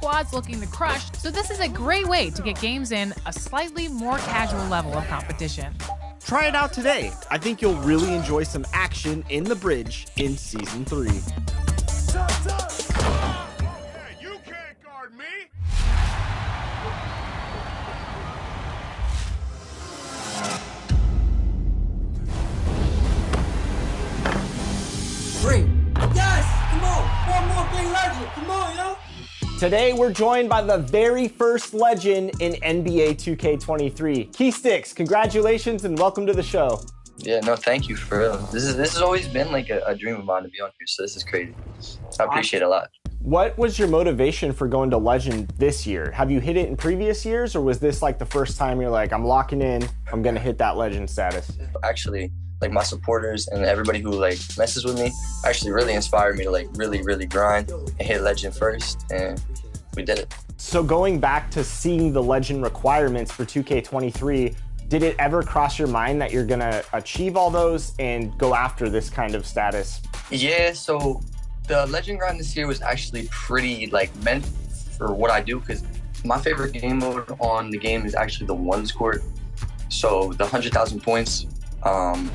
squads looking to crush, so this is a great way to get games in a slightly more casual level of competition. Try it out today. I think you'll really enjoy some action in the bridge in Season 3. You can't guard me! Yes! Come on! One more big legend! Come on, yo! Today, we're joined by the very first legend in NBA 2K23. Keystix, congratulations and welcome to the show. Yeah, no, thank you, for real. This has always been like a dream of mine to be on here, so this is crazy. I appreciate it a lot. What was your motivation for going to Legend this year? Have you hit it in previous years, or was this like the first time you're like, I'm locking in, I'm gonna hit that Legend status? Actually, like my supporters and everybody who like messes with me actually really inspired me to like really grind and hit Legend first, and we did it. So going back to seeing the Legend requirements for 2K23, did it ever cross your mind that you're gonna achieve all those and go after this kind of status? Yeah, so the Legend grind this year was actually pretty like meant for what I do, because my favorite game mode on the game is actually the ones court. So the 100,000 points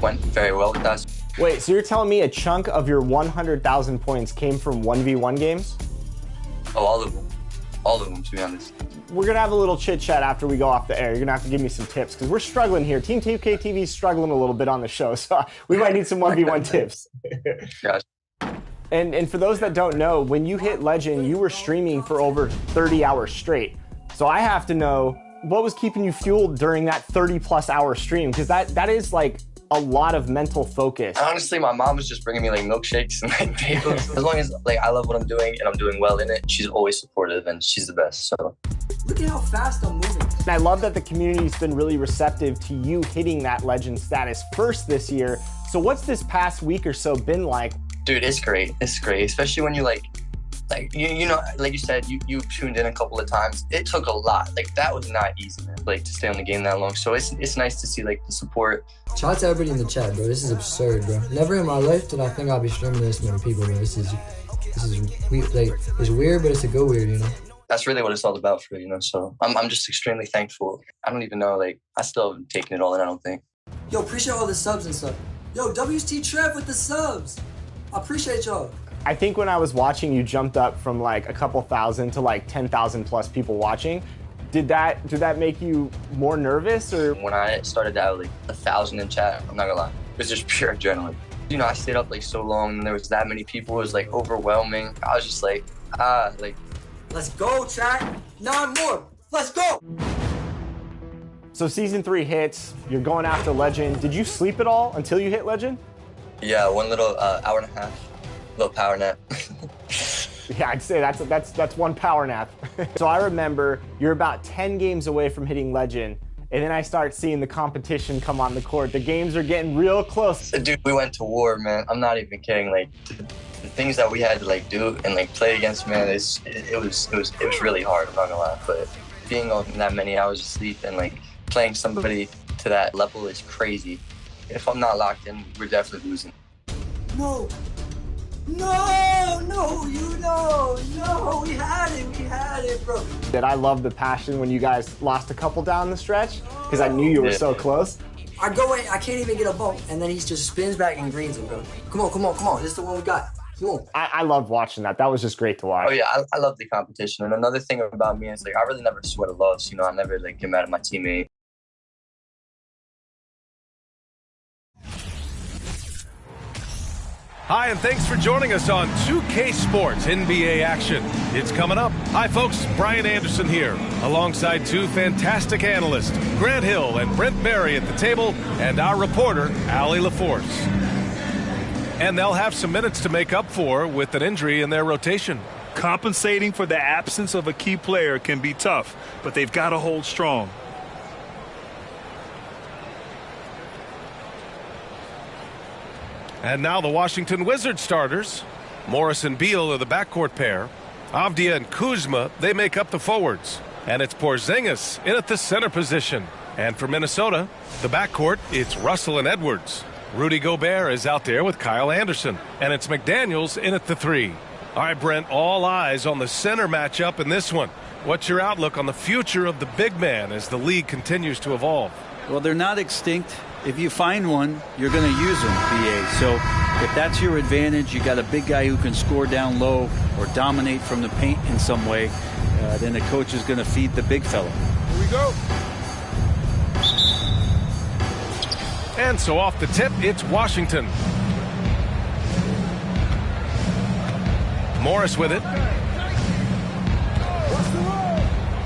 went very well with that. Wait, so you're telling me a chunk of your 100,000 points came from 1v1 games? Oh, all of them. All of them, to be honest. We're gonna have a little chit chat after we go off the air. You're gonna have to give me some tips because we're struggling here. Team 2K TV is struggling a little bit on the show, so we might need some 1v1 tips. Gotcha. And for those that don't know, when you hit Legend, you were streaming for over 30 hours straight. So I have to know, what was keeping you fueled during that 30+ hour stream? Because that is like a lot of mental focus. Honestly, my mom was just bringing me like milkshakes and like bagels. As long as like I love what I'm doing and I'm doing well in it, she's always supportive and she's the best. So Look at how fast I'm moving. And I love that the community's been really receptive to you hitting that Legend status first this year. So what's this past week or so been like? dude, it's great. It's great, especially when you like you know, like you said, you tuned in a couple of times. It took a lot. Like that was not easy, man. Like to stay on the game that long. So it's nice to see like the support. Shout out to everybody in the chat, bro. This is absurd, bro. Never in my life did I think I'd be streaming this many people, bro. This is weird. Like it's weird, but it's a good weird, you know. That's really what it's all about for me, you know. So I'm just extremely thankful. I don't even know, like I still haven't taken it all in. I don't think. Yo, appreciate all the subs and stuff. Yo, WT Trev with the subs. I appreciate y'all. I think when I was watching, you jumped up from like a couple thousand to like 10,000 plus people watching. Did that make you more nervous, or? When I started to have like 1,000 in chat, I'm not gonna lie, it was just pure adrenaline. You know, I stayed up like so long and there was that many people. It was like overwhelming. I was just like, Let's go, chat. 9 more. Let's go. So season 3 hits, you're going after Legend. Did you sleep at all until you hit Legend? Yeah, one little hour and a half, little power nap. Yeah, I'd say that's one power nap. So I remember you're about 10 games away from hitting Legend, and then I start seeing the competition come on the court. The games are getting real close. Dude, we went to war, man. I'm not even kidding. Like the things that we had to like do and like play against, man, it was really hard. I'm not gonna lie, but being on that many hours of sleep and like playing somebody to that level is crazy. If I'm not locked in, we're definitely losing. No, we had it, bro. That I love the passion when you guys lost a couple down the stretch, because I knew you were so close. I go in, I can't even get a bump, and then he just spins back and greens him, bro. Come on, this is the one we got. Come on. I loved watching that. That was just great to watch. Oh yeah, I love the competition. And another thing about me is like I really never sweat a loss. You know, I never like get mad at my teammate. Hi, and thanks for joining us on 2K Sports NBA Action. It's coming up. Hi, folks. Brian Anderson here, alongside two fantastic analysts, Grant Hill and Brent Berry at the table, and our reporter, Allie LaForce. And they'll have some minutes to make up for with an injury in their rotation. Compensating for the absence of a key player can be tough, but they've got to hold strong. And now the Washington Wizards starters. Morris and Beal are the backcourt pair. Avdia and Kuzma, they make up the forwards. And it's Porzingis in at the center position. And for Minnesota, the backcourt, it's Russell and Edwards. Rudy Gobert is out there with Kyle Anderson. And it's McDaniels in at the 3. All right, Brent, all eyes on the center matchup in this one. What's your outlook on the future of the big man as the league continues to evolve? Well, they're not extinct. If you find one, you're going to use them, BA. So if that's your advantage, you got a big guy who can score down low or dominate from the paint in some way, then the coach is going to feed the big fella. Here we go. And so off the tip, it's Washington. Morris with it.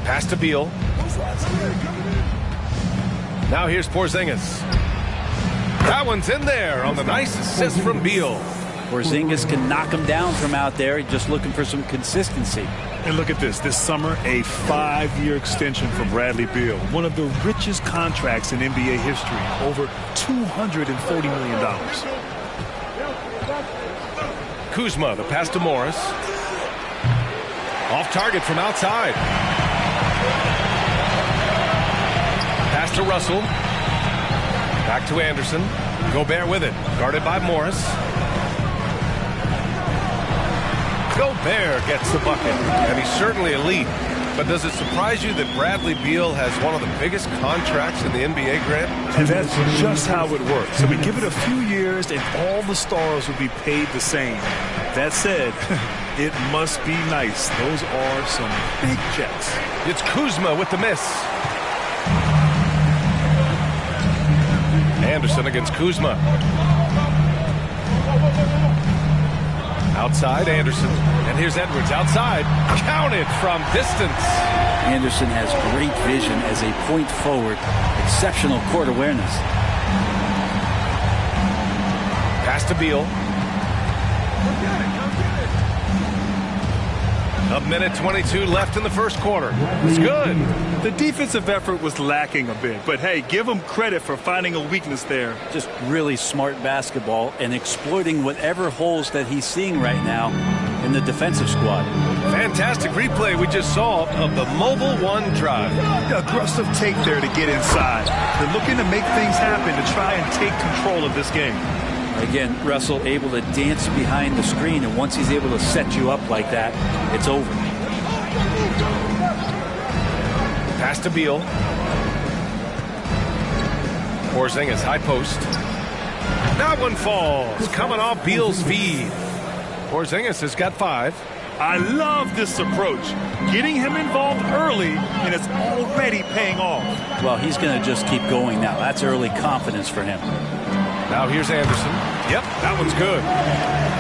Pass to Beal. Now here's Porzingis. That one's in there on the nice assist from Beal. Porzingis can knock him down from out there, just looking for some consistency. And look at this. This summer, a 5-year extension for Bradley Beal. One of the richest contracts in NBA history. Over $240 million. Kuzma, the pass to Morris. Off target from outside. Pass to Russell. Back to Anderson. Gobert with it. Guarded by Morris. Gobert gets the bucket, and he's certainly elite. But does it surprise you that Bradley Beal has one of the biggest contracts in the NBA, Grant? And that's just how it works. So we give it a few years, and all the stars will be paid the same. That said, it must be nice. Those are some big checks. It's Kuzma with the miss. Anderson against Kuzma. Outside, Anderson. And here's Edwards outside. Counted from distance. Anderson has great vision as a point forward. Exceptional court awareness. Pass to Beal. A minute 22 left in the first quarter. It's good. The defensive effort was lacking a bit, but hey, give him credit for finding a weakness there. Just really smart basketball and exploiting whatever holes that he's seeing right now in the defensive squad. Fantastic replay we just saw of the Mobile One drive. Aggressive take there to get inside. They're looking to make things happen to try and take control of this game. Again, Russell able to dance behind the screen, and once he's able to set you up like that, it's over. Pass to Beal. Porzingis, high post. That one falls, coming off Beal's feed. Porzingis has got 5. I love this approach. Getting him involved early, and it's already paying off. Well, he's going to just keep going now. That's early confidence for him. Now here's Anderson. Yep, that one's good.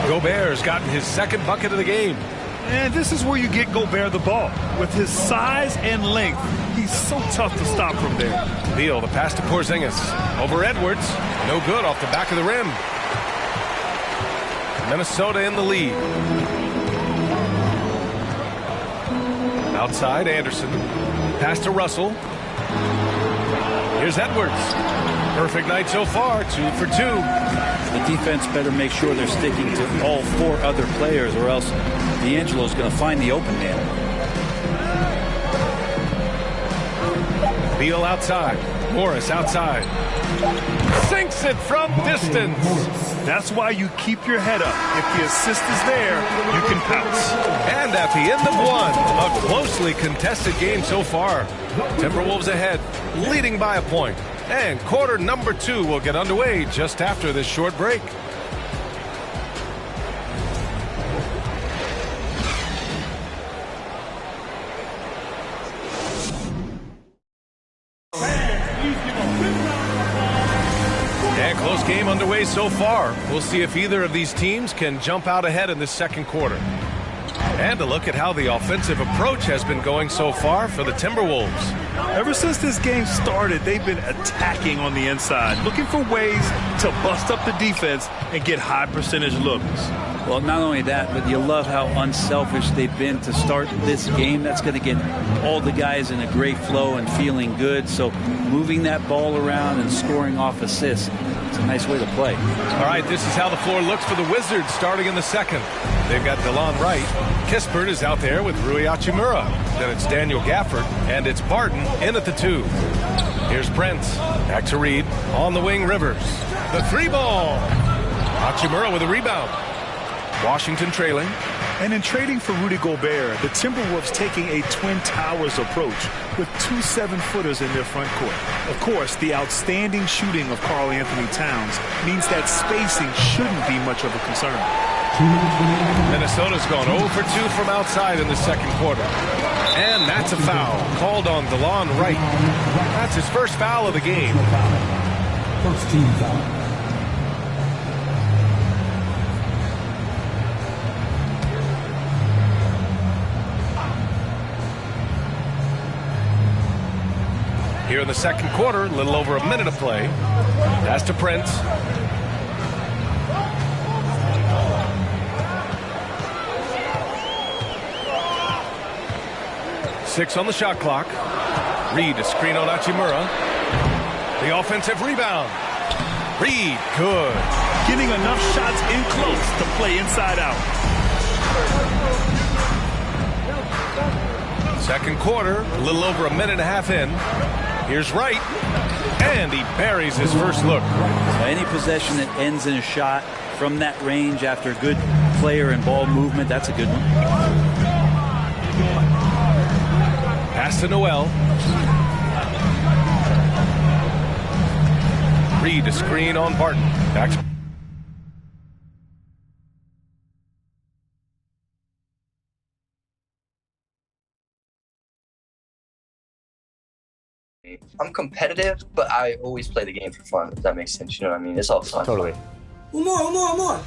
Gobert's gotten his second bucket of the game. And this is where you get Gobert the ball. With his size and length, he's so tough to stop from there. Beal, the pass to Porzingis. Over Edwards. No good off the back of the rim. Minnesota in the lead. Outside, Anderson. Pass to Russell. Here's Edwards. Perfect night so far, 2 for 2. The defense better make sure they're sticking to all 4 other players, or else D'Angelo's going to find the open man. Beal outside. Morris outside. Sinks it from distance. That's why you keep your head up. If the assist is there, you can pounce. And at the end of one, a closely contested game so far. Timberwolves ahead, leading by a point. And quarter number 2 will get underway just after this short break. And close game underway so far. We'll see if either of these teams can jump out ahead in this second quarter. And a look at how the offensive approach has been going so far for the Timberwolves. Ever since this game started, they've been attacking on the inside, looking for ways to bust up the defense and get high percentage looks. Well, not only that, but you love how unselfish they've been to start this game. That's going to get all the guys in a great flow and feeling good. So moving that ball around and scoring off assists, it's a nice way to play. All right, this is how the floor looks for the Wizards starting in the second. They've got DeLon Wright. Kispert is out there with Rui Hachimura. Then it's Daniel Gafford, and it's Barton in at the 2. Here's Prince. Back to Reed. On the wing, Rivers. The 3 ball. Hachimura with a rebound. Washington trailing. And in trading for Rudy Gobert, the Timberwolves taking a Twin Towers approach with 2 7-footers in their front court. Of course, the outstanding shooting of Karl Anthony Towns means that spacing shouldn't be much of a concern. Minnesota's gone 0 for 2 from outside in the second quarter. And that's a foul called on DeLon Wright. That's his first foul of the game. First team foul. Here in the second quarter, a little over a minute of play. Pass to Prince. Six on the shot clock. Reed, a screen on Hachimura. The offensive rebound. Reed, good. Getting enough shots in close to play inside out. Second quarter, a little over a minute and a half in. Here's Wright, and he buries his first look. Any possession that ends in a shot from that range after good player and ball movement, that's a good one. Pass to Noel. Reed, a screen on Barton. Back to I'm competitive, but I always play the game for fun, if that makes sense. You know what I mean? It's all fun. Totally. One more.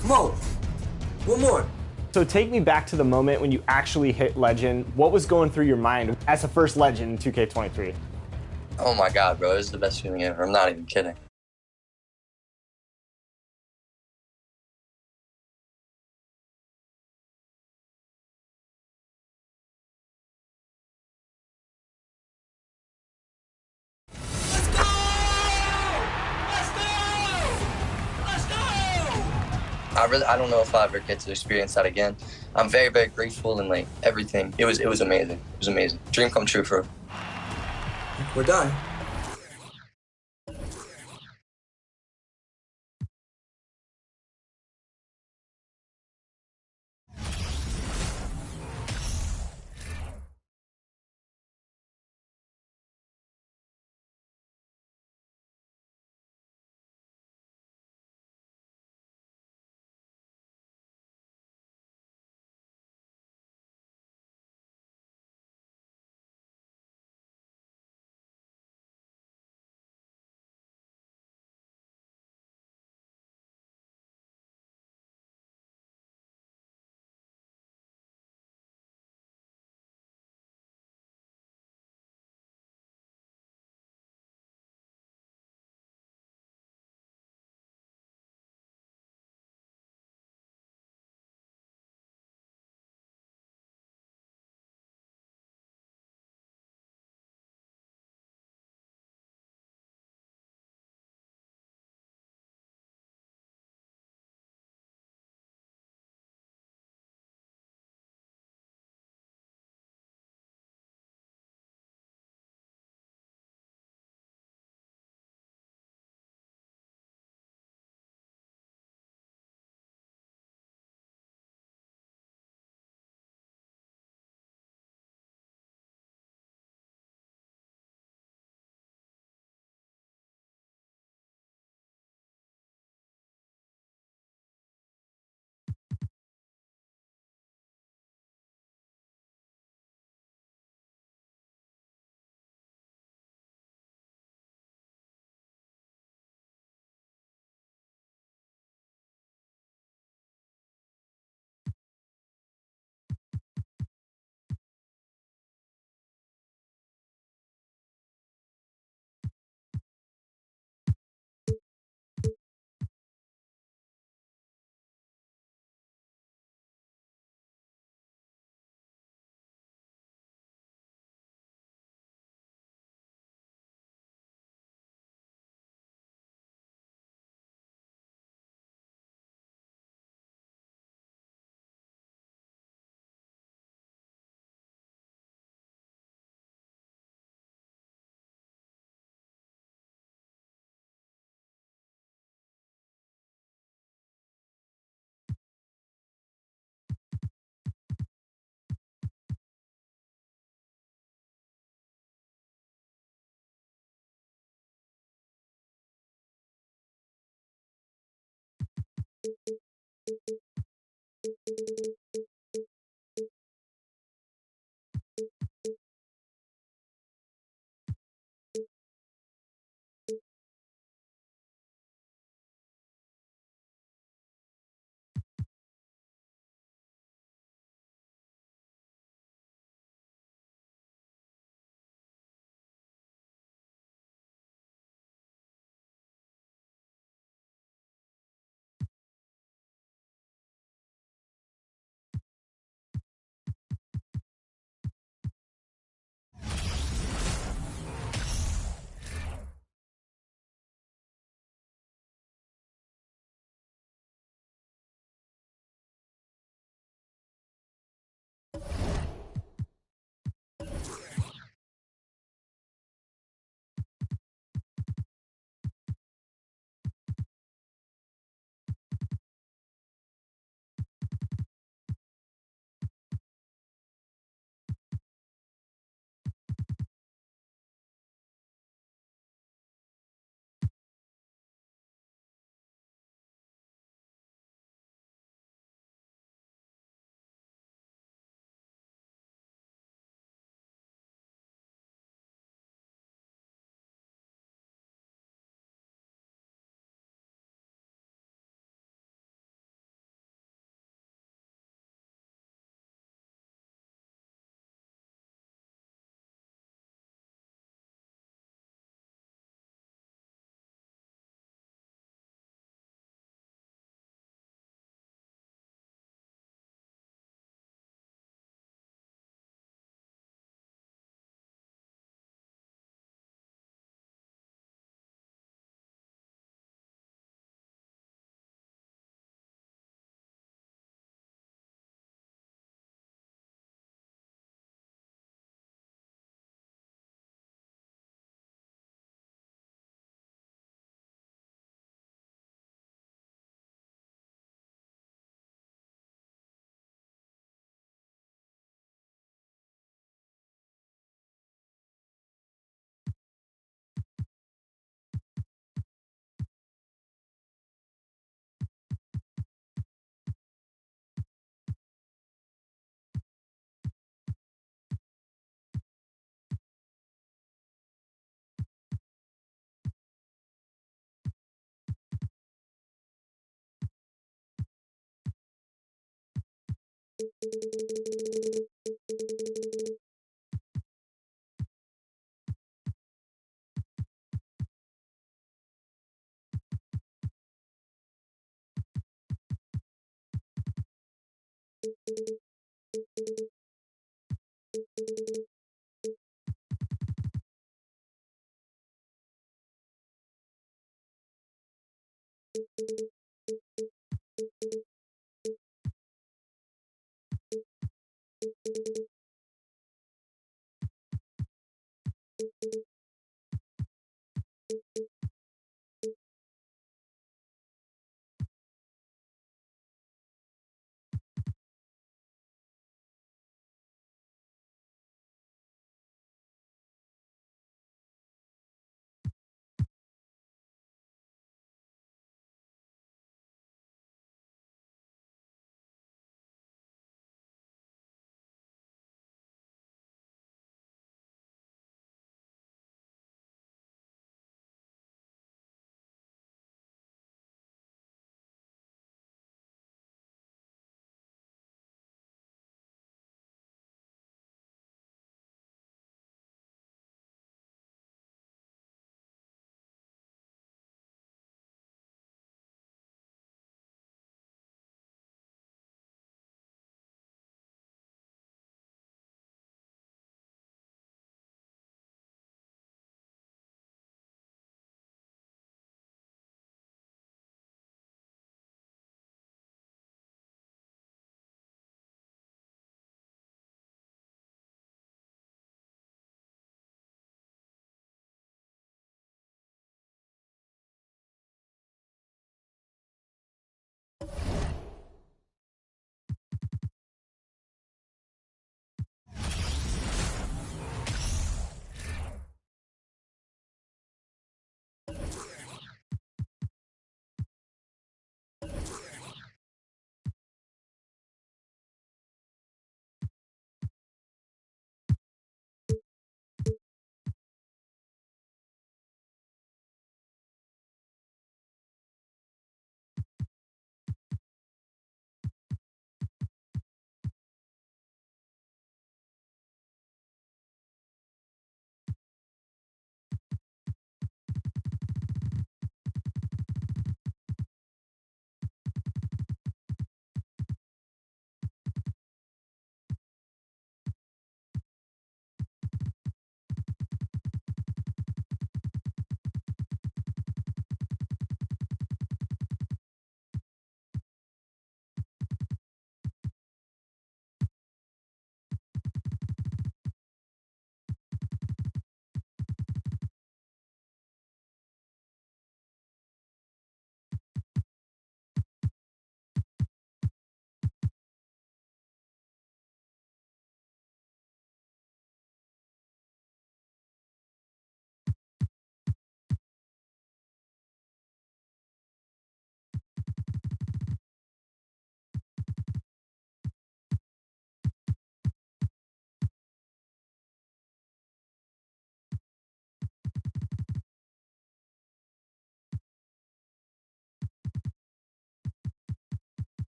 Come on. One more. So take me back to the moment when you actually hit Legend. What was going through your mind as the first Legend in 2K23? Oh my God, bro, this is the best feeling ever. I'm not even kidding. I don't know if I ever get to experience that again. I'm very, very grateful and like everything. It was amazing. It was amazing. Dream come true for real. We're done.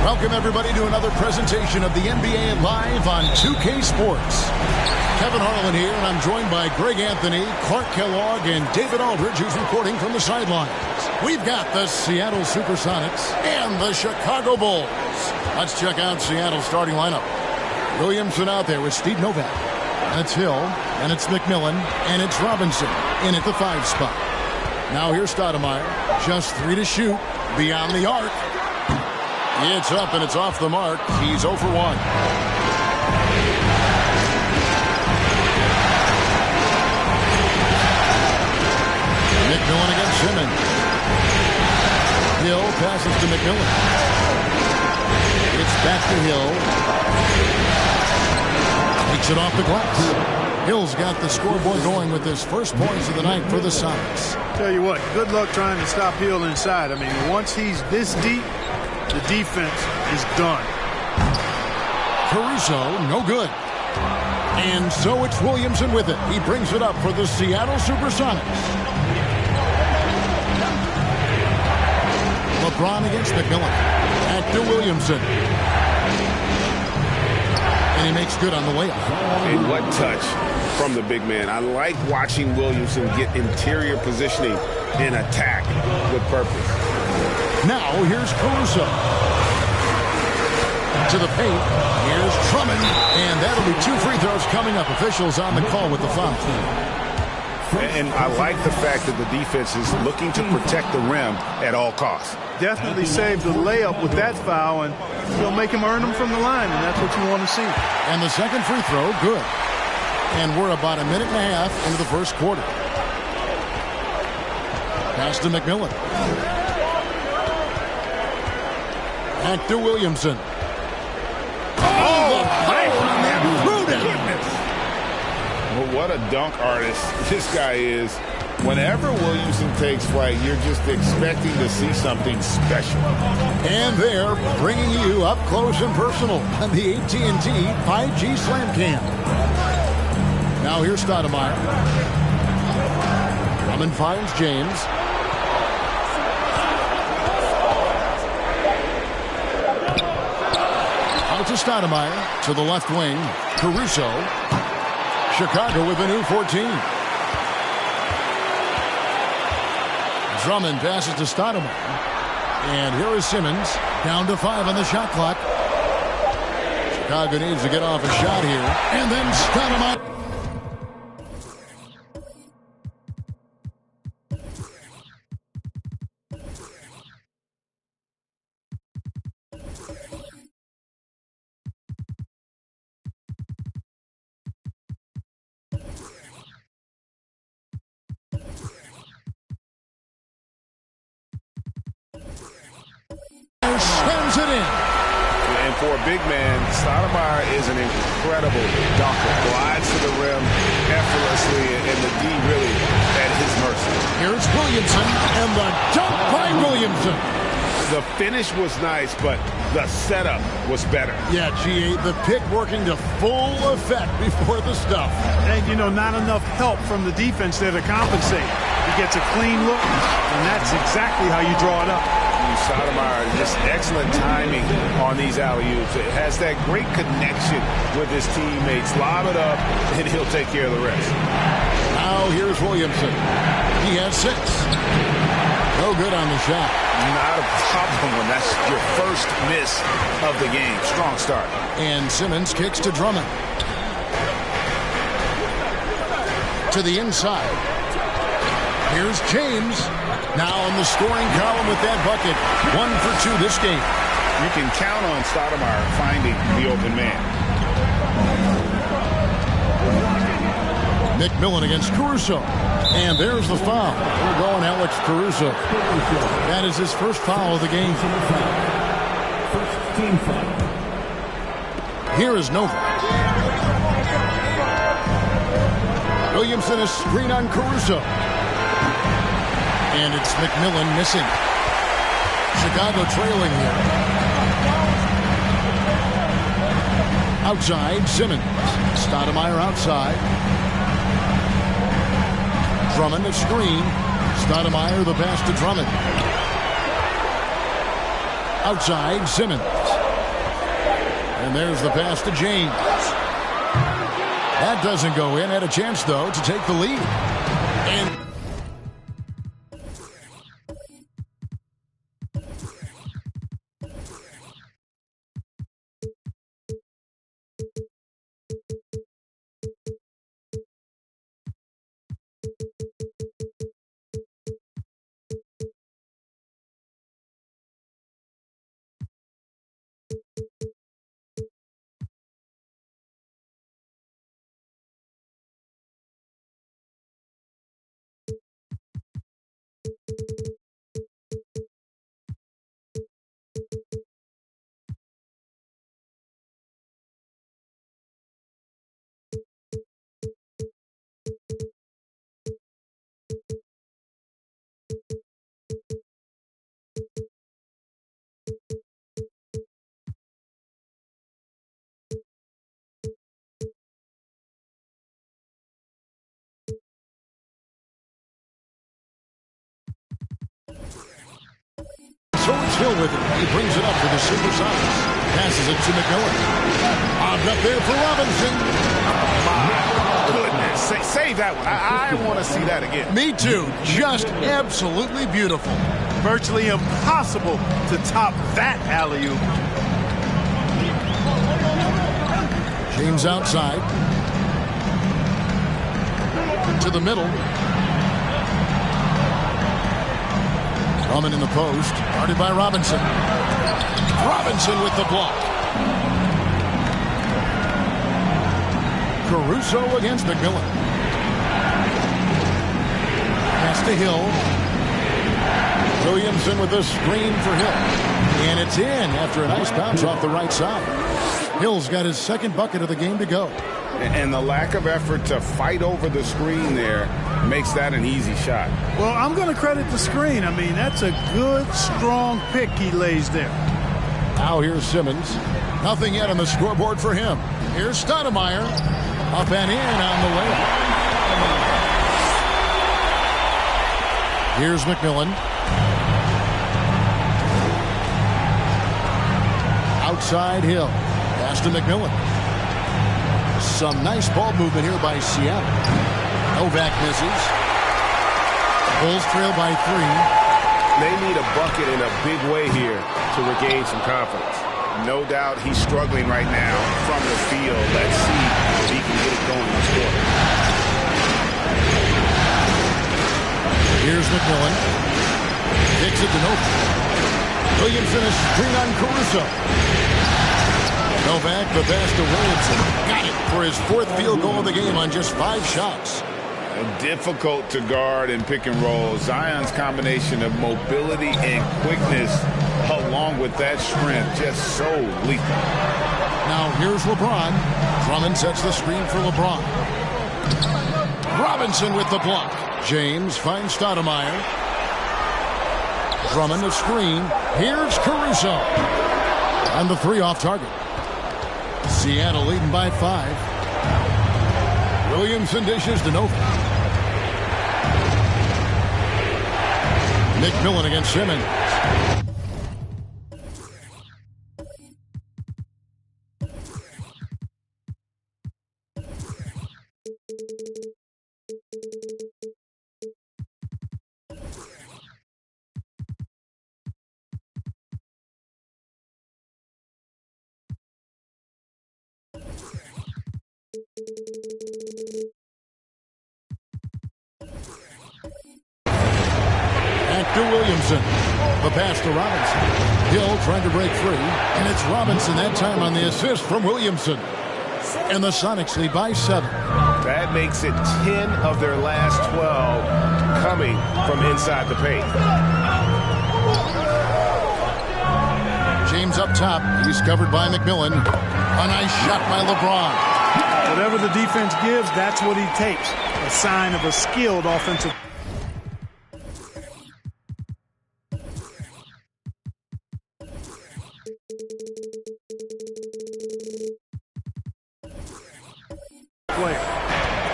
Welcome, everybody, to another presentation of the NBA Live on 2K Sports. Kevin Harlan here, and I'm joined by Greg Anthony, Clark Kellogg, and David Aldridge, who's reporting from the sidelines. We've got the Seattle Supersonics and the Chicago Bulls. Let's check out Seattle's starting lineup. Williamson out there with Steve Novak. And it's Hill, and it's McMillan, and it's Robinson in at the 5 spot. Now here's Stoudemire. Just 3 to shoot. Beyond the arc. It's up and it's off the mark. He's 0 for 1. McMillan against Simmons. Hill passes to McMillan. It's back to Hill. Takes it off the glass. Hill's got the scoreboard going with his first points of the night for the Sonics. Tell you what, good luck trying to stop Hill inside. I mean, once he's this deep, the defense is done. Caruso, no good. And so it's Williamson with it. He brings it up for the Seattle Supersonics. LeBron against McMillan. Back to Williamson. And he makes good on the layup. And what touch from the big man. I like watching Williamson get interior positioning and attack with purpose. Now here's Caruso. To the paint. Here's Drummond. And that'll be 2 free throws coming up. Officials on the call with the foul. And I like the fact that the defense is looking to protect the rim at all costs. Definitely saved the layup with that foul, and he'll make him earn them from the line, and that's what you want to see. And the second free throw, good. And we're about a minute and a half into the first quarter. Pass to McMillan. Back to Williamson. Well, what a dunk artist this guy is. Whenever Williamson takes flight, you're just expecting to see something special. And they're bringing you up close and personal on the AT&T 5G Slam Cam. Now here's Stoudemire. Drummond finds James. Out to Stoudemire. To the left wing. Caruso. Chicago with a new 14. Drummond passes to Stoudemire. And here is Simmons. Down to 5 on the shot clock. Chicago needs to get off a shot here. And then Stoudemire. Slams it in. And for a big man, Stoudemire is an incredible dunker. Glides to the rim effortlessly, and the D really at his mercy. Here's Williamson, and the dunk by Williamson. The finish was nice, but the setup was better. Yeah, G8, the pick working to full effect before the stuff. And, you know, not enough help from the defense there to compensate. He gets a clean look, and that's exactly how you draw it up. Stoudemire, just excellent timing on these alley-oops. It has that great connection with his teammates. Lob it up, and he'll take care of the rest. Now here's Williamson. He has 6. No good on the shot. Not a problem when that's your first miss of the game. Strong start. And Simmons kicks to Drummond. To the inside. Here's James. Now in the scoring column with that bucket. 1 for 2 this game. You can count on Stoudemire finding the open man. McMillan against Caruso. And there's the foul. We're going Alex Caruso. That is his first foul of the game. First team foul. Here is Novak. Williamson is screen on Caruso. And it's McMillan missing. Chicago trailing here. Outside, Simmons. Stoudemire outside. Drummond a screen. Stoudemire the pass to Drummond. Outside, Simmons. And there's the pass to James. That doesn't go in. Had a chance, though, to take the lead. And so it's Hill with it. He brings it up for the Supersonics. Passes it to McMillan. Bobbed up there for Robinson. My goodness. Save that one. I want to see that again. Me too. Just absolutely beautiful. Virtually impossible to top that alley-oop. James outside. To the middle. Drummond in the post. Guarded by Robinson. Robinson with the block. Caruso against McMillan. Pass to Hill. Williamson with the screen for Hill. And it's in after a nice bounce off the right side. Hill's got his second bucket of the game to go. And the lack of effort to fight over the screen there makes that an easy shot. Well, I'm going to credit the screen. I mean, that's a good, strong pick he lays there. Now here's Simmons. Nothing yet on the scoreboard for him. Here's Stoudemire. Up and in on the layup. Here's McMillan. Outside Hill. Pass to McMillan. Some nice ball movement here by Seattle. Novak misses. Bulls trail by 3. They need a bucket in a big way here to regain some confidence. No doubt he's struggling right now from the field. Let's see if he can get it going this quarter. Here's McMillan. Kicks it to Novak. Williamson is screen on Caruso. Novak, the pass to Williamson. Got it for his 4th field goal of the game on just 5 shots. Difficult to guard and pick and roll. Zion's combination of mobility and quickness along with that strength just so lethal. Now here's LeBron. Drummond sets the screen for LeBron. Robinson with the block. James finds Stoudemire. Drummond a screen. Here's Caruso. And the 3 off target. Seattle leading by 5. Williamson dishes to Novak. McMillan against Simmons. Back to Williamson. The pass to Robinson. Hill trying to break free. And it's Robinson that time on the assist from Williamson. And the Sonics lead by 7. That makes it 10 of their last 12 coming from inside the paint. James up top. He's covered by McMillan. A nice shot by LeBron. Whatever the defense gives, that's what he takes. A sign of a skilled offensive.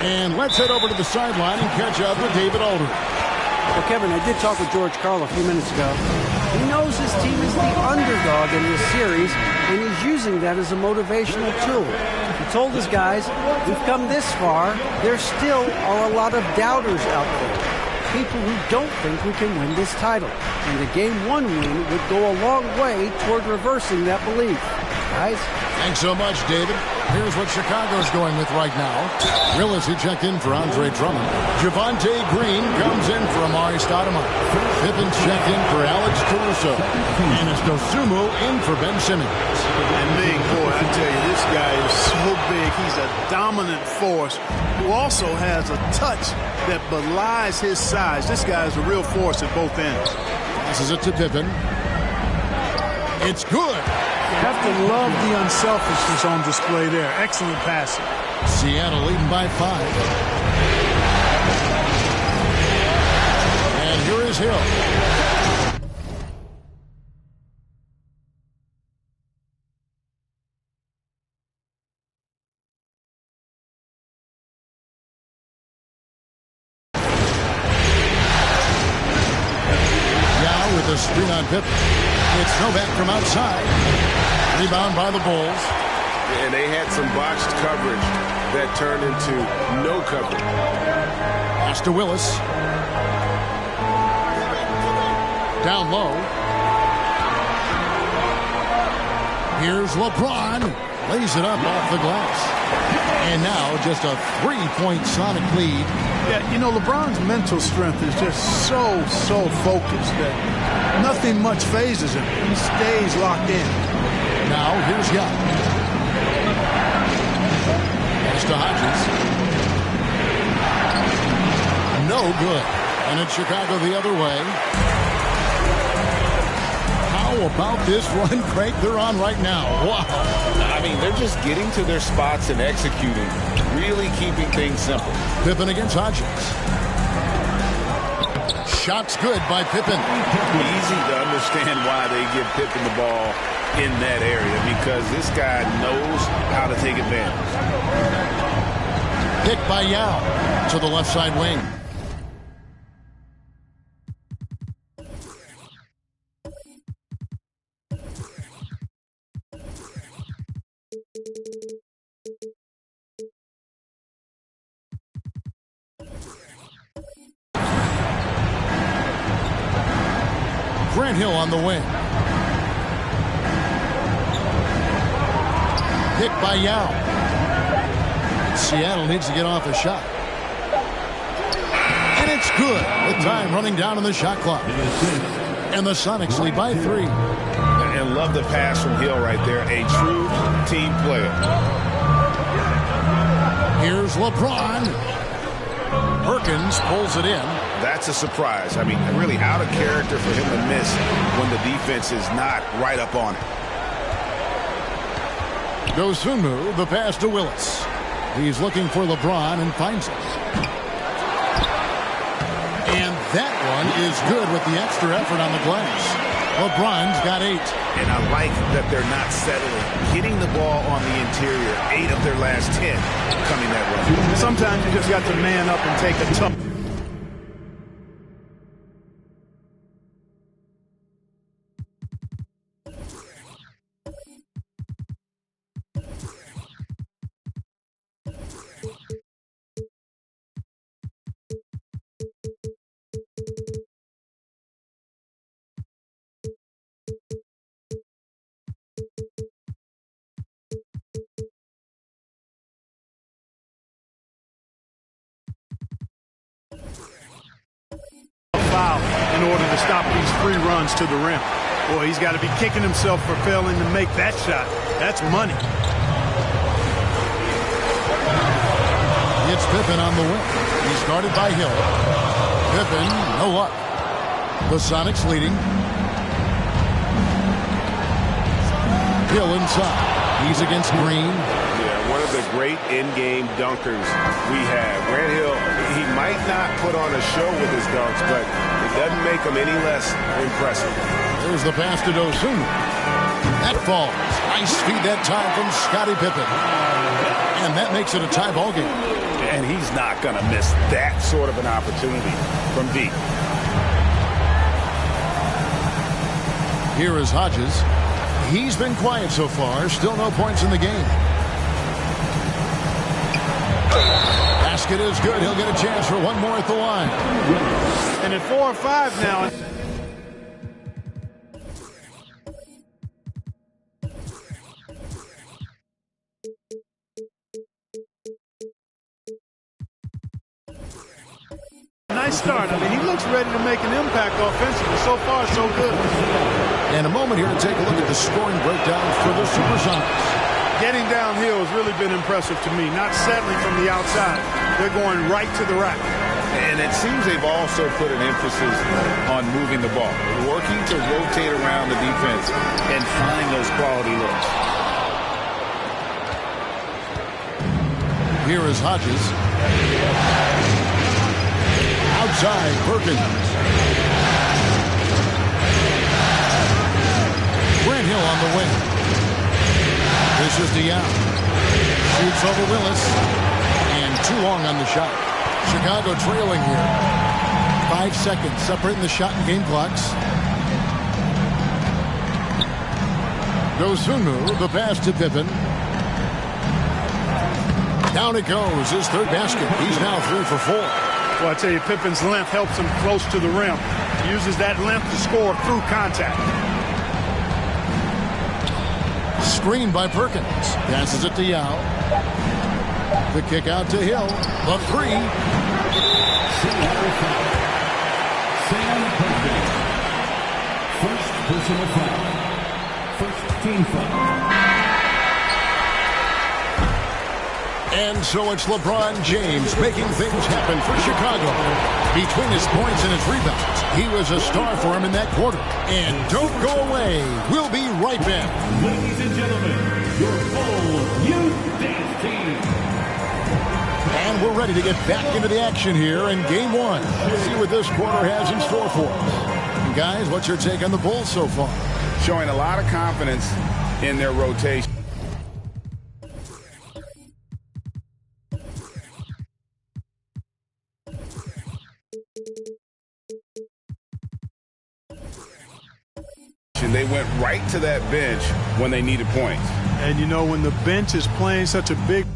And let's head over to the sideline and catch up with David Aldridge. Well, Kevin, I did talk with George Karl a few minutes ago. He knows his team is the underdog in this series, and he's using that as a motivational tool. He told his guys, we've come this far, there still are a lot of doubters out there. People who don't think we can win this title. And a Game 1 win would go a long way toward reversing that belief. Guys? Thanks so much, David. Here's what Chicago's going with right now. Willis, who checked in for Andre Drummond. Javonte Green comes in for Amari Stoudemire. Pippen's checked in for Alex Caruso. And it's Dosunmu in for Ben Simmons. And big, boy, I tell you, this guy is so big. He's a dominant force who also has a touch that belies his size. This guy is a real force at both ends. Passes it to Pippen. It's good. You have to love the unselfishness on display there. Excellent passing. Seattle leading by 5. And here is Hill. Yao with a screen on Pippen. It's Novak from outside. Rebound by the Bulls. And they had some botched coverage that turned into no coverage. Pass to Willis. Down low. Here's LeBron. Lays it up off the glass. And now just a 3-point Sonic lead. Yeah, you know, LeBron's mental strength is just so focused that nothing much phases him. He stays locked in. Now, here's Young. Pass to Hodges. No good. And it's Chicago the other way. How about this run, Craig, they're on right now? Wow. I mean, they're just getting to their spots and executing, really keeping things simple. Pippen against Hodges. Shot's good by Pippen. Easy to understand why they give Pippen the ball in that area, because this guy knows how to take advantage. Picked by Yao to the left side wing. Grant Hill on the wing. Picked by Yao. Seattle needs to get off a shot. And it's good. With time running down on the shot clock. And the Sonics lead by 3. And love the pass from Hill right there. A true team player. Here's LeBron. Perkins pulls it in. That's a surprise. I mean, really out of character for him to miss when the defense is not right up on it. Dosunmu, the pass to Willis. He's looking for LeBron and finds it. And that one is good with the extra effort on the glass. LeBron's got 8. And I like that they're not settling. Hitting the ball on the interior, 8 of their last 10 coming that way. Sometimes you just got to man up and take a tough. Foul in order to stop these free runs to the rim. Boy, he's got to be kicking himself for failing to make that shot. That's money. It's Pippen on the wing. He's guarded by Hill. Pippen, no luck. The Sonics leading. Hill inside. He's against Green. One of the great in-game dunkers we have. Grant Hill, he might not put on a show with his dunks, but it doesn't make him any less impressive. There's the pass to Dosunmu. That falls. Nice feed that time from Scottie Pippen. And that makes it a tie ball game. And he's not going to miss that sort of an opportunity from deep. Here is Hodges. He's been quiet so far. Still no points in the game. Basket is good. He'll get a chance for one more at the line. And at 4 or 5 now. Nice start. I mean, he looks ready to make an impact offensively. So far, so good. And a moment here to take a look at the scoring breakdown for the Supersonics. Getting downhill has really been impressive to me. Not settling from the outside. They're going right to the rack. And it seems they've also put an emphasis on moving the ball, working to rotate around the defense and find those quality looks. Here is Hodges. Outside, Perkins. Grant Hill on the wing. This is Dion. Shoots over Willis. And too long on the shot. Chicago trailing here. 5 seconds separating the shot and game clocks. Dosunmu, the pass to Pippen. Down it goes, his third basket. He's now 3 for 4. Well, I tell you, Pippen's length helps him close to the rim. He uses that length to score through contact. Screened by Perkins. Passes it to Yao. The kick out to Hill. The 3. Sam Perkins. First personal foul. First team foul. And so it's LeBron James making things happen for Chicago. Between his points and his rebounds, he was a star for him in that quarter. And don't go away. We'll be right back. Ladies and gentlemen, your full youth dance team. And we're ready to get back into the action here in Game 1. Let's see what this quarter has in store for us. And guys, what's your take on the Bulls so far? Showing a lot of confidence in their rotation. They went right to that bench when they needed points. And you know, when the bench is playing such a big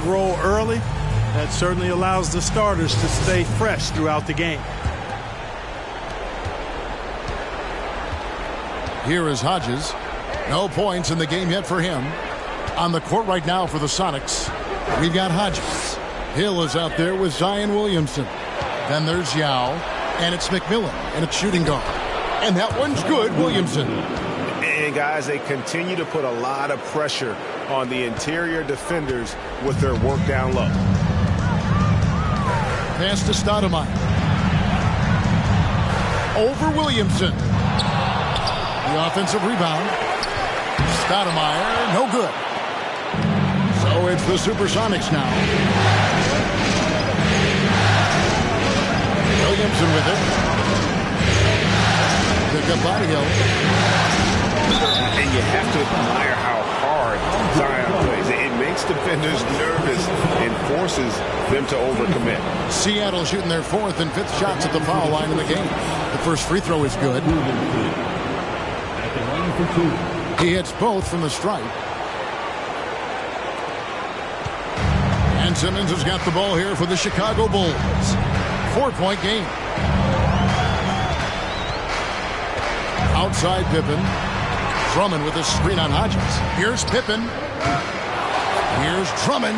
roll early, that certainly allows the starters to stay fresh throughout the game. Here is Hodges. No points in the game yet for him. On the court right now for the Sonics, we've got Hodges. Hill is out there with Zion Williamson. Then there's Yao, and it's McMillan, and it's shooting guard. And that one's good, Williamson. And guys, they continue to put a lot of pressure on the interior defenders with their work down low. Pass to Stoudemire. Over Williamson. The offensive rebound. Stoudemire, no good. So it's the Supersonics now. Williamson with it. Pick up by Hill. And you have to admire how hard Zion plays. It makes defenders nervous and forces them to overcommit. Seattle shooting their 4th and 5th shots at the foul line in the game. The first free throw is good. He hits both from the stripe. And Simmons has got the ball here for the Chicago Bulls. 4-point game. Outside Pippen. Drummond with a screen on Hodges. Here's Pippen. Here's Drummond.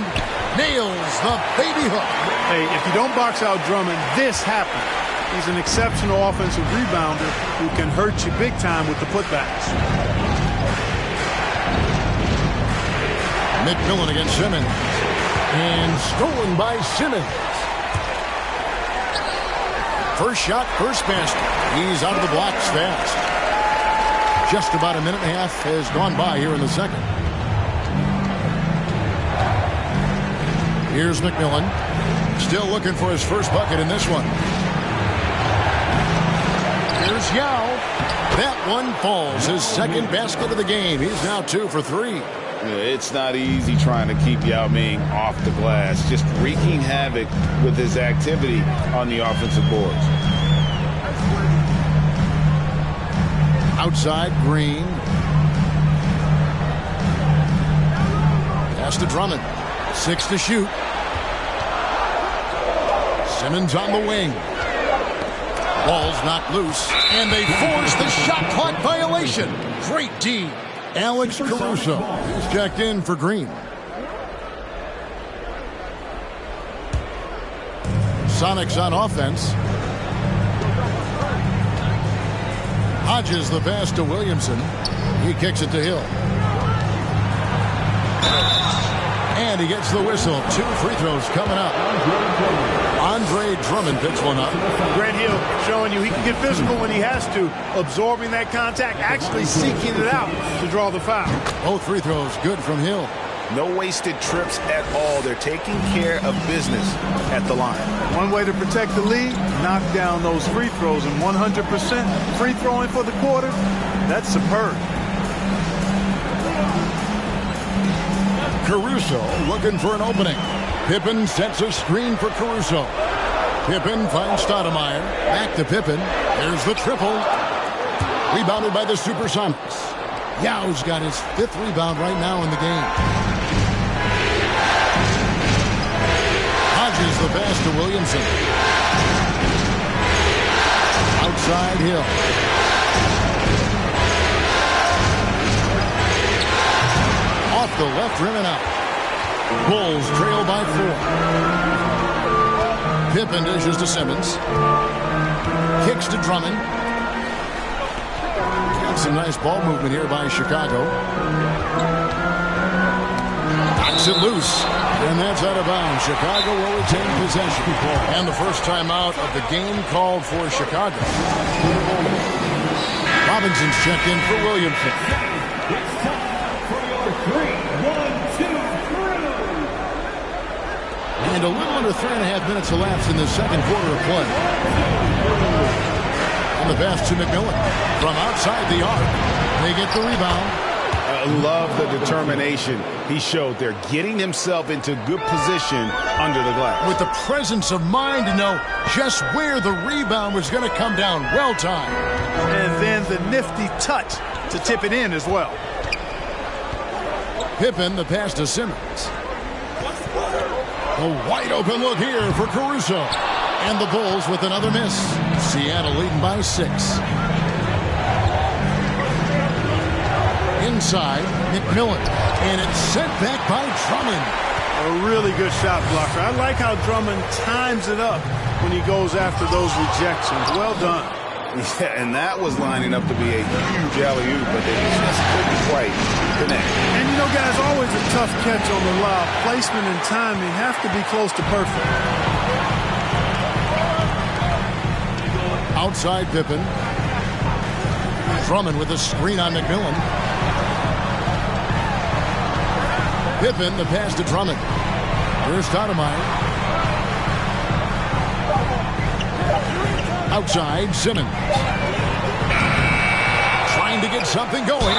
Nails the baby hook. Hey, if you don't box out Drummond, this happens. He's an exceptional offensive rebounder who can hurt you big time with the putbacks. McMillan against Simmons. And stolen by Simmons. First shot, first basket. He's out of the blocks fast. Just about a minute and a half has gone by here in the second. Here's McMillan. Still looking for his first bucket in this one. Here's Yao. That one falls. His second basket of the game. He's now 2 for 3. It's not easy trying to keep Yao Ming off the glass. Just wreaking havoc with his activity on the offensive boards. Outside, Green. Pass to Drummond. 6 to shoot. Simmons on the wing. Ball's knocked loose, and they force the shot clock violation. Great D. Alex Caruso is checked in for Green. Sonics on offense. Hodges the pass to Williamson. He kicks it to Hill. And he gets the whistle. 2 free throws coming up. Andre Drummond picks one up. Grant Hill showing you he can get physical when he has to, absorbing that contact, actually seeking it out to draw the foul. Both free throws good from Hill. No wasted trips at all. They're taking care of business at the line. One way to protect the lead, knock down those free throws, and 100% free throwing for the quarter, that's superb. Caruso looking for an opening. Pippen sets a screen for Caruso. Pippen finds Stoudemire. Back to Pippen. There's the triple. Rebounded by the Supersonics. Yao's got his 5th rebound right now in the game. Hodges the pass to Williamson. Outside Hill. Off the left rim and out. Bulls trail by 4. Pippen dishes to Simmons. Kicks to Drummond. Got some nice ball movement here by Chicago. Knocks it loose. And that's out of bounds. Chicago will retain possession. And the first timeout of the game called for Chicago. Robinson's checked in for Williamson. And a little under 3.5 minutes elapsed in the second quarter of play. And the pass to McMillan from outside the arc. They get the rebound. I love the determination he showed there, getting himself into good position under the glass. With the presence of mind to know just where the rebound was going to come down. Well timed. And then the nifty touch to tip it in as well. Pippen, the pass to Simmons. A wide open look here for Caruso. And the Bulls with another miss. Seattle leading by 6. Inside, McMillan. And it's sent back by Drummond. A really good shot blocker. I like how Drummond times it up when he goes after those rejections. Well done. Yeah, and that was lining up to be a huge alley-oop, but they just couldn't quite connect. And you know, guys, always a tough catch on the lob. Placement and timing have to be close to perfect. Outside Pippen. Drummond with a screen on McMillan. Pippen, the pass to Drummond. Here's Stoudemire. Outside, Simmons. Trying to get something going.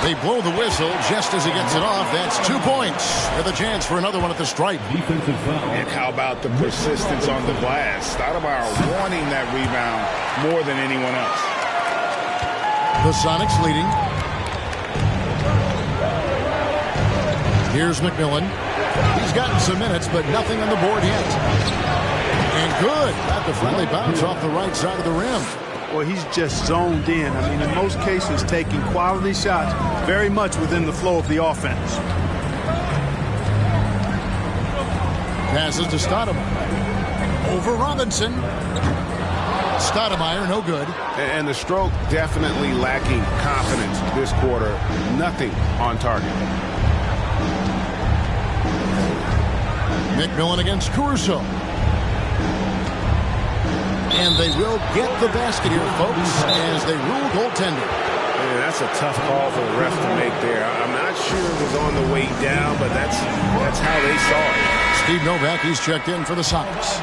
They blow the whistle just as he gets it off. That's 2 points with a chance for another one at the stripe. And how about the persistence on the glass? Stoudemire wanting that rebound more than anyone else. The Sonics leading. Here's McMillan. He's gotten some minutes, but nothing on the board yet. And good. Got the friendly bounce off the right side of the rim. Well, he's just zoned in. I mean, in most cases, taking quality shots very much within the flow of the offense. Passes to Stoudemire. Over Robinson. Stoudemire, no good. And the stroke definitely lacking confidence this quarter. Nothing on target. McMillan against Caruso. And they will get the basket here, folks, as they rule goaltender. Man, that's a tough call for the ref to make there. I'm not sure it was on the way down, but that's how they saw it. Steve Novak, he's checked in for the Sonics.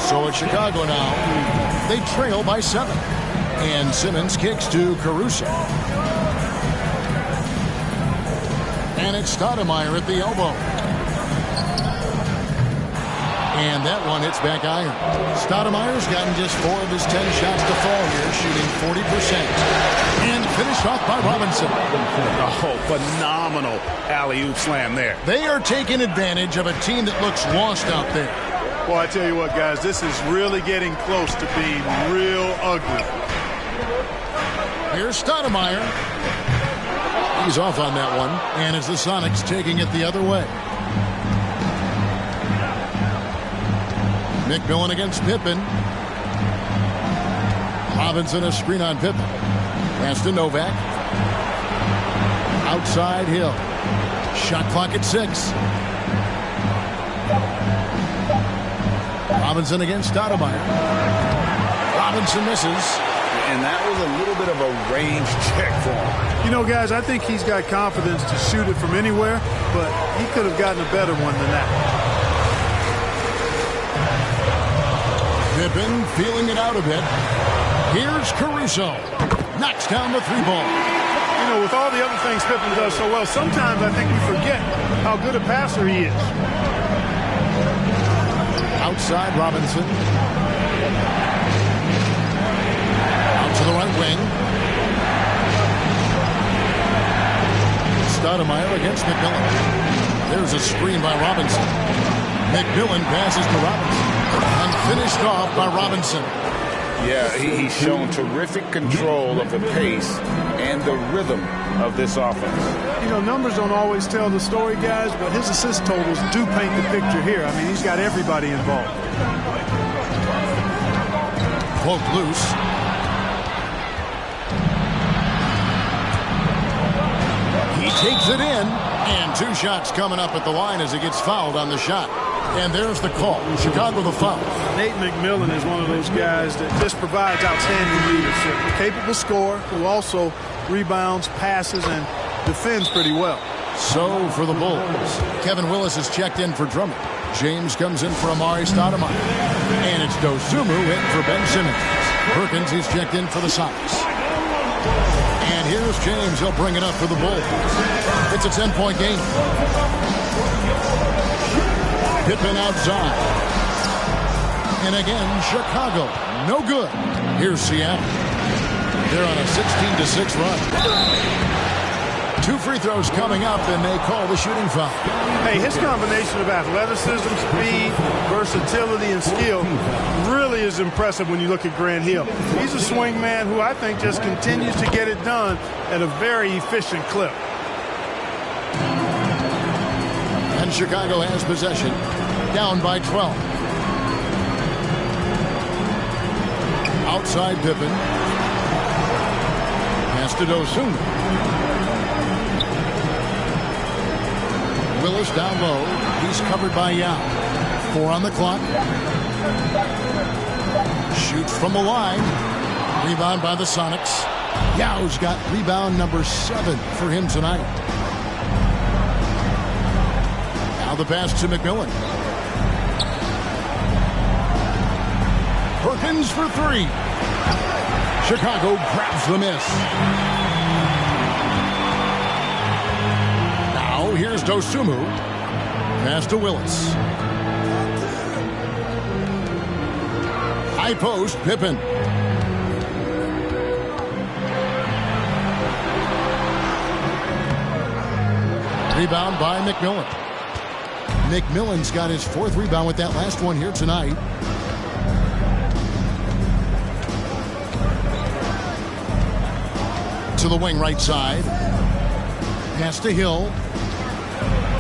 So it's Chicago now. They trail by 7. And Simmons kicks to Caruso. And it's Stoudemire at the elbow. And that one hits back iron. Stoudemire's gotten just 4 of his 10 shots to fall here, shooting 40%. And finished off by Robinson. Oh, phenomenal alley-oop slam there. They are taking advantage of a team that looks lost out there. Well, I tell you what, guys, this is really getting close to being real ugly. Here's Stoudemire. He's off on that one. And it's the Sonics taking it the other way. McMillan against Pippen. Robinson a screen on Pippen. Pass to Novak. Outside Hill. Shot clock at 6. Robinson against Stoudemire. Robinson misses. And that was a little bit of a range check for him. You know, guys, I think he's got confidence to shoot it from anywhere, but he could have gotten a better one than that. Pippen feeling it out a bit. Here's Caruso. Knocks down the 3-ball. You know, with all the other things Pippen does so well, sometimes I think we forget how good a passer he is. Outside Robinson. Out to the right wing. Stoudemire against McMillan. There's a screen by Robinson. McMillan passes to Robinson. And finished off by Robinson. Yeah, he's shown terrific control of the pace and the rhythm of this offense. You know, numbers don't always tell the story, guys, but his assist totals do paint the picture here. I mean, he's got everybody involved. Poked loose. He takes it in. And 2 shots coming up at the line as he gets fouled on the shot. And there's the call. Chicago the foul. Nate McMillan is one of those guys that just provides outstanding leadership. A capable scorer who also rebounds, passes, and defends pretty well. So for the Bulls, Kevin Willis is checked in for Drummond. James comes in for Amari Stoudemire. And it's Dosunmu in for Ben Simmons. Perkins, he's checked in for the Sonics. And here's James. He'll bring it up for the Bulls. It's a 10-point game. Pippen outside. And again, Chicago. No good. Here's Seattle. They're on a 16-6 run. 2 free throws coming up, and they call the shooting foul. Hey, his combination of athleticism, speed, versatility, and skill really is impressive when you look at Grant Hill. He's a swing man who I think just continues to get it done at a very efficient clip. And Chicago has possession, down by 12. Outside Pippen. Pass to Dosunmu. Willis down low. He's covered by Yao. 4 on the clock. Shoots from the line. Rebound by the Sonics. Yao's got rebound number 7 for him tonight. Now the pass to McMillan. Perkins for 3. Chicago grabs the miss. Now here's Dosunmu. Pass to Willis. High post, Pippen. Rebound by McMillan. McMillan's got his 4th rebound with that last one here tonight. To the wing right side. Pass to Hill.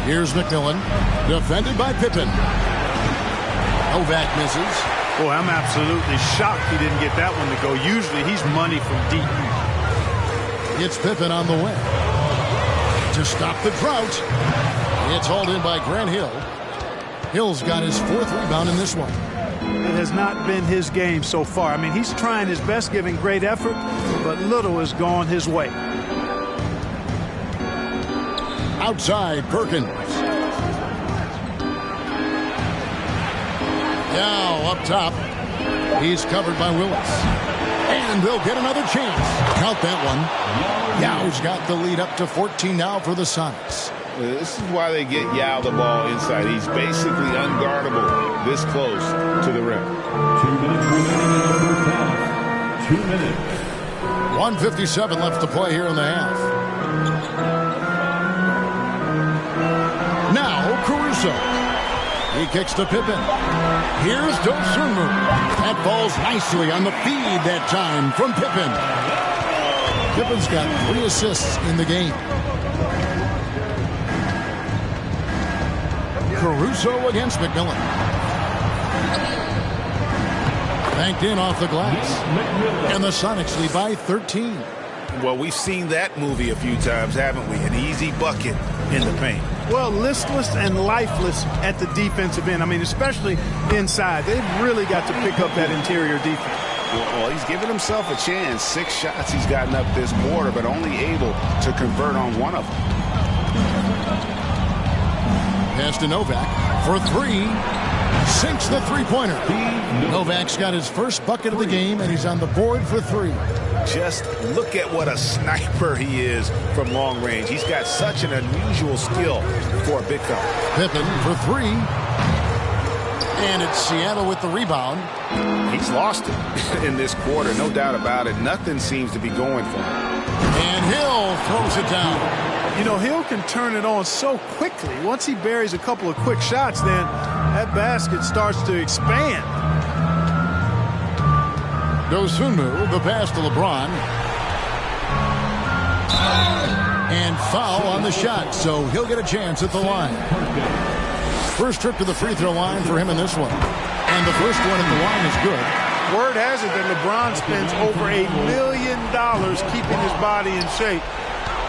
Here's McMillan. Defended by Pippen. Novak misses. Boy, I'm absolutely shocked he didn't get that one to go. Usually he's money from deep. It's Pippen on the wing. To stop the drought. It's hauled in by Grant Hill. Hill's got his 4th rebound in this one. It has not been his game so far. I mean, he's trying his best, giving great effort, but little has gone his way. Outside, Perkins. Now up top. He's covered by Willis. And they'll get another chance. Count that one. Yow's got the lead up to 14 now for the Sonics. This is why they get Yao the ball inside. He's basically unguardable this close to the rim. 2 minutes remaining in the first half. 2 minutes. 1:57 left to play here in the half. Now Caruso. He kicks to Pippen. Here's Dosunmu. That falls nicely on the feed that time from Pippen. Pippen's got 3 assists in the game. Caruso against McMillan. Banked in off the glass. And the Sonics lead by 13. Well, we've seen that movie a few times, haven't we? An easy bucket in the paint. Well, listless and lifeless at the defensive end. I mean, especially inside. They've really got to pick up that interior defense. Well, he's given himself a chance. 6 shots he's gotten up this quarter, but only able to convert on one of them. Pass to Novak for 3. Sinks the three-pointer. Novak's got his first bucket of the game, and he's on the board for 3. Just look at what a sniper he is from long range. He's got such an unusual skill for a big fella. Pippen for 3. And it's Seattle with the rebound. He's lost it in this quarter, no doubt about it. Nothing seems to be going for him. And Hill throws it down. You know, Hill can turn it on so quickly. Once he buries a couple of quick shots, then that basket starts to expand. Dosunmu, the pass to LeBron. And foul on the shot, so he'll get a chance at the line. First trip to the free throw line for him in this one. And the first one at the line is good. Word has it that LeBron spends over $1 million keeping his body in shape.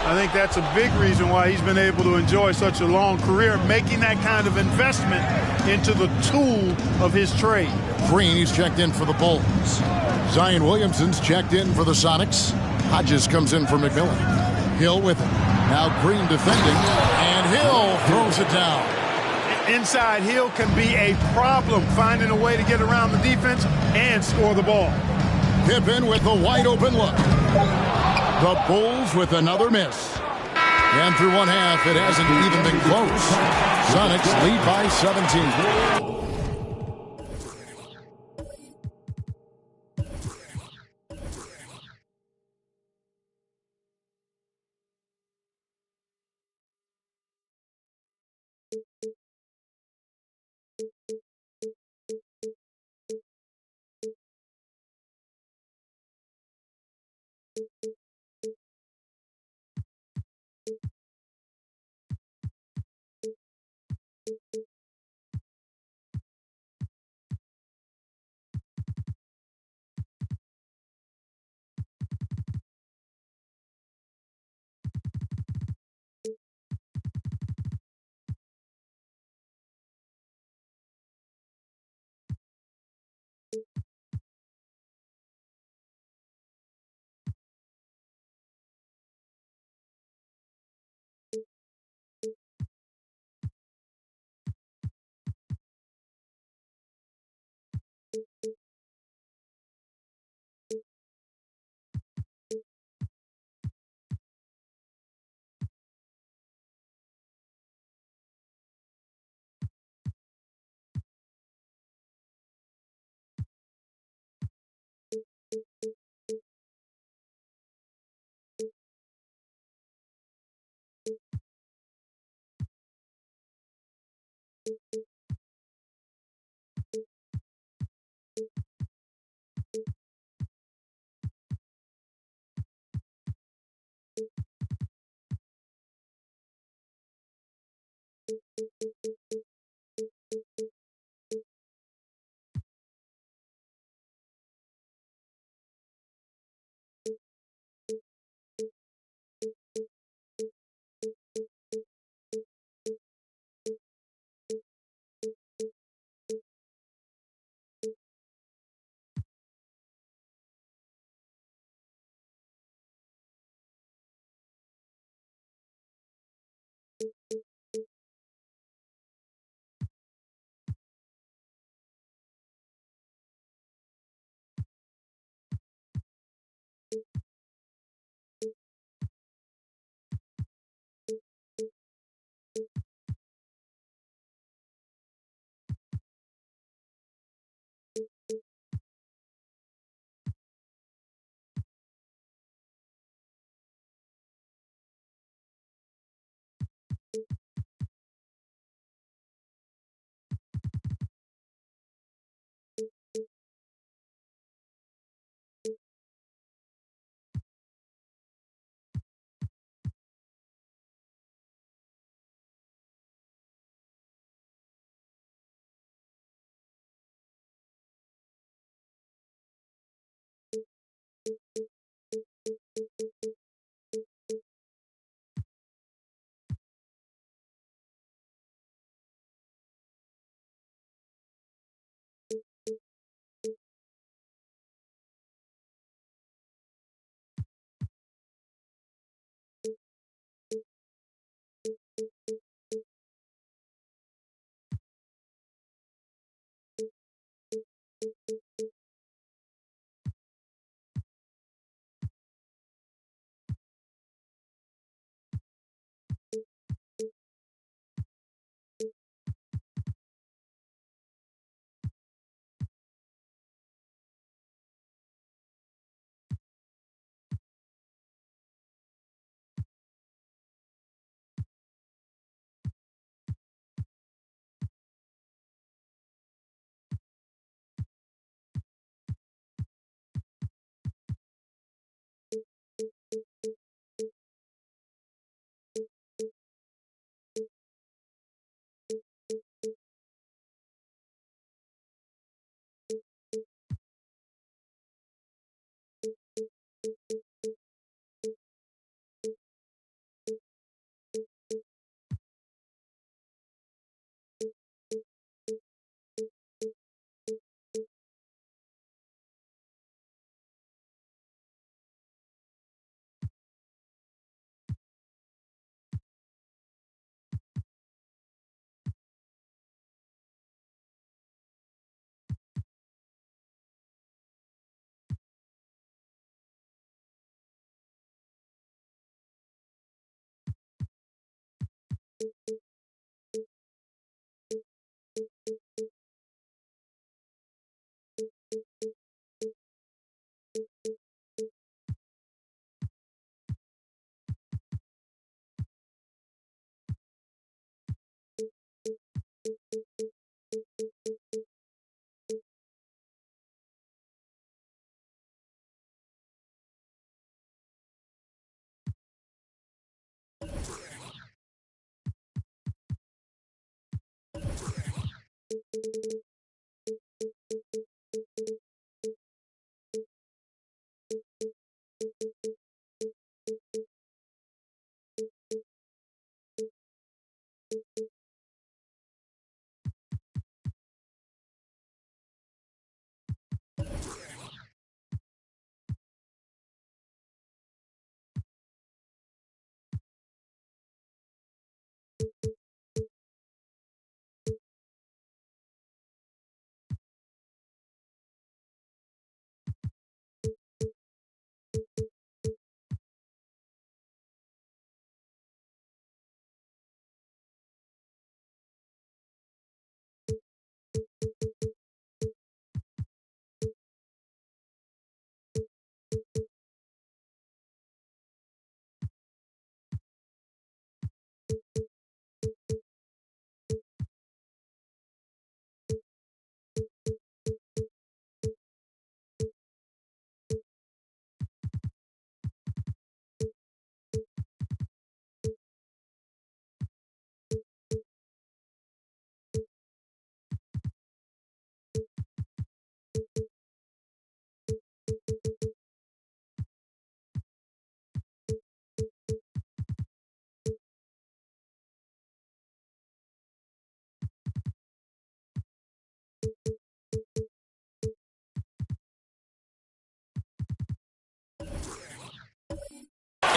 I think that's a big reason why he's been able to enjoy such a long career, making that kind of investment into the tool of his trade. Green, he's checked in for the Bulls. Zion Williamson's checked in for the Sonics. Hodges comes in for McMillan. Hill with it. Now Green defending, and Hill throws it down. Inside, Hill can be a problem, finding a way to get around the defense and score the ball. Pippen with a wide open look. The Bulls with another miss. And through one half, it hasn't even been close. Sonics lead by 17.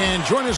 And join us.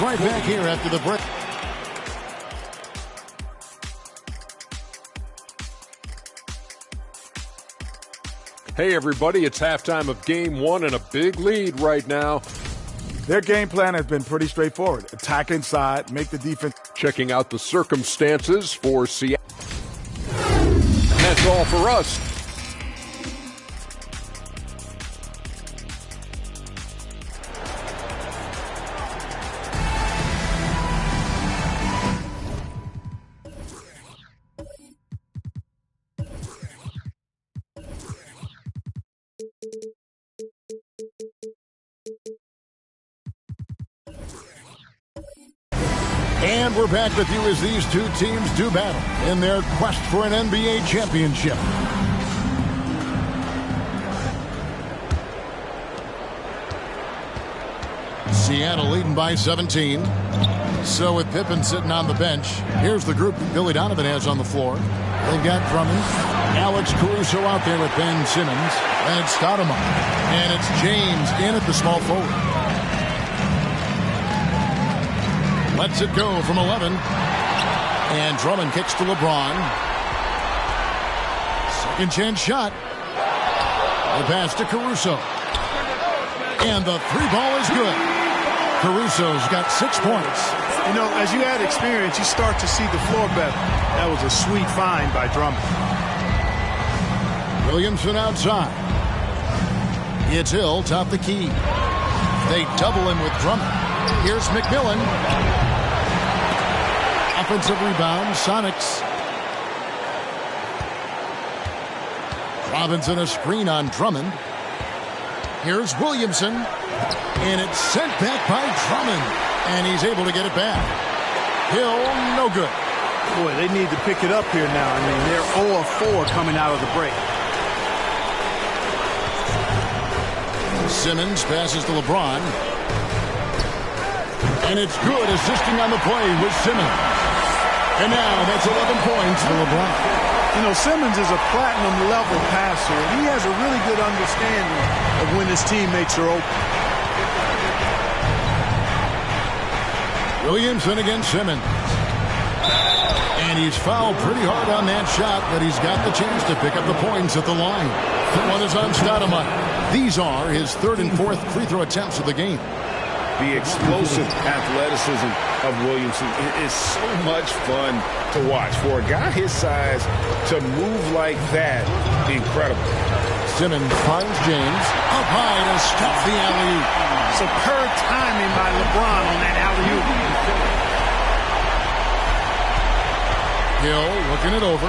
Right back here after the break. Hey, everybody, it's halftime of Game 1 and a big lead right now. Their game plan has been pretty straightforward. Attack inside, make the defense. Checking out the circumstances for Seattle. That's all for us. And we're back with you as these two teams do battle in their quest for an NBA championship. Seattle leading by 17. So with Pippen sitting on the bench, here's the group that Billy Donovan has on the floor. They've got Drummond, Alex Caruso out there with Ben Simmons, and it's Stoudemire. And it's James in at the small forward. Lets it go from 11. And Drummond kicks to LeBron. Second chance shot. The pass to Caruso. And the three ball is good. Caruso's got 6 points. You know, as you add experience, you start to see the floor better. That was a sweet find by Drummond. Williamson outside. It's Hill, top the key. They double him with Drummond. Here's McMillan. Offensive rebound, Sonics. Robinson a screen on Drummond. Here's Williamson. And it's sent back by Drummond. And he's able to get it back. Hill, no good. Boy, they need to pick it up here now. I mean, they're 0 of 4 coming out of the break. Simmons passes to LeBron. And it's good, assisting on the play with Simmons. And now that's 11 points for LeBron. You know, Simmons is a platinum-level passer, and he has a really good understanding of when his teammates are open. Williamson against Simmons. And he's fouled pretty hard on that shot, but he's got the chance to pick up the points at the line. The one is on Stoudemire. These are his third and fourth free throw attempts of the game. The explosive athleticism of Williamson is so much fun to watch. For a guy his size to move like that, incredible. Simmons finds James. Up high to stop the alley-oop. Superb timing by LeBron on that alley-oop. Hill looking it over.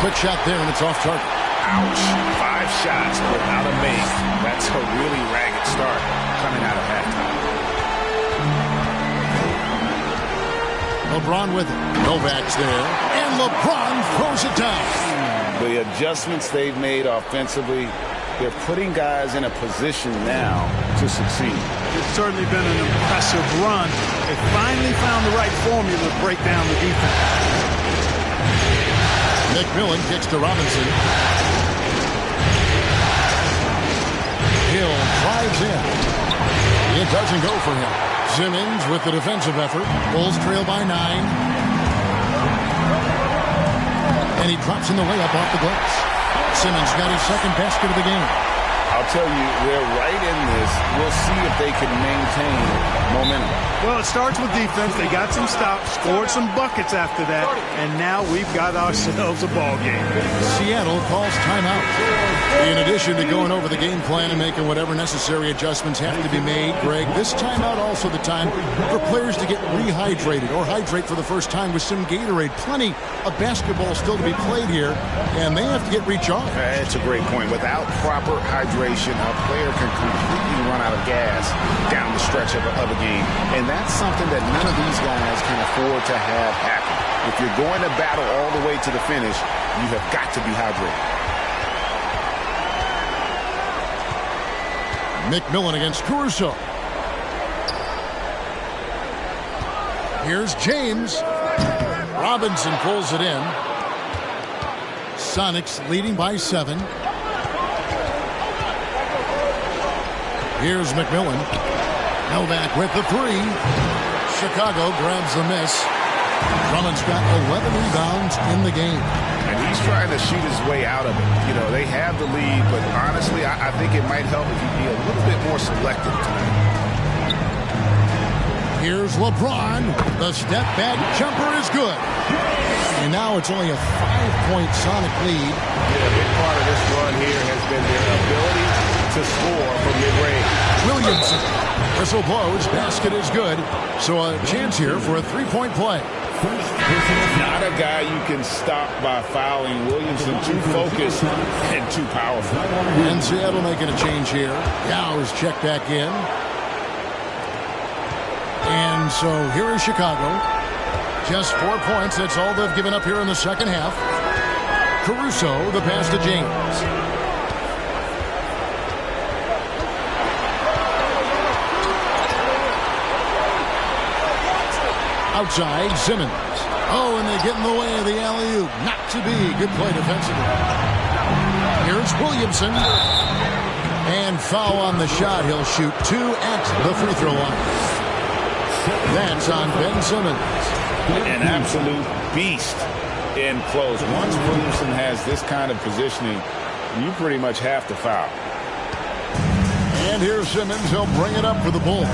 Quick shot there, and it's off target. Ouch. 5 shots without a make. That's a really ragged start coming out of halftime. LeBron with it. Novak's there. And LeBron throws it down. The adjustments they've made offensively, they're putting guys in a position now to succeed. It's certainly been an impressive run. They finally found the right formula to break down the defense. McMillan kicks to Robinson. Hill drives in. It doesn't go for him. Simmons with the defensive effort. Bulls trail by 9. And he drops in the layup off the glass. Simmons got his second basket of the game. I'll tell you, they're right in this. We'll see if they can maintain momentum. Well, it starts with defense. They got some stops, scored some buckets after that, and now we've got ourselves a ball game. Seattle calls timeout. In addition to going over the game plan and making whatever necessary adjustments have to be made, Greg, this timeout also the time for players to get rehydrated or hydrate for the first time with some Gatorade. Plenty of basketball still to be played here, and they have to get recharged. That's a great point. Without proper hydration, a player can completely run out of gas down the stretch of a game. And that's something that none of these guys can afford to have happen. If you're going to battle all the way to the finish, you have got to be hydrated. McMillan against Caruso. Here's James. Robinson pulls it in. Sonics leading by 7. Here's McMillan. Novak with the 3. Chicago grabs the miss. Drummond's got 11 rebounds in the game. And he's trying to shoot his way out of it. You know, they have the lead, but honestly, I think it might help if he be a little bit more selective tonight. Here's LeBron. The step back jumper is good. And now it's only a 5-point Sonic lead. Yeah, a big part of this run here has been their ability to score from mid-range. Williamson. Whistle blows. Basket is good. So a chance here for a 3-point play. Not a guy you can stop by fouling. Williamson too focused and too powerful. And Seattle making a change here. Yao is checked back in. And so here is Chicago. Just 4 points. That's all they've given up here in the second half. Caruso, the pass to James. Outside, Simmons. Oh, and they get in the way of the alley-oop. Not to be. Good play defensively. Here's Williamson. And foul on the shot. He'll shoot 2 at the free throw line. That's on Ben Simmons. An absolute beast in close. Once Williamson has this kind of positioning, you pretty much have to foul. And here's Simmons. He'll bring it up for the Bulls.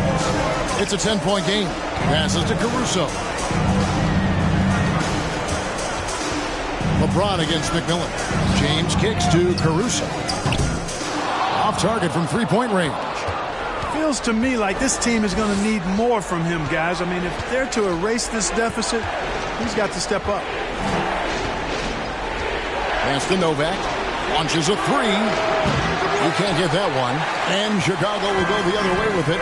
It's a 10-point game. Passes to Caruso. LeBron against McMillan. James kicks to Caruso. Off target from 3-point range. Feels to me like this team is going to need more from him, guys. I mean, if they're to erase this deficit, he's got to step up. Pass to Novak. Launches a 3. You can't get that one. And Chicago will go the other way with it.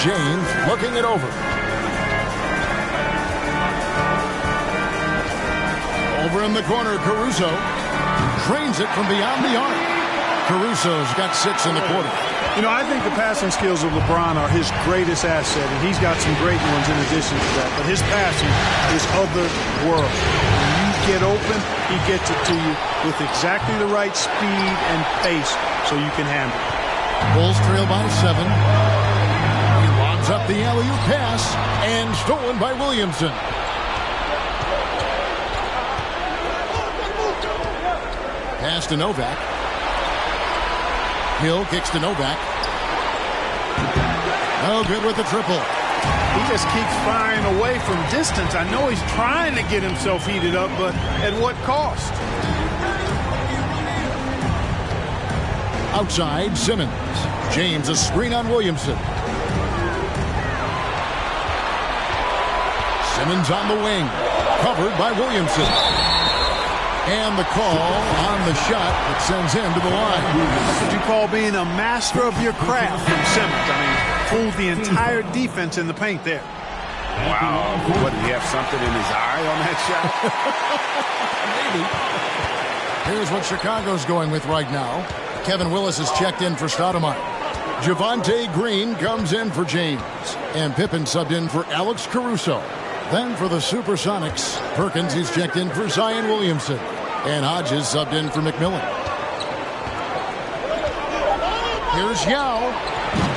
James looking it over. Over in the corner, Caruso trains it from beyond the arc. Caruso's got 6 in the quarter. You know, I think the passing skills of LeBron are his greatest asset, and he's got some great ones in addition to that. But his passing is otherworldly. When you get open, he gets it to you with exactly the right speed and pace so you can handle it. Bulls trail by 7. He lobs up the alley-oop pass, and stolen by Williamson. Pass to Novak. Hill kicks to Novak. No good with the triple. He just keeps firing away from distance. I know he's trying to get himself heated up, but at what cost? Outside, Simmons. James, a screen on Williamson. Simmons on the wing. Covered by Williamson. And the call on the shot that sends him to the line. That's what you call being a master of your craft from Simmons. I mean, fooled the entire defense in the paint there. Wow. What, did he have something in his eye on that shot? Maybe. Here's what Chicago's going with right now. Kevin Willis is checked in for Stoudemire. Javonte Green comes in for James. And Pippen subbed in for Alex Caruso. Then for the Supersonics, Perkins is checked in for Zion Williamson. And Hodges subbed in for McMillan. Here's Yao.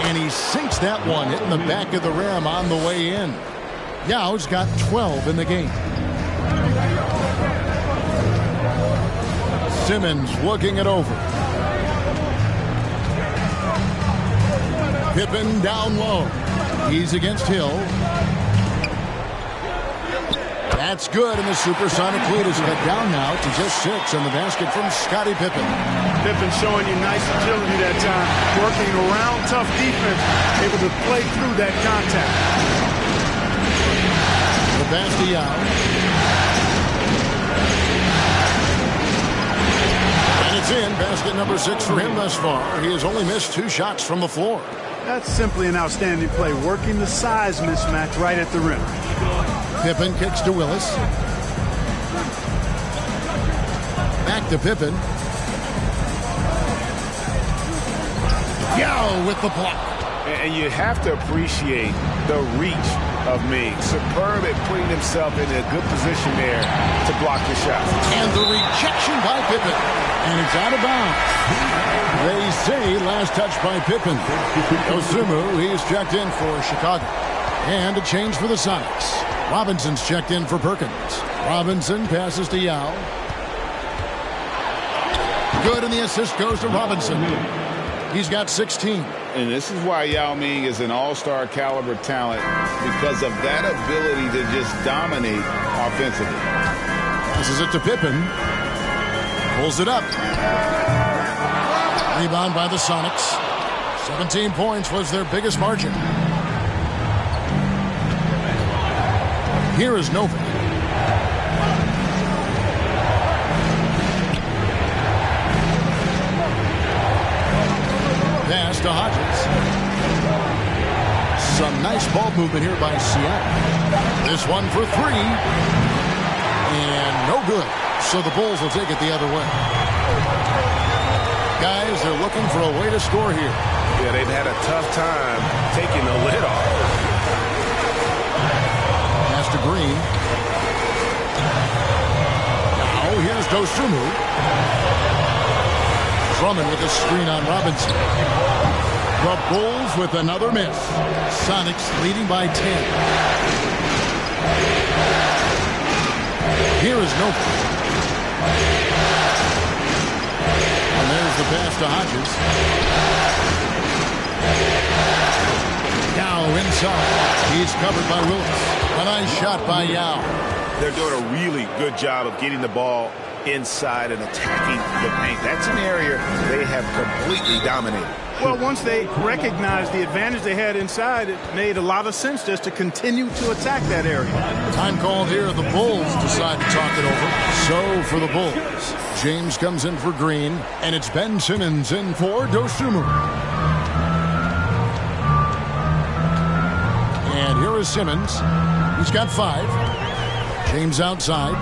And he sinks that one, hitting the back of the rim on the way in. Yao's got 12 in the game. Simmons looking it over. Pippen down low. He's against Hill. That's good, and the Supersonic lead is cut down now to just 6 on the basket from Scottie Pippen. Pippen showing you nice agility that time, working around tough defense, able to play through that contact. The pass to Yao. And it's in, basket number 6 for him thus far. He has only missed 2 shots from the floor. That's simply an outstanding play, working the size mismatch right at the rim. Pippen kicks to Willis. Back to Pippen. Yao with the block. And you have to appreciate the reach of Ming. Superb at putting himself in a good position there to block the shot. And the rejection by Pippen. And it's out of bounds. They say last touch by Pippen. Osumu, he's checked in for Chicago. And a change for the Sonics. Robinson's checked in for Perkins. Robinson passes to Yao. Good, and the assist goes to Robinson. He's got 16. And this is why Yao Ming is an all-star caliber talent, because of that ability to just dominate offensively. Passes it to Pippen. Pulls it up. Rebound by the Sonics. 17 points was their biggest margin. Here is Novak. Pass to Hodges. Some nice ball movement here by Seattle. This one for three. And no good. So the Bulls will take it the other way. Guys, they're looking for a way to score here. Yeah, they've had a tough time taking the lid off. Pass to Green. Now here's Dosunmu. Drummond with a screen on Robinson. The Bulls with another miss. Sonics leading by 10. Here is Novak. And there's the pass to Hodges. Yao inside. He's covered by Willis. A nice shot by Yao. They're doing a really good job of getting the ball inside and attacking the paint. That's an area they have completely dominated. Well, once they recognized the advantage they had inside, it made a lot of sense just to continue to attack that area. Time called here. The Bulls decide to talk it over. So for the Bulls, James comes in for Green, and it's Ben Simmons in for Dosunmu. And here is Simmons. He's got 5. James outside.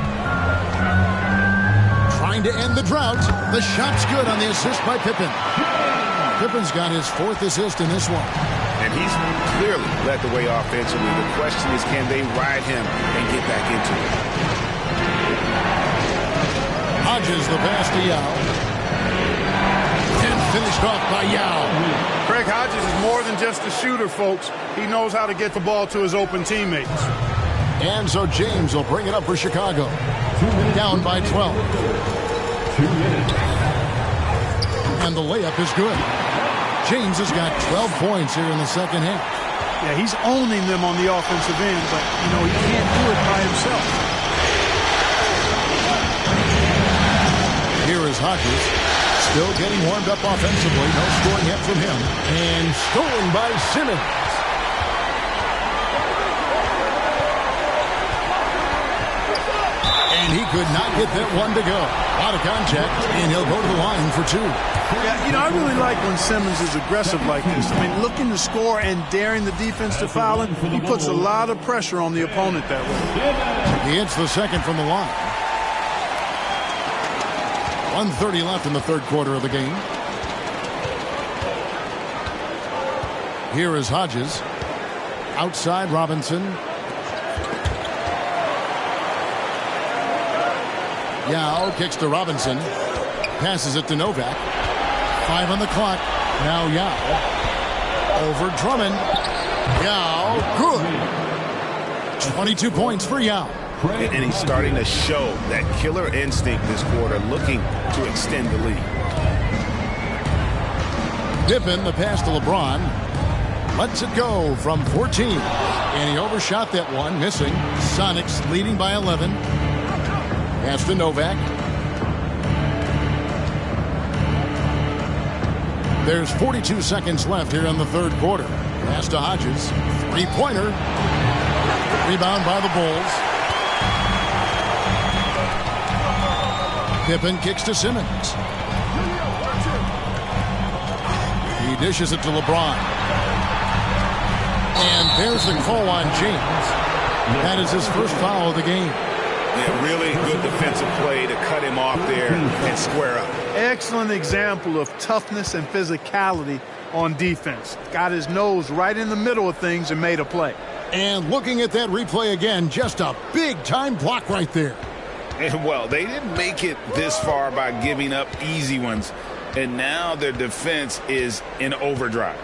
Trying to end the drought. The shot's good on the assist by Pippen. Pippen's got his 4th assist in this one. And he's clearly led the way offensively. The question is, can they ride him and get back into it? Hodges the pass to Yao. And finished off by Yao. Craig Hodges is more than just a shooter, folks. He knows how to get the ball to his open teammates. And so James will bring it up for Chicago. Down by 12. And the layup is good. James has got 12 points here in the second half. Yeah, he's owning them on the offensive end, but, you know, he can't do it by himself. Here is Hodges. Still getting warmed up offensively. No scoring yet from him. And stolen by Simmons. And he could not get that one to go. Out of contact, and he'll go to the line for 2. Yeah, you know, I really like when Simmons is aggressive like this. I mean, looking to score and daring the defense to foul him, he puts a lot of pressure on the opponent that way. He hits the second from the line. 1:30 left in the third quarter of the game. Here is Hodges. Outside Robinson. Yao kicks to Robinson. Passes it to Novak. 5 on the clock. Now Yao. Over Drummond. Yao. Good. 22 points for Yao. And he's starting to show that killer instinct this quarter, looking to extend the lead. Pippen, the pass to LeBron. Lets it go from 14. And he overshot that one, missing. Sonics leading by 11. Pass to Novak. There's 42 seconds left here in the third quarter. Pass to Hodges. 3-pointer. Rebound by the Bulls. Pippen kicks to Simmons. He dishes it to LeBron. And there's the call on James. That is his first foul of the game. Yeah, really good defensive play to cut him off there and square up. Excellent example of toughness and physicality on defense. Got his nose right in the middle of things and made a play. And looking at that replay again, just a big-time block right there. And, well, they didn't make it this far by giving up easy ones. And now their defense is in overdrive.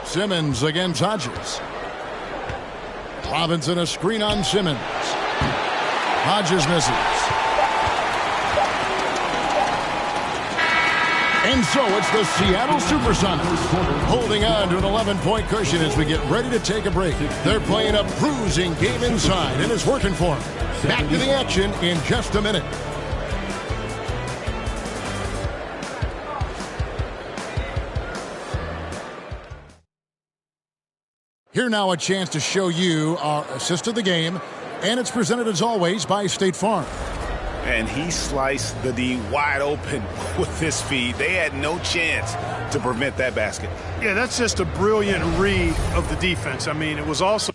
Simmons against Hodges. Robinson a screen on Simmons. Hodges misses. And so it's the Seattle Supersonics holding on to an 11-point cushion as we get ready to take a break. They're playing a bruising game inside, and it's working for them. Back to the action in just a minute. Here now a chance to show you our assist of the game, and it's presented as always by State Farm. And he sliced the D wide open with his feed. They had no chance to prevent that basket. Yeah, that's just a brilliant read of the defense. I mean, it was also...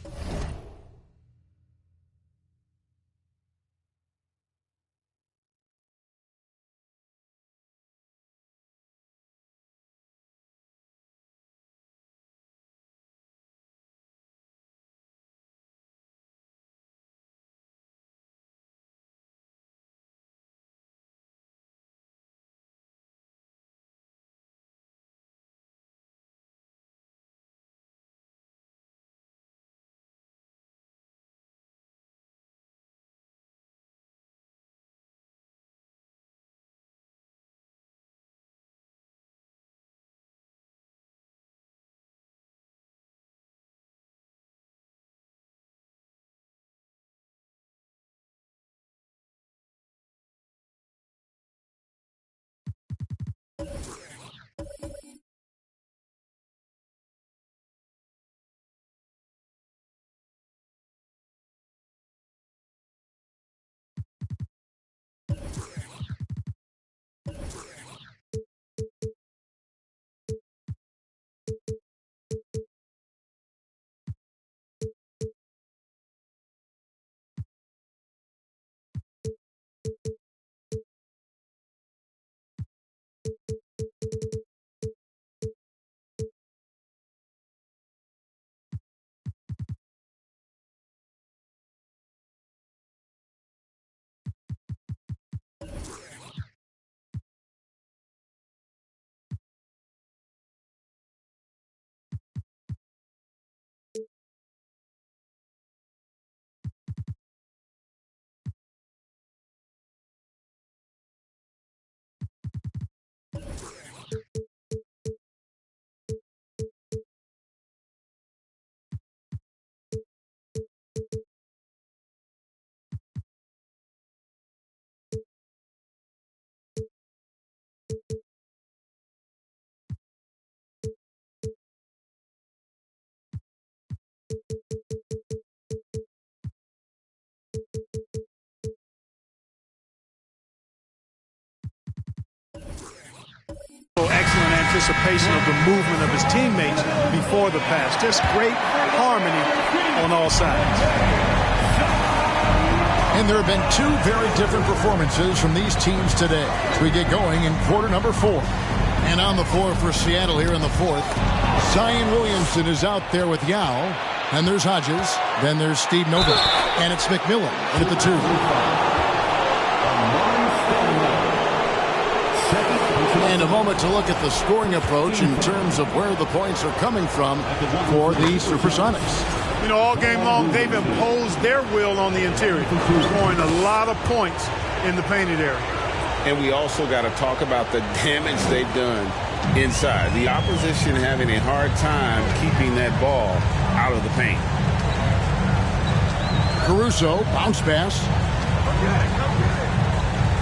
Excellent anticipation of the movement of his teammates before the pass. Just great harmony on all sides. And there have been two very different performances from these teams today as we get going in quarter number 4. And on the floor for Seattle here in the fourth, Zion Williamson is out there with Yao. And there's Hodges. Then there's Steve Novak. And it's McMillan in at the 2. And a moment to look at the scoring approach in terms of where the points are coming from for the Supersonics. You know, all game long, they've imposed their will on the interior, scoring a lot of points in the painted area. And we also got to talk about the damage they've done inside. The opposition having a hard time keeping that ball out of the paint. Caruso, bounce pass.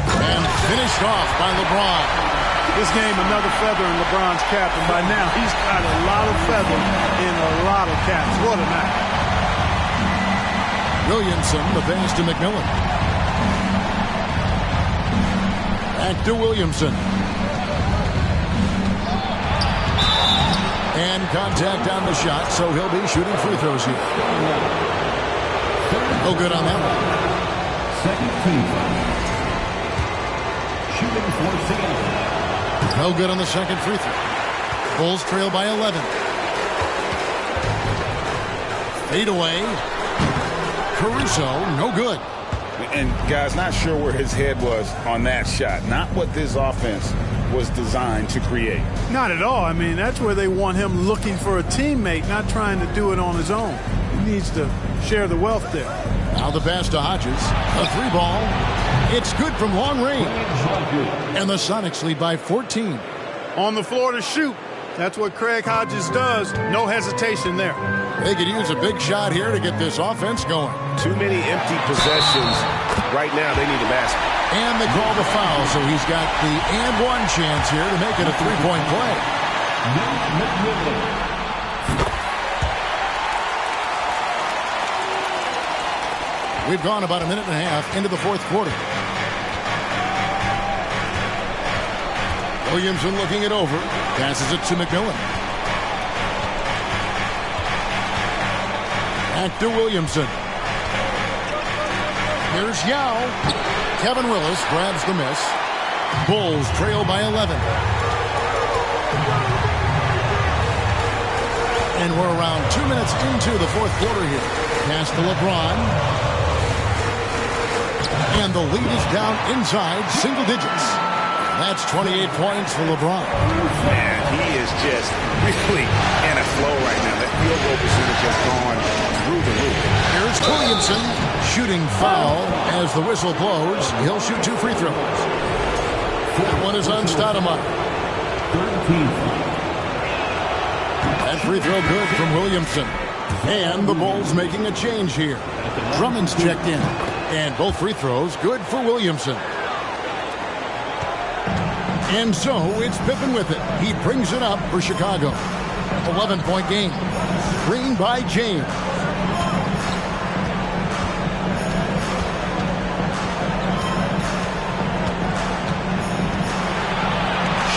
And finished off by LeBron. This game, another feather in LeBron's cap, and by now he's got a lot of feathers in a lot of caps. What a night. Williamson, the pass to McMillan. Back to Williamson. And contact on the shot, so he'll be shooting free throws here. No good on that one. Second team. Shooting for Seattle. No good on the second free throw. Bulls trail by 11. Fade away. Caruso, no good. And, guys, not sure where his head was on that shot. Not what this offense was designed to create. Not at all. I mean, that's where they want him looking for a teammate, not trying to do it on his own. He needs to share the wealth there. Now the pass to Hodges. A 3-ball. It's good from long range. And the Sonics lead by 14. On the floor to shoot. That's what Craig Hodges does. No hesitation there. They could use a big shot here to get this offense going. Too many empty possessions. Right now, they need a basket. And they call the foul, so he's got the and one chance here to make it a 3-point play. We've gone about a minute and a half into the fourth quarter. Williamson looking it over. Passes it to McMillan. Back to Williamson. Here's Yao. Kevin Willis grabs the miss. Bulls trail by 11. And we're around 2 minutes into the fourth quarter here. Pass to LeBron. And the lead is down inside single digits. That's 28 points for LeBron. Man, he is just really in a flow right now. That field goal percentage has gone through the roof. Here's Williamson shooting foul as the whistle blows. He'll shoot 2 free throws. That one is on Stoudemire. That free throw good from Williamson. And the Bulls making a change here. Drummond's checked in. And both free throws good for Williamson. And so it's Pippen with it. He brings it up for Chicago. 11-point game. Screen by James.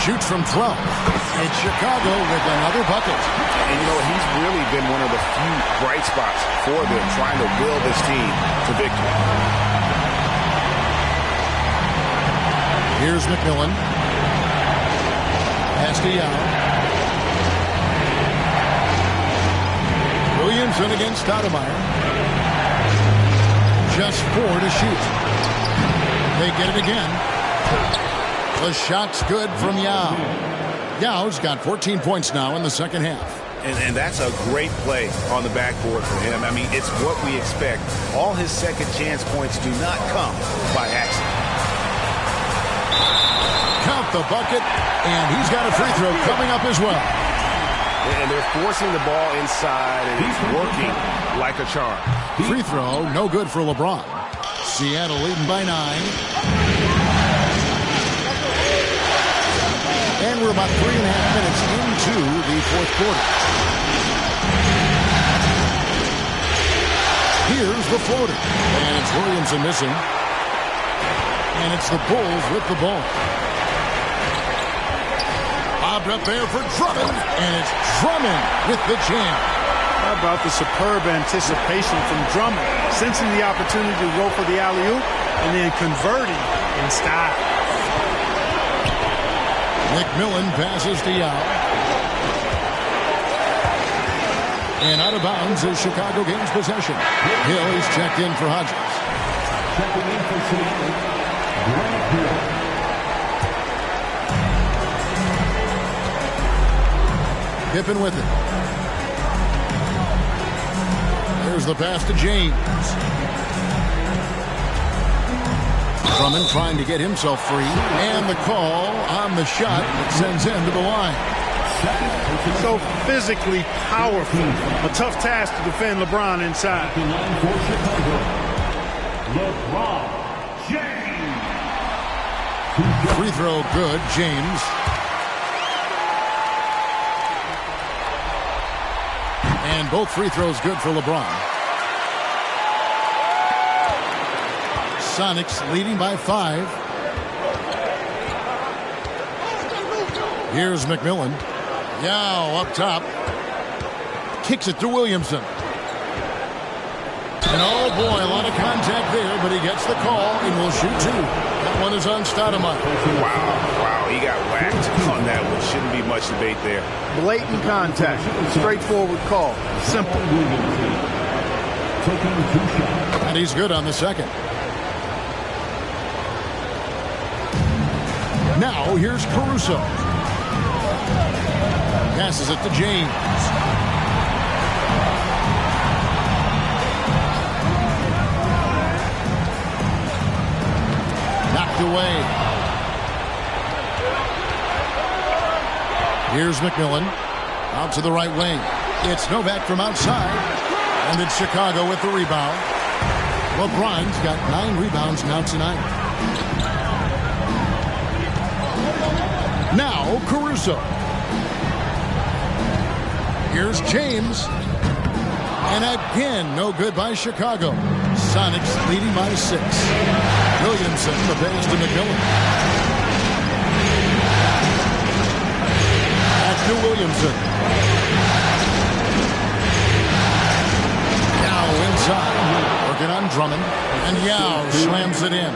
Shoots from 12. It's Chicago with another bucket. And, you know, he's really been one of the few bright spots for them trying to will this team to victory. Here's McMillan. Pass to Yao. Williamson against Stoudemire. Just 4 to shoot. They get it again. The shot's good from Yao. Yao's got 14 points now in the second half. And that's a great play on the backboard for him. I mean, it's what we expect. All his second chance points do not come by accident. Count the bucket, and he's got a free throw coming up as well. And they're forcing the ball inside, and he's working like a charm. Free throw, no good for LeBron. Seattle leading by 9. And we're about 3.5 minutes into the fourth quarter. Here's the floater. And it's Williamson missing. And it's the Bulls with the ball. Bobbed up there for Drummond. And it's Drummond with the jam. How about the superb anticipation from Drummond, sensing the opportunity to go for the alley-oop and then converting in style. McMillan passes to Yao. And out of bounds as Chicago gains possession. Hill is checked in for Hodges. Checking in for Seattle, Grant Hill. Pippen with it. There's the pass to James. Drummond trying to get himself free. And the call on the shot that sends him to the line. So physically powerful. A tough task to defend LeBron inside. LeBron James. Free throw good, James. And both free throws good for LeBron. Sonics leading by 5. Here's McMillan. Yao up top. Kicks it to Williamson. And oh boy, a lot of contact there, but he gets the call and will shoot 2. That one is on Stoudemire. Wow, he got whacked on that one. Shouldn't be much debate there. Blatant contact. Straightforward call. Simple. And he's good on the second. Now here's Caruso. Passes it to James. Knocked away. Here's McMillan. Out to the right wing. It's Novak from outside. And it's Chicago with the rebound. LeBron's got 9 rebounds now tonight. Now Caruso. Here's James. And again, no good by Chicago. Sonics leading by 6. Williamson, the pass to McMillan. Back to Williamson. Now inside. Working on Drummond. And Yao slams it in.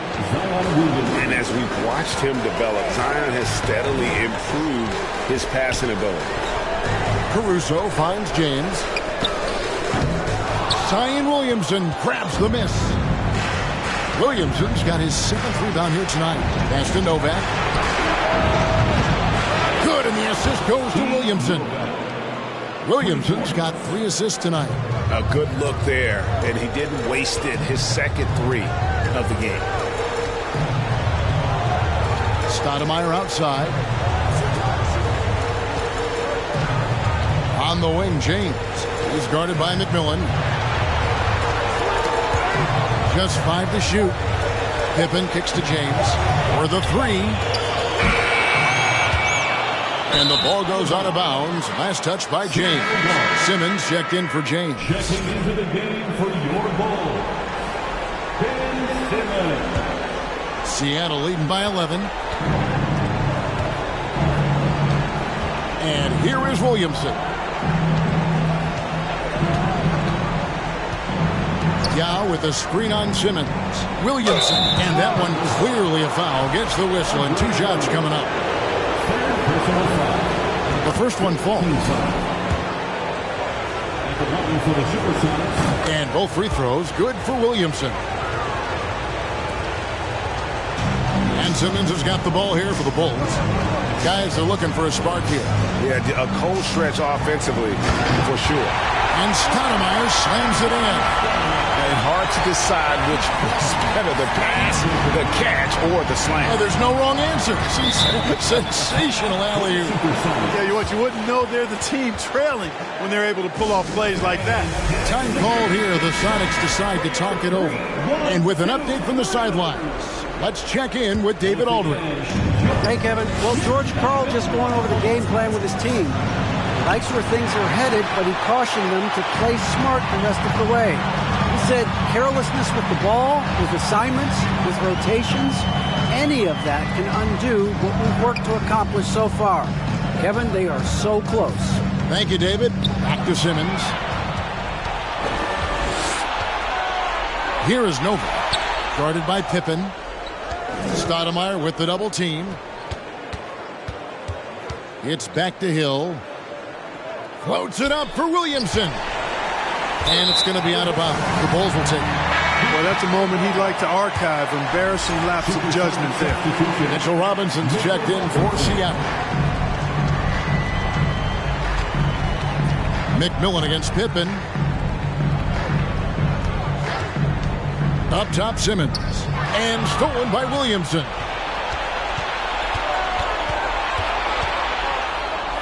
And as we've watched him develop, Zion has steadily improved his passing ability. Caruso finds James. Zion Williamson grabs the miss. Williamson's got his 7th rebound here tonight. Pass to Novak. Good, and the assist goes to Williamson. Williamson's got 3 assists tonight. A good look there, and he didn't waste it. His second 3 of the game. Stoudemire outside. On the wing, James. He's guarded by McMillan. Just 5 to shoot. Pippen kicks to James for the 3. And the ball goes out of bounds. Last touch by James. Simmons checked in for James. Checking into the game for your ball, Ben Simmons. Seattle leading by 11. And here is Williamson. Yao with a screen on Simmons. Williamson, and that one clearly a foul. Gets the whistle, and 2 shots coming up. The first one falls. And both free throws good for Williamson. And Simmons has got the ball here for the Bulls. Guys are looking for a spark here. Yeah, a cold stretch offensively, for sure. And Stoudemire slams it in. And hard to decide which was better, the pass, the catch, or the slam. Oh, there's no wrong answer. Sensational alley-oop. Yeah, what you wouldn't know, they're the team trailing when they're able to pull off plays like that. Time called here. The Sonics decide to talk it over. And with an update from the sidelines, let's check in with David Aldridge. Hey, Kevin. Well, George Karl just going over the game plan with his team. Likes where things are headed, but he cautioned them to play smart the rest of the way. He said carelessness with the ball, with assignments, with rotations, any of that can undo what we've worked to accomplish so far. Kevin, they are so close. Thank you, David. Back to Simmons. Here is Novak, guarded by Pippen. Stoudemire with the double team. It's back to Hill. Floats it up for Williamson. And it's going to be out of bounds. The Bulls will take it. Well, that's a moment he'd like to archive. Embarrassing lapse of judgment there. Mitchell Robinson's checked in for Seattle. McMillan against Pippen. Up top, Simmons. And stolen by Williamson.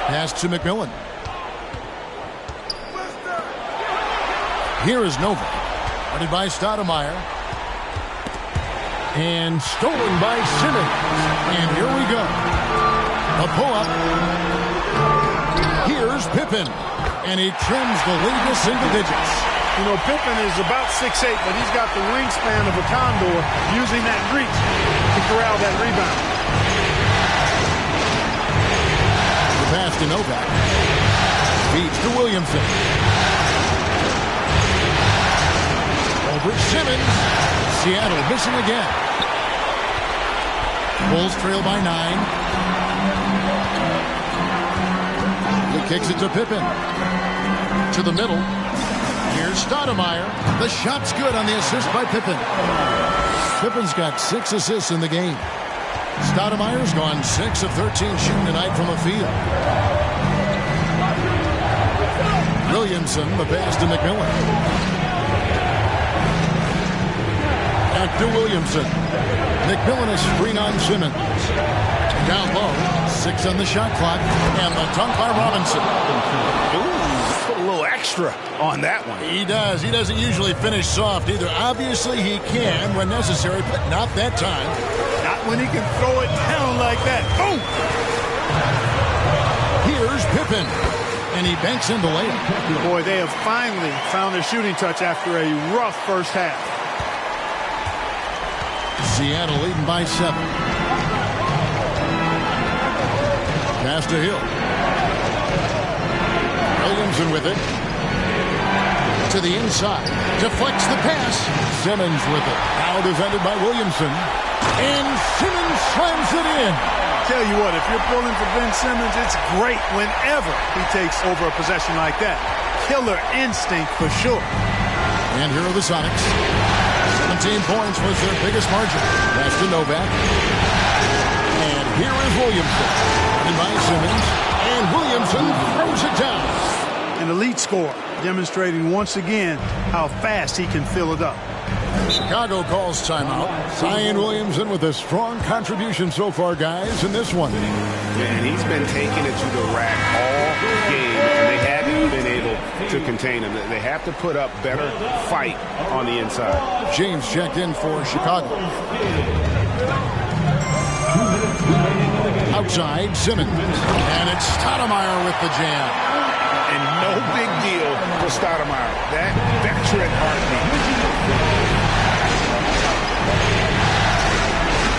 Pass to McMillan. Here is Novak. Guarded by Stoudemire. And stolen by Simmons. And here we go. A pull-up. Here's Pippen. And he trims the lead to single digits. You know, Pippen is about 6'8", but he's got the wingspan of a condor, using that reach to corral that rebound. The pass to Novak. Feeds to Williamson. Over Simmons. Seattle missing again. Bulls trail by 9. He kicks it to Pippen. To the middle. Here's Stoudemire. The shot's good on the assist by Pippen. Pippen's got 6 assists in the game. Stoudemire's gone 6 of 13 shooting tonight from the field. Williamson, the pass to McMillan. Back to Williamson. McMillan is screen on Simmons. Down low, 6 on the shot clock, and the dunk by Robinson. Ooh, put a little extra on that one. He does. He doesn't usually finish soft either. Obviously, he can when necessary, but not that time. Not when he can throw it down like that. Boom! Here's Pippen, and he banks in the layup. Boy, they have finally found their shooting touch after a rough first half. Seattle leading by 7. Pass to Hill. Williamson with it. To the inside. Deflects the pass. Simmons with it. Now defended by Williamson. And Simmons slams it in. Tell you what, if you're pulling for Ben Simmons, it's great whenever he takes over a possession like that. Killer instinct for sure. And here are the Sonics. 17 points was their biggest margin. Pass to Novak. And here is Williamson. And by Simmons. And Williamson throws it down. An elite score, demonstrating once again how fast he can fill it up. Chicago calls timeout. Zion Williamson with a strong contribution so far, guys, in this one. Yeah, and he's been taking it to the rack all game, and they haven't been able to contain him. They have to put up better fight on the inside. James checked in for Chicago. Outside, Simmons. And it's Stoudemire with the jam. And no big deal for Stoudemire. That veteran heartbeat.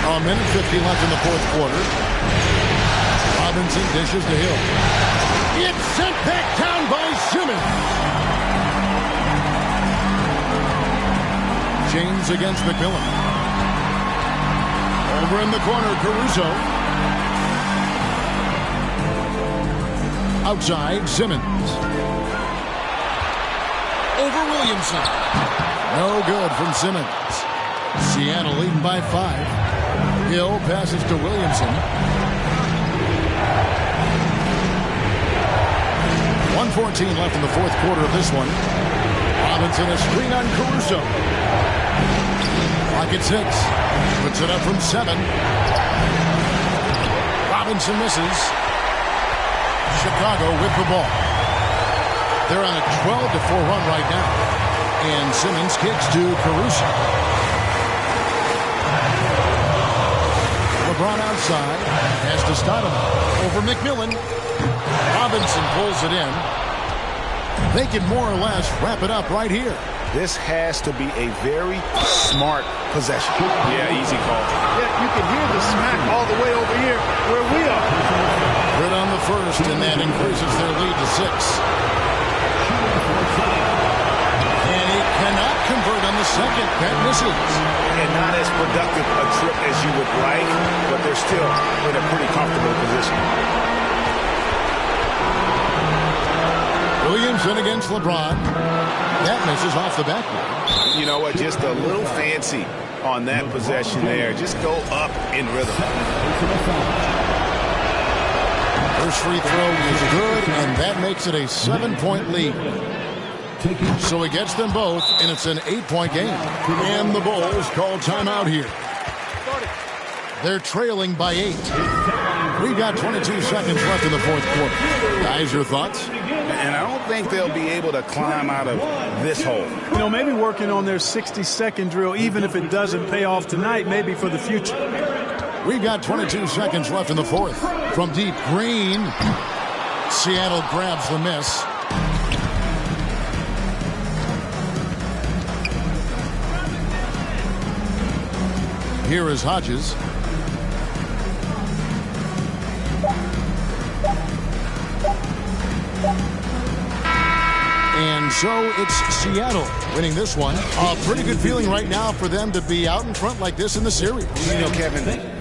A minute 50 left in the fourth quarter. Robinson dishes to Hill. It's sent back down by Simmons. James against McMillan. Over in the corner, Caruso. Outside, Simmons. Over Williamson. No good from Simmons. Seattle leading by 5. Hill passes to Williamson. 1:14 left in the fourth quarter of this one. Robinson a screen on Caruso. Clock at 6. Puts it up from 7. Robinson misses. Chicago with the ball. They're on a 12-4 run right now. And Simmons kicks to Caruso. LeBron outside. Has to Stoudemire. Over McMillan. Robinson pulls it in. They can more or less wrap it up right here. This has to be a very smart possession. Yeah, easy call. Yeah, you can hear the smack all the way over here where we are. Good on the first, and that increases their lead to 6. And he cannot convert on the second. That misses. And not as productive a trip as you would like, but they're still in a pretty comfortable position. Williamson against LeBron. That misses off the backboard. You know what? Just a little fancy on that possession there. Just go up in rhythm. First free throw is good, and that makes it a 7-point lead. So he gets them both, and it's an 8-point game. And the Bulls call timeout here. They're trailing by 8. We've got 22 seconds left in the fourth quarter. Guys, your thoughts? And I don't think they'll be able to climb out of this hole. You know, maybe working on their 60-second drill, even if it doesn't pay off tonight, maybe for the future. We've got 22 seconds left in the fourth. From deep, Green. Seattle grabs the miss. Here is Hodges. And so it's Seattle winning this one. A pretty good feeling right now for them to be out in front like this in the series. You know, Kevin,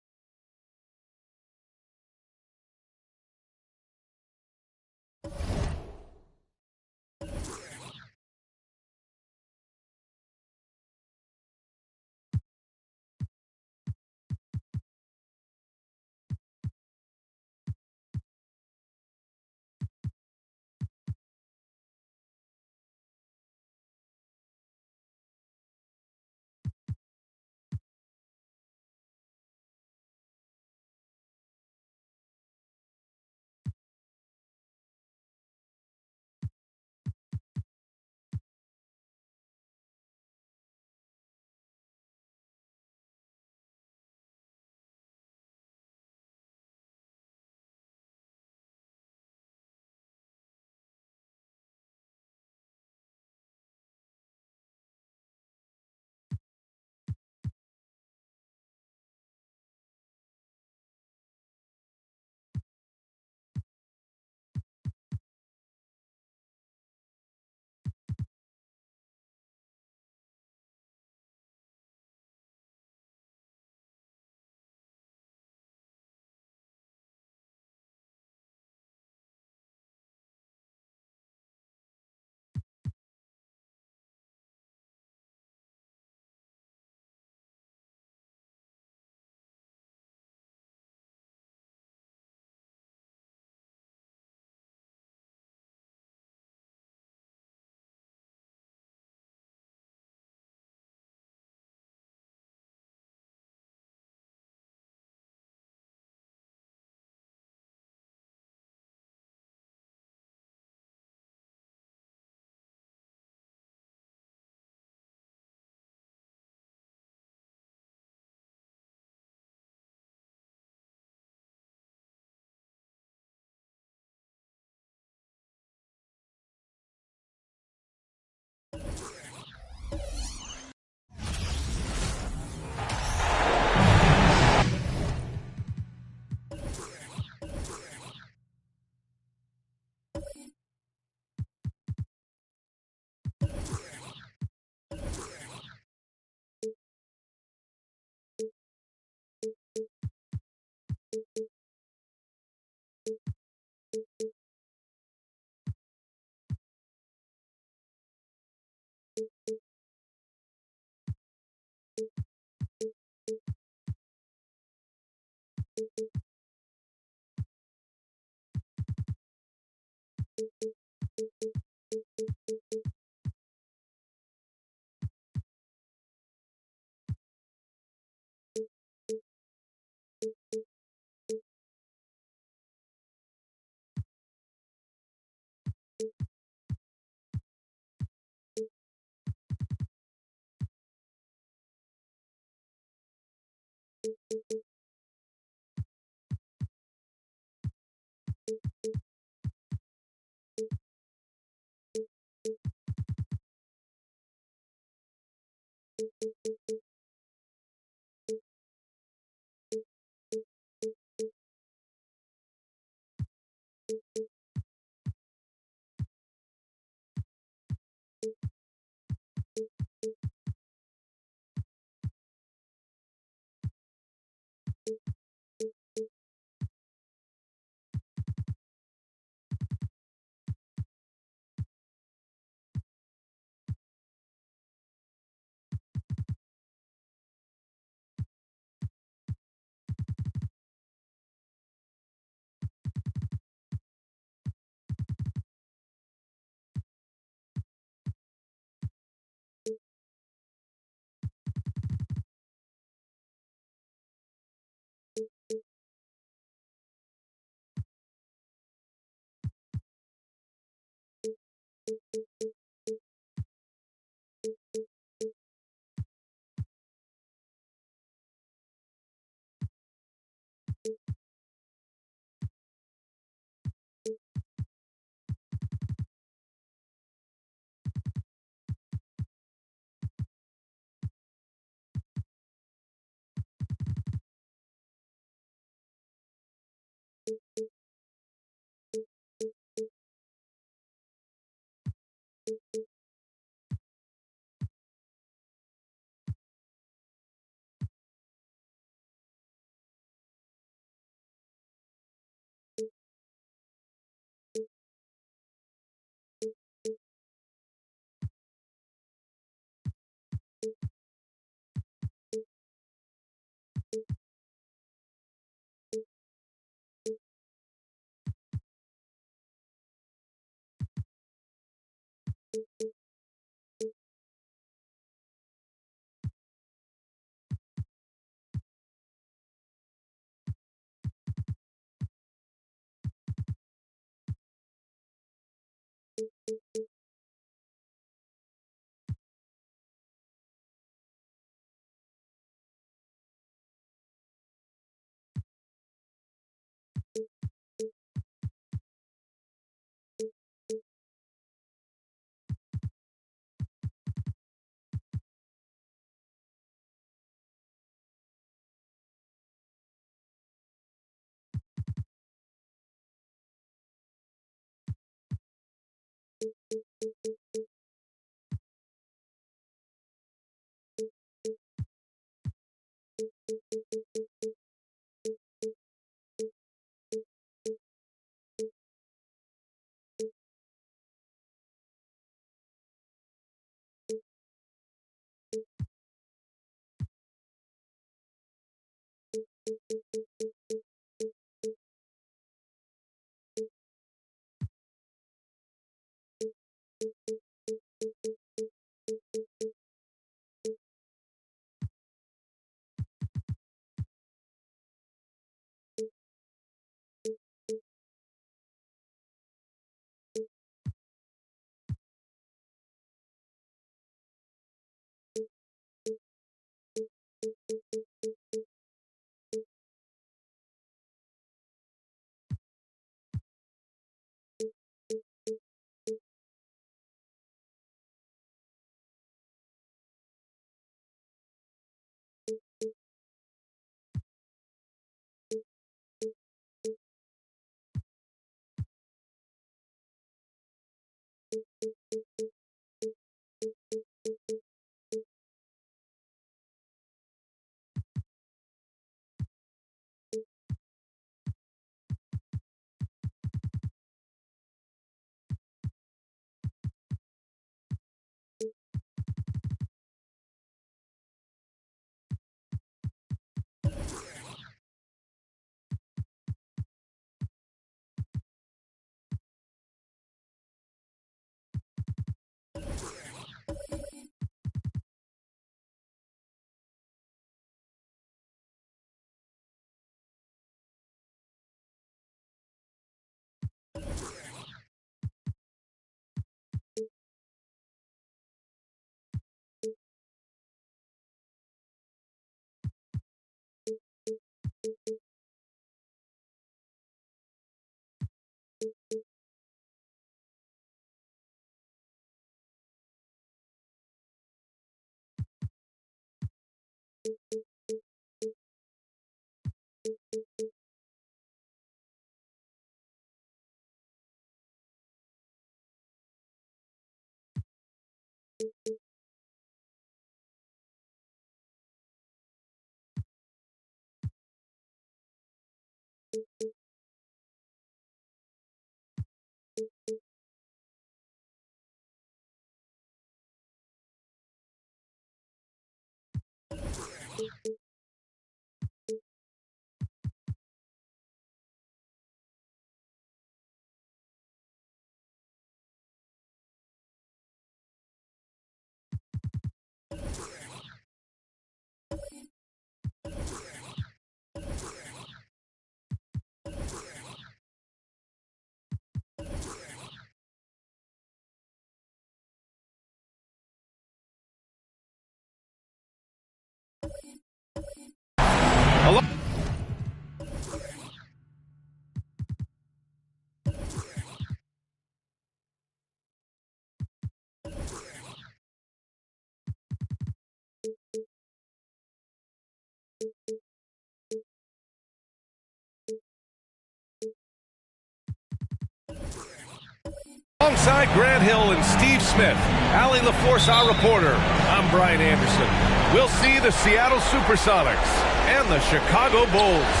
Alongside Grant Hill and Steve Smith, Allie LaForce, our reporter, I'm Brian Anderson. We'll see the Seattle Supersonics and the Chicago Bulls.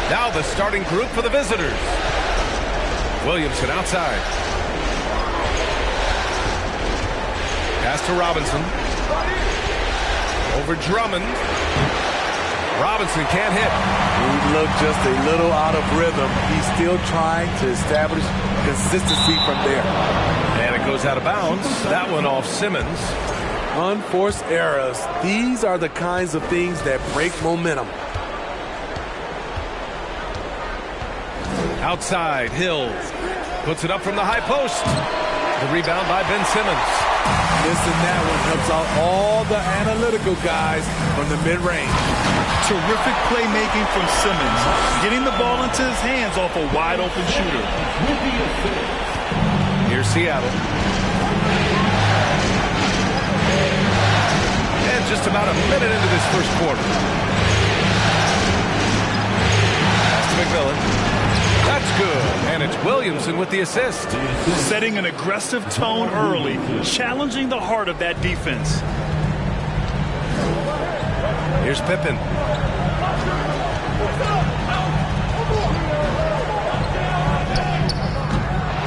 Now the starting group for the visitors. Williamson outside. Pass to Robinson. Over Drummond. Robinson can't hit. He looked just a little out of rhythm. He's still trying to establish consistency from there. And it goes out of bounds. That one off Simmons. Unforced errors. These are the kinds of things that break momentum. Outside, Hill puts it up from the high post. The rebound by Ben Simmons. Missing that one helps out all the analytical guys from the mid-range. Terrific playmaking from Simmons, getting the ball into his hands off a wide-open shooter. Here's Seattle. And just about a minute into this first quarter. Pass to McMillan. That's good, and it's Williamson with the assist. Setting an aggressive tone early, challenging the heart of that defense. Here's Pippen.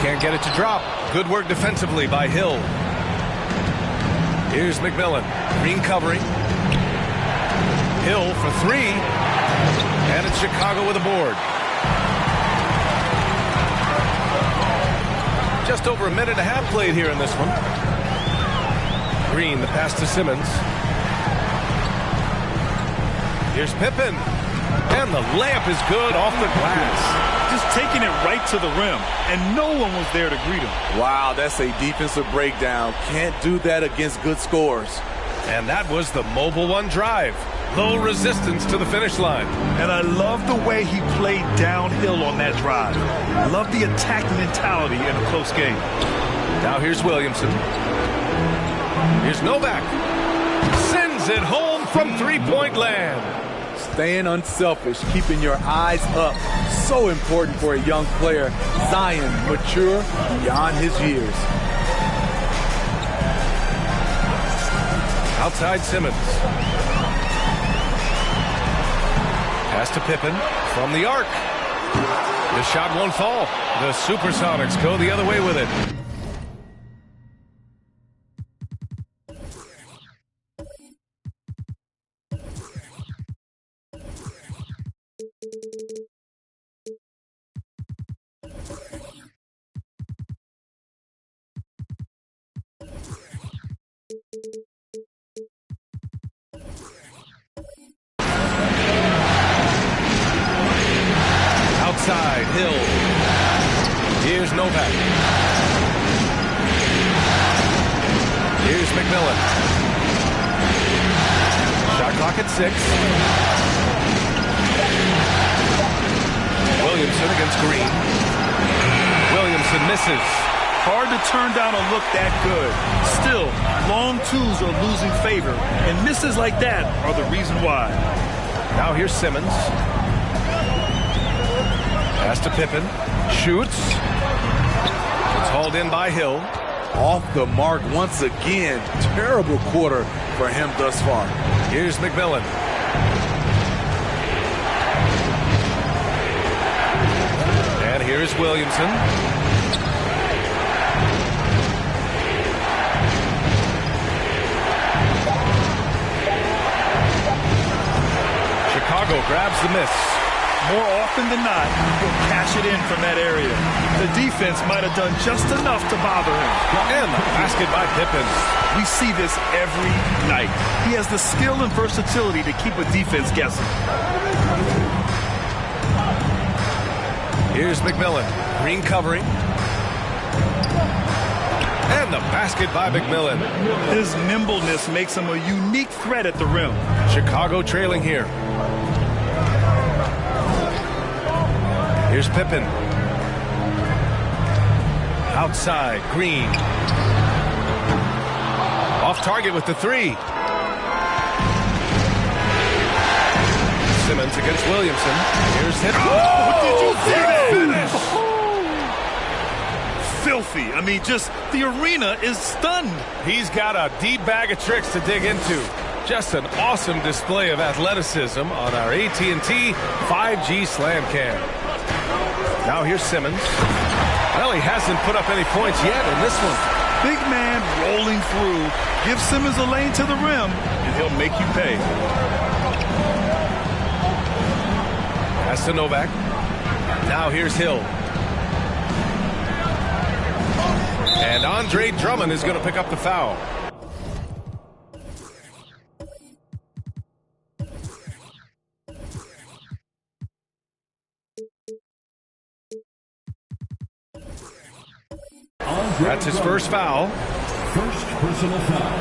Can't get it to drop. Good work defensively by Hill. Here's McMillan. Green covering. Hill for three. And it's Chicago with a board. Just over a minute and a half played here in this one. Green, the pass to Simmons. Here's Pippen. And the layup is good off the glass. Just taking it right to the rim, and no one was there to greet him. Wow, that's a defensive breakdown. Can't do that against good scores. And that was the Mobile One drive. Low resistance to the finish line. And I love the way he played downhill on that drive. Love the attack mentality in a close game. Now here's Williamson. Here's Novak. Sends it home from three-point land. Staying unselfish, keeping your eyes up. So important for a young player. Zion, mature beyond his years. Outside Simmons. Pass to Pippen from the arc. The shot won't fall. The Supersonics go the other way with it. Outside, Hill. Here's Novak. Here's McMillan. Shot clock at 6. Williamson Williamson against Green. Williamson misses. Hard to turn down a look that good. Still, long twos are losing favor, and misses like that are the reason why. Now here's Simmons. Pass to Pippen. Shoots. It's hauled in by Hill. Off the mark once again. Terrible quarter for him thus far. Here's McMillan. And here's Williamson. Chicago grabs the miss. More often than not, he'll cash it in from that area. The defense might have done just enough to bother him. And the basket by Pippen. We see this every night. He has the skill and versatility to keep a defense guessing. Here's McMillan. Green covering. And the basket by McMillan. His nimbleness makes him a unique threat at the rim. Chicago trailing here. Here's Pippen. Outside, Green. Off target with the three. Simmons against Williamson. Here's hit. Oh, did you see that finish? Filthy. I mean, just the arena is stunned. He's got a deep bag of tricks to dig into. Just an awesome display of athleticism on our AT&T 5G Slam Cam. Now here's Simmons. Well, he hasn't put up any points yet in this one. Big man rolling through. Give Simmons a lane to the rim, and he'll make you pay. Pass to Novak. Now here's Hill. And Andre Drummond is going to pick up the foul. That's his first foul. First personal foul.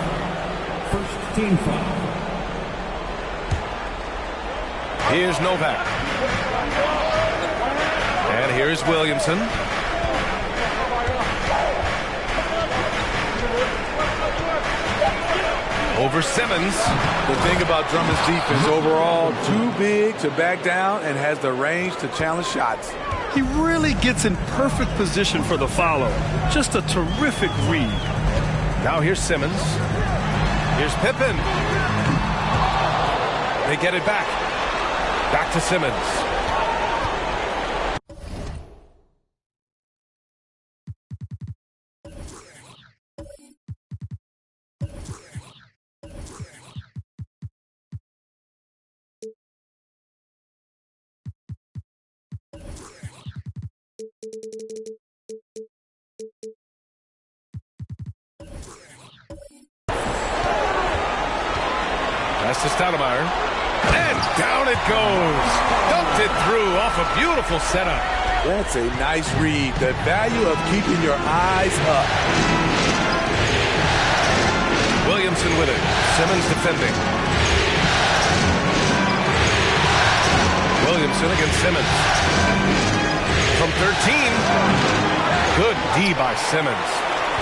First team foul. Here's Novak. And here's Williamson. Over Simmons. The thing about Drummond's defense, overall, too big to back down and has the range to challenge shots. He really gets in perfect position for the follow. Just a terrific read. Now here's Simmons. Here's Pippen. They get it back. Back to Simmons. That's to Stoudemire. And down it goes. Dumped it through off a beautiful setup. That's a nice read. The value of keeping your eyes up. Williamson with it. Simmons defending. Williamson against Simmons. From 13. Good D by Simmons.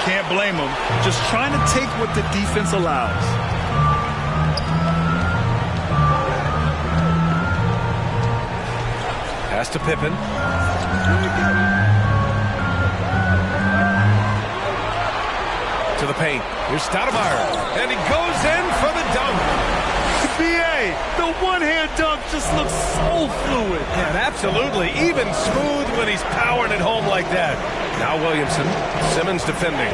Can't blame him. Just trying to take what the defense allows. Pass to Pippen. To the paint. Here's Stoudemire. And he goes in for the dunk. B.A., the one-hand dunk just looks so fluid. And absolutely even smooth when he's powering it home like that. Now Williamson. Simmons defending.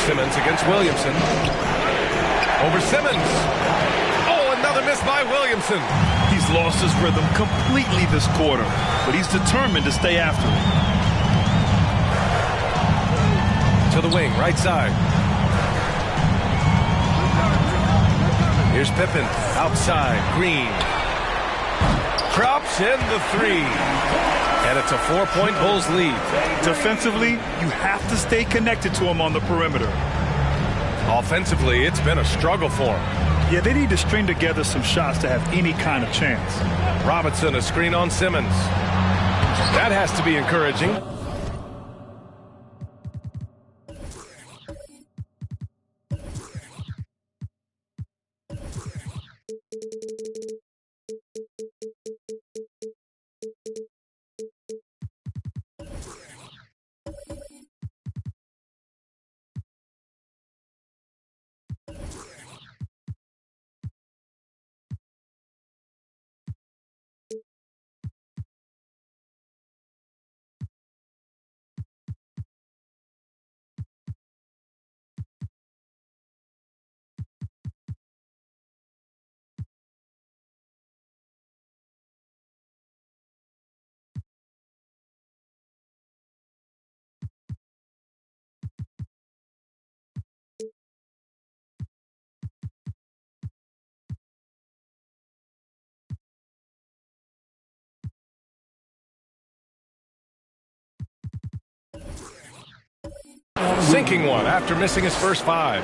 Simmons against Williamson. Over Simmons. Oh, another miss by Williamson. He's lost his rhythm completely this quarter, but he's determined to stay after it. To the wing, right side. Here's Pippen, outside, Green. Drops in the three. And it's a 4-point Bulls lead. Defensively, you have to stay connected to him on the perimeter. Offensively, it's been a struggle for him. Yeah, they need to string together some shots to have any kind of chance. Robinson, a screen on Simmons. That has to be encouraging. Sinking one after missing his first 5.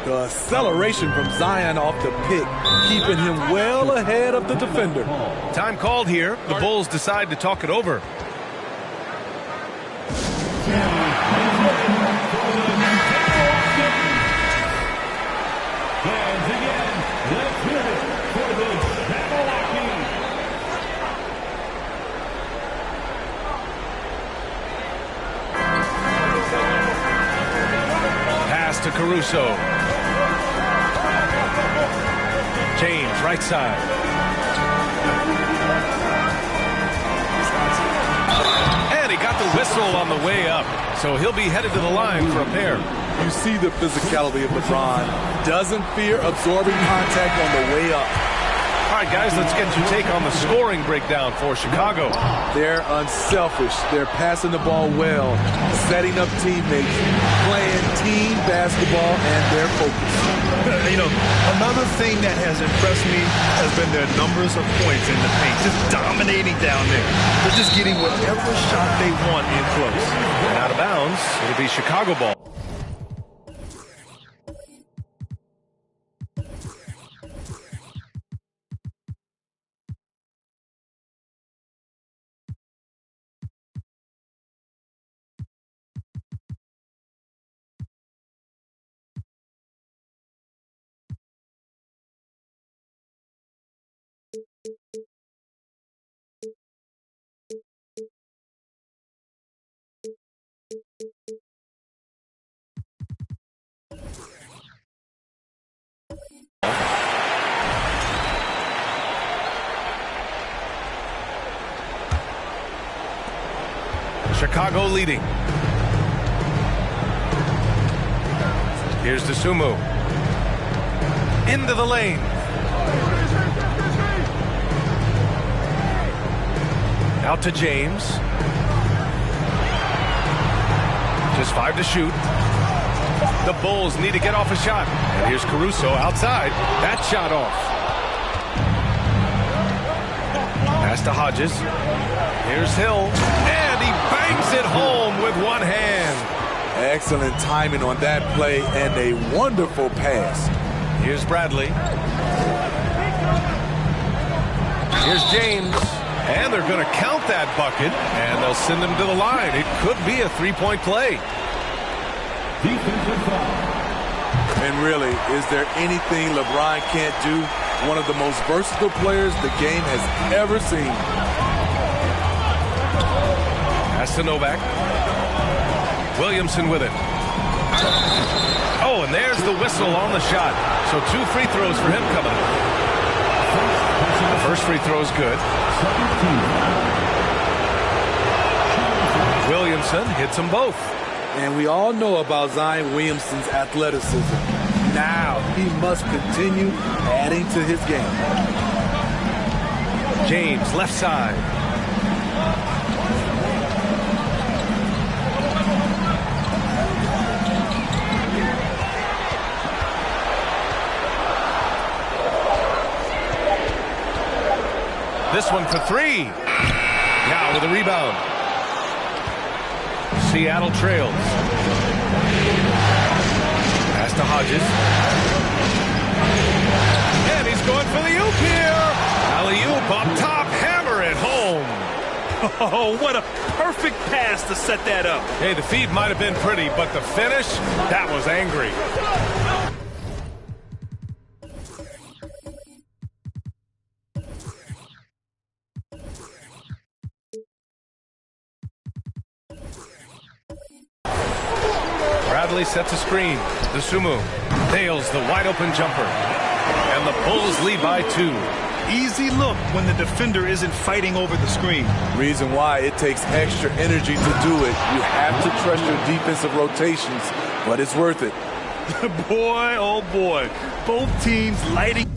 The acceleration from Zion off the pick, keeping him well ahead of the defender. Time called here. The Bulls decide to talk it over. To Caruso. James, right side. And he got the whistle on the way up, so he'll be headed to the line for a pair. You see the physicality of LeBron. Doesn't fear absorbing contact on the way up. All right, guys, let's get your take on the scoring breakdown for Chicago. They're unselfish. They're passing the ball well, setting up teammates, playing team basketball, and they're focused. You know, another thing that has impressed me has been their numbers of points in the paint, just dominating down there. They're just getting whatever shot they want in close. And out of bounds, it'll be Chicago ball. Chicago leading. Here's Dosunmu. Into the lane. Out to James. Just 5 to shoot. The Bulls need to get off a shot. And here's Caruso outside. That shot off. Pass to Hodges. Here's Hill. And he bangs it home with one hand. Excellent timing on that play and a wonderful pass. Here's Bradley. Here's James. And they're going to count that bucket, and they'll send him to the line. It could be a three-point play. And really, is there anything LeBron can't do? One of the most versatile players the game has ever seen. Pass to Novak. Williamson with it. Oh, and there's the whistle on the shot. So 2 free throws for him coming up. The first free throw is good. Williamson hits them both. And we all know about Zion Williamson's athleticism. Now he must continue adding to his game. James, left side. This one for 3. Now with a rebound. Seattle trails. Pass to Hodges. here. Alley-oop up top, hammer it home. Oh, what a perfect pass to set that up. Hey, the feed might have been pretty, but the finish, that was angry. Bradley sets a screen. DeSumo nails the wide-open jumper. And the Bulls lead by 2. Easy look when the defender isn't fighting over the screen. Reason why it takes extra energy to do it. You have to trust your defensive rotations, but it's worth it. Boy, oh boy. Both teams lighting.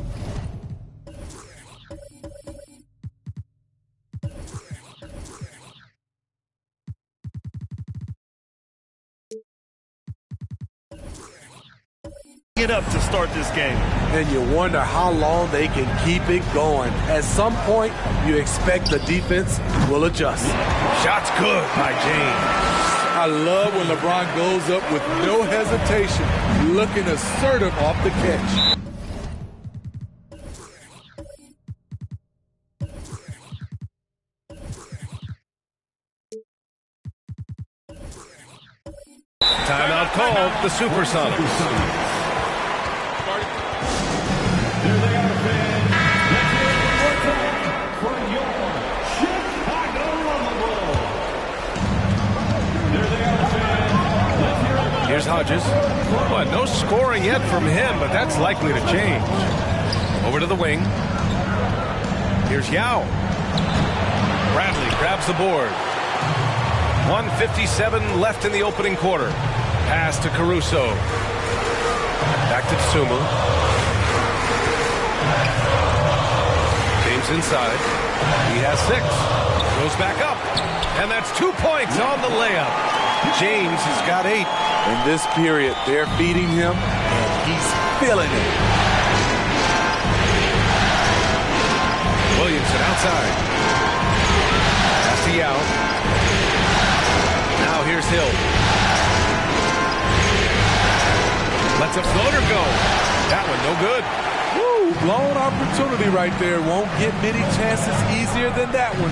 It up to start this game. And you wonder how long they can keep it going. At some point, you expect the defense will adjust. Shot's good by James. I love when LeBron goes up with no hesitation, looking assertive off the catch. Timeout called, the Supersonics. Here's Hodges. Well, no scoring yet from him, but that's likely to change. Over to the wing. Here's Yao. Bradley grabs the board. 1:57 left in the opening quarter. Pass to Caruso. Back to Tsumu. James inside. He has 6. Goes back up. And that's 2 points on the layup. James has got 8. In this period, they're feeding him, and he's feeling it. Williamson outside. Pass to Yao. Now here's Hill. Lets a floater go. That one no good. Woo, blown opportunity right there. Won't get many chances easier than that one.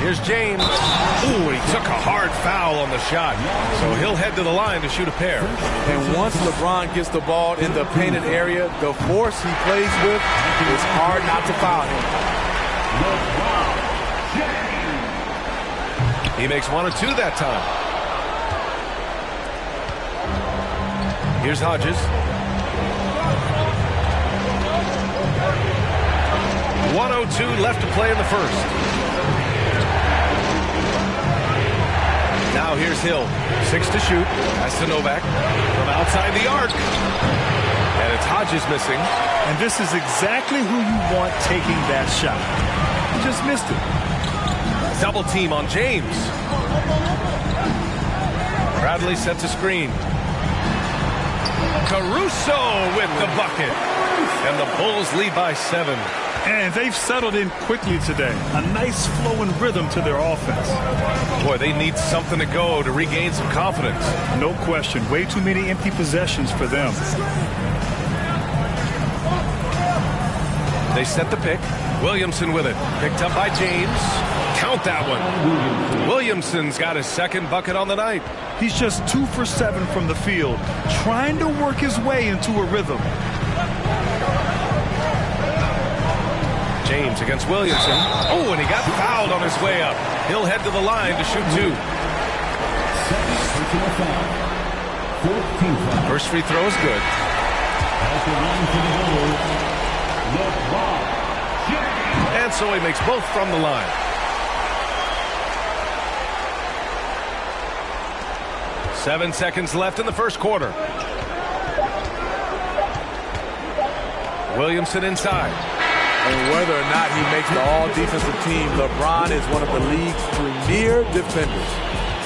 Here's James. Ooh, he took a hard foul on the shot. So he'll head to the line to shoot a pair. And once LeBron gets the ball in the painted area, the force he plays with, it's hard not to foul him. He makes 1 or 2 that time. Here's Hodges. 1:02 left to play in the first. Now here's Hill. 6 to shoot. That's to Novak. From outside the arc. And it's Hodges missing. And this is exactly who you want taking that shot. He just missed it. Double team on James. Bradley sets a screen. Caruso with the bucket. And the Bulls lead by 7. And they've settled in quickly today. A nice flowing rhythm to their offense. Boy, they need something to go to regain some confidence. No question. Way too many empty possessions for them. They set the pick. Williamson with it. Picked up by James. Count that one. Williamson's got his second bucket on the night. He's just 2 for 7 from the field, trying to work his way into a rhythm. James against Williamson. Oh, and he got fouled on his way up. He'll head to the line to shoot 2. First free throw is good. And so he makes both from the line. Seven seconds left in the first quarter. Williamson inside. And whether or not he makes the all-defensive team, LeBron is one of the league's premier defenders.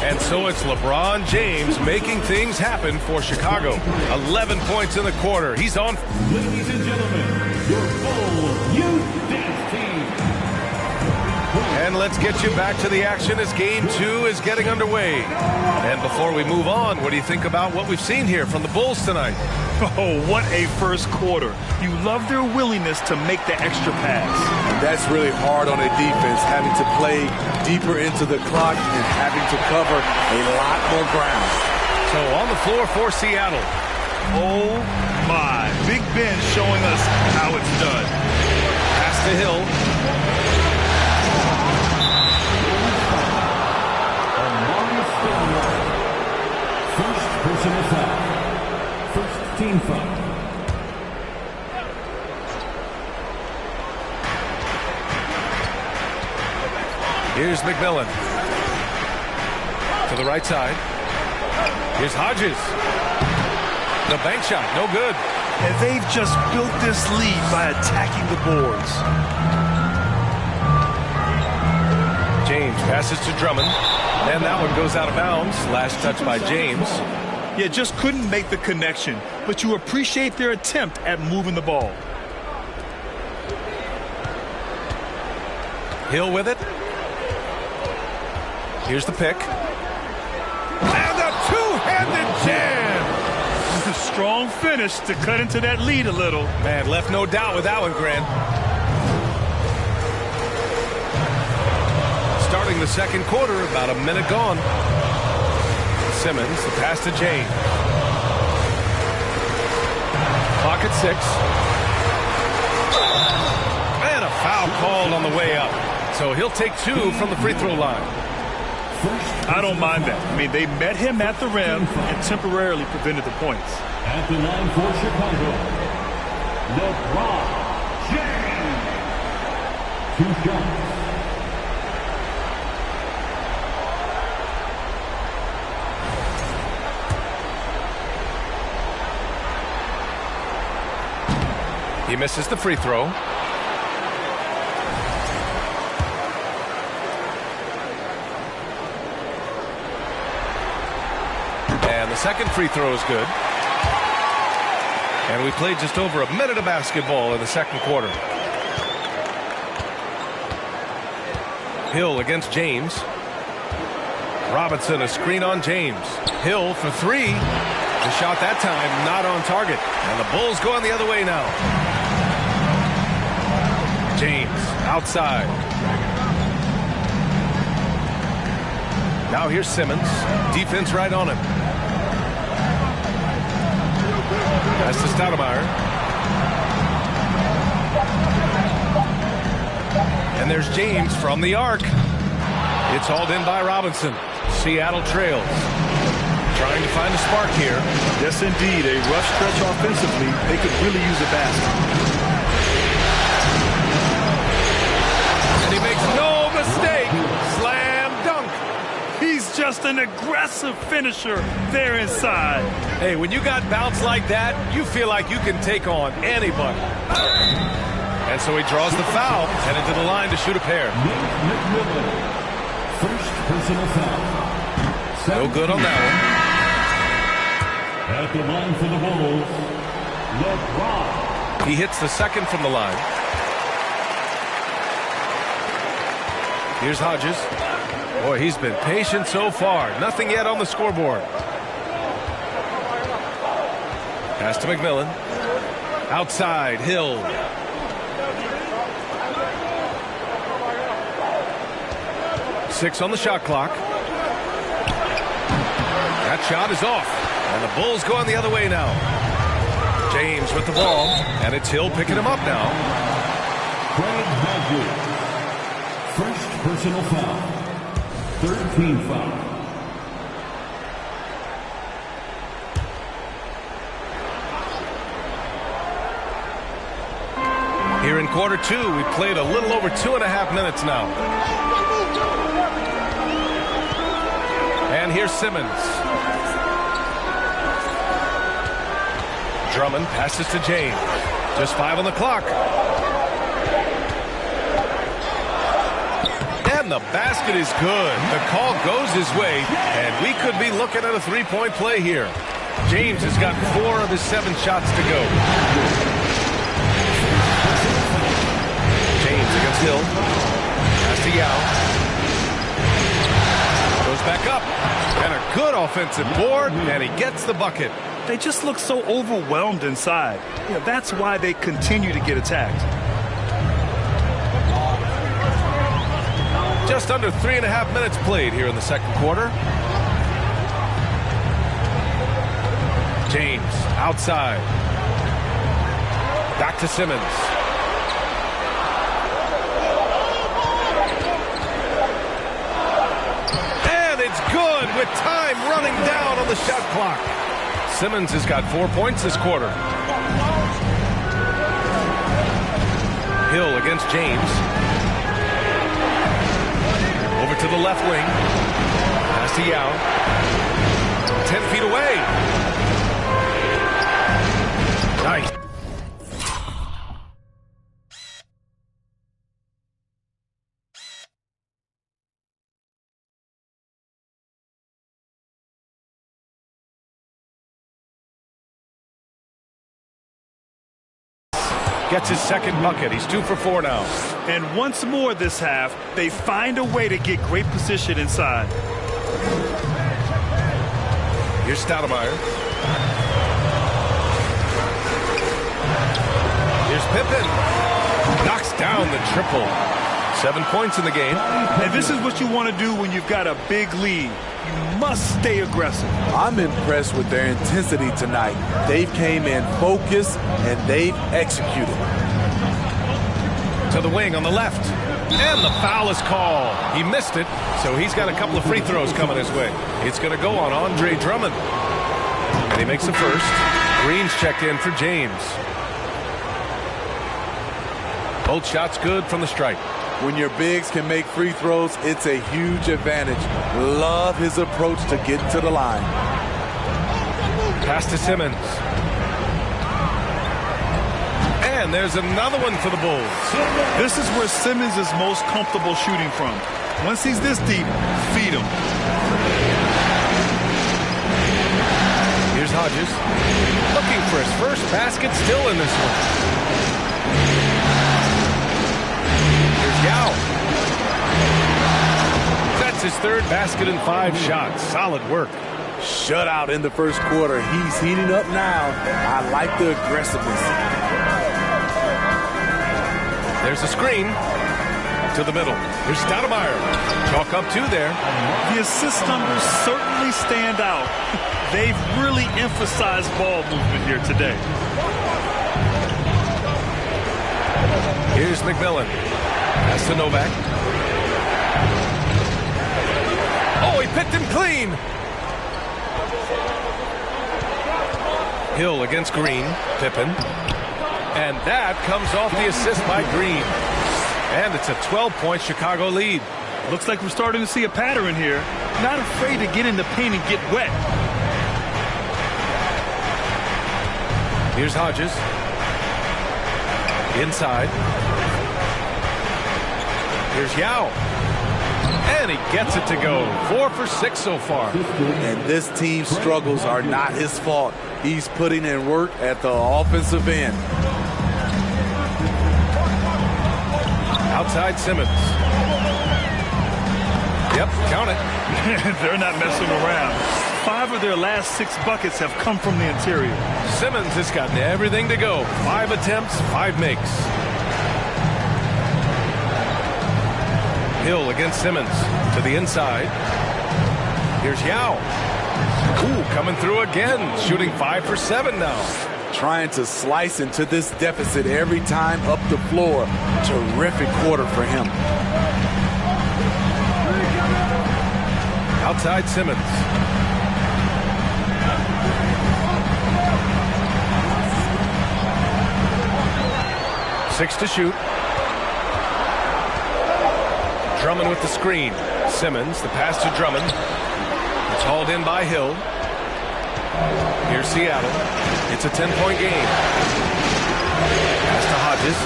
And so it's LeBron James making things happen for Chicago. 11 points in the quarter. He's on. Ladies and gentlemen, your Bulls Youth Dance Team. And let's get you back to the action as Game 2 is getting underway. And before we move on, what do you think about what we've seen here from the Bulls tonight? Oh, what a first quarter. You love their willingness to make the extra pass. And that's really hard on a defense, having to play deeper into the clock and having to cover a lot more ground. So on the floor for Seattle. Oh, my. Big Ben showing us how it's done. Pass to Hill. First personal foul. First team foul. Here's McMillan. To the right side. Here's Hodges. The bank shot, no good. And they've just built this lead by attacking the boards. James passes to Drummond. And that one goes out of bounds. Last touch by James. Yeah, just couldn't make the connection. But you appreciate their attempt at moving the ball. Hill with it. Here's the pick. And a two-handed jam. A strong finish to cut into that lead a little. Man, left no doubt with that one, Grant. Starting the second quarter, about a minute gone. Simmons, the pass to James. Clock at 6. And a foul called on the way up. So he'll take 2 from the free throw line. I don't mind that. I mean, they met him at the rim and temporarily prevented the points. At the line for Chicago, LeBron James. 2 shots. He misses the free throw. And the second free throw is good. And we played just over a minute of basketball in the second quarter. Hill against James. Robinson, a screen on James. Hill for 3. The shot that time not on target. And the Bulls going the other way now. James outside. Now here's Simmons. Defense right on him. Pass to Stoudemire. And there's James from the arc. It's hauled in by Robinson. Seattle trails. Trying to find a spark here. Yes, indeed. A rough stretch offensively. They could really use a basket. And he makes no mistake. Slam dunk. He's just an aggressive finisher there inside. Hey, when you got bounce like that, you feel like you can take on anybody. And so he draws the foul, headed to the line to shoot a pair. First personal foul. No good on that one. At the line for the Bulls, LeBron. He hits the second from the line. Here's Hodges. Boy, he's been patient so far. Nothing yet on the scoreboard. Pass to McMillan. Outside, Hill. Six on the shot clock. That shot is off. And the Bulls going the other way now. James with the ball. And it's Hill picking him up now. Craig Hodges. First personal foul. 13 foul. Here in quarter 2, we played a little over 2.5 minutes now. And here's Simmons. Drummond passes to James. Just 5 on the clock. And the basket is good. The call goes his way, and we could be looking at a three-point play here. James has got 4 of his 7 shots to go. James against Hill. Pass to Yao. Goes back up. And a good offensive board, and he gets the bucket. they just look so overwhelmed inside. You know, that's why they continue to get attacked. Just under 3.5 minutes played here in the second quarter. James outside. Back to Simmons. And it's good with time running down on the shot clock. Simmons has got 4 points this quarter. Hill against James. Over to the left wing. Pass to Yao. 10 feet away. Nice. Gets his second bucket. He's 2 for 4 now. And once more this half, they find a way to get great position inside. Here's Stoudemire. Here's Pippen. Knocks down the triple. 7 points in the game. And this is what you want to do when you've got a big lead. You must stay aggressive. I'm impressed with their intensity tonight. They've came in focused and they've executed. To the wing on the left. And the foul is called. He missed it, so he's got a couple of free throws coming his way. It's going to go on Andre Drummond. And he makes the first. Green's checked in for James. Both shots good from the stripe. When your bigs can make free throws, it's a huge advantage. Love his approach to get to the line. Pass to Simmons. And there's another one for the Bulls. This is where Simmons is most comfortable shooting from. Once he's this deep, feed him. Here's Hodges. Looking for his first basket, still in this one. Here's Yao. That's his third basket in 5 shots. Solid work. Shutout in the first quarter. He's heating up now. I like the aggressiveness. There's a screen to the middle. Here's Stoudemire. Chalk up 2 there. The assist numbers certainly stand out. They've really emphasized ball movement here today. Here's McMillan. Pass to Novak. Oh, he picked him clean. Hill against Green. Pippen. And that comes off the assist by Green. And it's a 12-point Chicago lead. Looks like we're starting to see a pattern here. Not afraid to get in the paint and get wet. Here's Hodges. Inside. Here's Yao. And he gets it to go. 4 for 6 so far. And this team's struggles are not his fault. He's putting in work at the offensive end. Outside Simmons. Yep, count it. They're not messing around. 5 of their last 6 buckets have come from the interior. Simmons has gotten everything to go. 5 attempts, 5 makes. Hill against Simmons to the inside. Here's Yao. Ooh, coming through again. Shooting 5 for 7 now. Trying to slice into this deficit every time up the floor. Terrific quarter for him. Outside Simmons. Six to shoot. Drummond with the screen. Simmons, the pass to Drummond. It's hauled in by Hill. Here's Seattle. It's a 10-point game. Pass to Hodges.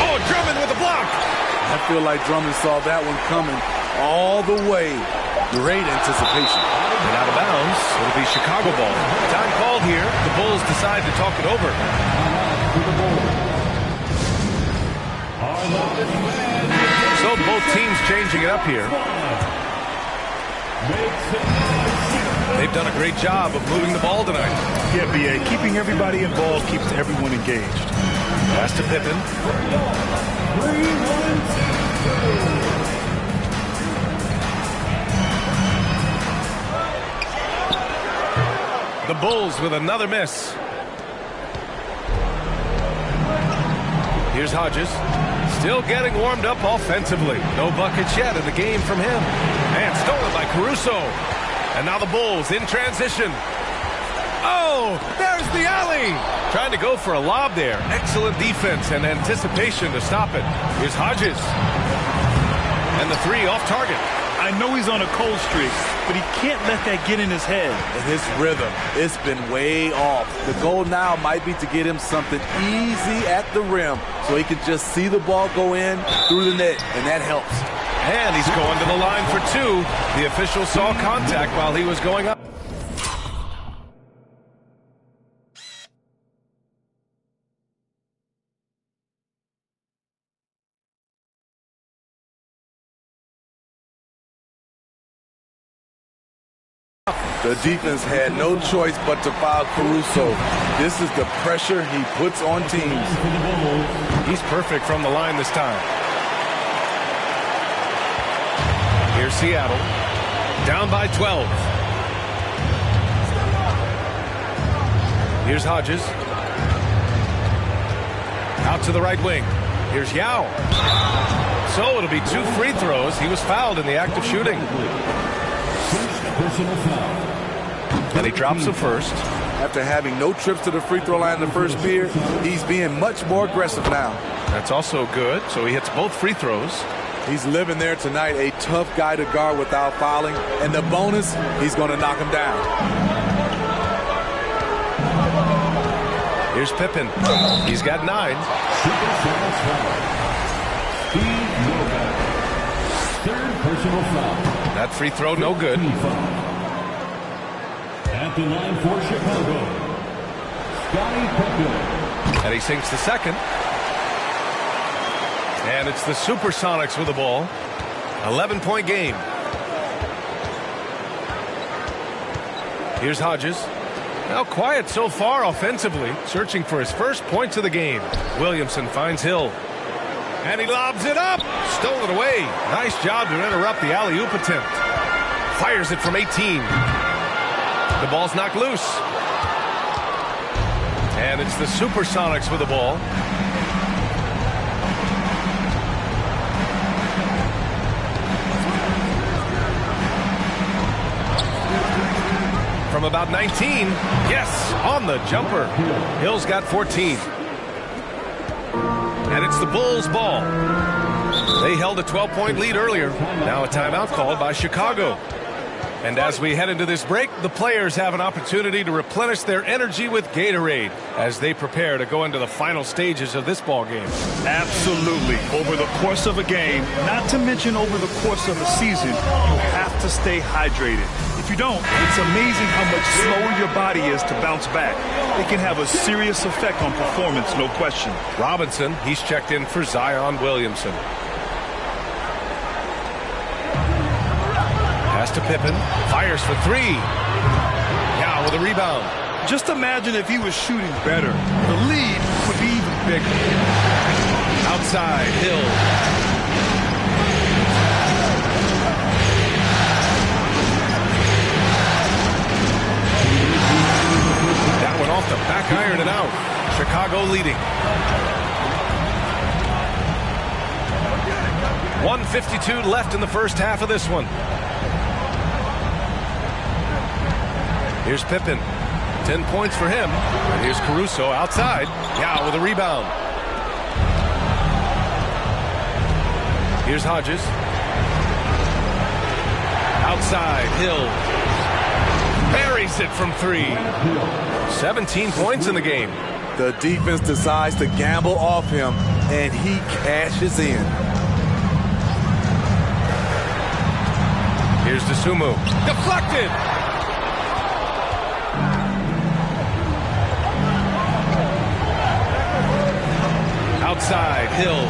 Oh, Drummond with a block. I feel like Drummond saw that one coming all the way. Great anticipation. And out of bounds, it'll be Chicago ball. Time called here. The Bulls decide to talk it over. So both teams changing it up here. They've done a great job of moving the ball tonight. Yeah, B.A. Keeping everybody involved keeps everyone engaged. Pass to Pippen. The Bulls with another miss. Here's Hodges. Still getting warmed up offensively. No buckets yet in the game from him. And stolen by Caruso. And now the Bulls in transition. Oh, there's the alley. Trying to go for a lob there. Excellent defense and anticipation to stop it. Here's Hodges. And the three off target. I know he's on a cold streak, but he can't let that get in his head. And his rhythm, it's been way off. The goal now might be to get him something easy at the rim so he can just see the ball go in through the net, and that helps. And he's going to the line for two. The official saw contact while he was going up. The defense had no choice but to foul Caruso. This is the pressure he puts on teams. He's perfect from the line this time. Here's Seattle. Down by 12. Here's Hodges. Out to the right wing. Here's Yao. So it'll be 2 free throws. He was fouled in the act of shooting. Personal foul. And he drops the first. After having no trips to the free throw line in the first period, he's being much more aggressive now. That's also good. So he hits both free throws. He's living there tonight, a tough guy to guard without fouling. And the bonus, he's going to knock him down. Here's Pippen. He's got 9. Third personal foul. That free throw, no good. At the line for Chicago, Scottie Pippen. And he sinks the second. And it's the Supersonics with the ball. 11-point game. Here's Hodges. Now quiet so far offensively, searching for his first points of the game. Williamson finds Hill. And he lobs it up. Stolen away. Nice job to interrupt the alley-oop attempt. Fires it from 18. The ball's knocked loose. And it's the Supersonics with the ball. From about 19. Yes, on the jumper. Hill's got 14. And it's the Bulls' ball. They held a 12-point lead earlier. Now a timeout called by Chicago. And as we head into this break, the players have an opportunity to replenish their energy with Gatorade as they prepare to go into the final stages of this ball game. Absolutely. Over the course of a game, not to mention over the course of a season, you have to stay hydrated. If you don't, it's amazing how much slower your body is to bounce back. It can have a serious effect on performance, no question. Robinson, he's checked in for Zion Williamson. Pass to Pippen, fires for 3. Now with a rebound. Just imagine if he was shooting better. The lead would be even bigger. Outside, Hill. That one off the back iron and out. Chicago leading. 1:52 left in the first half of this one. Here's Pippen. 10 points for him. And here's Caruso outside. Yao with a rebound. Here's Hodges. Outside, Hill. Buries it from 3. 17 points in the game. The defense decides to gamble off him, and he cashes in. Here's Dosunmu. Deflected! Outside, Hill.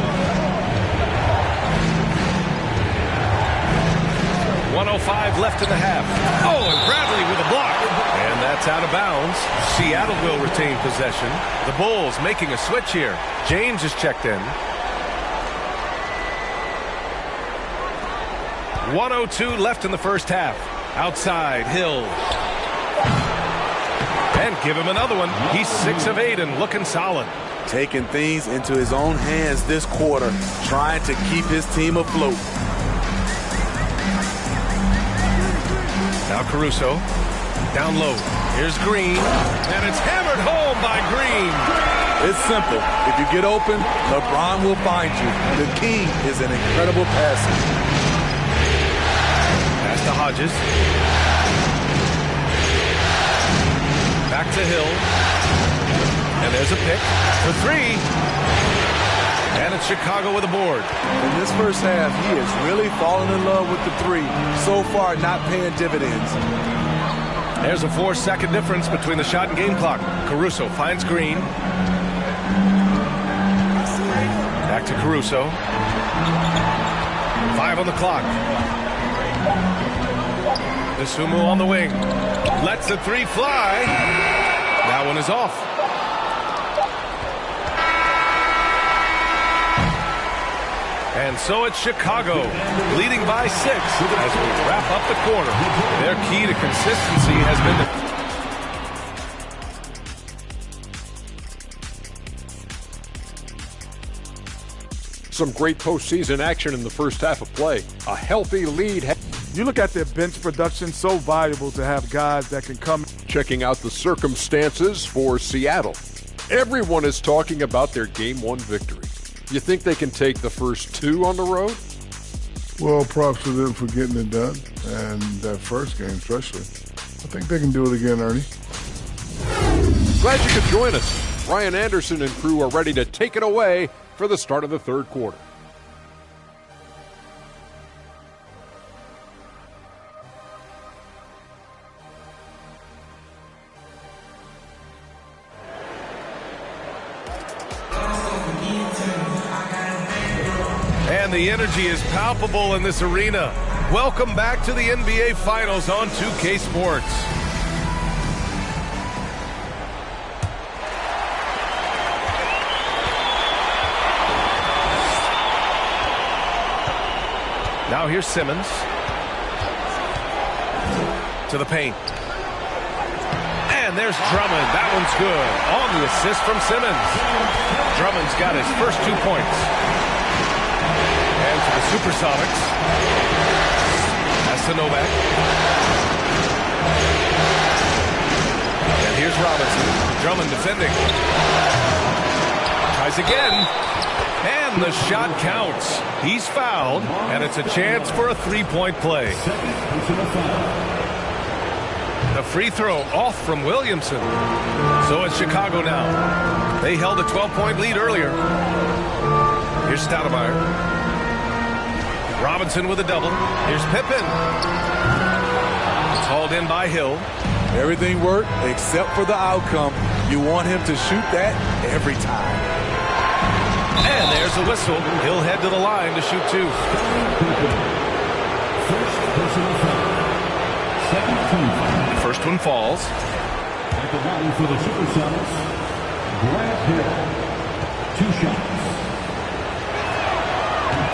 1:05 left in the half. Oh, and Bradley with a block. And that's out of bounds. Seattle will retain possession. The Bulls making a switch here. James is checked in. 1:02 left in the first half. Outside, Hill. And give him another one. He's 6 of 8 and looking solid. Taking things into his own hands this quarter, trying to keep his team afloat. Now Caruso. Down low. Here's Green. And it's hammered home by Green. It's simple. If you get open, LeBron will find you. The key is an incredible passer. Pass to Hodges. Back to Hill. And there's a pick for 3. And it's Chicago with a board. In this first half, he has really fallen in love with the 3. So far, not paying dividends. There's a 4-second difference between the shot and game clock. Caruso finds Green. Back to Caruso. 5 on the clock. Dosunmu on the wing. Lets the 3 fly. That one is off. And so it's Chicago leading by 6 as we wrap up the quarter. Their key to consistency has been Some great postseason action in the first half of play. A healthy lead. You look at their bench production, so valuable to have guys that can come. Checking out the circumstances for Seattle. Everyone is talking about their Game 1 victory. You think they can take the first 2 on the road? Well, props to them for getting it done, and that first game especially. I think they can do it again, Ernie. Glad you could join us. Ryan Anderson and crew are ready to take it away for the start of the third quarter. And the energy is palpable in this arena. Welcome back to the NBA Finals on 2K Sports. Now here's Simmons. To the paint. And there's Drummond. That one's good. On the assist from Simmons. Drummond's got his first 2 points. And to the Supersonics. That's to Novak. And here's Robinson. Drummond defending. Tries again. And the shot counts. He's fouled. And it's a chance for a 3-point play. The free throw off from Williamson. So it's Chicago now. They held a 12-point lead earlier. Here's Stoudemire. Robinson with a double. Here's Pippen. It's hauled in by Hill. Everything worked except for the outcome. You want him to shoot that every time. And there's the whistle. He'll head to the line to shoot 2. First one falls. At the line for the Supersonics, Grant Hill. 2 shots.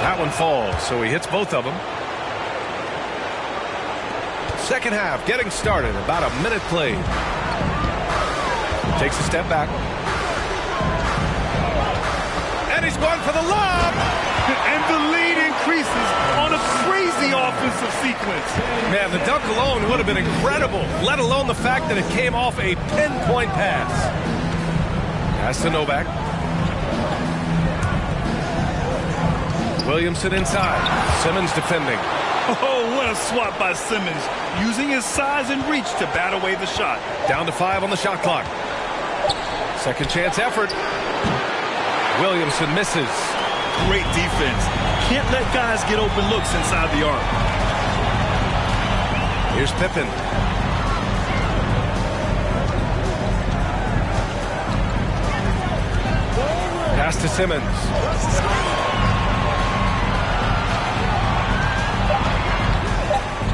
That one falls, so he hits both of them. Second half getting started. About a minute played. Takes a step back. And he's going for the lob. And the lead increases on a crazy offensive sequence. Man, the dunk alone would have been incredible, let alone the fact that it came off a pinpoint pass. Pass to Novak. Williamson inside. Simmons defending. Oh, what a swat by Simmons, using his size and reach to bat away the shot. Down to 5 on the shot clock. Second chance effort. Williamson misses. Great defense. Can't let guys get open looks inside the arc. Here's Pippen. Pass to Simmons.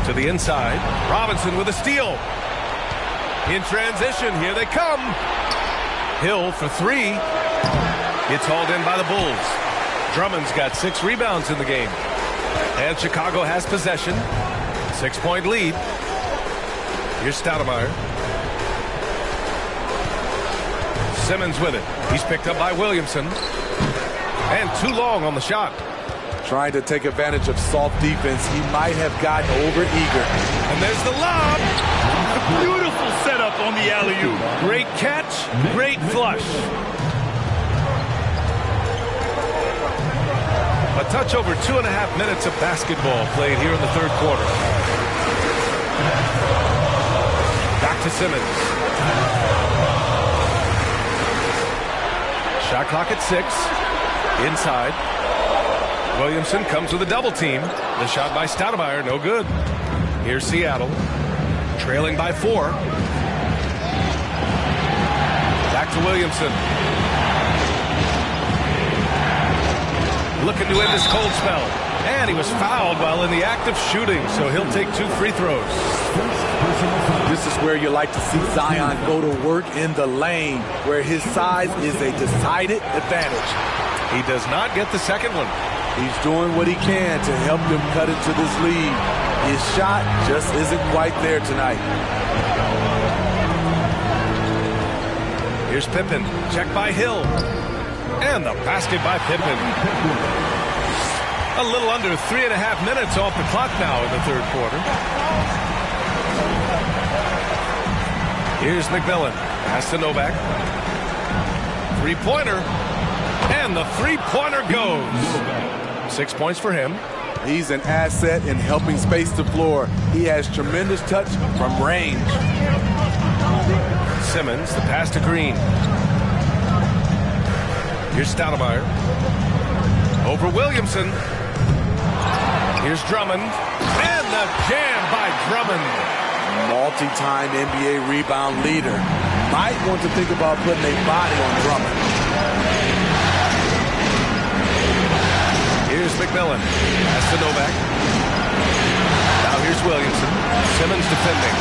To the inside. Robinson with a steal. In transition, here they come. Hill for three. It's hauled in by the Bulls. Drummond's got 6 rebounds in the game. And Chicago has possession. 6-point lead. Here's Stoudemire. Simmons with it. He's picked up by Williamson. And too long on the shot. Trying to take advantage of soft defense. He might have gotten over-eager. And there's the lob. Beautiful setup on the alley-oop. Great catch, great flush. A touch over 2.5 minutes of basketball played here in the third quarter. Back to Simmons. Shot clock at 6. Inside. Williamson comes with a double team. The shot by Stoudemire, no good. Here's Seattle, trailing by 4. Back to Williamson. Looking to end this cold spell. And he was fouled while in the act of shooting, so he'll take 2 free throws. This is where you like to see Zion go to work in the lane, where his size is a decided advantage. He does not get the second one. He's doing what he can to help them cut into this lead. His shot just isn't quite there tonight. Here's Pippen. Check by Hill. And the basket by Pippen. A little under 3.5 minutes off the clock now in the third quarter. Here's McMillan. Pass to Novak. Three-pointer. And the three-pointer goes. 6 points for him. He's an asset in helping space the floor. He has tremendous touch from range. Simmons, the pass to Green. Here's Stoudemire. Over Williamson. Here's Drummond. And the jam by Drummond. Multi-time NBA rebound leader. Might want to think about putting a body on Drummond. Here's McMillan. Pass to Novak. Now here's Williamson. Simmons defending.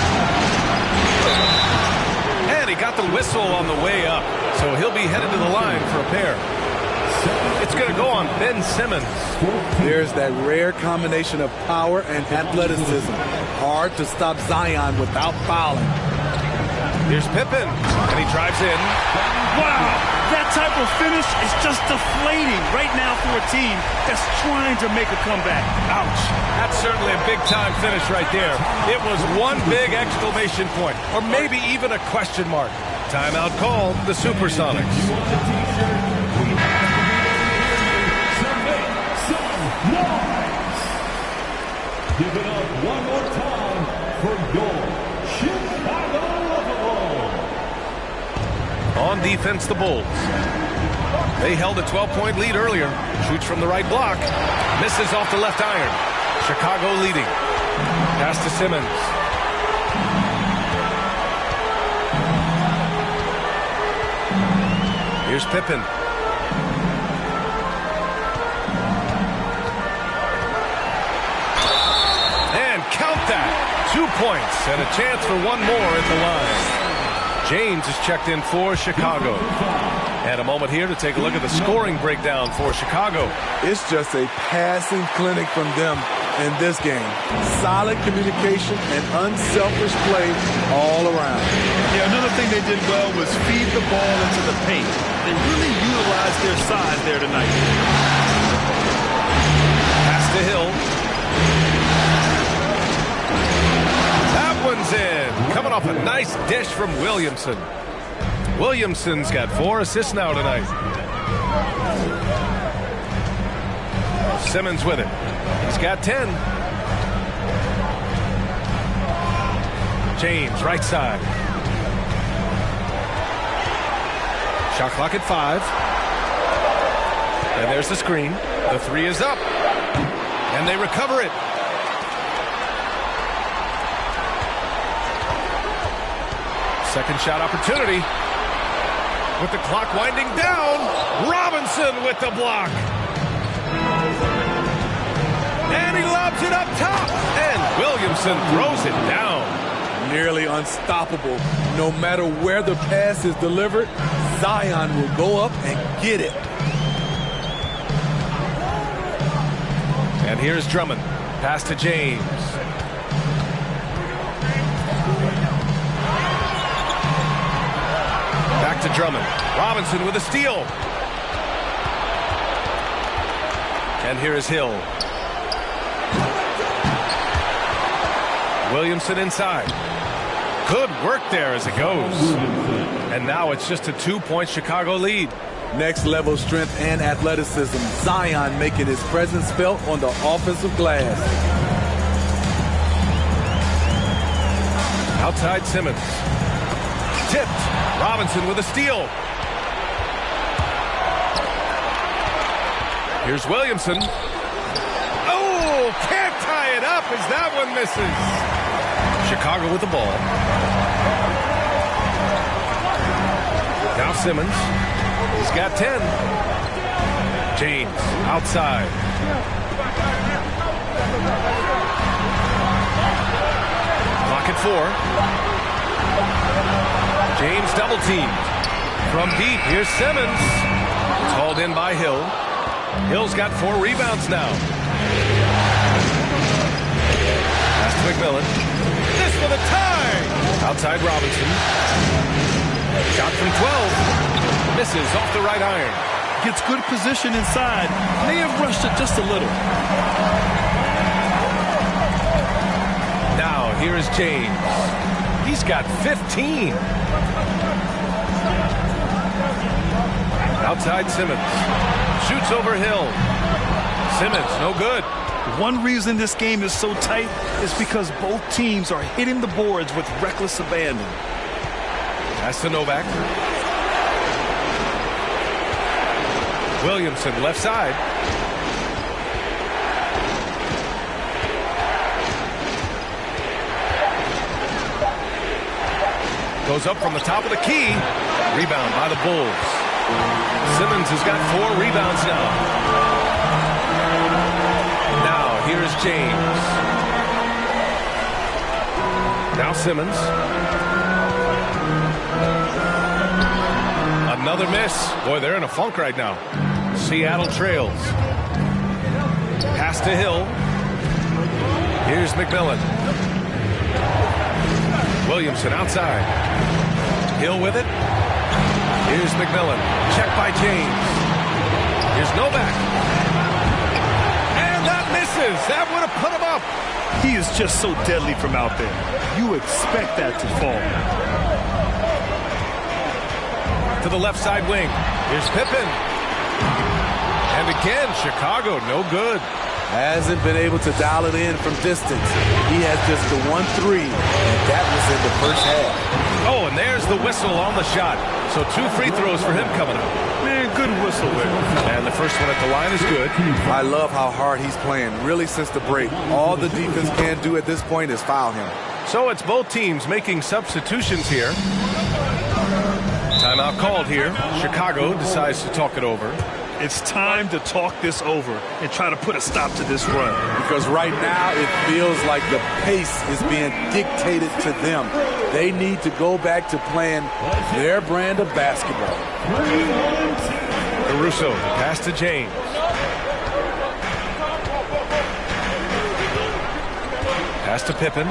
And he got the whistle on the way up. So he'll be headed to the line for a pair. It's going to go on Ben Simmons. There's that rare combination of power and athleticism. Hard to stop Zion without fouling. Here's Pippen. And he drives in. Wow! That type of finish is just deflating right now for a team that's trying to make a comeback. Ouch. That's certainly a big-time finish right there. It was one big exclamation point, or maybe even a question mark. Timeout called, the Supersonics. Give it up one more time for your Chicago Bulls. On defense, the Bulls. They held a 12-point lead earlier. Shoots from the right block. Misses off the left iron. Chicago leading. Pass to Simmons. Here's Pippen. And count that. 2 points and a chance for one more at the line. James is checked in for Chicago. And a moment here to take a look at the scoring breakdown for Chicago. It's just a passing clinic from them in this game. Solid communication and unselfish play all around. Yeah, another thing they did well was feed the ball into the paint. They really utilized their size there tonight. Pass to Hill. That one's in. Coming off a nice dish from Williamson. Williamson's got 4 assists now tonight. Simmons with it. He's got 10. James, right side. Shot clock at 5. And there's the screen. The 3 is up. And they recover it. Second shot opportunity. With the clock winding down, Robinson with the block. And he lobs it up top, and Williamson throws it down. Nearly unstoppable. No matter where the pass is delivered, Zion will go up and get it. And here's Drummond. Pass to James. Back to Drummond. Robinson with a steal. And here is Hill. Williamson inside. Good work there as it goes. And now it's just a 2-point Chicago lead. Next level strength and athleticism. Zion making his presence felt on the offensive glass. Outside Simmons. Tipped. Robinson with a steal. Here's Williamson. Oh, can't tie it up as that one misses. Chicago with the ball. Now Simmons. He's got 10. James outside. Clock at 4. James double teamed. From deep, here's Simmons. It's hauled in by Hill. Hill's got 4 rebounds now. Pass to McMillan. This for the tie. Outside Robinson. Shot from 12. Misses off the right iron. Gets good position inside. May have rushed it just a little. Now here is James. He's got 15. Outside Simmons. Shoots over Hill. Simmons, no good. One reason this game is so tight is because both teams are hitting the boards with reckless abandon. Pass to Novak. Williamson left side. Goes up from the top of the key. Rebound by the Bulls. Simmons has got 4 rebounds now. Now here is James. Now Simmons. Another miss. Boy, they're in a funk right now. Seattle trails. Pass to Hill. Here's McMillan. Williamson outside. Hill with it. Here's McMillan. Check by James. Here's Novak. And that misses. That would have put him up. He is just so deadly from out there. You expect that to fall. To the left side wing. Here's Pippen. And again, Chicago, no good. Hasn't been able to dial it in from distance. He has just the 1-3, and that was in the first half. Oh, and there's the whistle on the shot. So 2 free throws for him coming up. Man, good whistle there. And the first one at the line is good. I love how hard he's playing, really since the break. All the defense can do at this point is foul him. So it's both teams making substitutions here. Timeout called here. Chicago decides to talk it over. It's time to talk this over and try to put a stop to this run. Because right now it feels like the pace is being dictated to them. They need to go back to playing their brand of basketball. Caruso, pass to James. Pass to Pippen.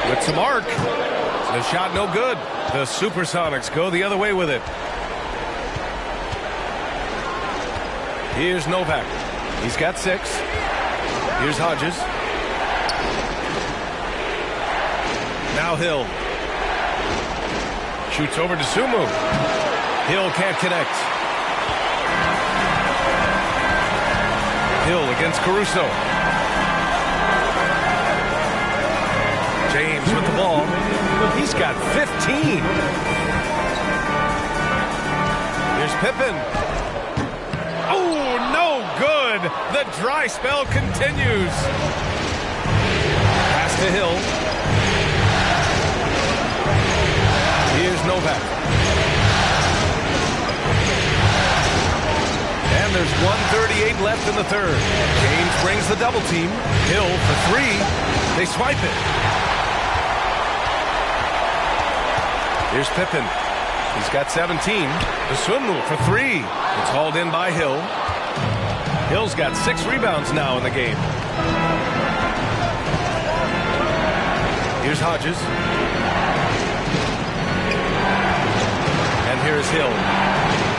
With some arc. The shot no good. The Supersonics go the other way with it. Here's Novak. He's got 6. Here's Hodges. Now Hill. Shoots over to Sumu. Hill can't connect. Hill against Caruso. James with the ball. He's got 15. Here's Pippen. Oh, no good. The dry spell continues. Pass to Hill. Here's Novak. And there's 1:38 left in the third. James brings the double team. Hill for three. They swipe it. Here's Pippen. He's got 17. The swim move for three. It's hauled in by Hill. Hill's got 6 rebounds now in the game. Here's Hodges. And here's Hill.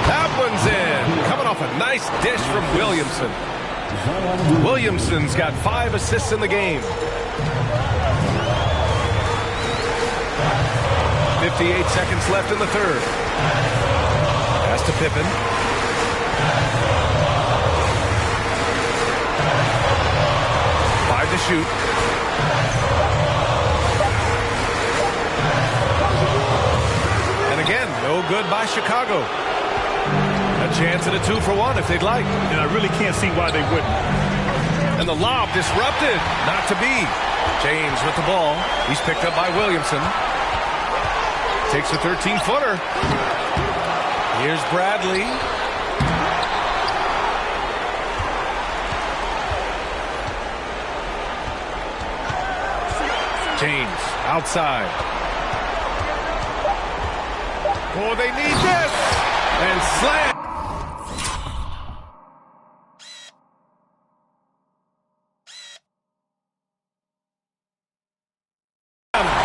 That one's in. Coming off a nice dish from Williamson. Williamson's got 5 assists in the game. 58 seconds left in the third. Pass to Pippen. To shoot. And again, no good by Chicago. A chance at a 2-for-1 if they'd like. And I really can't see why they wouldn't. And the lob disrupted. Not to be. James with the ball. He's picked up by Williamson. Takes a 13-footer. Here's Bradley. James outside. Oh, they need this. And slam.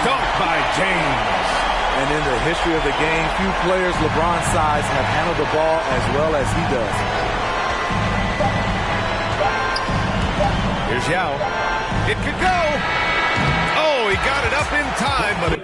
Dunk by James. And in the history of the game, few players LeBron's size have handled the ball as well as he does. Here's Yao. It could go. Oh, he got it up in time, but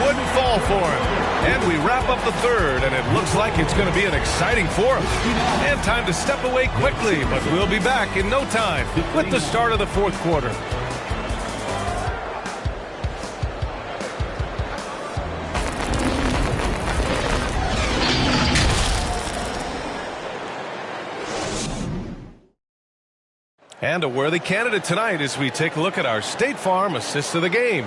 Wouldn't fall for him. And we wrap up the third, and it looks like it's going to be an exciting fourth. And time to step away quickly, but we'll be back in no time with the start of the fourth quarter. And a worthy candidate tonight as we take a look at our State Farm assist of the game.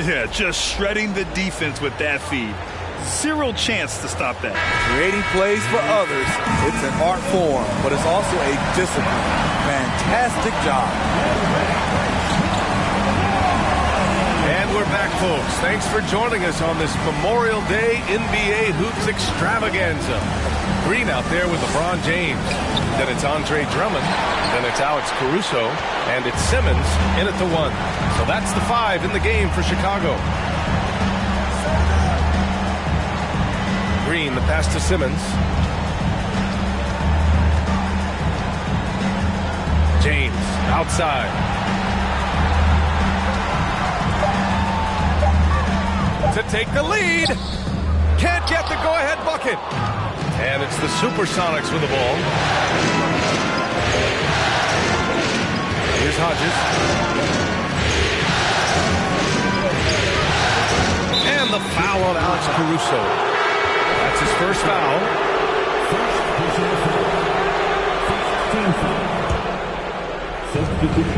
Yeah, just shredding the defense with that feed. Zero chance to stop that. Creating plays for others, it's an art form, but it's also a discipline. Fantastic job. And we're back, folks. Thanks for joining us on this Memorial Day NBA Hoops extravaganza. Green out there with LeBron James. Then it's Andre Drummond. Then it's Alex Caruso. And it's Simmons in at the 1. So that's the 5 in the game for Chicago. Green, the pass to Simmons. James outside. To take the lead. Can't get the go-ahead bucket. And it's the Supersonics with the ball. Here's Hodges. And the foul on Alex Caruso. That's his first foul.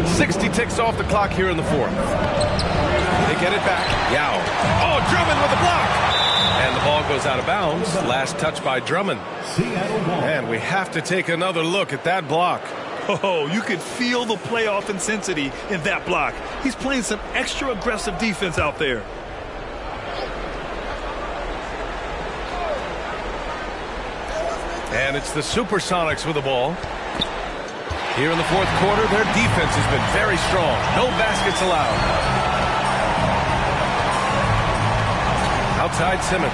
60 ticks off the clock here in the fourth. They get it back. Yao. Oh, Drummond with the block. And the ball goes out of bounds. Last touch by Drummond. And we have to take another look at that block. Oh, you could feel the playoff intensity in that block. He's playing some extra aggressive defense out there. And it's the Supersonics with the ball. Here in the fourth quarter, their defense has been very strong. No baskets allowed. Outside Simmons.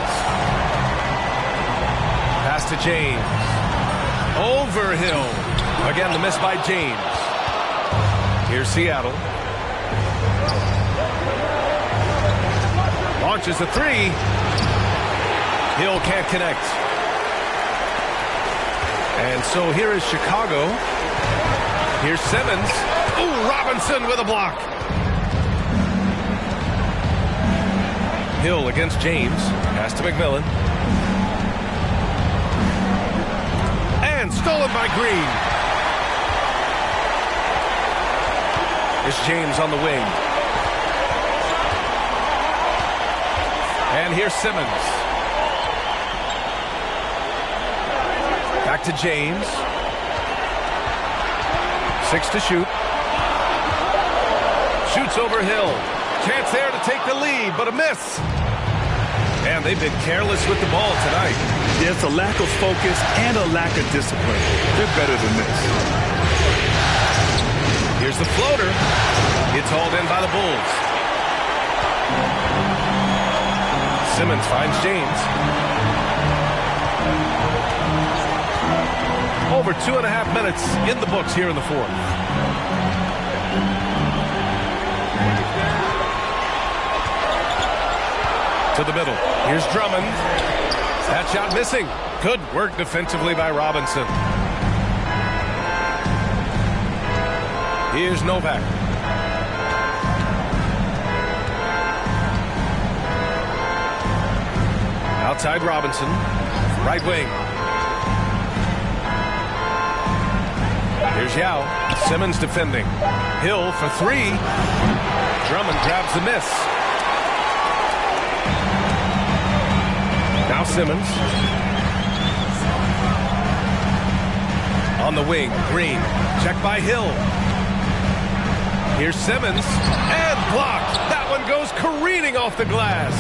Pass to James. Overhill. Again, the miss by James. Here's Seattle. Launches a 3. Hill can't connect. And so here is Chicago. Here's Simmons. Ooh, Robinson with a block. Hill against James. Pass to McMillan. And stolen by Green. Here's James on the wing. And here's Simmons. Back to James. 6 to shoot. Shoots over Hill. Chance there to take the lead, but a miss. And they've been careless with the ball tonight. There's a lack of focus and a lack of discipline. They're better than this. Here's the floater. It's hauled in by the Bulls. Simmons finds James. Over 2.5 minutes in the books here in the fourth. To the middle. Here's Drummond. That shot missing. Good work defensively by Robinson. Here's Novak. Outside Robinson. Right wing. Here's Yao. Simmons defending. Hill for three. Drummond grabs the miss. Now Simmons. On the wing, Green. Checked by Hill. Here's Simmons. And blocked. That one goes careening off the glass.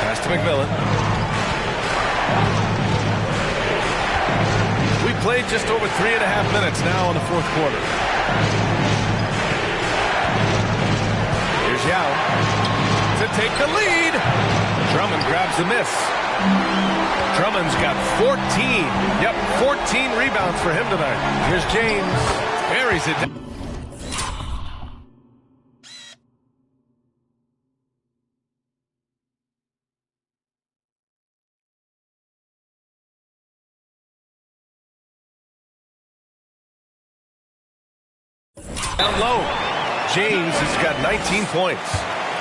Pass to McMillan. We played just over 3.5 minutes now in the fourth quarter. Here's Yao to take the lead. Drummond grabs the miss. Drummond's got 14. Yep, 14 rebounds for him tonight. Here's James. Buries it down. Down low. James has got 19 points.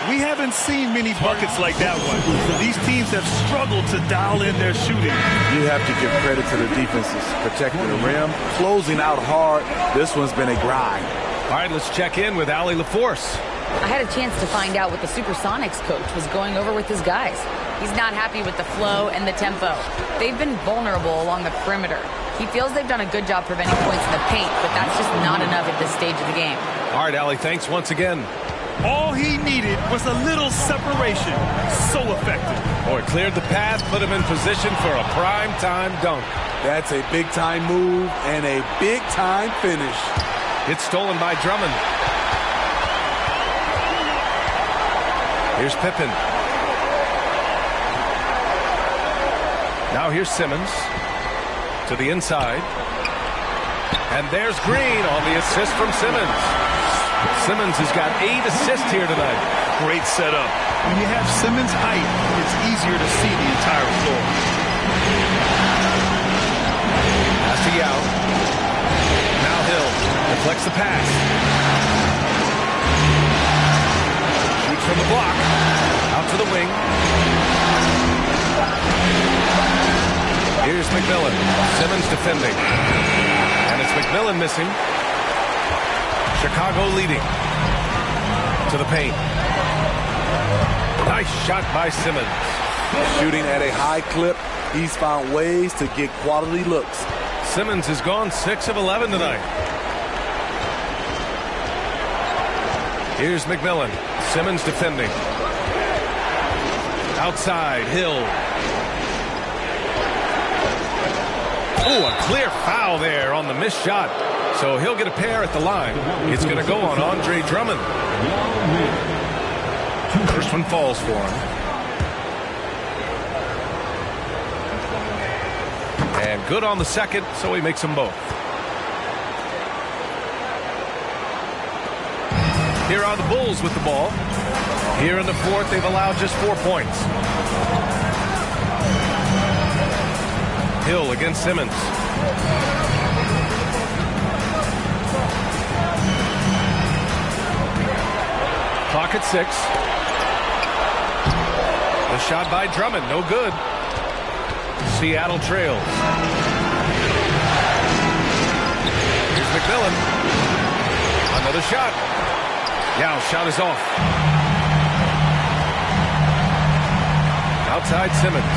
We haven't seen many buckets like that one. These teams have struggled to dial in their shooting. You have to give credit to the defenses, protecting the rim, closing out hard. This one's been a grind. All right, let's check in with Allie LaForce. I had a chance to find out what the Supersonics coach was going over with his guys. He's not happy with the flow and the tempo. They've been vulnerable along the perimeter. He feels they've done a good job preventing points in the paint, but that's just not enough at this stage of the game. All right, Allie, thanks once again. All he needed was a little separation. So effective. Oh, it cleared the path, put him in position for a prime-time dunk. That's a big-time move and a big-time finish. It's stolen by Drummond. Here's Pippen. Now here's Simmons to the inside. And there's Green on the assist from Simmons. Simmons has got 8 assists here tonight. Great setup. When you have Simmons' height, it's easier to see the entire floor. Pass to Yao. Now Hill deflects the pass. Shoots from the block. Out to the wing. Here's McMillan. Simmons defending. And it's McMillan missing. Chicago leading to the paint. Nice shot by Simmons. Shooting at a high clip. He's found ways to get quality looks. Simmons has gone 6 of 11 tonight. Here's McMillan. Simmons defending. Outside, Hill. Oh, a clear foul there on the missed shot. So he'll get a pair at the line. It's going to go on Andre Drummond. First one falls for him. And good on the second, so he makes them both. Here are the Bulls with the ball. Here in the fourth, they've allowed just 4 points. Hill against Simmons. Clock at 6. The shot by Drummond, no good. Seattle trails. Here's McMillan. Another shot. Yao shot is off. Outside Simmons.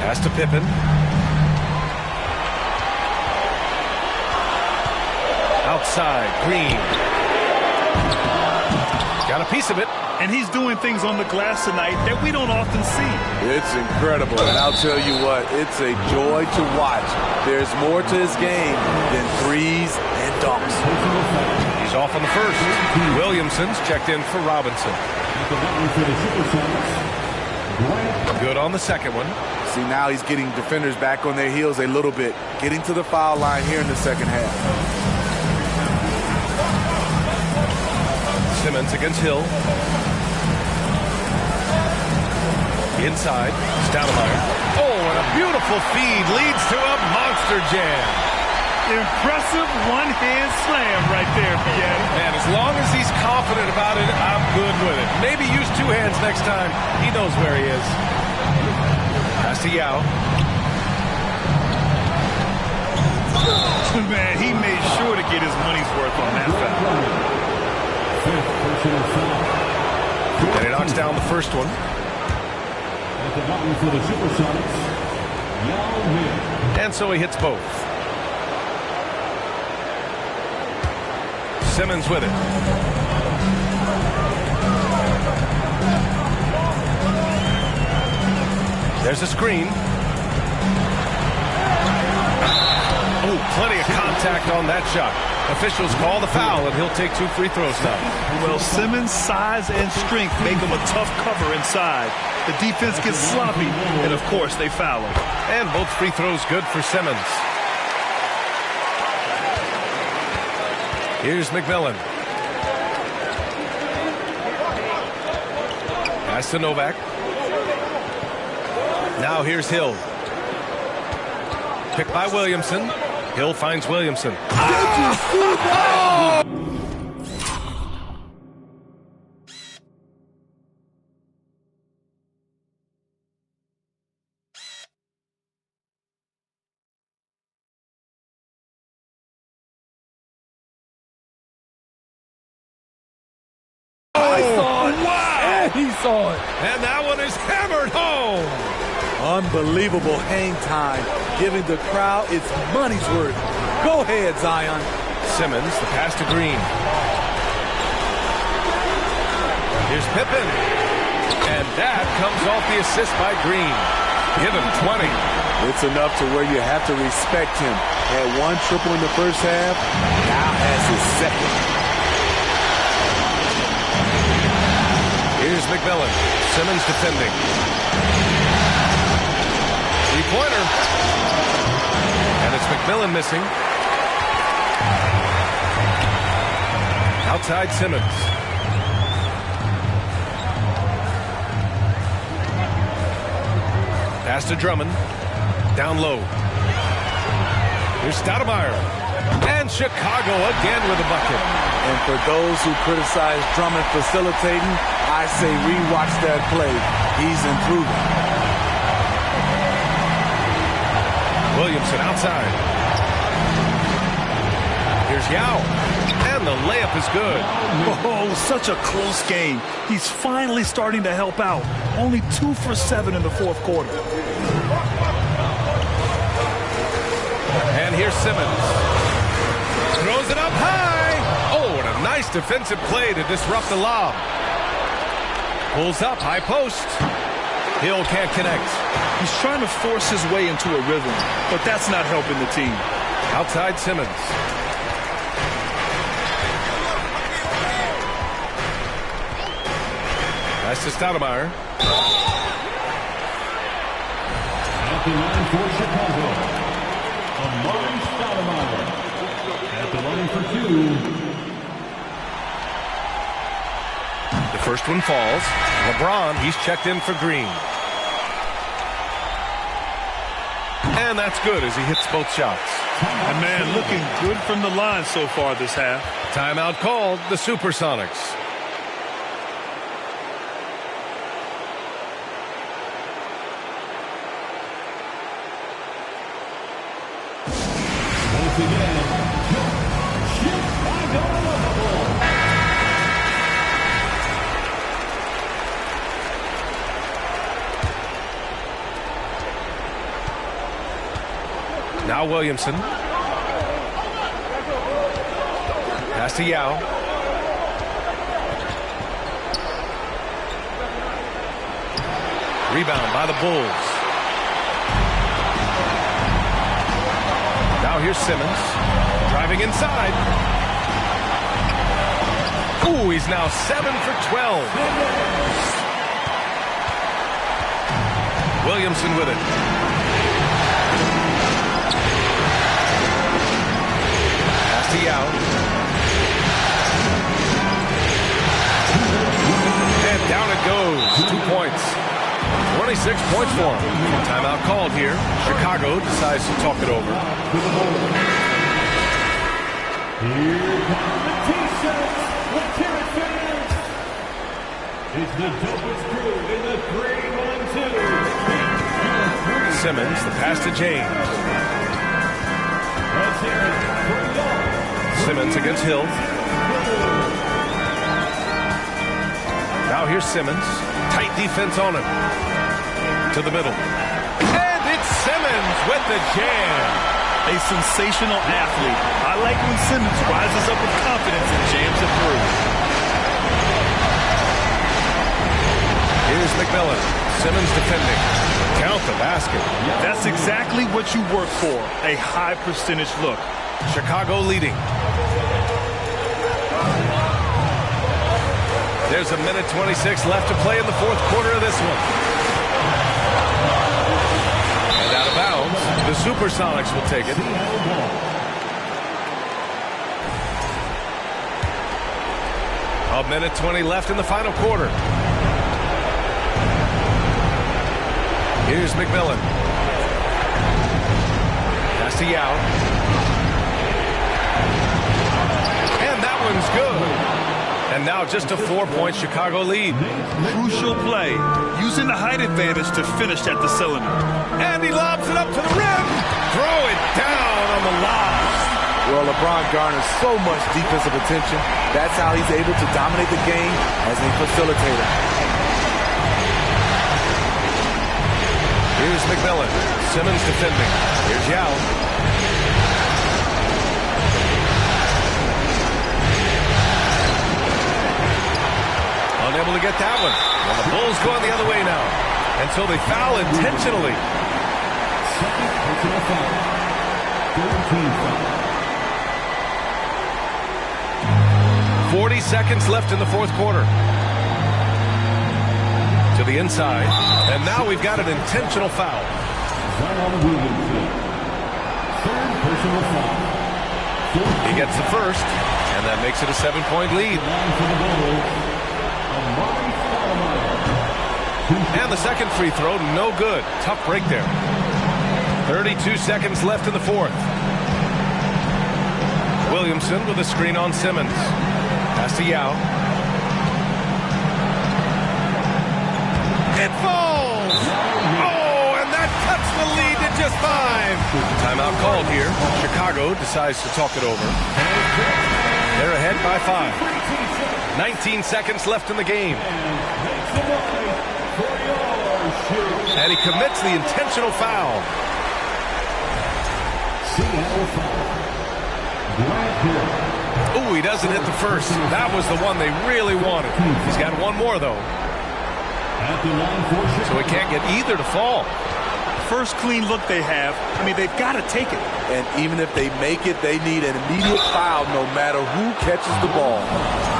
Pass to Pippen. Outside, Green. Got a piece of it. And he's doing things on the glass tonight that we don't often see. It's incredible. And I'll tell you what, it's a joy to watch. There's more to his game than threes and dunks. He's off on the first. Williamson's checked in for Robinson. Good on the second one. See, now he's getting defenders back on their heels a little bit. Getting to the foul line here in the second half. Simmons against Hill. Inside, Stoudemire. Oh, and a beautiful feed leads to a monster jam. Impressive one-hand slam right there, Piatti. Man, as long as he's confident about it, I'm good with it. Maybe use two hands next time. He knows where he is. Pass to Yao. Man, he made sure to get his money's worth on that foul. And he knocks down the first one. At the bottom for the Supersonics, Yao Ming. And so he hits both. Simmons with it. There's a screen. Oh, plenty of contact on that shot. Officials call the foul, and he'll take 2 free throws now. Well, Simmons' size and strength make him a tough cover inside. The defense gets sloppy, and of course, they foul him. And both free throws good for Simmons. Here's McMillan. Pass to Novak. Now here's Hill. Picked by Williamson. Hill finds Williamson. Oh! He saw it. And that one is hammered home. Unbelievable hang time, giving the crowd its money's worth. Go ahead, Zion. Simmons, the pass to Green. Here's Pippen. And that comes off the assist by Green. Give him 20. It's enough to where you have to respect him. Had 1 triple in the first half, now has his second. Here's McMillan. Simmons defending. Three-pointer. And it's McMillan missing. Outside Simmons. Pass to Drummond. Down low. Here's Stoudemire. And Chicago again with a bucket. And for those who criticize Drummond facilitating, I say rewatch that play. He's improving. Williamson outside. Here's Yao. And the layup is good. Oh, such a close game. He's finally starting to help out. Only 2 for 7 in the fourth quarter. And here's Simmons. Throws it up high. Oh, and a nice defensive play to disrupt the lob. Pulls up, high post. Hill can't connect. He's trying to force his way into a rhythm, but that's not helping the team. Outside Simmons. Pass to Stoudemire. At the line for Chicago, Amari Stoudemire. At the line for 2. The first one falls. LeBron, he's checked in for Green. And that's good as he hits both shots. And man, looking good from the line so far this half. Timeout called, the Supersonics. Once again, Chicago Liverpool. Now Williamson. Pass to Yao. Rebound by the Bulls. Now here's Simmons. Driving inside. Ooh, he's now 7 for 12. Williamson with it. Pass to Yao. And down it goes. 2 points. 26 points for him. Timeout called here. Chicago decides to talk it over. Here come the T-shirts. Let's hear it, fans. It's the dopest crew in the 3-1-2. Simmons, the pass to James. Let's hear it for y'all. Simmons against Hill. Now here's Simmons. Tight defense on him. To the middle. And it's Simmons with the jam. A sensational athlete. I like when Simmons rises up with confidence and jams it through. Here's McMillan. Simmons defending. Count the basket. That's exactly what you work for. A high percentage look. Chicago leading. There's a minute 26 left to play in the fourth quarter of this one. And out of bounds, the Supersonics will take it. A minute 20 left in the final quarter. Here's McMillan. Pass to Yao. And that one's good. And now just a 4-point Chicago lead. Crucial play. Using the height advantage to finish at the cylinder. And he lobs it up to the rim. Throw it down on the lob. Well, LeBron garners so much defensive attention. That's how he's able to dominate the game as a facilitator. Here's McMillan. Simmons defending. Here's Yao. Unable to get that one. Well, the Bulls going the other way now. And so they foul intentionally. Second personal foul. 13 foul. 40 seconds left in the fourth quarter. To the inside. And now we've got an intentional foul. Zion Williamson. Third personal foul. He gets the first, and that makes it a 7-point lead. And the second free throw, no good. Tough break there. 32 seconds left in the fourth. Williamson with a screen on Simmons. Pass to Yao. It falls! Oh, and that cuts the lead to just 5. Timeout called here. Chicago decides to talk it over. They're ahead by 5. 19 seconds left in the game. And he commits the intentional foul. Ooh, he doesn't hit the first. That was the one they really wanted. He's got one more, though. So he can't get either to fall. First clean look they have, I mean, they've got to take it. And even if they make it, they need an immediate foul no matter who catches the ball.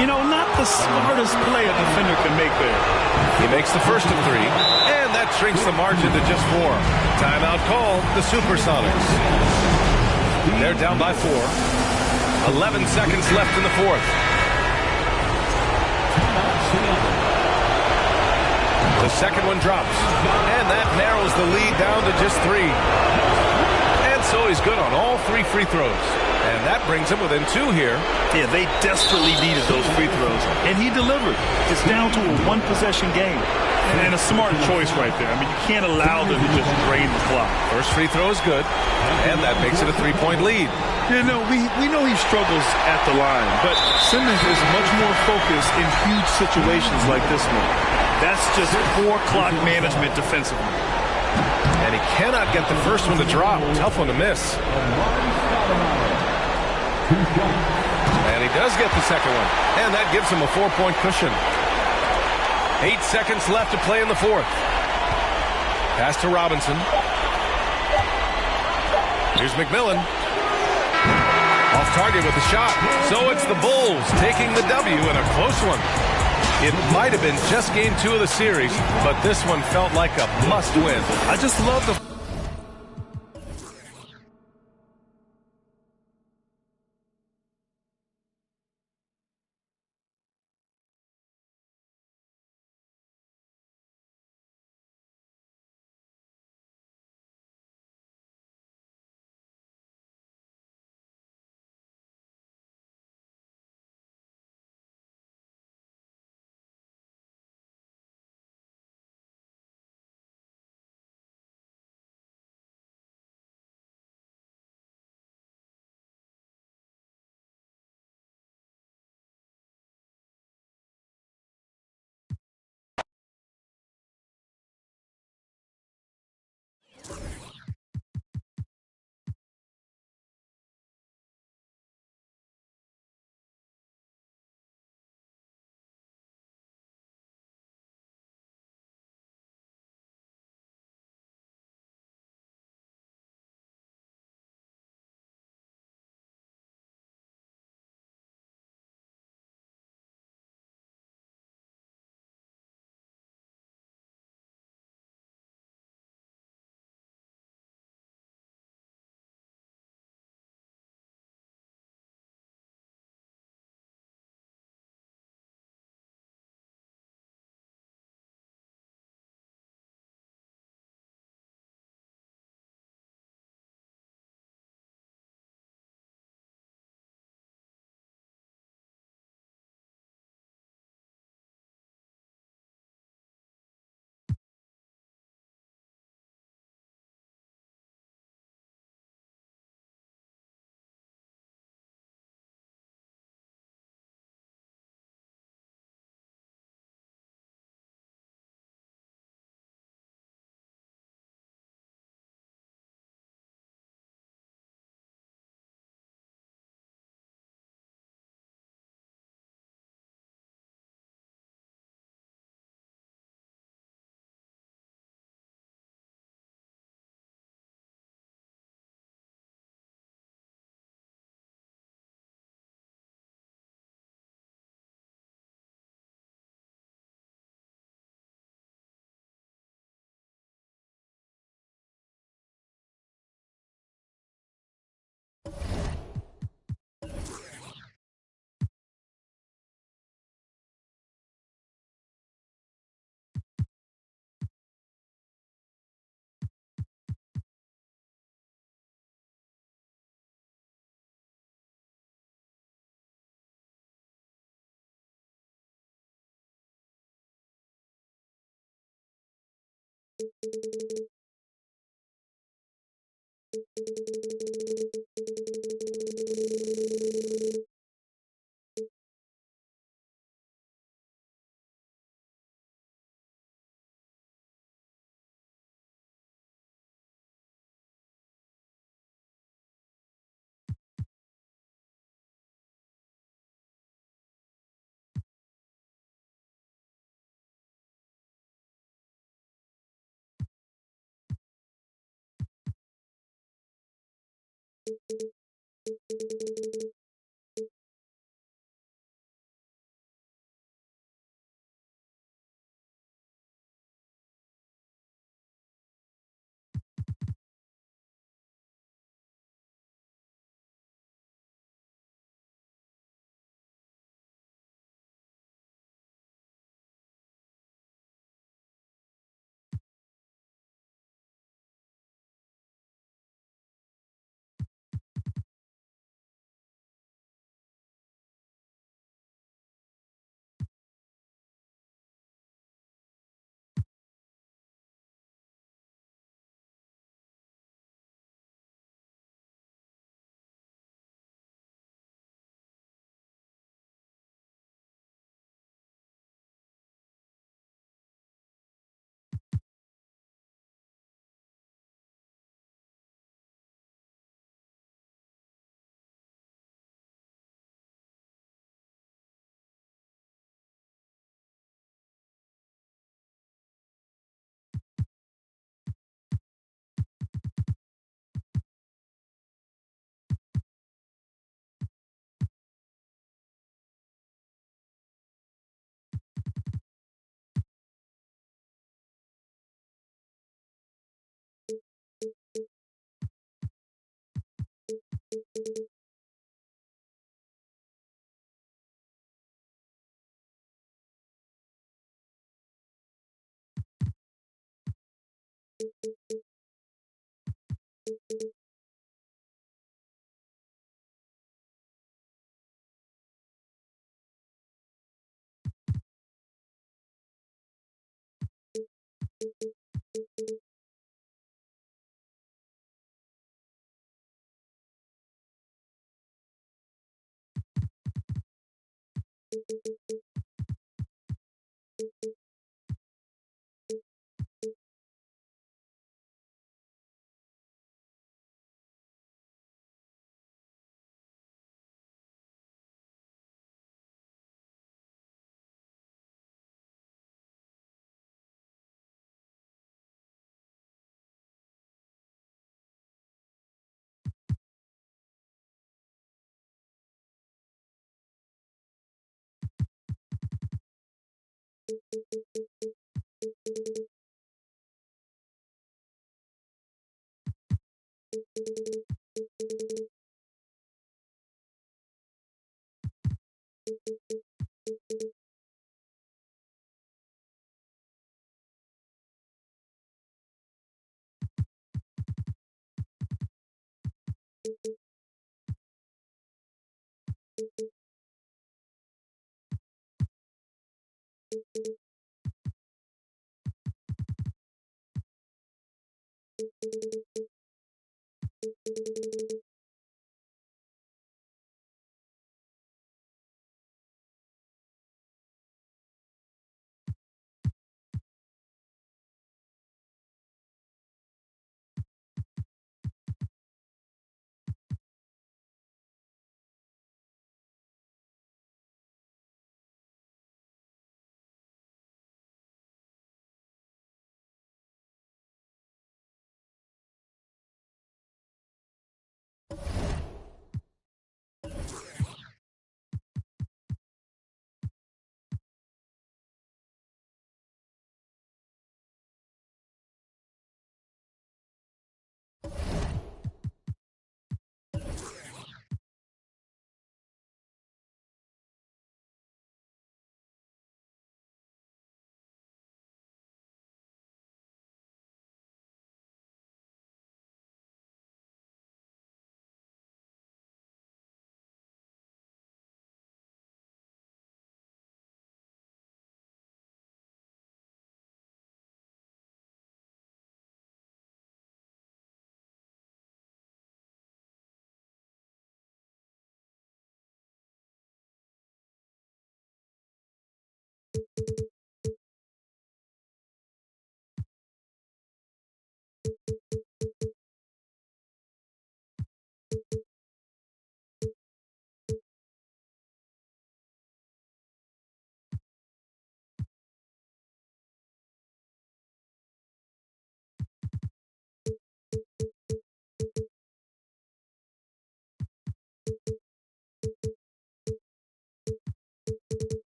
You know, not the smartest play a defender can make there. He makes the first of 3, and that shrinks the margin to just 4. Timeout called, the Supersonics. They're down by 4. 11 seconds left in the fourth. The second one drops, and that narrows the lead down to just 3. And so he's good on all 3 free throws. And that brings him within 2 here. Yeah, they desperately needed those free throws, and he delivered. It's down to a 1-possession game. And a smart choice right there. I mean, you can't allow them to just drain the clock. First free throw is good, and that makes it a 3-point lead. You know, we know he struggles at the line, but Simmons is much more focused in huge situations like this one. That's just poor clock management defensively. And he cannot get the first one to drop. Tough one to miss. And he does get the second one, and that gives him a 4-point cushion. 8 seconds left to play in the fourth. Pass to Robinson. Here's McMillan. Off target with the shot. So it's the Bulls taking the W in a close one. It might have been just game 2 of the series, but this one felt like a must-win. I just love the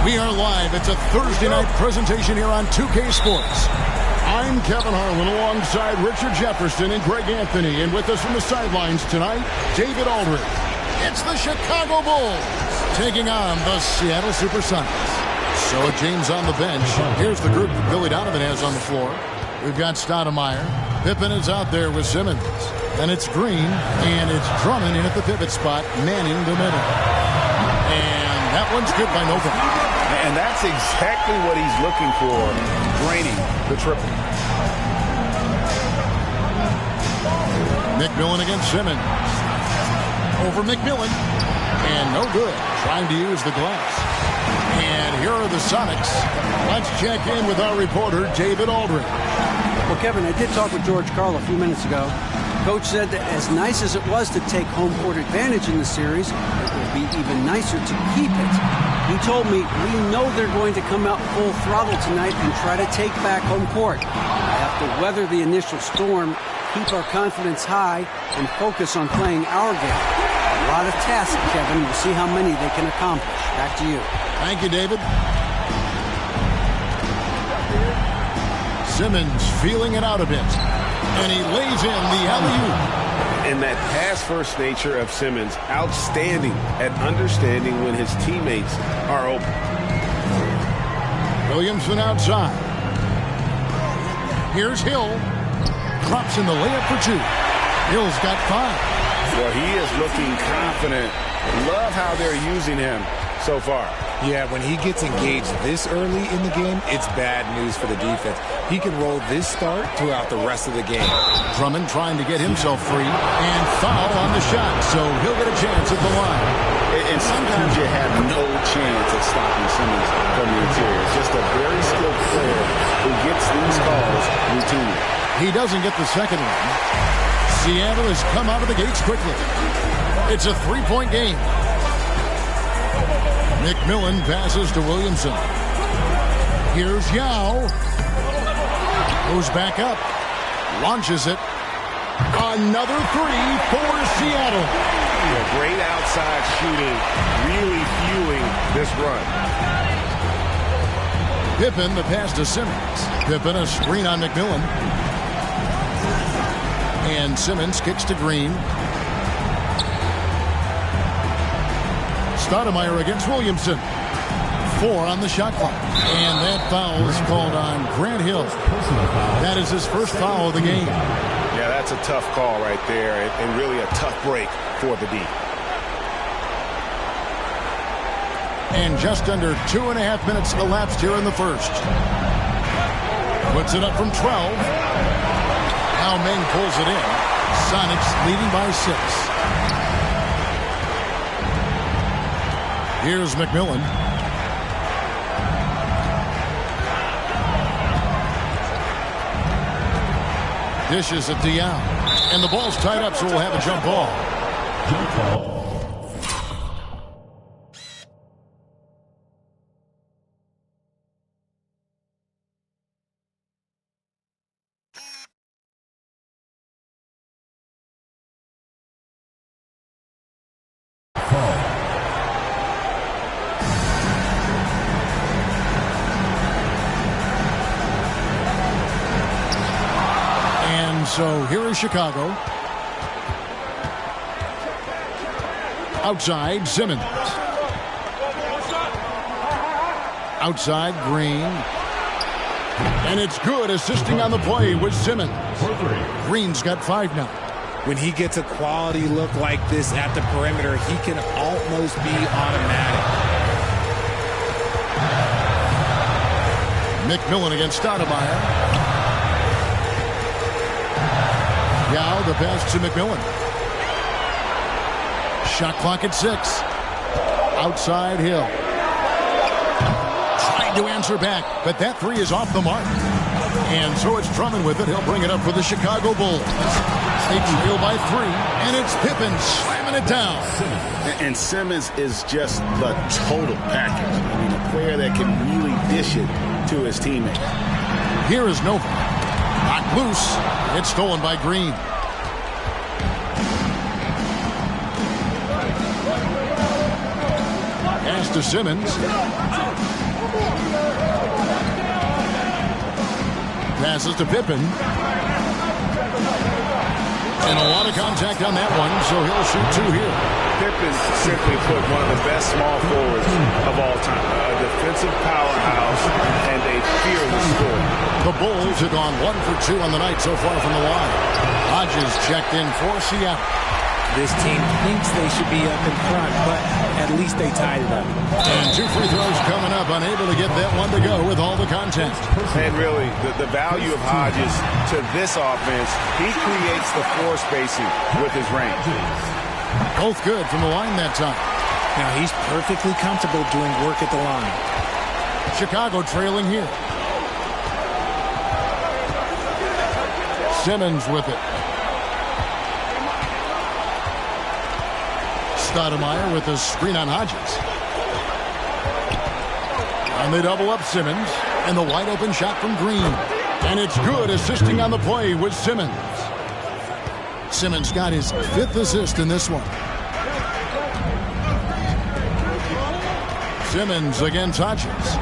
We are live. It's a Thursday night presentation here on 2K Sports. I'm Kevin Harlan alongside Richard Jefferson and Greg Anthony. And with us from the sidelines tonight, David Aldridge. It's the Chicago Bulls taking on the Seattle Supersonics. So James on the bench. Here's the group that Billy Donovan has on the floor. We've got Stoudemire. Pippen is out there with Simmons. And it's Green. And it's Drummond in at the pivot spot, manning the middle. And that one's good by Novak. And that's exactly what he's looking for, draining the triple. McMillan against Simmons. Over McMillan. And no good. Trying to use the glass. And here are the Sonics. Let's check in with our reporter, David Aldridge. Well, Kevin, I did talk with George Karl a few minutes ago. Coach said that as nice as it was to take home court advantage in the series, it will be even nicer to keep it. He told me, we know they're going to come out full throttle tonight and try to take back home court. I have to weather the initial storm, keep our confidence high, and focus on playing our game. A lot of tasks, Kevin. We'll see how many they can accomplish. Back to you. Thank you, David. Simmons feeling it out a bit. And he lays in the alley-oop. And that pass-first nature of Simmons, outstanding at understanding when his teammates are open. Williamson outside. Here's Hill. Drops in the layup for two. Hill's got 5. Well, he is looking confident. Love how they're using him so far. Yeah, when he gets engaged this early in the game, it's bad news for the defense. He can roll this start throughout the rest of the game. Drummond trying to get himself free and foul on the shot, so he'll get a chance at the line. And sometimes you have no chance at stopping Simmons from the interior. Just a very skilled player who gets these calls routinely. He doesn't get the second one. Seattle has come out of the gates quickly. It's a 3-point game. McMillan passes to Williamson. Here's Yao. Goes back up. Launches it. Another 3 for Seattle. Yeah, great outside shooting. Really fueling this run. Pippen, the pass to Simmons. Pippen, a screen on McMillan. And Simmons kicks to Green. Stoudemire against Williamson. 4 on the shot clock. And that foul is called on Grant Hill. That is his first foul of the game. Yeah, that's a tough call right there, and really a tough break for the D. And just under 2.5 minutes elapsed here in the first. Puts it up from 12. Now Meng pulls it in. Sonics leading by 6. Here's McMillan. Dishes it to Yao. And the ball's tied up, so we'll have a jump ball. Jump ball. So here is Chicago. Outside, Simmons. Outside, Green. And it's good, assisting on the play with Simmons. Green's got 5 now. When he gets a quality look like this at the perimeter, he can almost be automatic. McMillan against Stoudemire. Yao, the pass to McMillan. Shot clock at 6. Outside Hill. Trying to answer back, but that 3 is off the mark. And so it's Drummond with it. He'll bring it up for the Chicago Bulls. They trail by 3, and it's Pippen slamming it down. And Simmons is just the total package. I mean, a player that can really dish it to his teammates. Here is Novak. Knocked loose. It's stolen by Green. Pass to Simmons. Passes to Pippen. And a lot of contact on that one, so he'll shoot 2 here. Pippen, simply put, one of the best small forwards of all time. A defensive powerhouse and a fearless scorer. The Bulls have gone 1 for 2 on the night so far from the line. Hodges checked in for Seattle. This team thinks they should be up in front, but at least they tied it up. And 2 free throws coming up, unable to get that one to go with all the contact. And really, the value of Hodges to this offense, he creates the floor spacing with his range. Both good from the line that time. Now he's perfectly comfortable doing work at the line. Chicago trailing here. Simmons with it. Stoudemire with a screen on Hodges. And they double up Simmons. And the wide open shot from Green. And it's good, assisting on the play with Simmons. Simmons got his 5th assist in this one. Simmons against Hodges.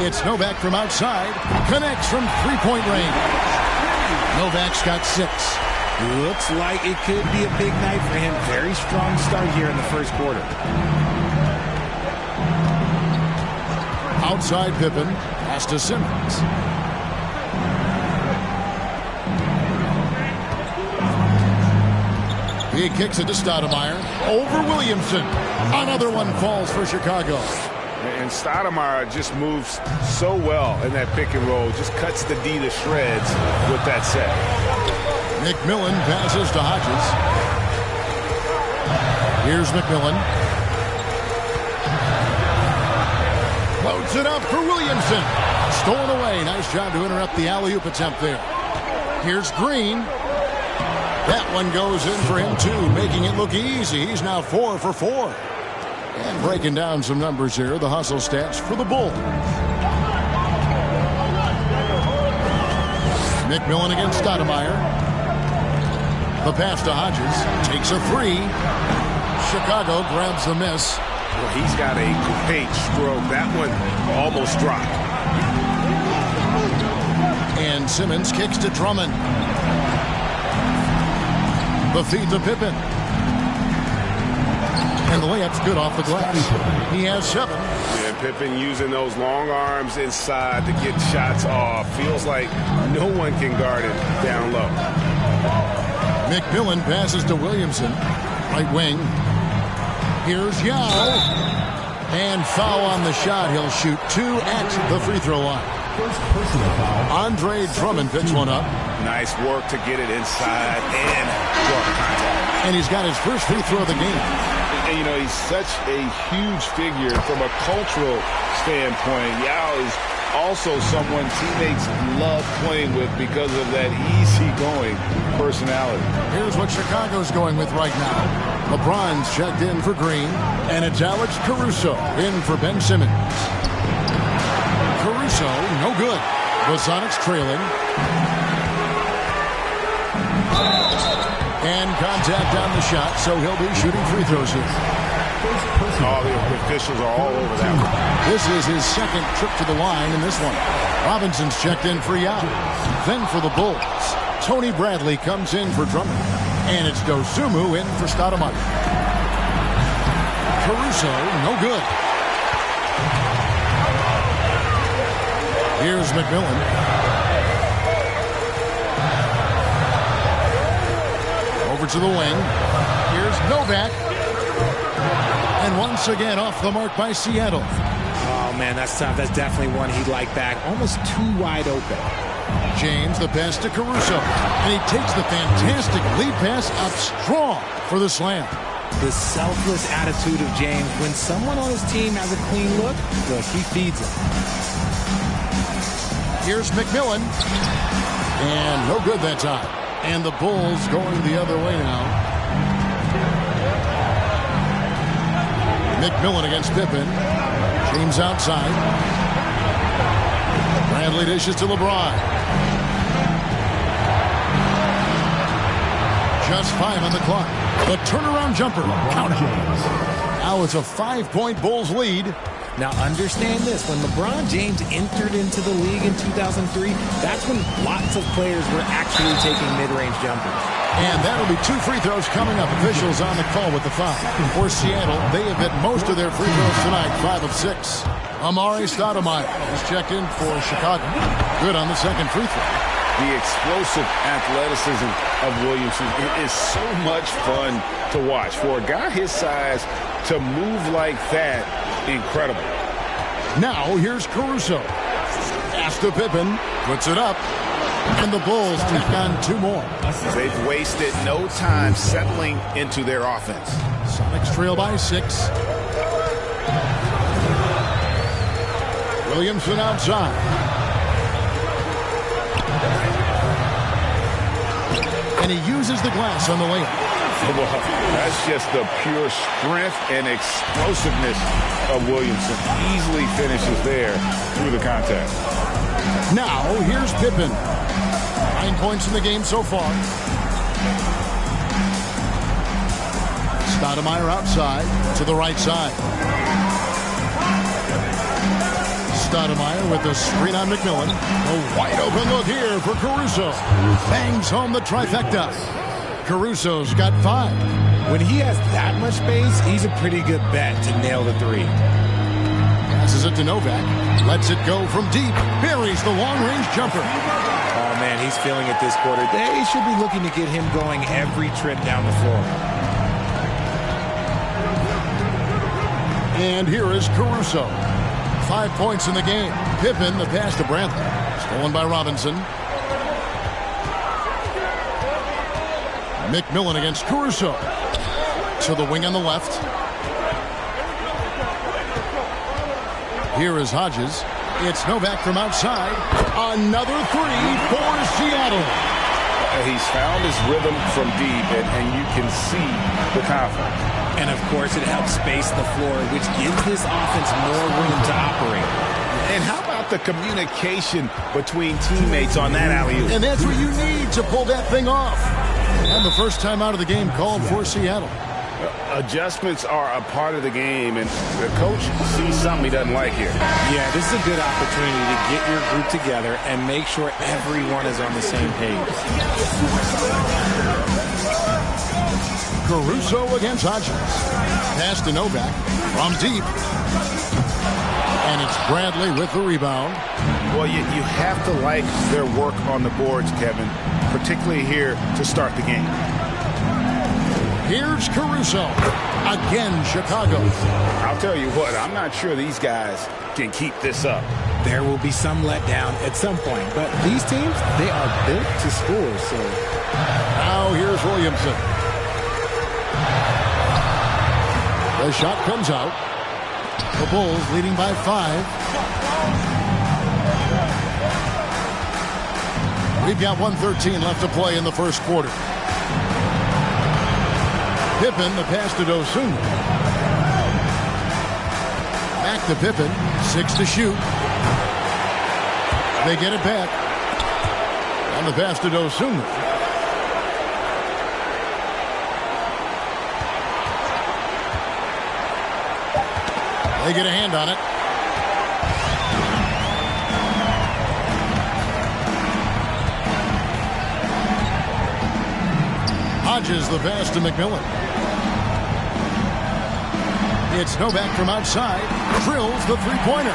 It's Novak from outside. Connects from 3-point range. Novak's got 6. Looks like it could be a big night for him. Very strong start here in the first quarter. Outside Pippen. Pass to Simmons. He kicks it to Stoudemire. Over Williamson. Another one falls for Chicago. And Stoudemire just moves so well in that pick and roll. Just cuts the D to shreds with that set. McMillan passes to Hodges. Here's McMillan. Loads it up for Williamson. Stolen away. Nice job to interrupt the alley-oop attempt there. Here's Green. That one goes in for him, too, making it look easy. He's now 4 for 4. And breaking down some numbers here, the hustle stats for the Bulls. McMillan against Stoudemire. The pass to Hodges. Takes a 3. Chicago grabs the miss. Well, he's got a great stroke. That one almost dropped. And Simmons kicks to Drummond. The feed to Pippen. And the layup's good off the glass. He has 7. And Pippen using those long arms inside to get shots off. Feels like no one can guard him down low. McMillan passes to Williamson. Right wing. Here's Yao. And foul on the shot. He'll shoot 2 at the free throw line. Andre Drummond picks one up. Nice work to get it inside and draw contact. And he's got his first free throw of the game. And, you know, he's such a huge figure from a cultural standpoint. Yao is also someone teammates love playing with because of that easygoing personality. Here's what Chicago's going with right now. LeBron's checked in for Green. And it's Alex Caruso in for Ben Simmons. Caruso, no good. The Sonics trailing. And contact on the shot, so he'll be shooting free throws here. Oh, the officials are all over that one. This is his 2nd trip to the line in this one. Robinson's checked in for Yao. Then for the Bulls, Tony Bradley comes in for Drummond. And it's Dosunmu in for Stoudemire. Caruso, no good. Here's McMillan. Over to the wing. Here's Novak. And once again off the mark by Seattle. Oh, man, that's tough. That's definitely one he'd like back. Almost too wide open. James, the pass to Caruso. And he takes the fantastic lead pass up strong for the slam. The selfless attitude of James. When someone on his team has a clean look, he feeds him. Here's McMillan. And no good that time. And the Bulls going the other way now. McMillan against Pippen. James outside. Bradley dishes to LeBron. Just 5 on the clock. The turnaround jumper. Count it. Now it's a 5-point Bulls lead. Now understand this, when LeBron James entered into the league in 2003, that's when lots of players were actually taking mid-range jumpers. And that'll be 2 free throws coming up. Officials on the call with the foul. For Seattle, they have hit most of their free throws tonight, 5 of 6. Amari Stoudemire is checked in for Chicago. Good on the second free throw. The explosive athleticism of Williamson is so much fun to watch. For a guy his size to move like that, incredible. Now here's Caruso. Pass to Pippen. Puts it up. And the Bulls tack on 2 more. They've wasted no time settling into their offense. Sonics trail by 6. Williamson outside. And he uses the glass on the layup. Well, that's just the pure strength and explosiveness of Williamson. Easily finishes there through the contact. Now, here's Pippen. 9 points in the game so far. Stoudemire outside to the right side. Stoudemire with the screen on McMillan. A wide open look here for Caruso. Bangs home the trifecta. Caruso's got 5. When he has that much space, he's a pretty good bet to nail the 3. Passes it to Novak. Lets it go from deep. Buries the long-range jumper. Oh, man, he's feeling it this quarter. They should be looking to get him going every trip down the floor. And here is Caruso. 5 points in the game. Pippen, the pass to Brantley. Stolen by Robinson. McMillan against Caruso. To the wing on the left. Here is Hodges. It's Novak from outside. Another 3 for Seattle. He's found his rhythm from deep, and you can see the confidence. And, of course, it helps space the floor, which gives this offense more room to operate. And how about the communication between teammates on that alley-oop? And that's what you need to pull that thing off. And the first time out of the game called for Seattle. Adjustments are a part of the game, and the coach sees something he doesn't like here. Yeah, this is a good opportunity to get your group together and make sure everyone is on the same page. Caruso against Hodges. Pass to Novak from deep. And it's Bradley with the rebound. Well, you have to like their work on the boards, Kevin, particularly here to start the game. Here's Caruso. Again, Chicago. I'll tell you what, I'm not sure these guys can keep this up. There will be some letdown at some point, but these teams, they are built to score, so. Now here's Williamson. The shot comes out. The Bulls leading by 5. We've got 1:13 left to play in the first quarter. Pippen, the pass to Dosunmu. Back to Pippen. 6 to shoot. They get it back. And the pass to Dosunmu. They get a hand on it. Hodges the pass to McMillan. It's Novak from outside. Drills the three-pointer.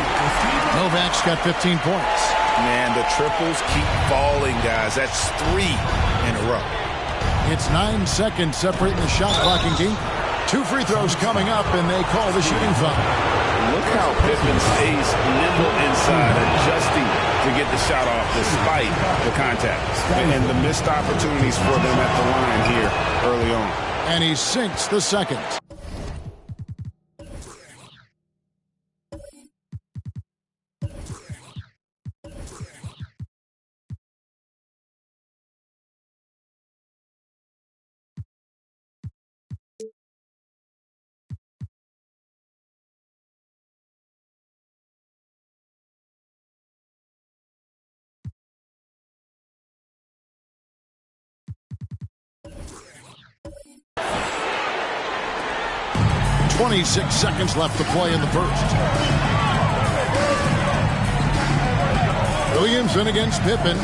Novak's got 15 points. Man, the triples keep falling, guys. That's 3 in a row. It's 9 seconds separating the shot clock and game. 2 free throws coming up, and they call the shooting foul. Look how Pippen stays nimble inside, adjusting to get the shot off despite the contact. And the missed opportunities for them at the line here early on. And he sinks the second. .26 seconds left to play in the first. Williamson against Pippen.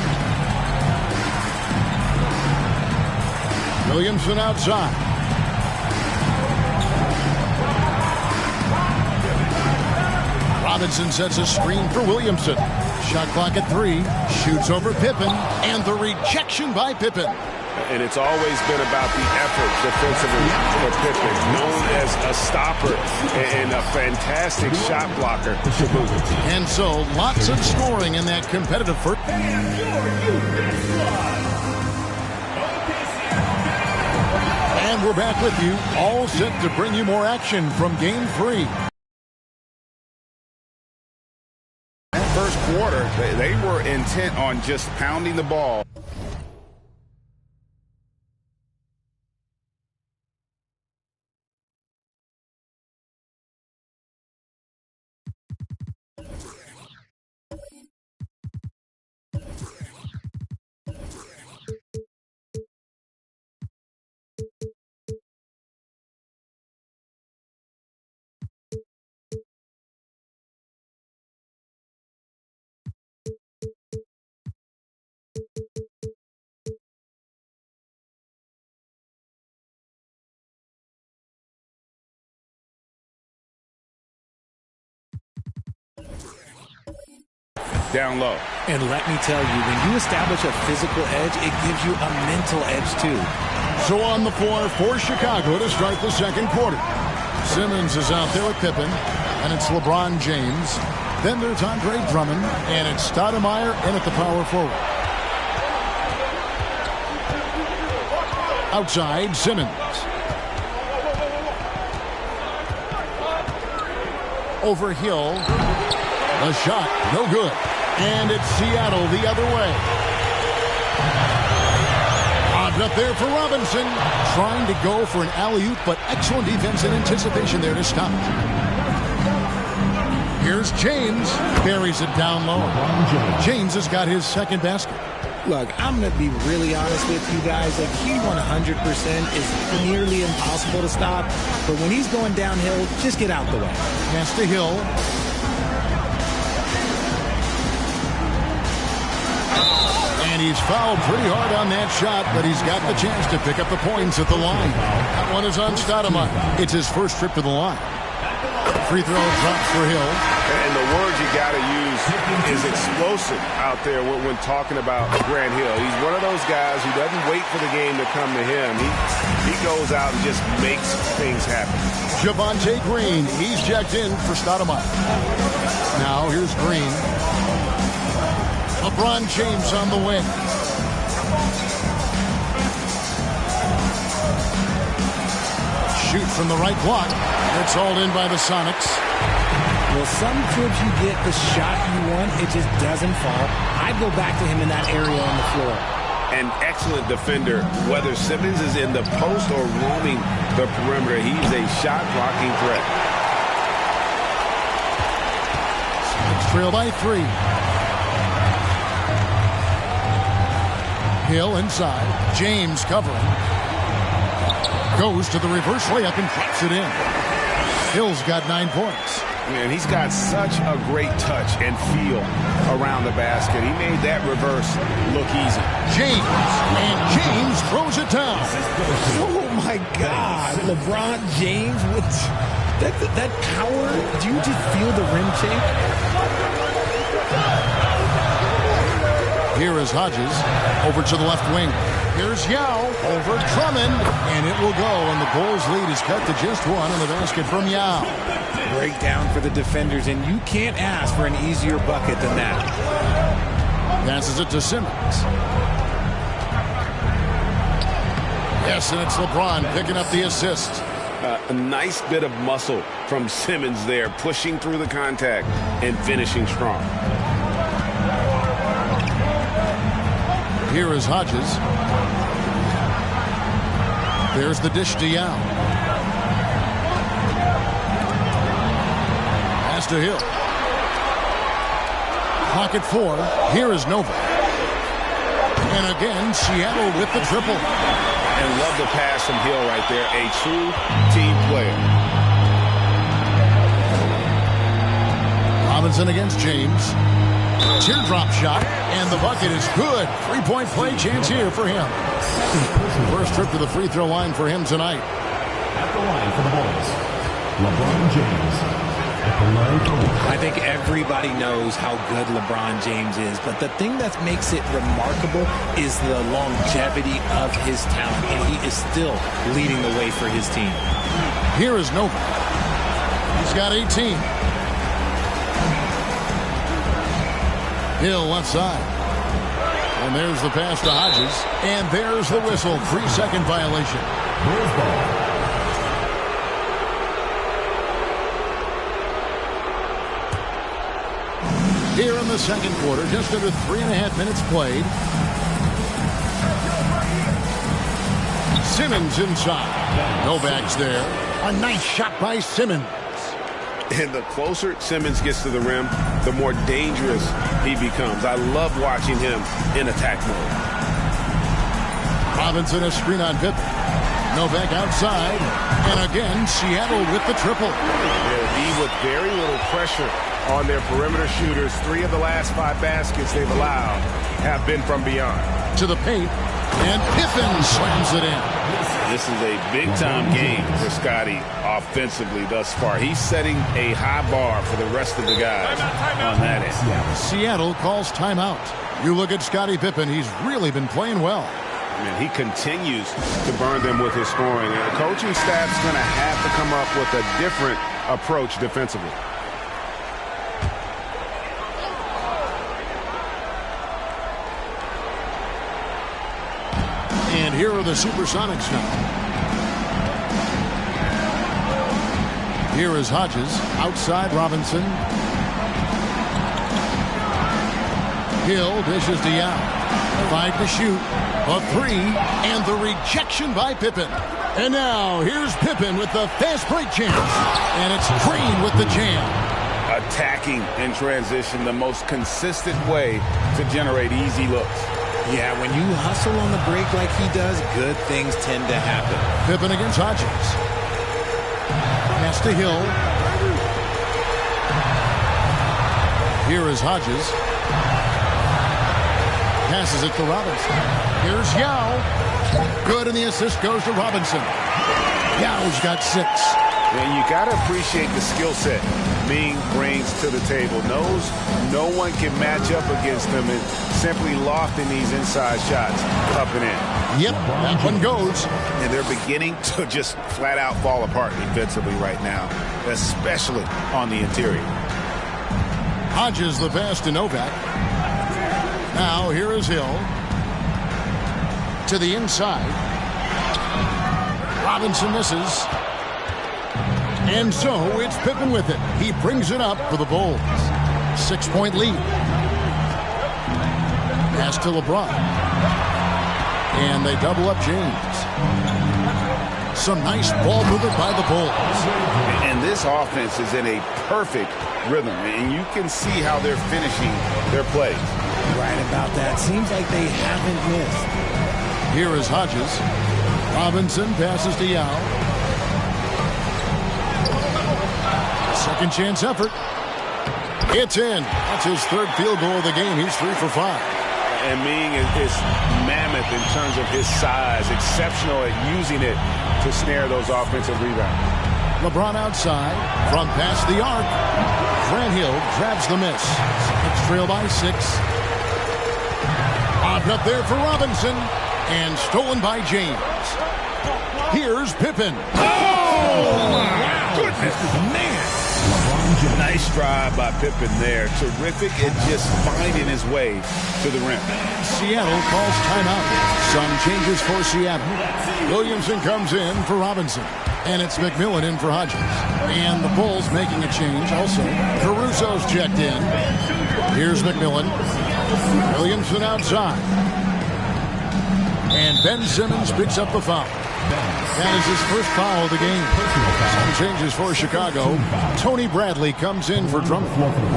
Williamson outside. Robinson sets a screen for Williamson. Shot clock at 3. Shoots over Pippen. And the rejection by Pippen. And it's always been about the effort defensively for Pippen, known as a stopper and a fantastic shot blocker to boot. And so, lots of scoring in that competitive first. And we're back with you, all set to bring you more action from Game 3. That first quarter, they were intent on just pounding the ball. Down low. And let me tell you, when you establish a physical edge, it gives you a mental edge too. So on the floor for Chicago to start the second quarter. Simmons is out there with Pippen, and it's LeBron James. Then there's Andre Drummond, and it's Stoudemire in at the power forward. Outside, Simmons. Over Hill. A shot, no good. And it's Seattle the other way. Lobbed up there for Robinson. Trying to go for an alley-oop, but excellent defense and anticipation there to stop. Here's James. Buries it down low. James has got his second basket. Look, I'm going to be really honest with you guys. Like, he 100% is nearly impossible to stop. But when he's going downhill, just get out the way. Pass to Hill. And he's fouled pretty hard on that shot, but he's got the chance to pick up the points at the line. That one is on Stoudemire. It's his first trip to the line. Free throw drops for Hill. And the word you got to use is explosive out there when talking about Grant Hill. He's one of those guys who doesn't wait for the game to come to him. He goes out and just makes things happen. Javonte Green, he's checked in for Stoudemire. Now here's Green. LeBron James on the wing. Shoot from the right block. It's hauled in by the Sonics. Well, sometimes you get the shot you want, it just doesn't fall. I'd go back to him in that area on the floor. An excellent defender, whether Simmons is in the post or roaming the perimeter. He's a shot-blocking threat. Sonics trail by 3. Hill inside. James covering. Goes to the reverse layup and drops it in. Hill's got 9 points. Man, he's got such a great touch and feel around the basket. He made that reverse look easy. James. And James throws it down. Oh, my God. LeBron James with that power. Do you just feel the rim shake? Here is Hodges over to the left wing. Here's Yao over Drummond, and it will go, and the Bulls lead is cut to just 1 in the basket from Yao. Breakdown for the defenders, and you can't ask for an easier bucket than that. Passes it to Simmons. Yes, and it's LeBron picking up the assist. A nice bit of muscle from Simmons there, pushing through the contact and finishing strong. Here is Hodges. There's the dish to Yao. Pass to Hill. Pocket 4. Here is Nova. And again, Seattle with the triple. And love the pass from Hill right there. A true team player. Robinson against James. Teardrop shot, and the bucket is good. Three-point play chance here for him. First trip to the free throw line for him tonight. At the line for the Bullets, LeBron James. I think everybody knows how good LeBron James is, but the thing that makes it remarkable is the longevity of his talent, and he is still leading the way for his team. Here is Novak. He's got 18. Hill left side. And there's the pass to Hodges. And there's the whistle. 3-second violation. Here in the second quarter, just under 3.5 minutes played. Simmons inside. Novak's there. A nice shot by Simmons. And the closer Simmons gets to the rim, the more dangerous he becomes. I love watching him in attack mode. Robinson a screen on Pippen. Novak outside. And again, Seattle with the triple. They'll be with very little pressure on their perimeter shooters. 3 of the last 5 baskets they've allowed have been from beyond. To the paint, and Pippen slams it in. This is a big-time game for Scottie offensively thus far. He's setting a high bar for the rest of the guys on that end. Seattle calls timeout. You look at Scottie Pippen, he's really been playing well. And he continues to burn them with his scoring. And the coaching staff's going to have to come up with a different approach defensively. And here are the Supersonics now. Here is Hodges. Outside Robinson. Hill dishes to Yao. 5 to shoot. A 3. And the rejection by Pippen. And now here's Pippen with the fast break chance. And it's Green with the jam. Attacking in transition, the most consistent way to generate easy looks. Yeah, when you hustle on the break like he does, good things tend to happen. Pippen against Hodges. Pass to Hill. Here is Hodges. Passes it to Robinson. Here's Yao. Good, and the assist goes to Robinson. Yao's got 6. And you got to appreciate the skill set Ming brings to the table. Knows no one can match up against him and simply lofting these inside shots up and in. Yep, that one goes. And they're beginning to just flat out fall apart defensively right now, especially on the interior. Hodges the pass to Novak. Now here is Hill. To the inside. Robinson misses. And so it's Pippen with it. He brings it up for the Bulls. 6-point lead. Pass to LeBron. And they double up James. Some nice ball movement by the Bulls. And this offense is in a perfect rhythm. And you can see how they're finishing their plays. Right about that. Seems like they haven't missed. Here is Hodges. Robinson passes to Yao. Second chance effort. It's in. That's his 3rd field goal of the game. He's 3 for 5. And Ming is mammoth in terms of his size. Exceptional at using it to snare those offensive rebounds. LeBron outside. Front pass the arc. Grant Hill grabs the miss. It's trailed by 6. Popped up there for Robinson. And stolen by James. Here's Pippen. Oh, my goodness. Man. Nice drive by Pippen there. Terrific at just finding his way to the rim. Seattle calls timeout. Some changes for Seattle. Williamson comes in for Robinson. And it's McMillan in for Hodges. And the Bulls making a change also. Caruso's checked in. Here's McMillan. Williamson outside. And Ben Simmons picks up the foul. That is his first foul of the game. Some changes for Chicago. Tony Bradley comes in for Drummond.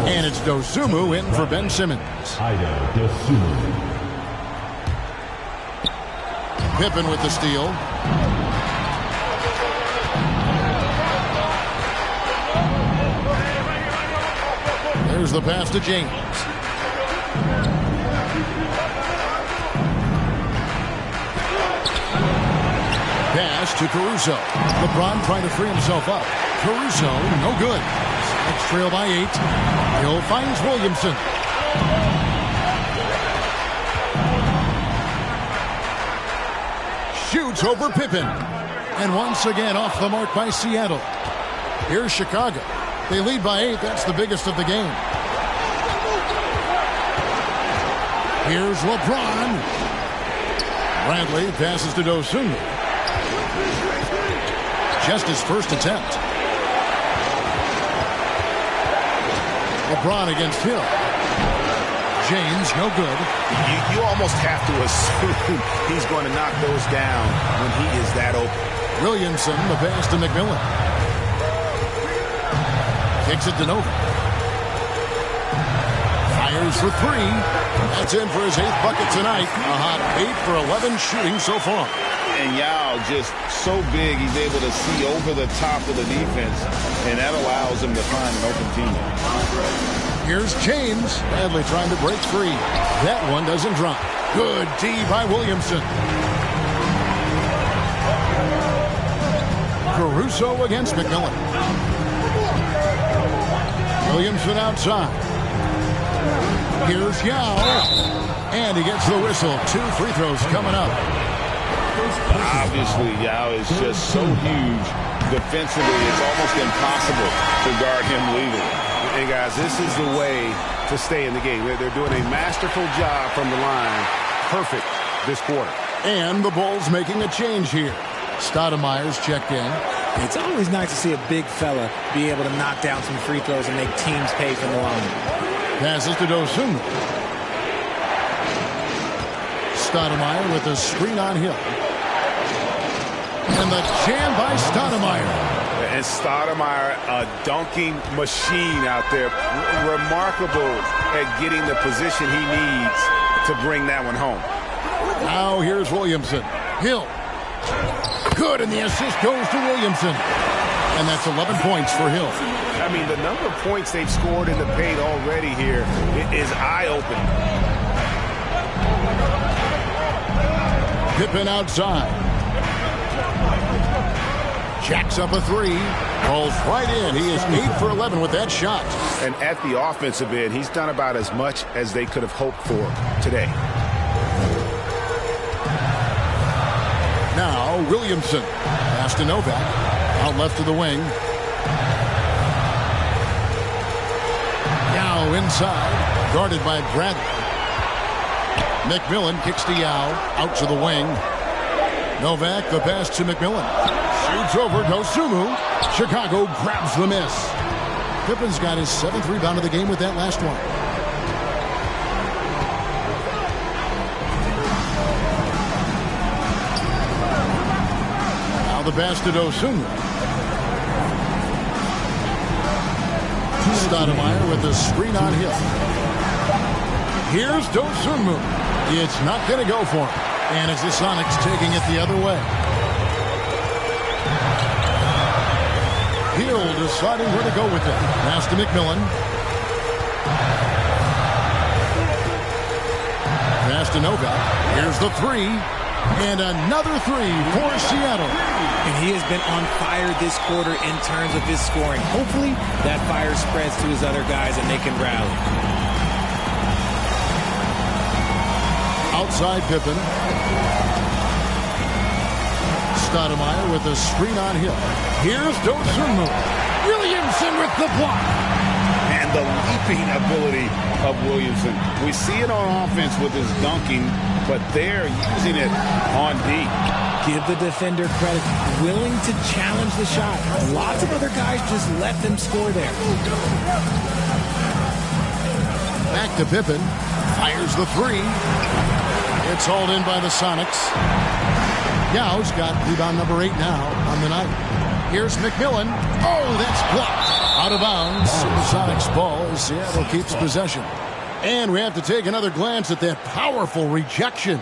And it's Dosunmu in for Ben Simmons. Pippen with the steal. There's the pass to James. Pass to Caruso. LeBron trying to free himself up. Caruso, no good. Sonics trail by 8. Hill finds Williamson. Shoots over Pippen. And once again off the mark by Seattle. Here's Chicago. They lead by 8. That's the biggest of the game. Here's LeBron. Bradley passes to Dosunmu. Just his first attempt. LeBron against Hill. James, no good. You almost have to assume he's going to knock those down when he is that open. Williamson, the pass to McMillan. Kicks it to Nova. Fires for 3. That's in for his 8th bucket tonight. A hot 8 for 11 shooting so far. And Yao just so big, he's able to see over the top of the defense, and that allows him to find an open teammate. Here's James. Bradley trying to break free. That one doesn't drop. Good D by Williamson. Caruso against McMillan. Williamson outside. Here's Yao. And he gets the whistle. 2 free throws coming up. Obviously, Yao is just so huge. Defensively, it's almost impossible to guard him legally. Hey, guys, this is the way to stay in the game. They're doing a masterful job from the line. Perfect this quarter. And the Bulls making a change here. Stoudemire's checked in. It's always nice to see a big fella be able to knock down some free throws and make teams pay from the line. Passes to Dosunmu. Stoudemire with a screen on Hill. And the jam by Stoudemire. And Stoudemire, a dunking machine out there. Remarkable at getting the position he needs to bring that one home. Now here's Williamson. Hill. Good, and the assist goes to Williamson. And that's 11 points for Hill. I mean, the number of points they've scored in the paint already here is eye-opening. Pippen outside. Jacks up a 3. Rolls right in. He is 8 for 11 with that shot. And at the offensive end, he's done about as much as they could have hoped for today. Now Williamson. Pass to Novak. Out left of the wing. Yao inside. Guarded by Bradley. McMillan kicks to Yao. Out to the wing. Novak, the pass to McMillan. Shoots over Dosunmu. Chicago grabs the miss. Pippen's got his 7th rebound of the game with that last one. Now the pass to Dosunmu. Stoudemire with the screen on Hill. Here's Dosunmu. It's not going to go for him. And it's the Sonics taking it the other way. Hill deciding where to go with it. Pass to McMillan. Pass to Novak. Here's the 3. And another 3 for Seattle. And he has been on fire this quarter in terms of his scoring. Hopefully that fire spreads to his other guys and they can rally. Outside Pippen. Stoudemire with a screen on Hill. Here's Dosunmu. Williamson with the block. And the leaping ability of Williamson. We see it on offense with his dunking, but they're using it on D. Give the defender credit. Willing to challenge the shot. Lots of other guys just let them score there. Back to Pippen. Fires the 3. It's hauled in by the Sonics. Yao's got rebound number 8 now on the night. Here's McMillan. Oh, that's blocked. Out of bounds. Sonics ball as Seattle keeps possession. And we have to take another glance at that powerful rejection.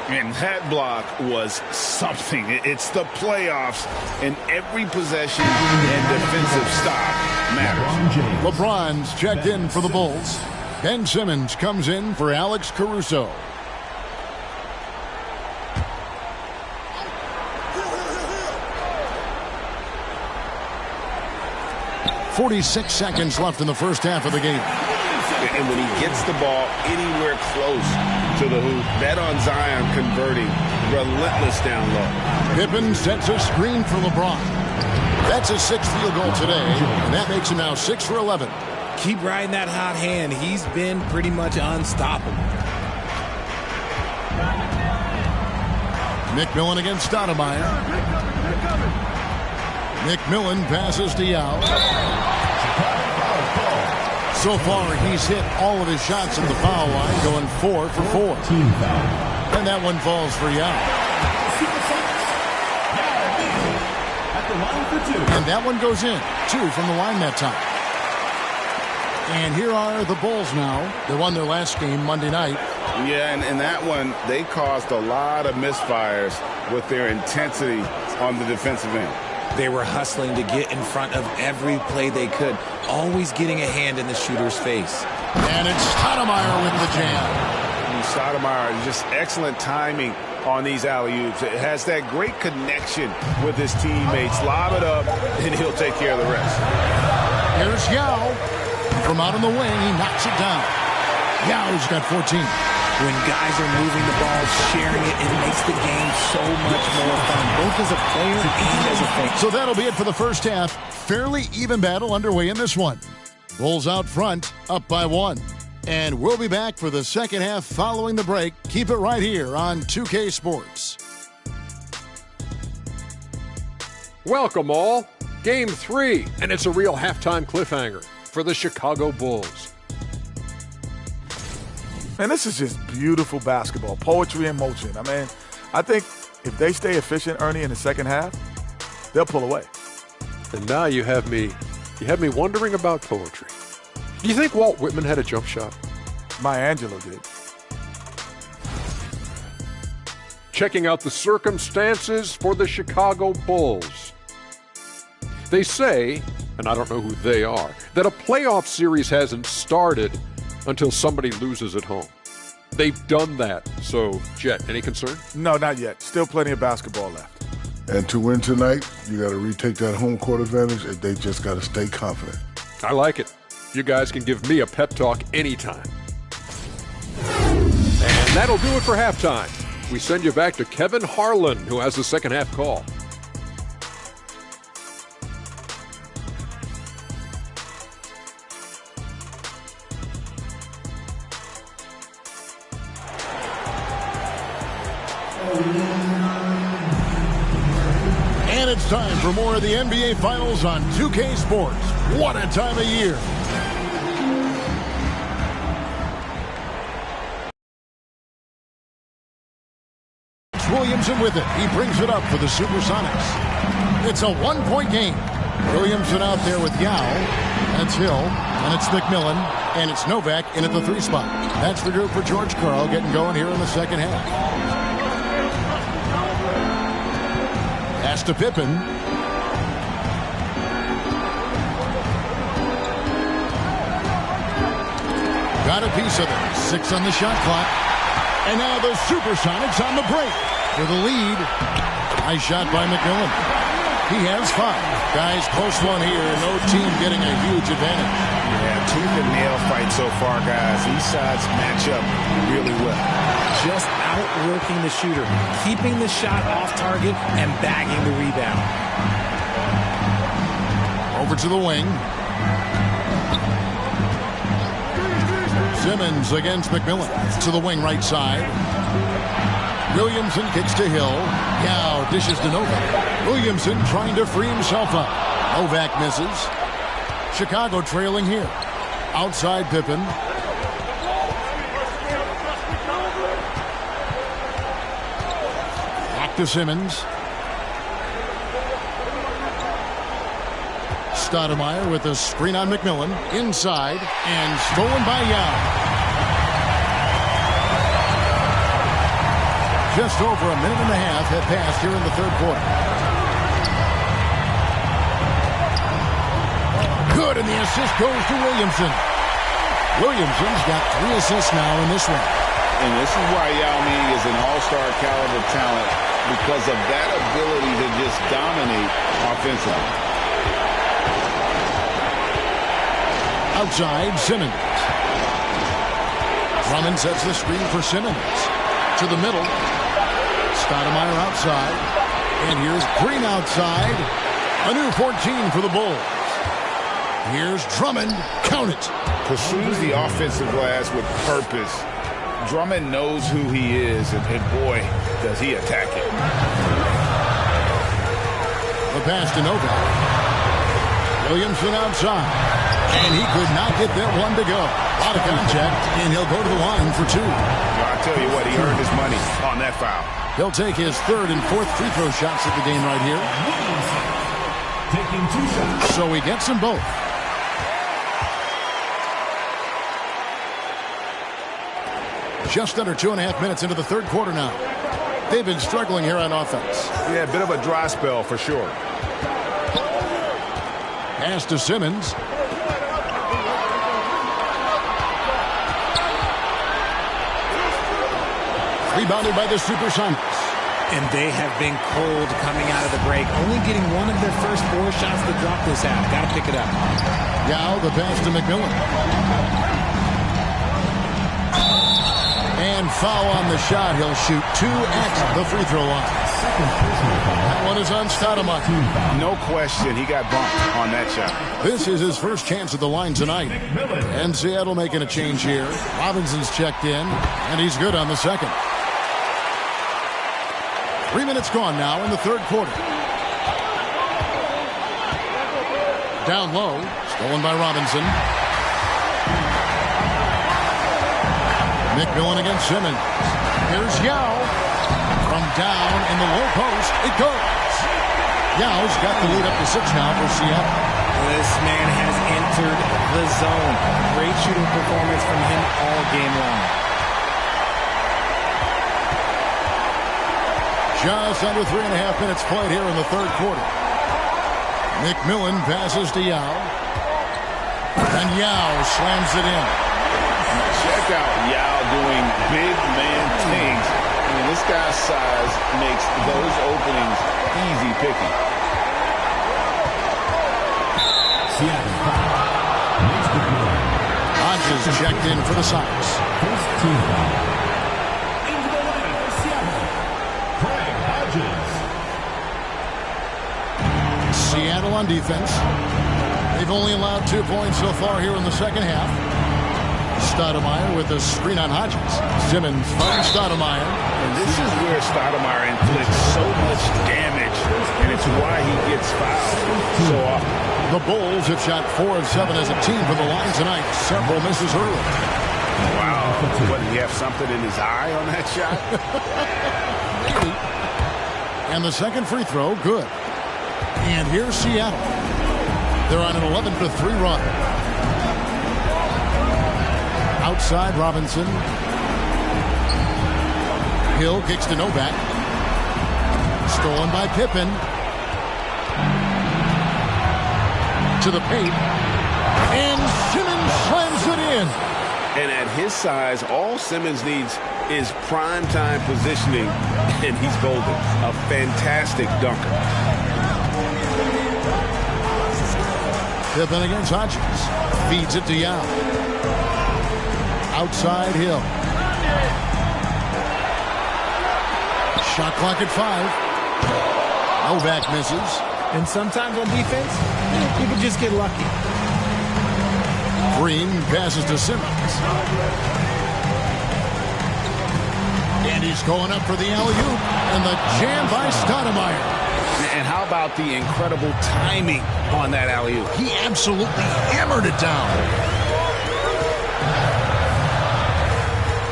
And that block was something. It's the playoffs, and every possession and defensive stop matters. LeBron's checked in for the Bulls. Ben Simmons comes in for Alex Caruso. 46 seconds left in the first half of the game. And when he gets the ball anywhere close to the hoop, bet on Zion converting, relentless down low. Pippen sets a screen for LeBron. That's his 6th field goal today, and that makes him now 6 for 11. Keep riding that hot hand. He's been pretty much unstoppable. McMillan against Stoudemire. McMillan passes to Yao. So far, he's hit all of his shots at the foul line, going 4 for 4. And that one falls for Yao. And that one goes in. 2 from the line that time. And here are the Bulls now. They won their last game Monday night. Yeah, and in that one, they caused a lot of misfires with their intensity on the defensive end. They were hustling to get in front of every play they could, always getting a hand in the shooter's face. And it's Stoudemire with the jam. And Stoudemire, just excellent timing on these alley-oops. It has that great connection with his teammates. Lob it up, and he'll take care of the rest. Here's Yao. From out on the wing, he knocks it down. Yao's got 14. When guys are moving the ball, sharing it, it makes the game so much more fun, both as a player and as a fan. So that'll be it for the first half. Fairly even battle underway in this one. Bulls out front, up by 1. And we'll be back for the second half following the break. Keep it right here on 2K Sports. Welcome all. Game 3, and it's a real halftime cliffhanger for the Chicago Bulls. Man, this is just beautiful basketball, poetry in motion. I mean, I think if they stay efficient, Ernie, in the second half, they'll pull away. And now you have me wondering about poetry. Do you think Walt Whitman had a jump shot? Maya Angelou did. Checking out the circumstances for the Chicago Bulls. They say, and I don't know who they are, that a playoff series hasn't started until somebody loses at home. They've done that. So, Jet, any concern? No, not yet. Still plenty of basketball left. And to win tonight, you got to retake that home court advantage, and they just got to stay confident. I like it. You guys can give me a pep talk anytime. And that'll do it for halftime. We send you back to Kevin Harlan, who has the second half call. And it's time for more of the NBA Finals on 2K Sports. What a time of year. Williamson with it. He brings it up for the Supersonics. It's a one-point game. Williamson out there with Yao. That's Hill. And it's McMillan. And it's Novak in at the 3 spot. That's the group for George Karl getting going here in the second half. Pass to Pippen. Got a piece of it. 6 on the shot clock. And now the Supersonics on the break for the lead. Nice shot by McMillan. He has 5. Guys, close one here. No team getting a huge advantage. Yeah, tooth and nail fight so far, guys. These sides match up really well. Just outworking the shooter, keeping the shot off target and bagging the rebound. Over to the wing. Simmons against McMillan. To the wing right side. Williamson kicks to Hill. Yao dishes to Novak. Williamson trying to free himself up. Novak misses. Chicago trailing here. Outside Pippen. Back to Simmons. Stoudemire with a screen on McMillan. Inside and stolen by Yao. Just over a minute and a half have passed here in the third quarter. Good, and the assist goes to Williamson. Williamson's got 3 assists now in this one. And this is why Yao Ming is an all-star caliber talent, because of that ability to just dominate offensively. Outside, Simmons. Drummond sets the screen for Simmons. To the middle. Stoudemire outside. And here's Green outside. A new 14 for the Bulls. Here's Drummond. Count it. Pursues the offensive glass with purpose. Drummond knows who he is, and boy, does he attack it. The pass to Novak. Williamson outside. And he could not get that one to go. A lot of contact, and he'll go to the line for 2. I'll tell you what, he earned his money on that foul. He'll take his 3rd and 4th free throw shots of the game right here. Taking 2 shots. So he gets them both. Just under 2.5 minutes into the 3rd quarter now. They've been struggling here on offense. Yeah, a bit of a dry spell for sure. Pass to Simmons. Rebounded by the Supersonics. And they have been cold coming out of the break. Only getting one of their first 4 shots to drop this half. Got to pick it up. Yao, the pass to McMillan. And foul on the shot. He'll shoot 2 at the free throw line. That one is on Stoudemire. No question, he got bumped on that shot. This is his first chance at the line tonight. And Seattle making a change here. Robinson's checked in, and he's good on the second. 3 minutes gone now in the 3rd quarter. Down low, stolen by Robinson. McMillan against Simmons. Here's Yao. From down in the low post, it goes. Yao's got the lead up to 6 now for Seattle. This man has entered the zone. Great shooting performance from him all game long. Just under 3.5 minutes played here in the 3rd quarter. McMillan passes to Yao. And Yao slams it in. Check out Yao doing big man things. I mean, this guy's size makes those openings easy picking. Hodges checked in for the Sox. First team foul. Into the line for Seattle, Craig Hodges. Seattle on defense. They've only allowed 2 points so far here in the second half. Stoudemire with a screen on Hodges. Simmons finds Stoudemire. And this is where Stoudemire inflicts so much damage, and it's why he gets fouled so often. The Bulls have shot 4 of 7 as a team from the line tonight. Several misses early. Wow. What, did he have something in his eye on that shot? Maybe. And the second free throw, good. And here's Seattle. They're on an 11-3 run. Outside, Robinson. Hill kicks to Novak. Stolen by Pippen. To the paint. And Simmons slams it in. And at his size, all Simmons needs is prime-time positioning, and he's golden. A fantastic dunker. Pippen against Hodges. Feeds it to Yao. Outside Hill. Shot clock at 5. Novak misses. And sometimes on defense, you can just get lucky. Green passes to Simmons. And he's going up for the alley-oop. And the jam by Stoudemire. And how about the incredible timing on that alley-oop? He absolutely hammered it down.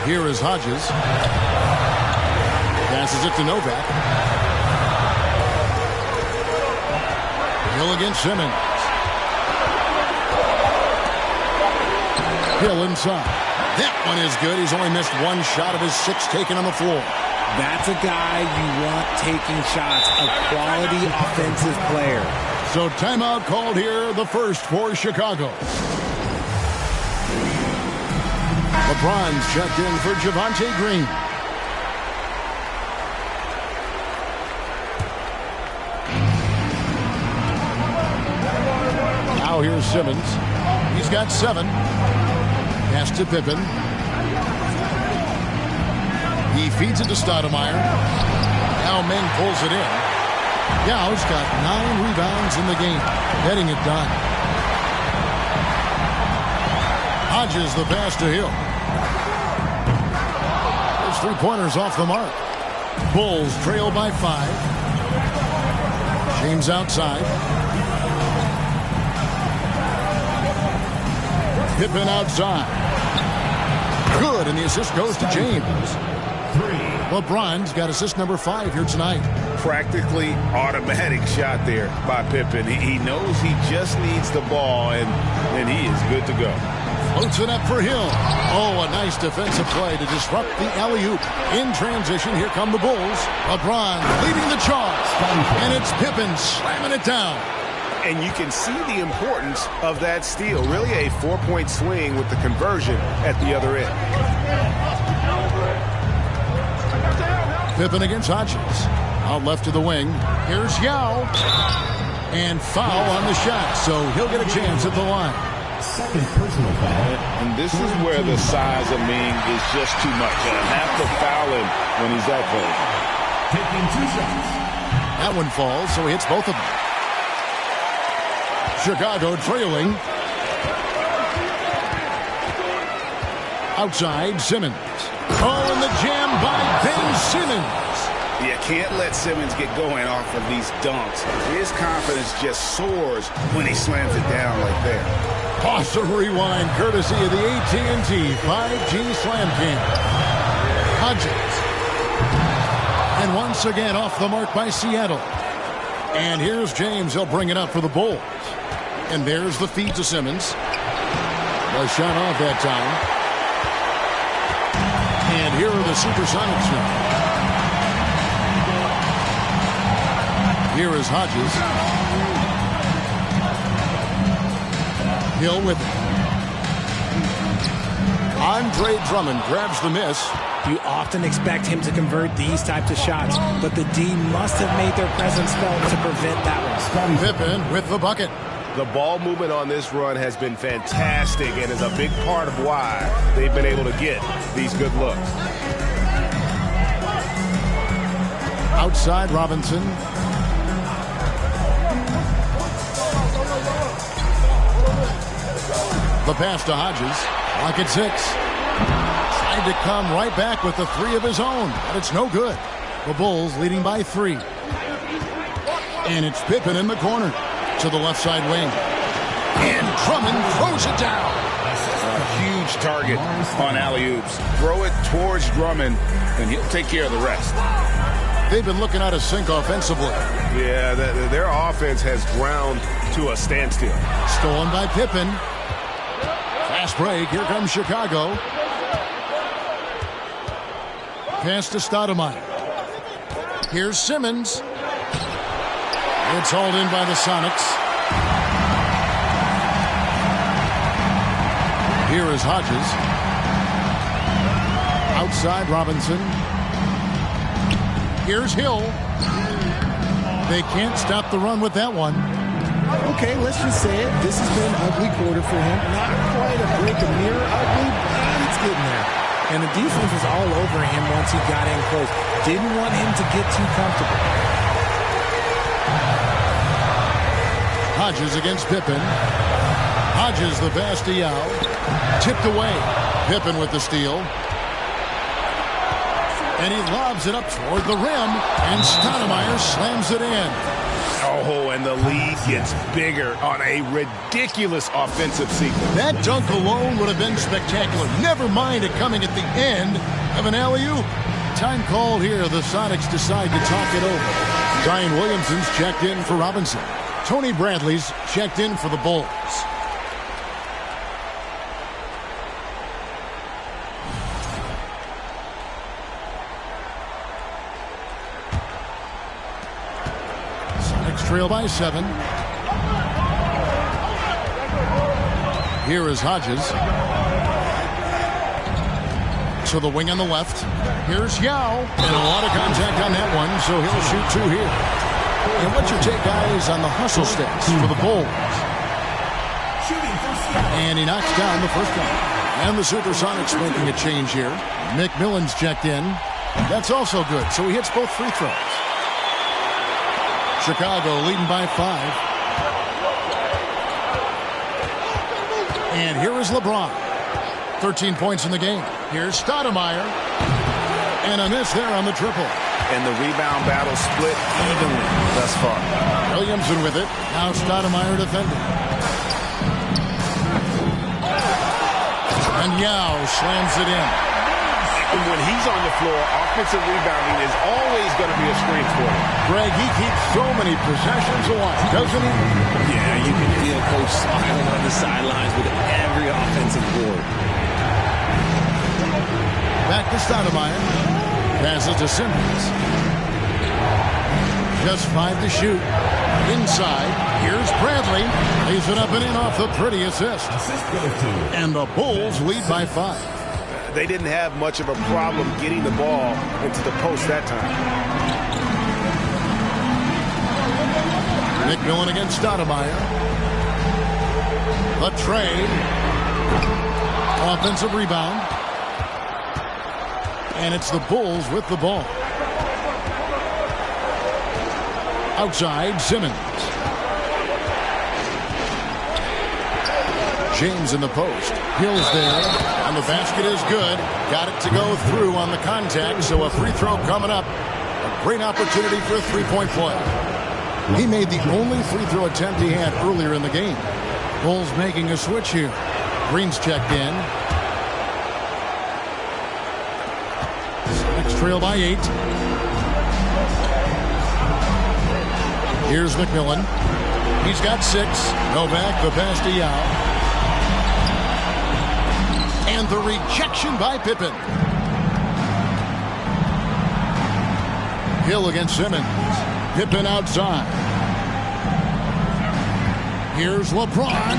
Here is Hodges. Passes it to Novak. Hill against Simmons. Hill inside. That one is good. He's only missed 1 shot of his 6 taken on the floor. That's a guy you want taking shots, a quality offensive player. So timeout called here, the first for Chicago. LeBron's checked in for Javonte Green. Now here's Simmons. He's got 7. Pass to Pippen. He feeds it to Stoudemire. Now Meng pulls it in. Yao's got 9 rebounds in the game, getting it done. Hodges the pass to Hill. There's 3-pointers off the mark. Bulls trail by 5. James outside. Pippen outside. Good, and the assist goes to James. LeBron's got assist number 5 here tonight. Practically automatic shot there by Pippen. He knows he just needs the ball, and he is good to go. Floats it up for Hill. Oh, a nice defensive play to disrupt the alley-oop. In transition, here come the Bulls. LeBron leading the charge. And it's Pippen slamming it down. And you can see the importance of that steal. Really a 4-point swing with the conversion at the other end. Pippen against Hodges. Out left to the wing. Here's Yao. And foul on the shot, so he'll get a chance at the line. Second personal foul. And this is where the size of Meng is just too much. Have to foul him when he's that close. Taking 2 shots. That one falls, so he hits both of them. Chicago trailing. Outside, Simmons. Oh, and the jam by Ben Simmons. You can't let Simmons get going off of these dunks. His confidence just soars when he slams it down like that. Awesome rewind, courtesy of the AT&T 5G Slam Cam. Hodges. And once again off the mark by Seattle. And here's James. He'll bring it up for the Bulls. And there's the feed to Simmons. No shot off that time. And here are the Supersonics now. Here is Hodges. Hill with it. Andre Drummond grabs the miss. You often expect him to convert these types of shots, but the D must have made their presence felt to prevent that one. Pippen with the bucket. The ball movement on this run has been fantastic and is a big part of why they've been able to get these good looks. Outside Robinson. The pass to Hodges. Lock at 6. Tried to come right back with the 3 of his own, but it's no good. The Bulls leading by 3. And it's Pippen in the corner to the left side wing. And Drummond throws it down. A huge target on alley-oops. Throw it towards Drummond, and he'll take care of the rest. They've been looking out of sync offensively. Yeah, their offense has ground to a standstill. Stolen by Pippen. Fast break. Here comes Chicago. Pass to Stoudemire. Here's Simmons. It's hauled in by the Sonics. Here is Hodges. Outside Robinson. Here's Hill. They can't stop the run with that one. Okay, let's just say it. This has been an ugly quarter for him. Not quite a break of mirror ugly, but it's getting there. And the defense was all over him once he got in close. Didn't want him to get too comfortable. Hodges against Pippen. Hodges the pass to Yao. Tipped away. Pippen with the steal. And he lobs it up toward the rim. And Stoudemire slams it in. Oh, and the lead gets bigger on a ridiculous offensive sequence. That dunk alone would have been spectacular. Never mind it coming at the end of an alley-oop. Time called here. The Sonics decide to talk it over. Zion Williamson's checked in for Robinson. Tony Bradley's checked in for the Bulls. Sonics trail by 7. Here is Hodges. to the wing on the left. Here's Yao. And a lot of contact on that one, so he'll shoot 2 here. And what's your take, guys, on the hustle sticks for the Bulls? And he knocks down the first one. And the Supersonics making a change here. McMillan's checked in. That's also good, so he hits both free throws. Chicago leading by 5. And here is LeBron. 13 points in the game. Here's Stoudemire. And a miss there on the triple. And the rebound battle split evenly thus far. Williamson with it. Now Stoudemire defending. And Yao slams it in. And when he's on the floor, offensive rebounding is always going to be a strength for him. Greg, he keeps so many possessions alive, doesn't he? Yeah, you can feel Coach smiling on the sidelines with every offensive board. Back to Stoudemire. Passes to Simmons. Just 5 to shoot. Inside. Here's Bradley. Lays it up and in off the pretty assist. And the Bulls lead by 5. They didn't have much of a problem getting the ball into the post that time. McMillan against Stoudemire. The trade. Offensive rebound. And it's the Bulls with the ball. Outside, Simmons. James in the post. Hill's there. And the basket is good. Got it to go through on the contact, so a free throw coming up. A great opportunity for a three-point play. He made the only free throw attempt he had earlier in the game. Bulls making a switch here. Green's checked in. Trail by 8. Here's McMillan. He's got 6. Novak, the pass to Yao. And the rejection by Pippen. Hill against Simmons. Pippen outside. Here's LeBron.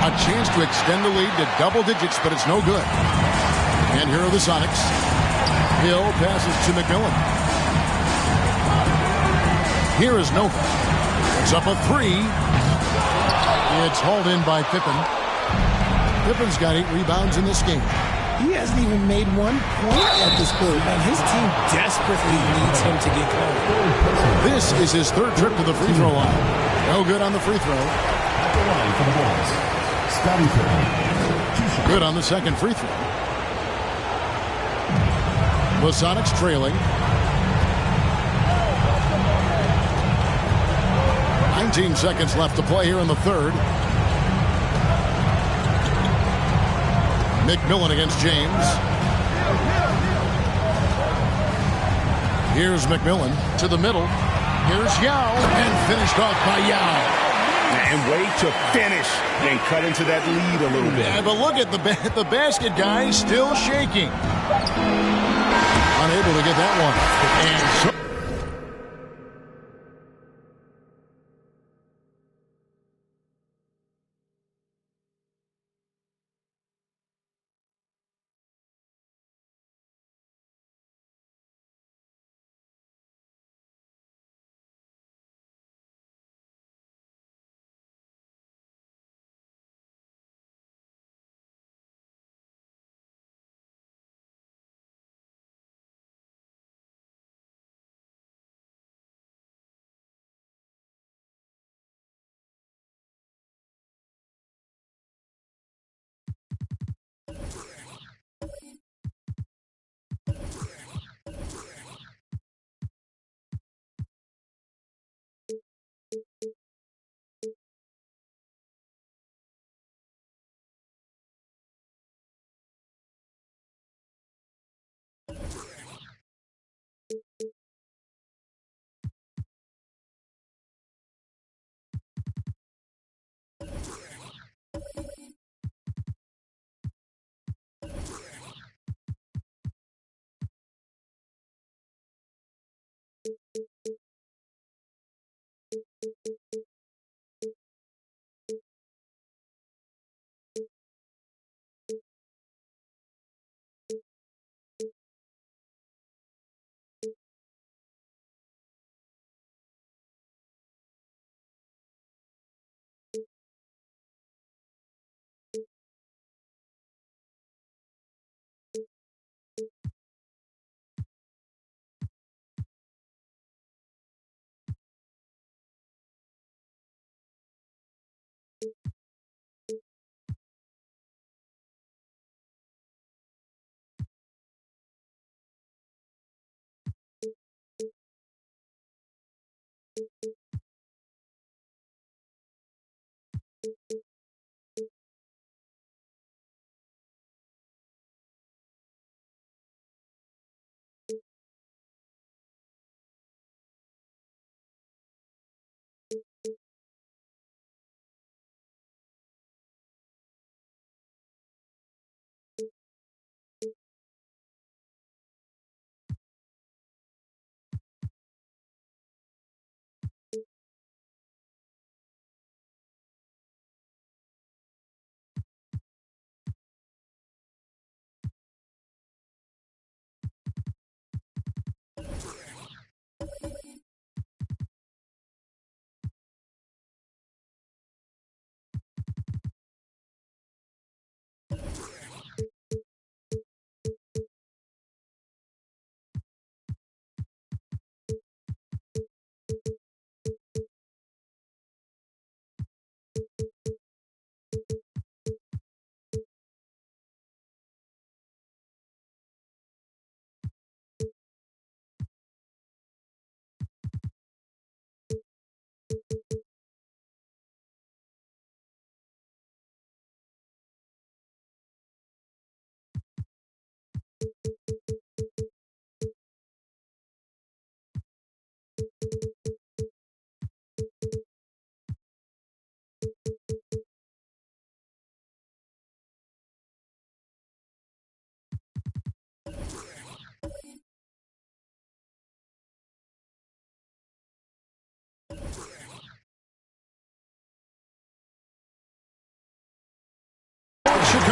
A chance to extend the lead to double digits, but it's no good. And here are the Sonics. Hill passes to McMillan. Here is Novak. It's up a 3. It's hauled in by Pippen. Pippen's got 8 rebounds in this game. He hasn't even made 1 point at this point. Man, his team desperately needs him to get going. This is his 3rd trip to the free throw line. No good on the free throw. At the line for the Bulls, Scottie Pippen. Good on the 2nd free throw. The Sonics trailing. 19 seconds left to play here in the 3rd. McMillan against James. Here's McMillan to the middle. Here's Yao, and finished off by Yao. And way to finish and cut into that lead a little bit. Yeah, but look at the basket guy still shaking. Unable to get that one. And so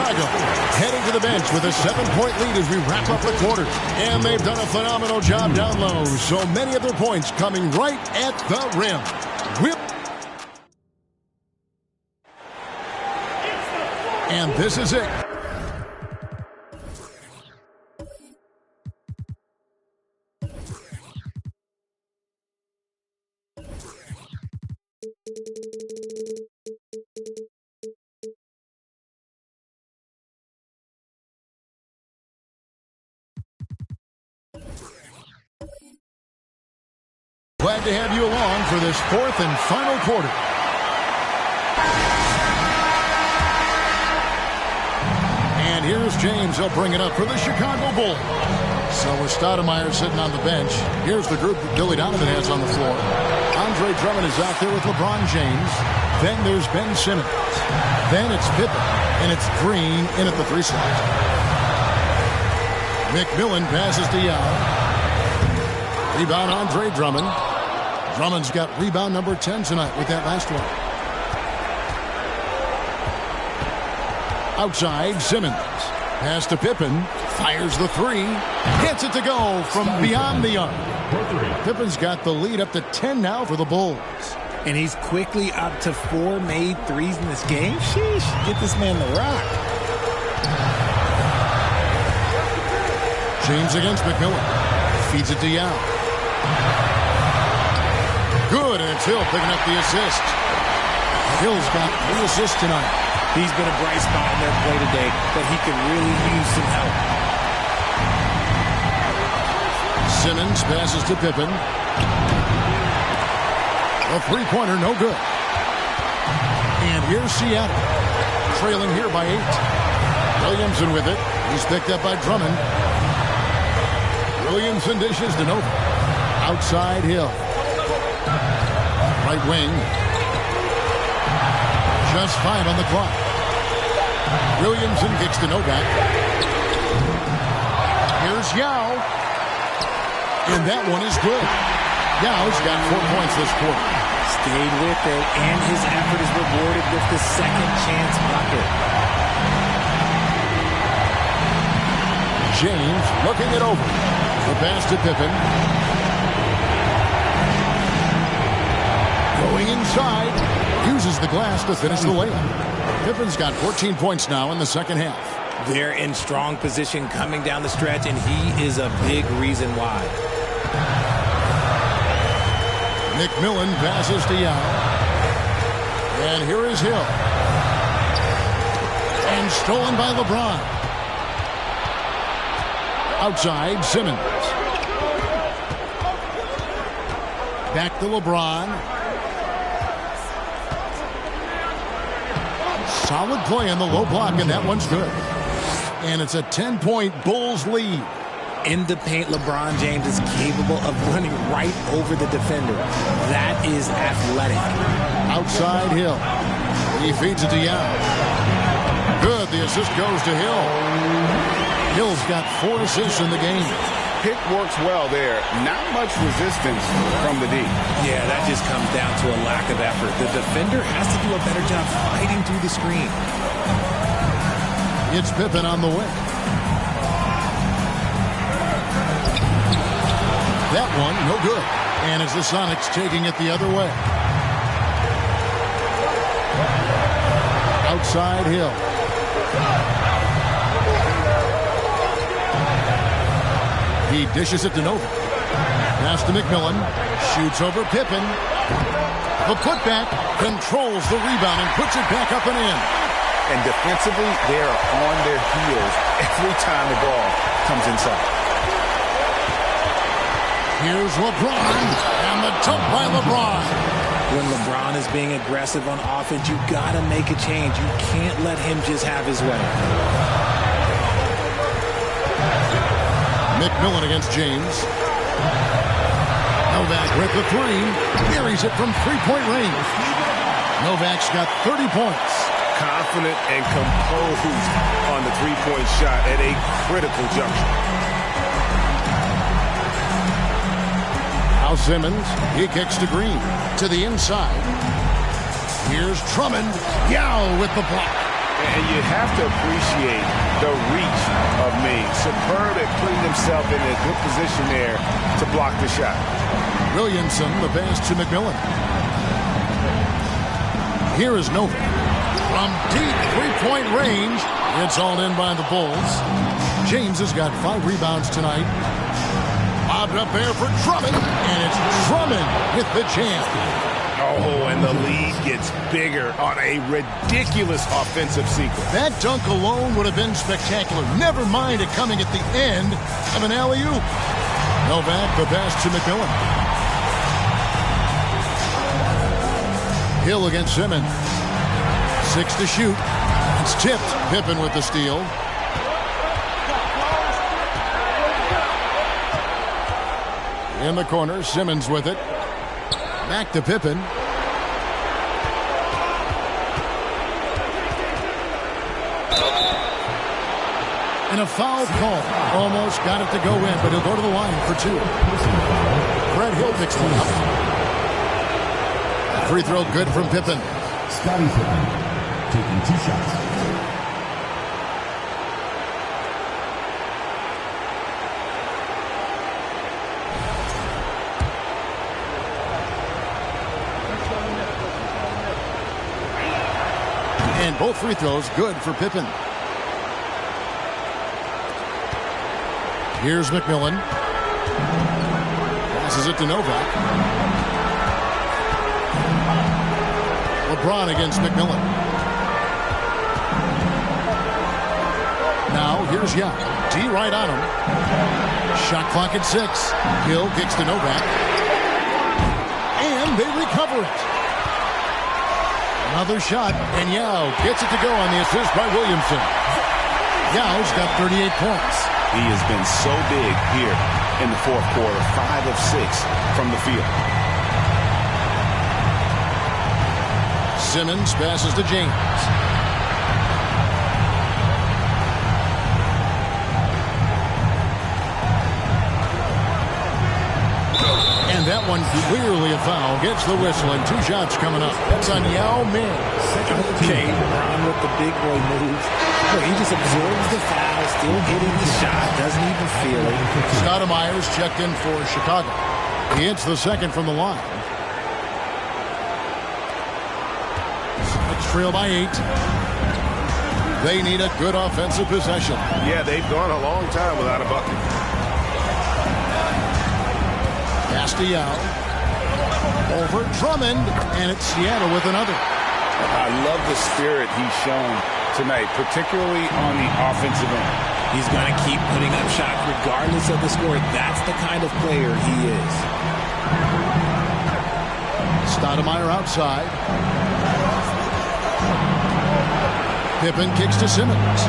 Chicago heading to the bench with a 7-point lead as we wrap up the quarter. And they've done a phenomenal job down low. So many of their points coming right at the rim. Whip. And this is it. Glad to have you along for this fourth and final quarter. And here's James. He'll bring it up for the Chicago Bulls. So with Stoudemire sitting on the bench, here's the group that Billy Donovan has on the floor. Andre Drummond is out there with LeBron James. Then there's Ben Simmons. Then it's Pippen. And it's Green in at the 3 slot. McMillan passes to Yao. Rebound Andre Drummond. Drummond's got rebound number 10 tonight with that last one. Outside, Simmons. Pass to Pippen. Fires the 3. Gets it to go from beyond the arc. Pippen's got the lead up to 10 now for the Bulls. And he's quickly up to 4 made threes in this game. Sheesh, get this man the rock. James against McMillan. Feeds it to Yao. Good, and it's Hill picking up the assist. Hill's got 3 assists tonight. He's been a bright spot in their play today, but he could really use some help. Simmons passes to Pippen. A 3-pointer, no good. And here's Seattle, trailing here by 8. Williamson with it. He's picked up by Drummond. Williamson dishes to Nova. Outside Hill. Right wing. Just 5 on the clock. Williamson kicks to Novak. Here's Yao. And that one is good. Yao's got 4 points this quarter. Stayed with it, and his effort is rewarded with the second chance bucket. James looking it over. The pass to Pippen. Going inside. Uses the glass to finish the layup. Pippen's got 14 points now in the second half. They're in strong position coming down the stretch, and he is a big reason why. McMillan passes to Yao. And here is Hill. And stolen by LeBron. Outside, Simmons. Back to LeBron. Solid play in the low block, and that one's good. And it's a 10-point Bulls lead. In the paint, LeBron James is capable of running right over the defender. That is athletic. Outside Hill. He feeds it to Yao. Good. The assist goes to Hill. Hill's got 4 assists in the game. Pick works well there. Not much resistance from the D. Yeah, that just comes down to a lack of effort. The defender has to do a better job fighting through the screen. It's Pippen on the way. That one, no good. And it's the Sonics taking it the other way. Outside Hill. He dishes it to Nova. Pass to McMillan. Shoots over Pippen. The putback controls the rebound and puts it back up and in. And defensively, they are on their heels every time the ball comes inside. Here's LeBron, and the dunk by LeBron. When LeBron is being aggressive on offense, you got to make a change. You can't let him just have his way. McMillan against James. Novak with the 3. Buries it from 3-point range. Novak's got 30 points. Confident and composed on the 3-point shot at a critical juncture. Now Simmons, he kicks to Green, to the inside. Here's Drummond. Yao with the block. And you have to appreciate the reach of Means. Superb at putting himself in a good position there to block the shot. Williamson, the pass to McMillan. Here is Novak. From deep three-point range, it's all in by the Bulls. James has got 5 rebounds tonight. Lobbed up there for Drummond, and it's Drummond with the jam. Oh, and the lead gets bigger on a ridiculous offensive sequence. That dunk alone would have been spectacular. Never mind it coming at the end of an alley-oop. Novak, the pass to McMillan. Hill against Simmons. 6 to shoot. It's tipped. Pippen with the steal. In the corner, Simmons with it. Back to Pippen. And a foul call. Almost got it to go in, but he'll go to the line for 2. Brett Hill picks one up. Free throw good from Pippen. Scottie Pippen taking 2 shots. And both free throws good for Pippen. Here's McMillan. Passes it to Novak. LeBron against McMillan. Now here's Young. D right on him. Shot clock at 6. Hill kicks to Novak. And they recover it. Another shot, and Yao gets it to go on the assist by Williamson. Yao's got 38 points. He has been so big here in the fourth quarter. 5 of 6 from the field. Simmons passes to James. And that one clearly a foul. Gets the whistle, and 2 shots coming up. That's on Yao Ming. Okay, LeBron with the big boy moves. Look, he just absorbs the foul, still getting the shot, doesn't even feel it. Stoudemire's checked in for Chicago. He hits the second from the line. Let's trail by 8. They need a good offensive possession. Yeah, they've gone a long time without a bucket. Pass to Yao. Over Drummond, and it's Seattle with another. I love the spirit he's shown tonight, particularly on the offensive end. He's going to keep putting up shots regardless of the score. That's the kind of player he is. Stoudemire outside. Pippen kicks to Simmons.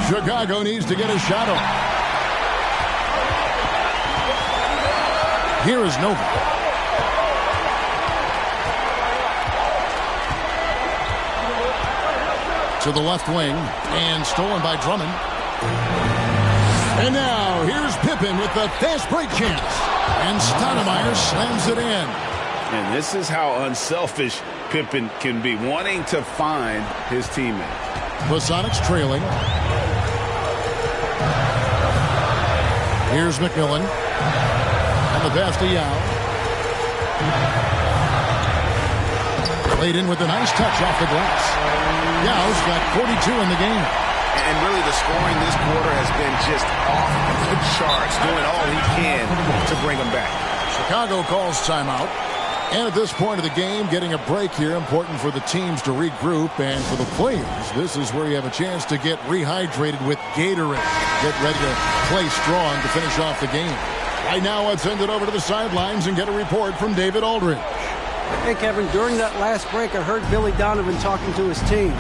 Chicago needs to get a shot off. Here is Novak. To the left wing, and stolen by Drummond. And now, here's Pippen with the fast break chance. And Stoudemire slams it in. And this is how unselfish Pippen can be, wanting to find his teammate. The Sonics trailing. Here's McMillan. And the pass to Yao. Played in with a nice touch off the glass. Yao's got 42 in the game. And really the scoring this quarter has been just off the charts, doing all he can to bring them back. Chicago calls timeout. And at this point of the game, getting a break here, important for the teams to regroup. And for the players, this is where you have a chance to get rehydrated with Gatorade. Get ready to play strong to finish off the game. Right now, let's send it over to the sidelines and get a report from David Aldridge. Hey, Kevin, during that last break, I heard Billy Donovan talking to his team.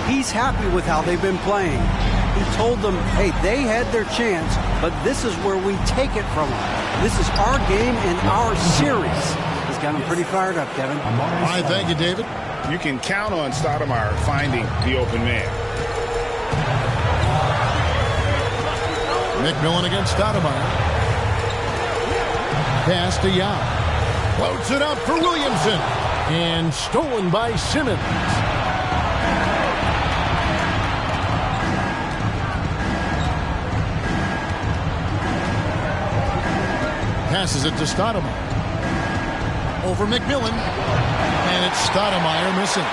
He's happy with how they've been playing. He told them, hey, they had their chance, but this is where we take it from them. This is our game and our series. He's got him pretty fired up, Kevin. All right, thank you, David. You can count on Stoudemire finding the open man. McMillan against Stoudemire. Pass to Yao. Floats it up for Williamson. And stolen by Simmons. Passes it to Stoudemire. Over McMillan. And it's Stoudemire missing.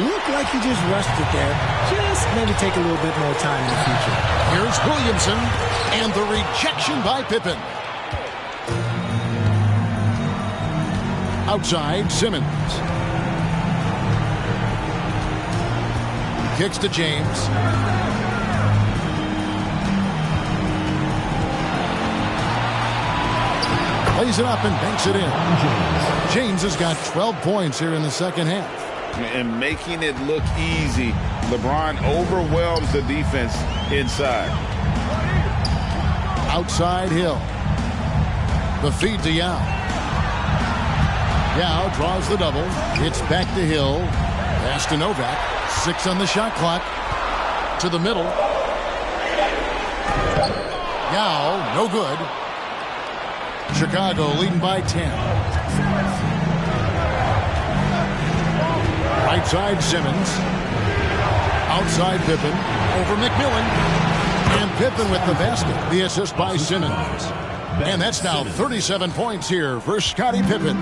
Looked like he just rushed it there. Just maybe take a little bit more time in the future. Here's Williamson. And the rejection by Pippen. Outside, Simmons. Kicks to James. Plays it up and banks it in. James has got 12 points here in the second half. And making it look easy. LeBron overwhelms the defense inside. Outside Hill. The feed to Yao. Yao draws the double. It's back to Hill. Pass to Novak. 6 on the shot clock. To the middle. Yao, no good. Chicago leading by 10. Right side Simmons. Outside Pippen. Over McMillan. And Pippen with the basket. The assist by Simmons. And that's now 37 points here for Scottie Pippen.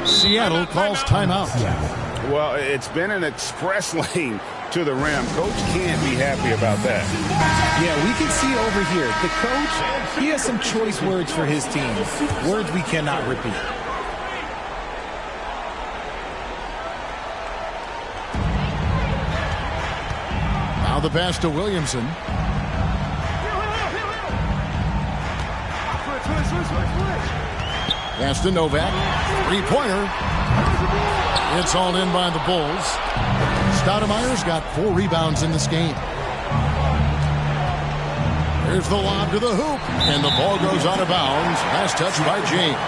Seattle calls timeout. Well, it's been an express lane to the rim. Coach can't be happy about that. Yeah, we can see over here, the coach, he has some choice words for his team. Words we cannot repeat. Now the pass to Williamson. Pass to Novak. Three-pointer. It's all in by the Bulls. Stoudemire's got 4 rebounds in this game. There's the lob to the hoop. And the ball goes out of bounds. Last touch by James.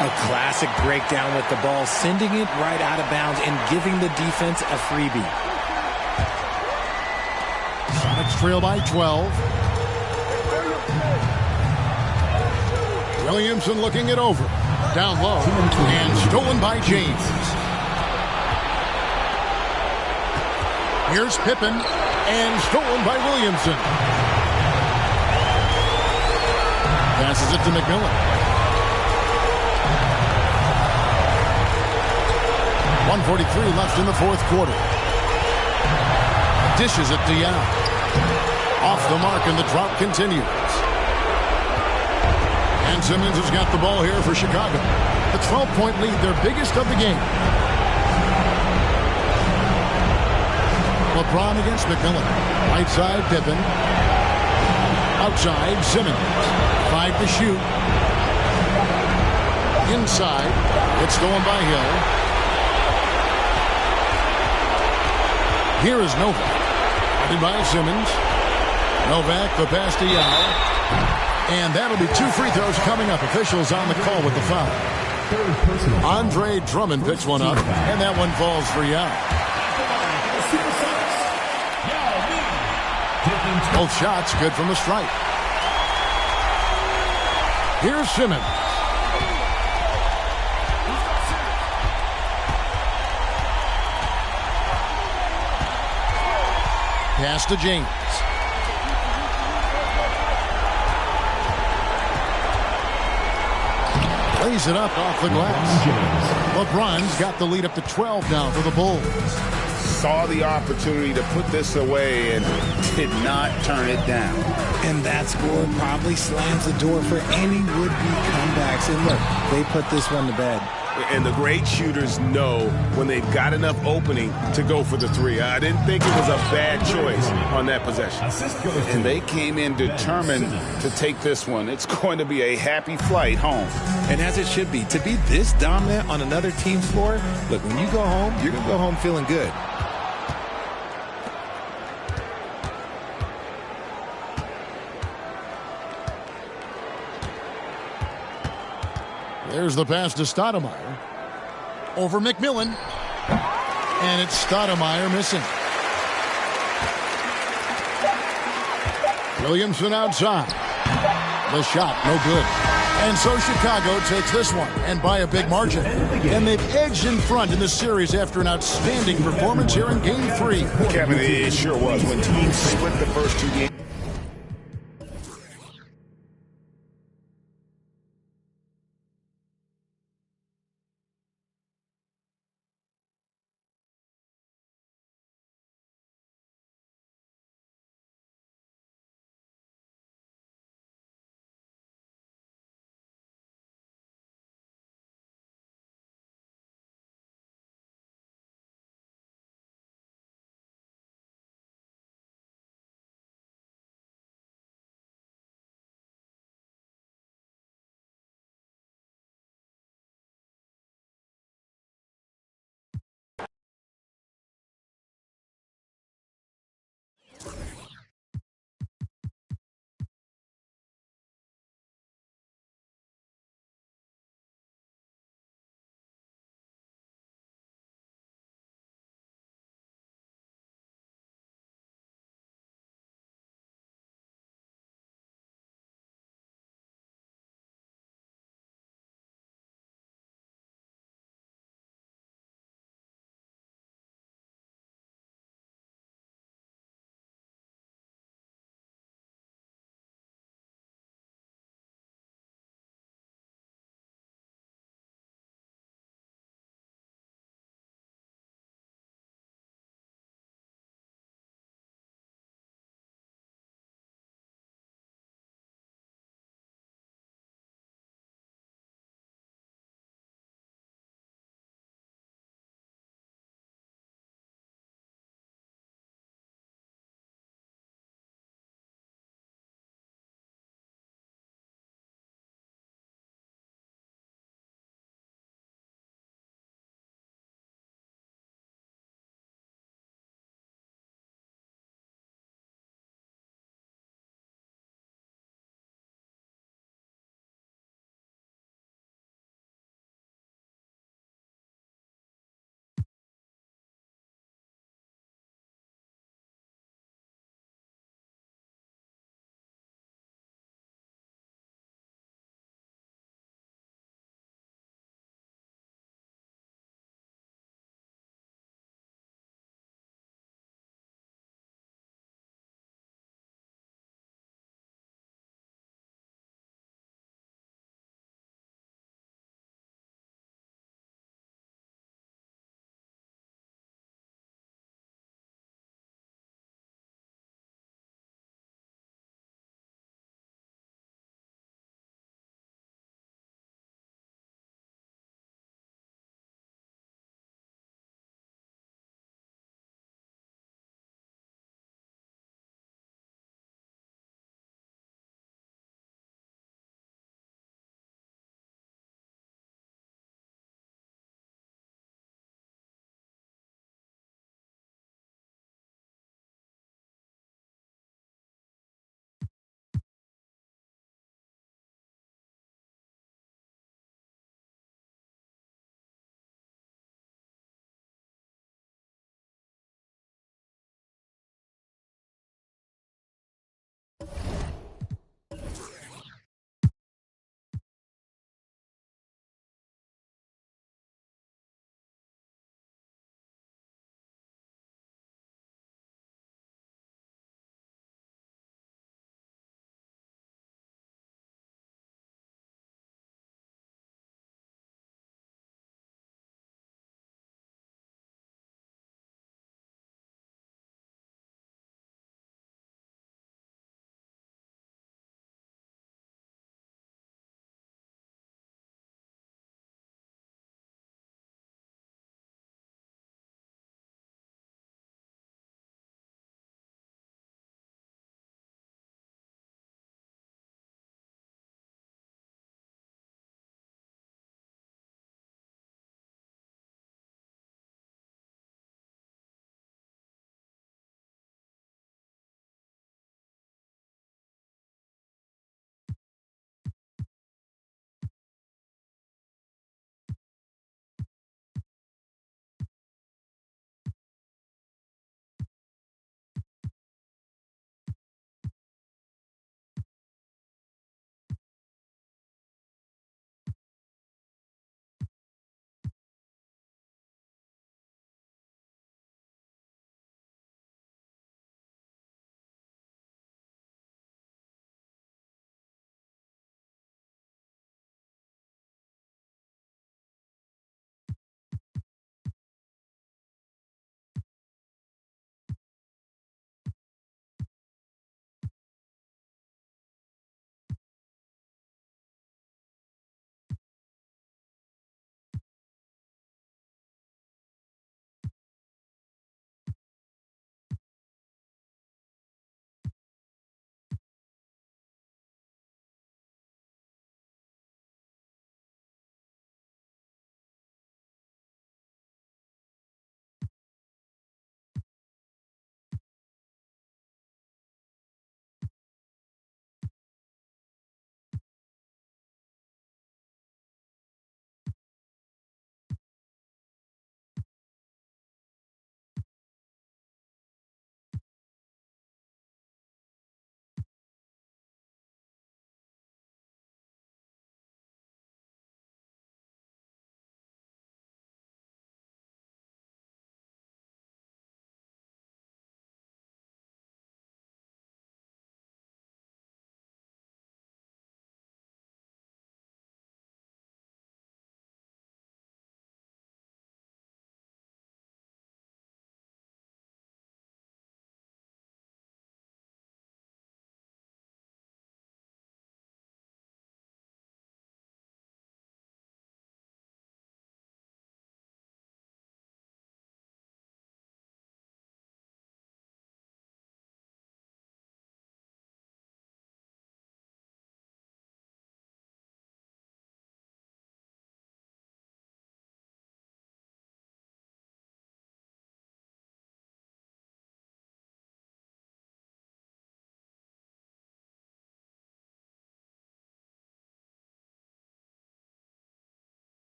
A classic breakdown with the ball, sending it right out of bounds and giving the defense a freebie. Sonics trail by 12. Williamson looking it over. Down low. And stolen by James. Here's Pippen. And stolen by Williamson. Passes it to McMillan. 1:43 left in the fourth quarter. Dishes it to Yao. Off the mark and the drought continues. And Simmons has got the ball here for Chicago. The 12-point lead, their biggest of the game. LeBron against McMillan. Right side, Pippen. Outside, Simmons. 5 to shoot. Inside, it's stolen by Hill. Here is Novak. Guarded by Simmons. Novak, the pass to Yao. And that'll be 2 free throws coming up. Officials on the call with the foul. Andre Drummond picks one up, and that one falls for Yao. Both shots good from the stripe. Here's Simmons. Pass to James. Lays it up off the glass. LeBron's got the lead up to 12 now for the Bulls. Saw the opportunity to put this away and did not turn it down. And that score probably slams the door for any would-be comebacks. And look, they put this one to bed. And the great shooters know when they've got enough opening to go for the three. I didn't think it was a bad choice on that possession. And they came in determined to take this one. It's going to be a happy flight home. And as it should be. To be this dominant on another team's floor, look, when you go home, you're going to go home feeling good. There's the pass to Stoudemire. Over McMillan. And it's Stoudemire missing. Williamson outside. The shot, no good. And so Chicago takes this one, and by a big margin. And they've edged in front in the series after an outstanding performance here in Game 3. Kevin, it sure was. When teams split the first two games.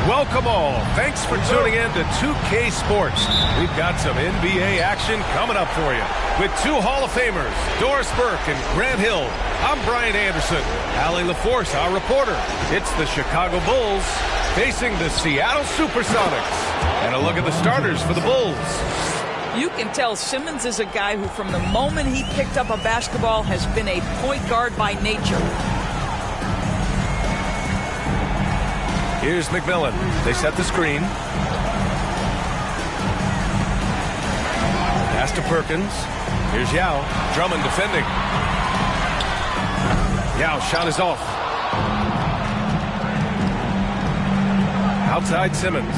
Welcome all. Thanks for tuning in to 2K Sports. We've got some NBA action coming up for you with two Hall of Famers, Doris Burke and Grant Hill. I'm Brian Anderson. Allie LaForce, our reporter. It's the Chicago Bulls facing the Seattle Supersonics. And a look at the starters for the Bulls. You can tell Simmons is a guy who, from the moment he picked up a basketball, has been a point guard by nature. Here's McMillan. They set the screen. Pass to Perkins. Here's Yao. Drummond defending. Yao shot is off. Outside Simmons.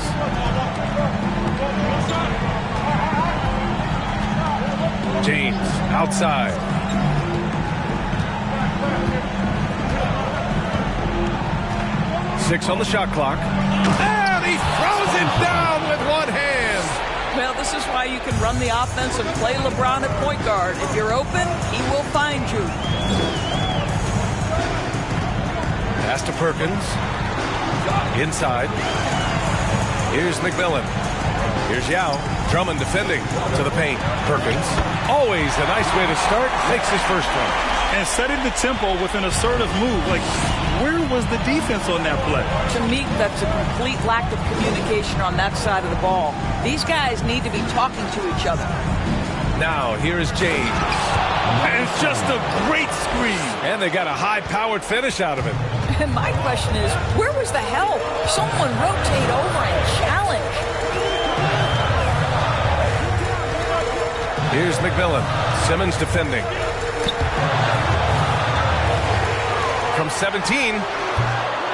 James outside. Six on the shot clock. And he throws it down with one hand. Well, this is why you can run the offense and play LeBron at point guard. If you're open, he will find you. Pass to Perkins. Inside. Here's McMillan. Here's Yao. Drummond defending to the paint. Perkins. Always a nice way to start. Makes his first one. And setting the tempo with an assertive move. Like, where was the defense on that play? To me, that's a complete lack of communication on that side of the ball. These guys need to be talking to each other. Now, here is James. And it's just a great screen. And they got a high-powered finish out of it. And my question is, where was the help? Someone rotate over and challenge. Here's McMillan. Simmons defending. From 17,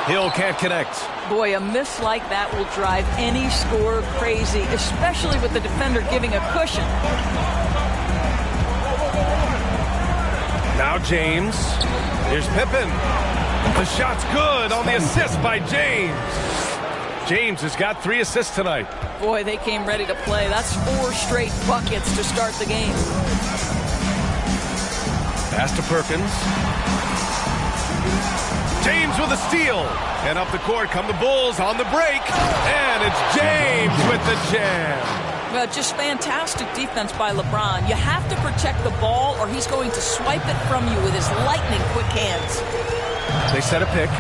Hill can't connect. Boy, a miss like that will drive any scorer crazy, especially with the defender giving a cushion. Now James. Here's Pippen. The shot's good on the assist by James. James has got 3 assists tonight. Boy, they came ready to play. That's 4 straight buckets to start the game. Pass to Perkins. James with a steal. And up the court come the Bulls on the break. And it's James with the jam. Well, just fantastic defense by LeBron. You have to protect the ball or he's going to swipe it from you with his lightning quick hands. They set a pick.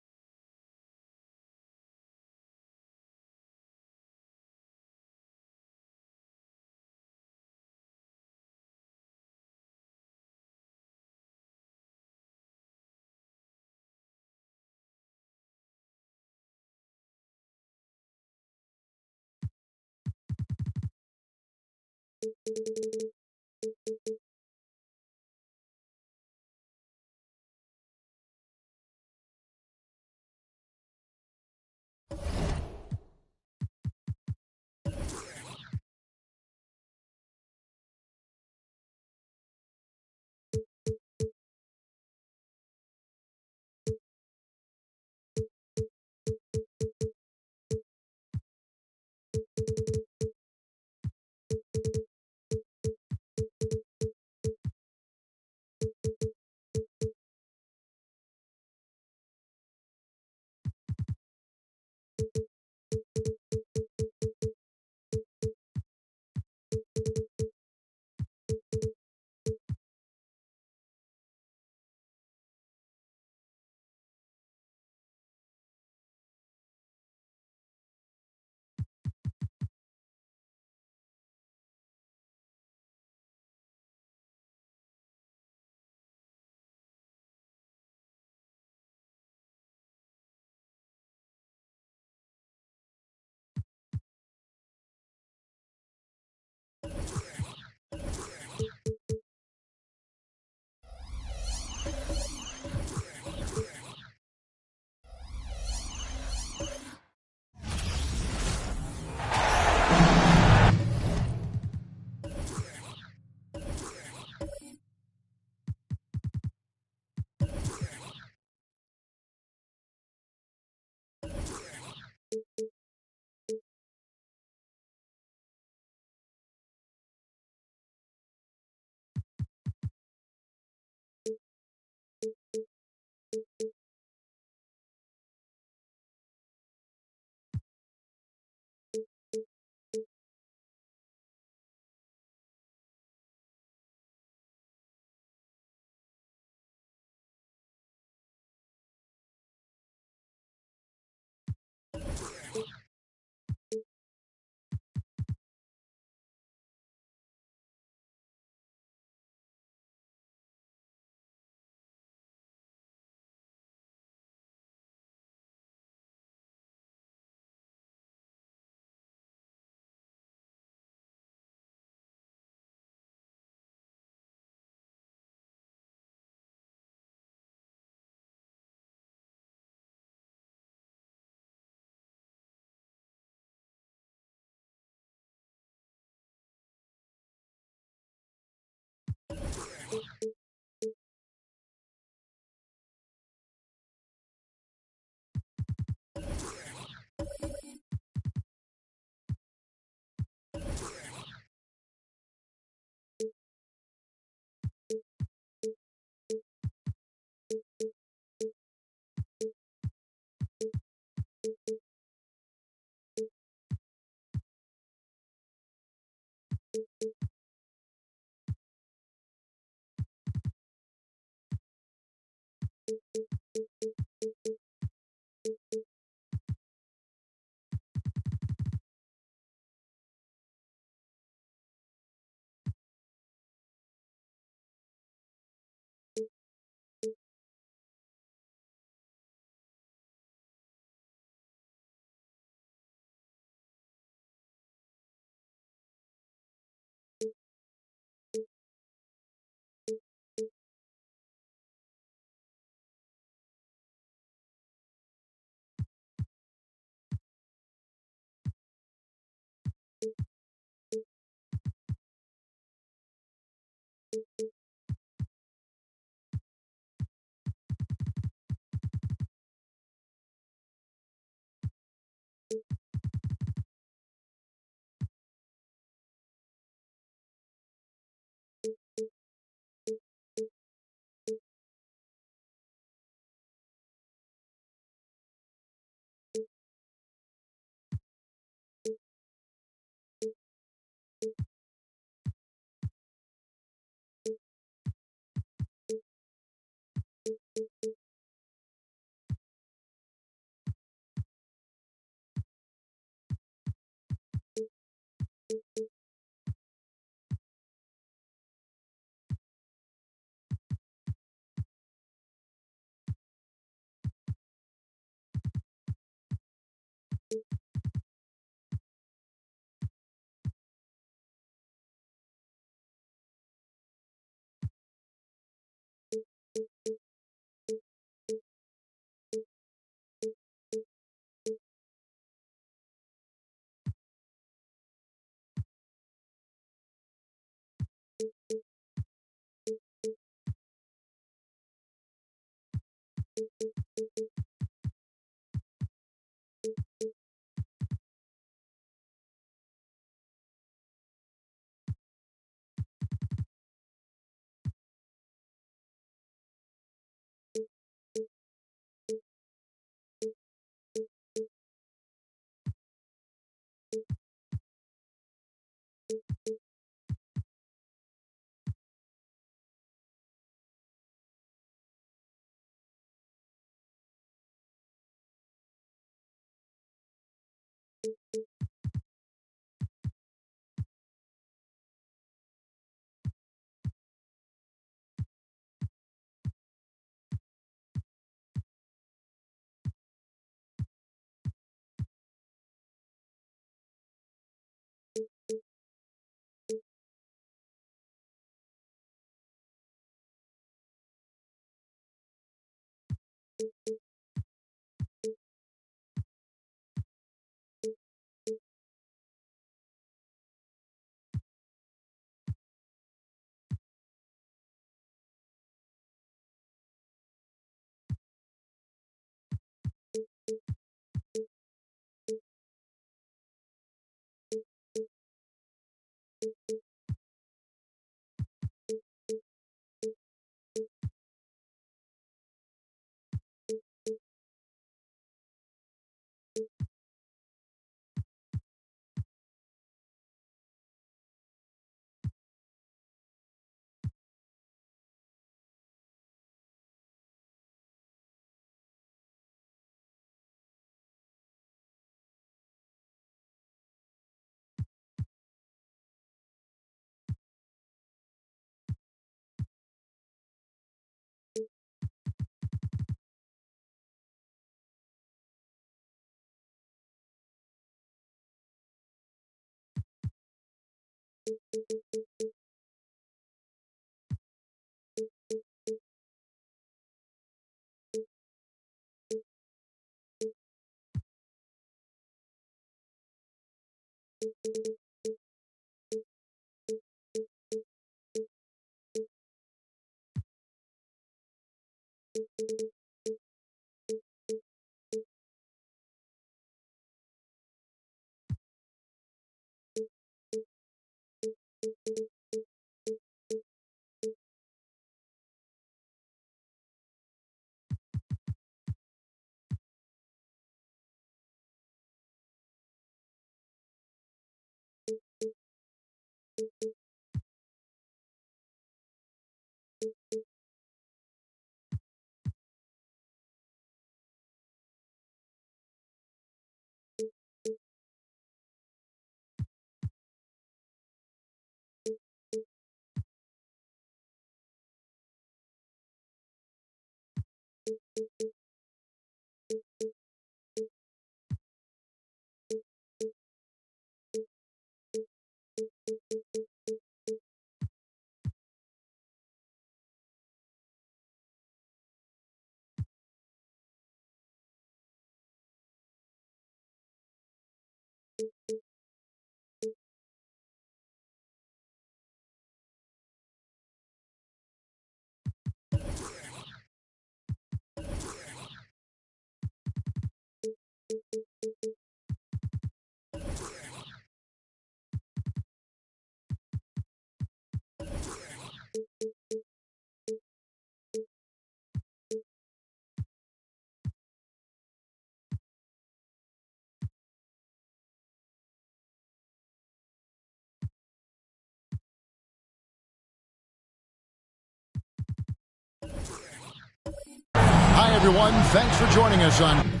Hi, everyone. Thanks for joining us on...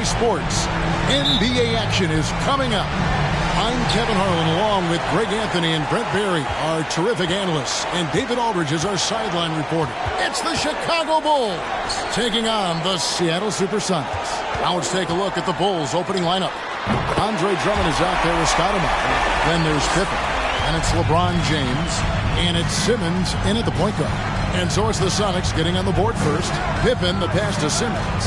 Sports. NBA action is coming up. I'm Kevin Harlan, along with Greg Anthony and Brent Barry, our terrific analysts, and David Aldridge is our sideline reporter. It's the Chicago Bulls taking on the Seattle Supersonics. Now let's take a look at the Bulls' opening lineup. Andre Drummond is out there with Stoudemire. Then there's Pippen, and it's LeBron James, and it's Simmons in at the point guard. And so it's the Sonics getting on the board first. Pippen, the pass to Simmons.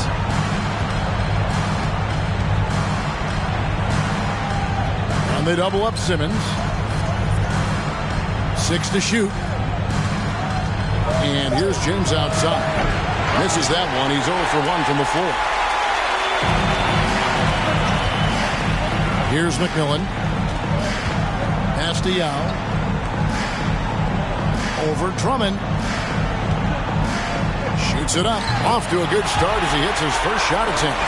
And they double up Simmons. 6 to shoot. And here's James outside. Misses that one. He's 0 for 1 from the floor. Here's McMillan. Pass to Yao. Over Drummond. Shoots it up. Off to a good start as he hits his first shot attempt.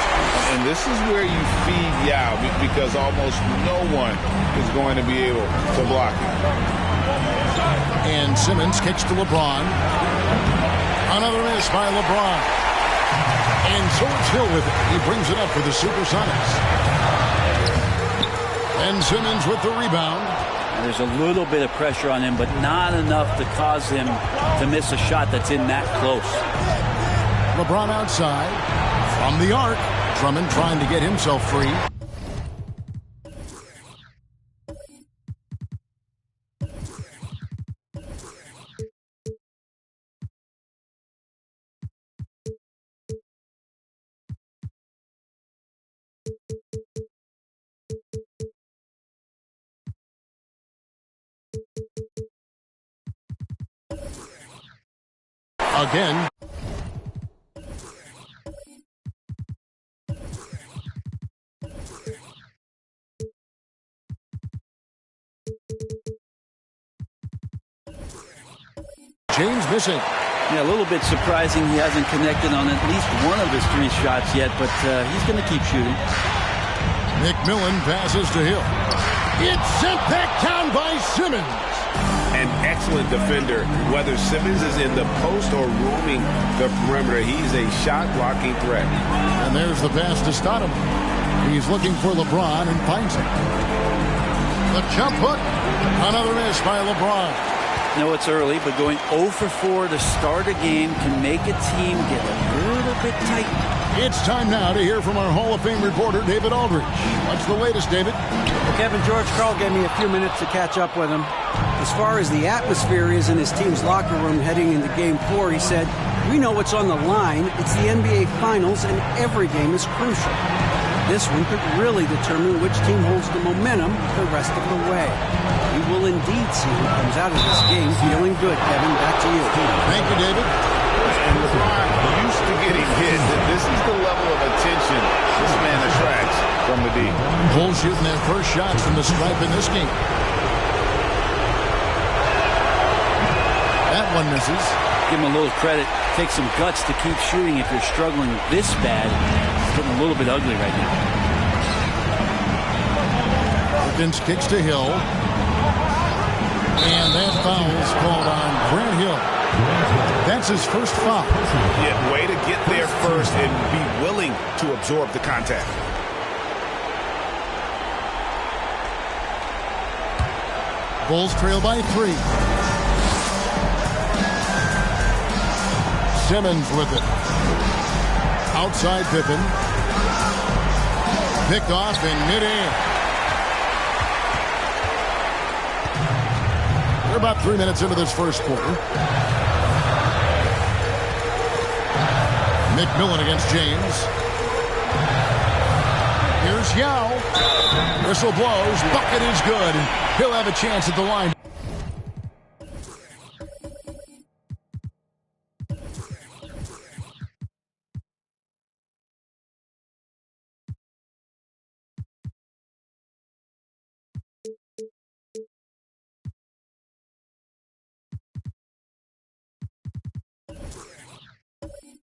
And this is where you feed Yao because almost no one is going to be able to block him. And Simmons kicks to LeBron. Another miss by LeBron. And so it's Hill with it. He brings it up for the Supersonics. And Simmons with the rebound. There's a little bit of pressure on him, but not enough to cause him to miss a shot that's in that close. LeBron outside. From the arc. Drummond trying to get himself free. Again. James missing. Yeah, a little bit surprising he hasn't connected on at least one of his 3 shots yet, but he's going to keep shooting. McMillan passes to Hill. It's sent back down by Simmons. An excellent defender, whether Simmons is in the post or roaming the perimeter. He's a shot-blocking threat. And there's the pass to Stoudemire. He's looking for LeBron and finds him. The jump hook. Another miss by LeBron. I know it's early, but going 0 for 4 to start a game can make a team get a little bit tight. It's time now to hear from our Hall of Fame reporter, David Aldridge. What's the latest, David? Well, Kevin, George Karl gave me a few minutes to catch up with him. As far as the atmosphere is in his team's locker room heading into Game 4, he said, "We know what's on the line. It's the NBA Finals, and every game is crucial. This one could really determine which team holds the momentum the rest of the way. We will indeed see who comes out of this game feeling good." Kevin, back to you. Thank you, David. And LeBron used to getting hit. This is the level of attention this man attracts from the D. Bulls shooting their first shots from the stripe in this game. That one misses. Give him a little credit. Take some guts to keep shooting if you're struggling this bad. It's getting a little bit ugly right now. Perkins kicks to Hill. And that foul is called on Grant Hill. That's his first foul. Yeah, way to get there first and be willing to absorb the contact. Bulls trail by 3. Simmons with it. Outside Pippen. Picked off in midair. We're about 3 minutes into this first quarter. McMillan against James. Here's Yao. Whistle blows. Bucket is good. He'll have a chance at the line.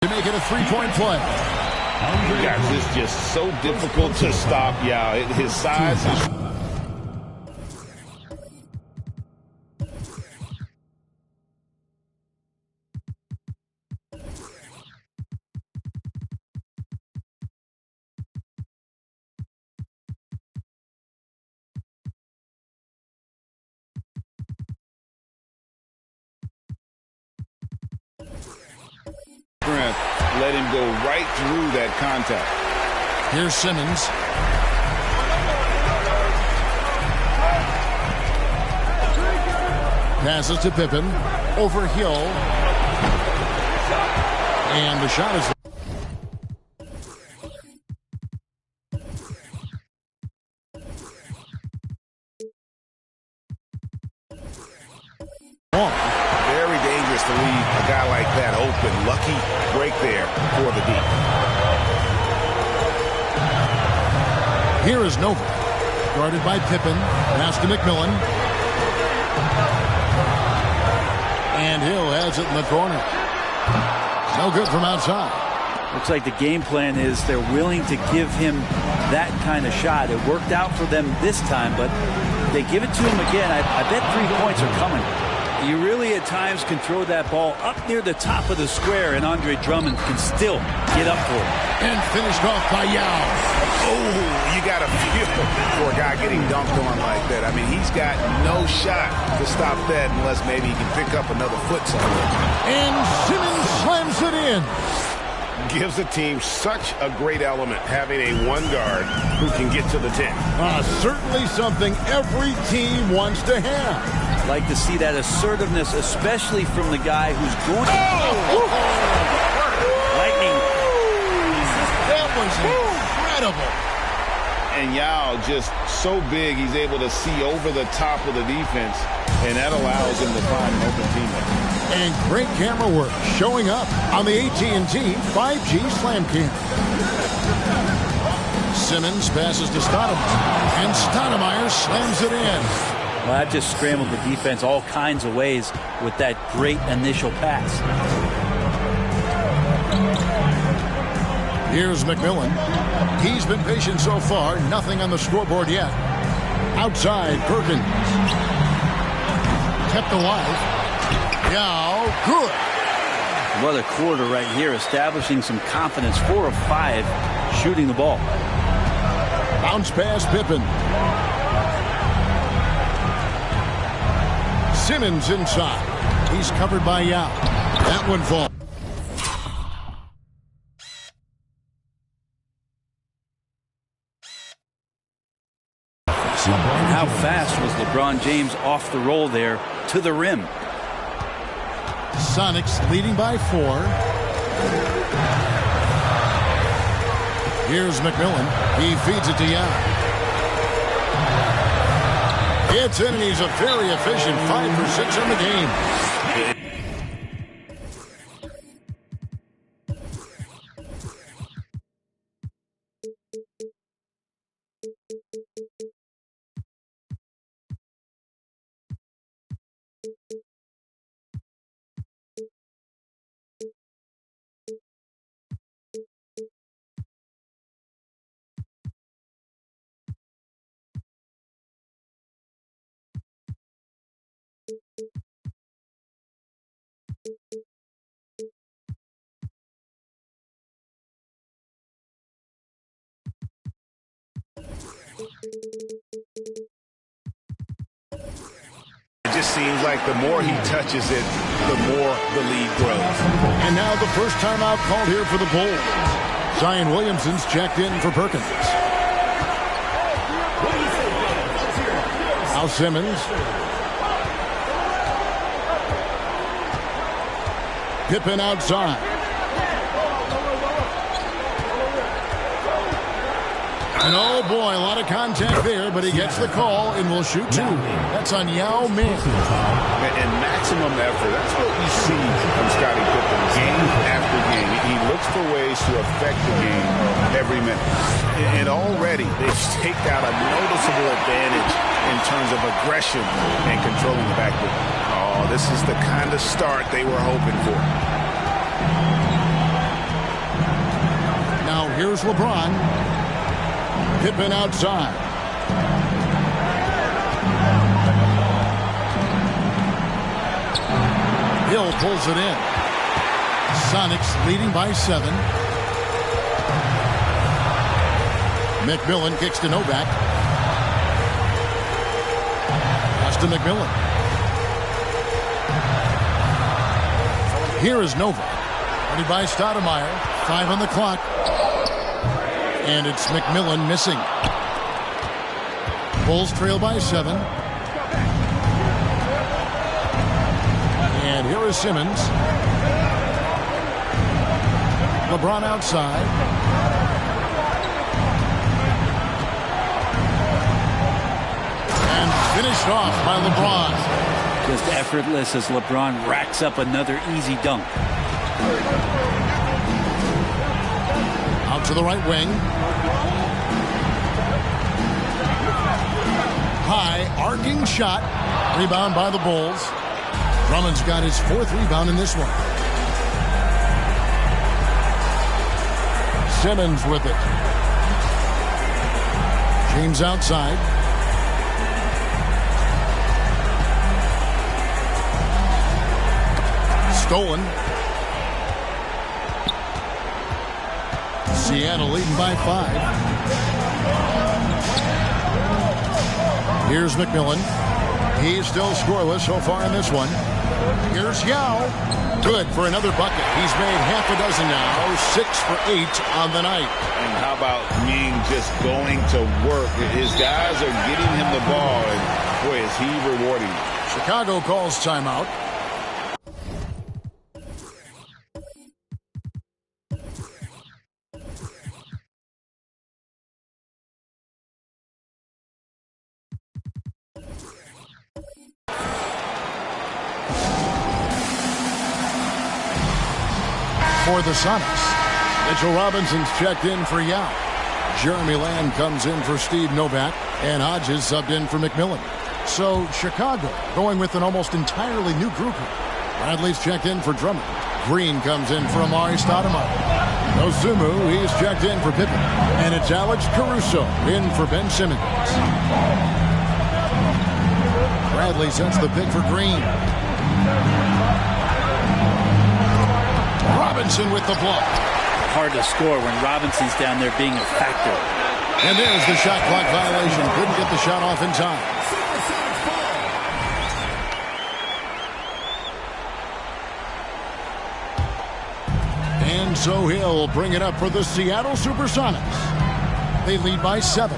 To make it a 3-point play. Guys, it's just so difficult to stop Yao. His size is... let him go right through that contact. Here's Simmons. Passes to Pippen. Over Hill. And the shot is... Very dangerous to leave a guy like that open. Lucky break there for the deep. Here is Nova. Guarded by Pippen. Pass to McMillan. And Hill has it in the corner. No good from outside. Looks like the game plan is they're willing to give him that kind of shot. It worked out for them this time, but they give it to him again. I bet 3 points are coming. You really at times can throw that ball up near the top of the square, and Andre Drummond can still get up for it. And finished off by Yao. Oh, you got to feel for a guy getting dunked on like that. I mean, he's got no shot to stop that unless maybe he can pick up another foot somewhere. And Simmons slams it in. Gives the team such a great element having a one guard who can get to the 10. Certainly something every team wants to have. Like to see that assertiveness, especially from the guy who's going. Lightning. That was incredible. And Yao just so big, he's able to see over the top of the defense, and that allows him to find an open teammate. And great camera work showing up on the AT&T 5G Slam Cam. Simmons passes to Stoudemire, and Stoudemire slams it in. Well, that just scrambled the defense all kinds of ways with that great initial pass. Here's McMillan. He's been patient so far. Nothing on the scoreboard yet. Outside, Perkins. Kept alive. Now, good. What a quarter right here, establishing some confidence. 4 of 5 shooting the ball. Bounce pass, Pippen. Simmons inside. He's covered by Yao. That one falls. And how fast was LeBron James off the roll there to the rim? Sonics leading by 4. Here's McMillan. He feeds it to Yao. It's in, and he's a very efficient 5 for 6 in the game. It just seems like the more he touches it, the more the lead grows. And now the first timeout called here for the Bulls. Zion Williamson's checked in for Perkins. Al Simmons. Pippen outside. And oh boy, a lot of contact there, but he gets the call and will shoot 2. That's on Yao Ming. And maximum effort. That's what we see from Scottie Pippen game after game. He looks for ways to affect the game every minute. And already they've staked out a noticeable advantage in terms of aggression and controlling the backcourt. Oh, this is the kind of start they were hoping for. Now here's LeBron. Pippen outside. Hill pulls it in. Sonics leading by 7. McMillan kicks to Novak. Pass to McMillan. Here is Novak. Ready by Stoudemire. 5 on the clock. And it's McMillan missing. Bulls trail by 7. And here is Simmons. LeBron outside. And finished off by LeBron. Just effortless as LeBron racks up another easy dunk. Out to the right wing. High, arcing shot. Rebound by the Bulls. Drummond's got his 4th rebound in this one. Simmons with it. James outside. Stolen. Seattle leading by 5. Here's McMillan. He's still scoreless so far in this one. Here's Yao. Good for another bucket. He's made half a dozen now. 6 for 8 on the night. And how about Ming just going to work? His guys are getting him the ball, and boy, is he rewarding. Chicago calls timeout. For the Sonics, Mitchell Robinson's checked in for Yao. Jeremy Lamb comes in for Steve Novak, and Hodges subbed in for McMillan. So Chicago going with an almost entirely new group. Bradley's checked in for Drummond. Green comes in for Amari Stoudemire. Ozumu, he's checked in for Pippen. And it's Alex Caruso in for Ben Simmons. Bradley sets the pick for Green. Robinson with the block. Hard to score when Robinson's down there being a factor. And there's the shot clock violation. Couldn't get the shot off in time. And so he'll bring it up for the Seattle Supersonics. They lead by 7.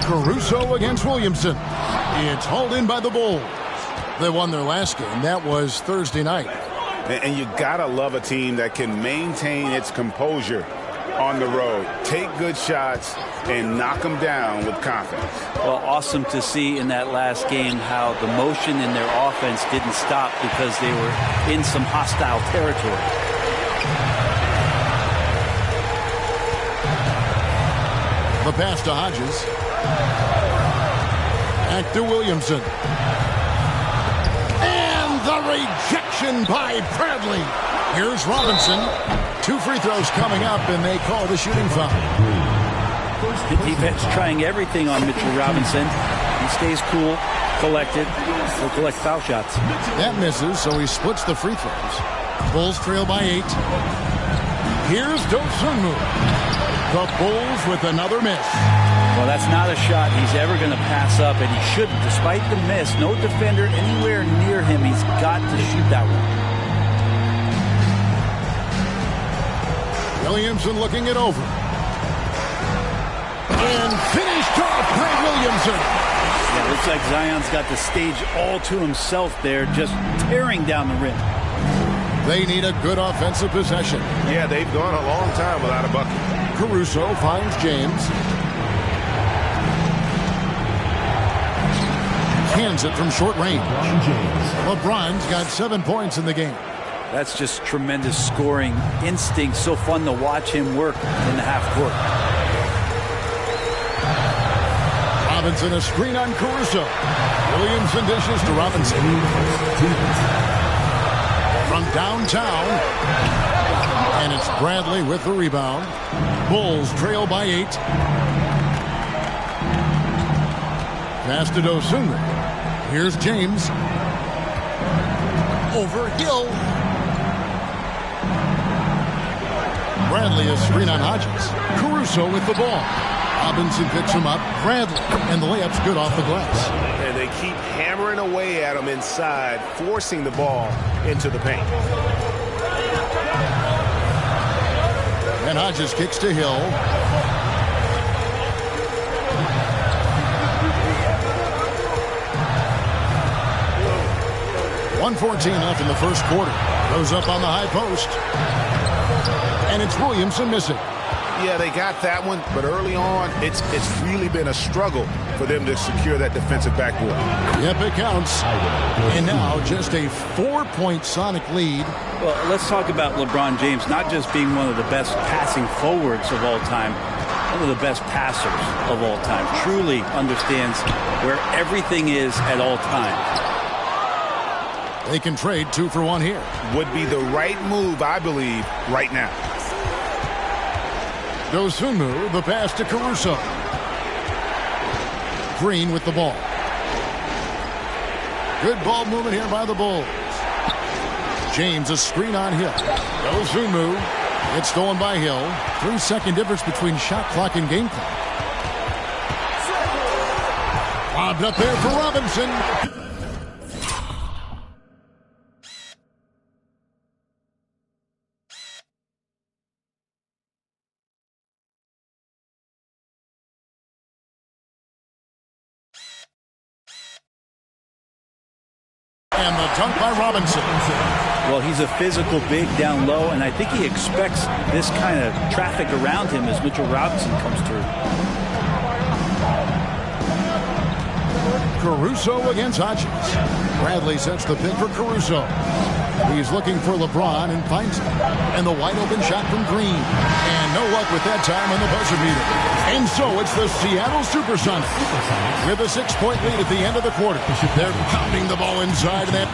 Caruso against Williamson. It's hauled in by the Bulls. They won their last game. That was Thursday night. And you gotta love a team that can maintain its composure on the road. Take good shots and knock them down with confidence. Well, awesome to see in that last game how the motion in their offense didn't stop because they were in some hostile territory. The pass to Hodges. Back to Williamson. The rejection by Bradley. Here's Robinson. 2 free throws coming up, and they call the shooting foul. The defense trying everything on Mitchell Robinson. He stays cool, collected. He'll collect foul shots. That misses, so he splits the free throws. Bulls trail by 8. Here's Dosunmu. The Bulls with another miss. Well, that's not a shot he's ever going to pass up, and he shouldn't. Despite the miss, no defender anywhere near him. He's got to shoot that one. Williamson looking it over. And finished off by Williamson. Yeah, looks like Zion's got the stage all to himself there, just tearing down the rim. They need a good offensive possession. Yeah, they've gone a long time without a bucket. Caruso finds James. Hands it from short range. LeBron's got 7 points in the game. That's just tremendous scoring instinct. So fun to watch him work in the half court. Robinson a screen on Caruso. Williamson dishes to Robinson. From downtown. And it's Bradley with the rebound. Bulls trail by 8. Pass to Dosunmu. Here's James. Over Hill. Bradley a screen on Hodges. Caruso with the ball. Robinson picks him up. Bradley, and the layup's good off the glass. And they keep hammering away at him inside, forcing the ball into the paint. And Hodges kicks to Hill. .114 left in the first quarter. Goes up on the high post. And it's Williamson missing. Yeah, they got that one, but early on, it's really been a struggle for them to secure that defensive backboard. Yep, it counts. And now just a 4-point Sonic lead. Well, let's talk about LeBron James not just being one of the best passing forwards of all time, one of the best passers of all time. Truly understands where everything is at all times. They can trade 2 for 1 here. Would be the right move, I believe, right now. Dosunmu, the pass to Caruso. Green with the ball. Good ball movement here by the Bulls. James, a screen on Hill. Dosunmu. It's stolen by Hill. 3-second difference between shot clock and game clock. Lobbed up there for Robinson. And the dunk by Robinson. Well, he's a physical big down low, and I think he expects this kind of traffic around him as Mitchell Robinson comes through. Caruso against Hodges. Bradley sets the pick for Caruso. He's looking for LeBron and finds him. And the wide open shot from Green. And no luck with that time on the buzzer beater. And so it's the Seattle Supersonics with a 6-point lead at the end of the quarter. They're pounding the ball inside of that.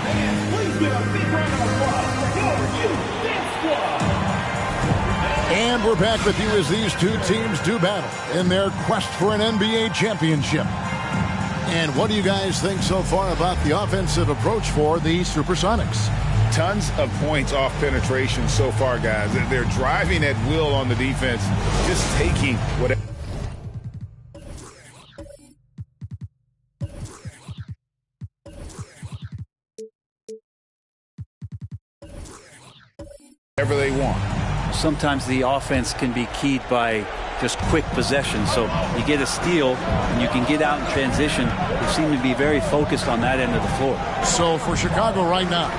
And we're back with you as these two teams do battle in their quest for an NBA championship. And what do you guys think so far about the offensive approach for the Supersonics? Tons of points off penetration so far, guys. They're driving at will on the defense, just taking whatever they want. Sometimes the offense can be keyed by just quick possession. So you get a steal and you can get out in transition. They seem to be very focused on that end of the floor. So for Chicago right now,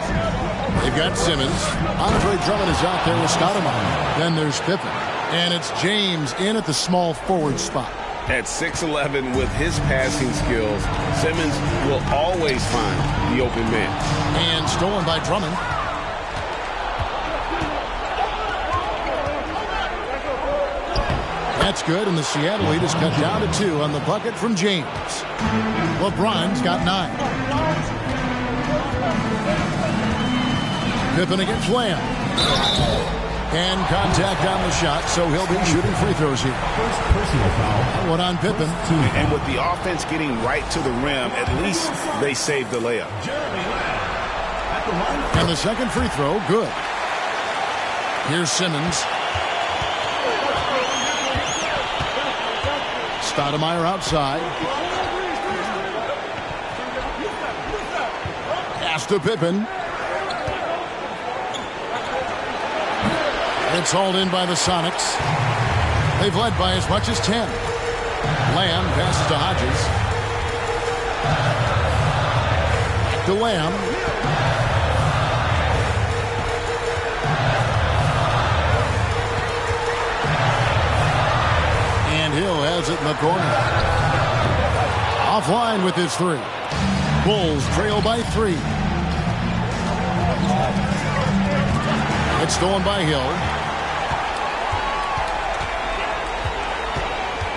they've got Simmons. Andre Drummond is out there with Stoudemire. Then there's Pippen. And it's James in at the small forward spot. At 6'11", with his passing skills, Simmons will always find the open man. And stolen by Drummond. That's good, and the Seattle lead is cut down to 2 on the bucket from James. LeBron's got 9. Pippen against Lamb. And contact on the shot, so he'll be shooting free throws here. Personal foul. One on Pippen. And with the offense getting right to the rim, at least they saved the layup. And the second free throw, good. Here's Simmons. Stoudemire outside. Pass to Pippen. It's hauled in by the Sonics. They've led by as much as 10. Lamb passes to Hodges. To Lamb. And Hill has it in the corner. Offline with his 3. Bulls trail by 3. It's stolen by Hill.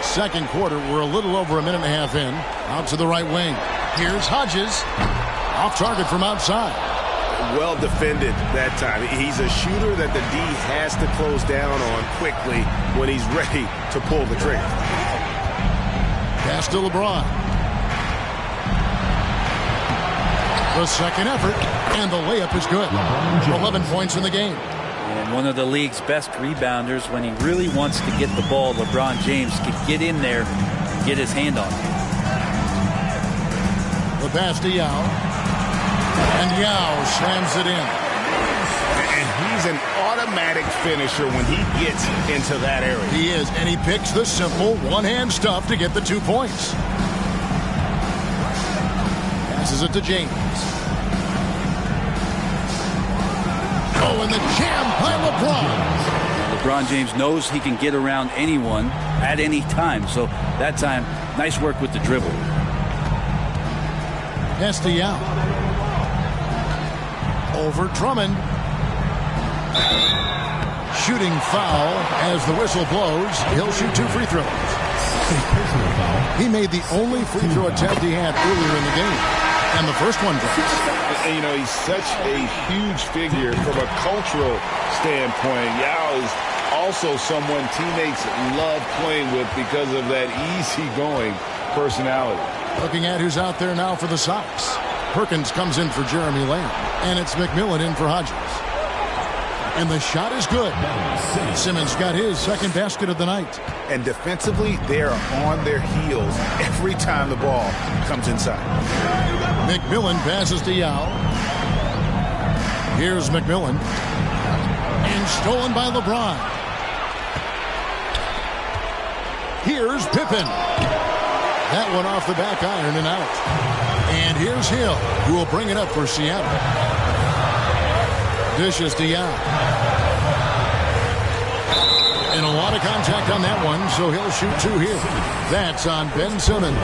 Second quarter, we're a little over a minute and a half in. Out to the right wing. Here's Hodges. Off target from outside. Well defended that time. He's a shooter that the D has to close down on quickly when he's ready to pull the trigger. Pass to LeBron. The second effort, and the layup is good. 11 points in the game. And one of the league's best rebounders, when he really wants to get the ball, LeBron James can get in there and get his hand on it. The pass to Yao. And Yao slams it in. And he's an automatic finisher when he gets into that area. He is, and he picks the simple one-hand stuff to get the 2 points. Passes it to James. Oh, and the jam by LeBron. LeBron James knows he can get around anyone at any time. So that time, nice work with the dribble. Pass to Yao. Over Drummond. Shooting foul as the whistle blows. He'll shoot 2 free throws. He made the only free throw attempt he had earlier in the game. And the first one drops. And, you know, he's such a huge figure from a cultural standpoint. Yao is also someone teammates love playing with because of that easygoing personality. Looking at who's out there now for the Sox. Perkins comes in for Jeremy Lamb. And it's McMillan in for Hodges. And the shot is good. Simmons got his second basket of the night. And defensively, they're on their heels every time the ball comes inside. McMillan passes to Yao. Here's McMillan. And stolen by LeBron. Here's Pippen. That one off the back iron and out. And here's Hill, who will bring it up for Seattle. Dishes to Yao. And a lot of contact on that one, so he'll shoot 2 here. That's on Ben Simmons.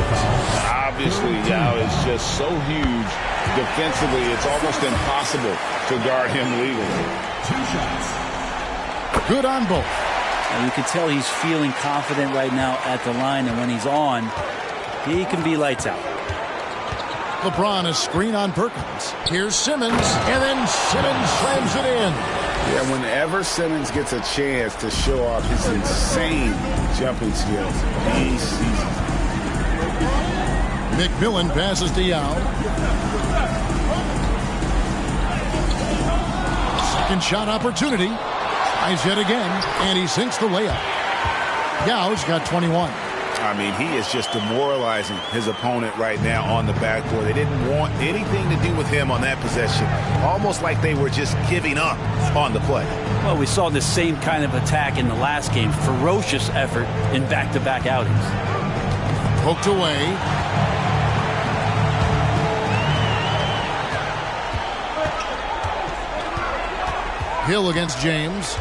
Obviously, Yao is just so huge. Defensively, it's almost impossible to guard him legally. 2 shots. Good on both. And you can tell he's feeling confident right now at the line, and when he's on, he can be lights out. LeBron, a screen on Perkins. Here's Simmons, and then Simmons slams it in. Yeah, whenever Simmons gets a chance to show off his insane jumping skills, he sees it. McMillan passes to Yao. Second shot opportunity. Tries yet again, and he sinks the layup. Yao's got 21. I mean, he is just demoralizing his opponent right now on the backboard. They didn't want anything to do with him on that possession. Almost like they were just giving up on the play. Well, we saw the same kind of attack in the last game. Ferocious effort in back-to-back outings. Poked away. Hill against James.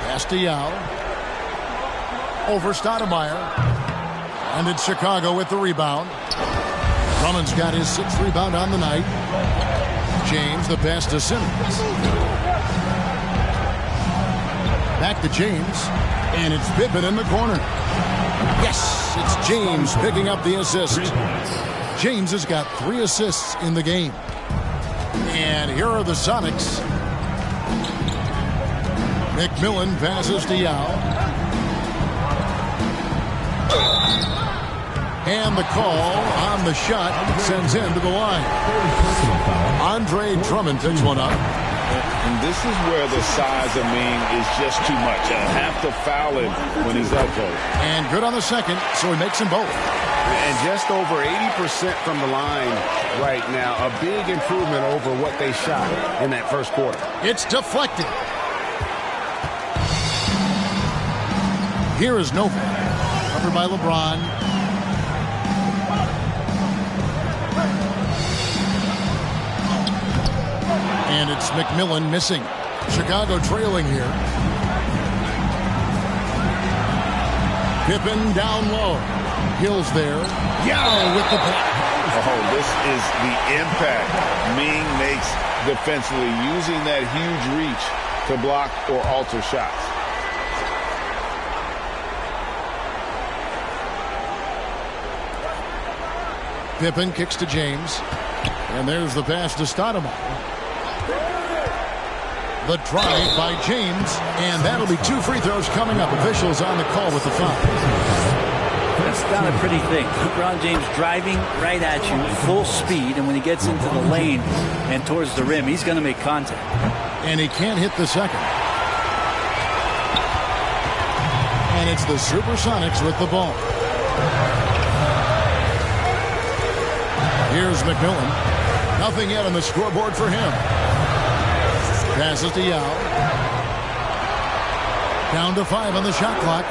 Pass to Yao. Over Stoudemire. And it's Chicago with the rebound. Drummond's got his 6th rebound on the night. James, the pass to Simmons. Back to James. And it's Pippen in the corner. Yes, it's James picking up the assist. James has got 3 assists in the game. And here are the Sonics. McMillan passes to Yao. And the call on the shot sends him to the line. Andre Drummond picks one up. And this is where the size of Ming is just too much. I'll have to foul him when he's up close. And good on the second, so he makes them both. And just over 80% from the line right now. A big improvement over what they shot in that first quarter. It's deflected. Here is Nova. Covered by LeBron. And it's McMillan missing. Chicago trailing here. Pippen down low. Hill's there. Yao with the block. Oh, this is the impact Ming makes defensively, using that huge reach to block or alter shots. Pippen kicks to James. And there's the pass to Stoudemire. The drive by James. And that'll be 2 free throws coming up. Officials on the call with the foul. That's not a pretty thing. LeBron James driving right at you, full speed, and when he gets into the lane and towards the rim, he's going to make contact. And he can't hit the second. And it's the Supersonics with the ball. Here's McMillan. Nothing yet on the scoreboard for him. Passes to Yao. Down to 5 on the shot clock.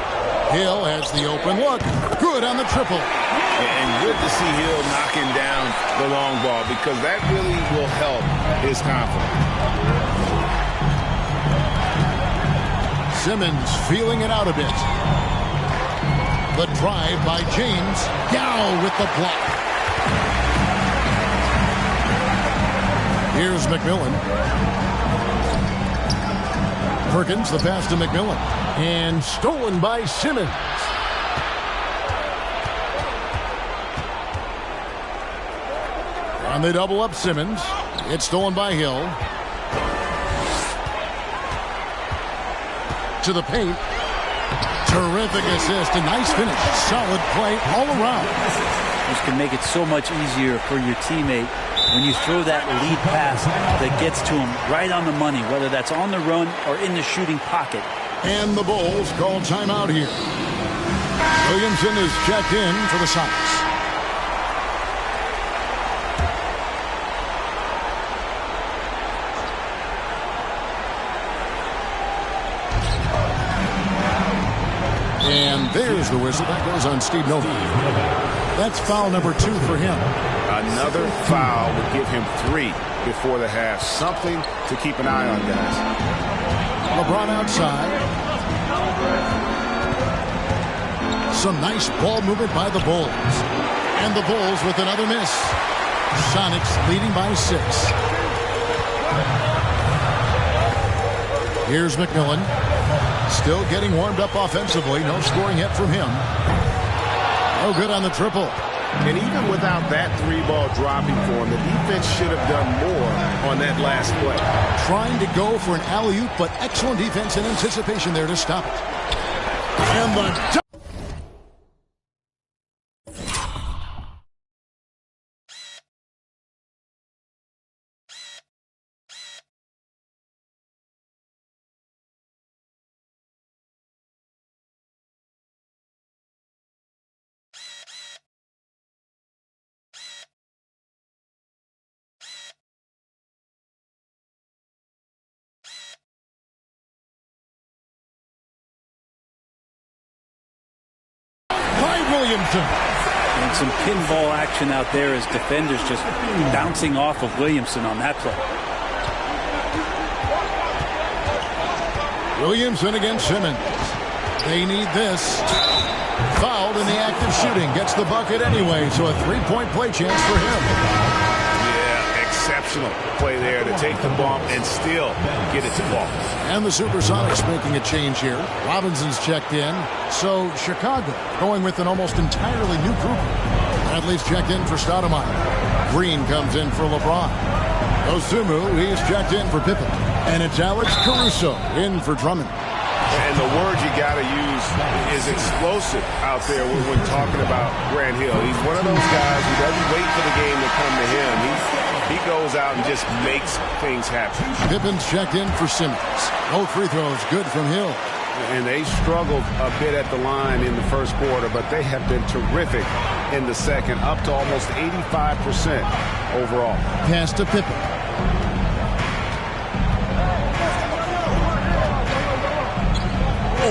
Hill has the open look. Good on the triple. And good to see Hill knocking down the long ball because that really will help his confidence. Simmons feeling it out a bit. The drive by James. Yao with the block. Here's McMillan. Perkins, the pass to McMillan. And stolen by Simmons. And they double up Simmons. It's stolen by Hill. To the paint. Terrific assist. A nice finish. Solid play all around. This can make it so much easier for your teammate when you throw that lead pass that gets to him right on the money, whether that's on the run or in the shooting pocket. And the Bulls call timeout here. Williamson is checked in for the Sox. And there's the whistle. That goes on Steve Novak. That's foul number 2 for him. Another foul would give him 3 before the half. Something to keep an eye on, guys. LeBron outside. Some nice ball movement by the Bulls. And the Bulls with another miss. Sonics leading by 6. Here's McMillan. Still getting warmed up offensively. No scoring yet from him. No good on the triple. And even without that 3-ball dropping for him, the defense should have done more on that last play. Trying to go for an alley-oop, but excellent defense and anticipation there to stop it. And the... 5 Williamson. And some pinball action out there as defenders just bouncing off of Williamson on that play. Williamson against Simmons. They need this. Fouled in the act of shooting. Gets the bucket anyway, so a 3-point play chance for him. Yeah, exceptional play there to take the bump and still get it to ball. And the Supersonics making a change here. Robinson's checked in. So Chicago going with an almost entirely new group. Bradley's checked in for Stoudemire. Green comes in for LeBron. Osumu, he's checked in for Pippen. And it's Alex Caruso in for Drummond. And the word you got to use is explosive out there when talking about Grant Hill. He's one of those guys who doesn't wait for the game to come to him. He goes out and just makes things happen. Pippen's checked in for Simmons. Both free throws good from Hill. And they struggled a bit at the line in the first quarter, but they have been terrific in the second, up to almost 85% overall. Pass to Pippen.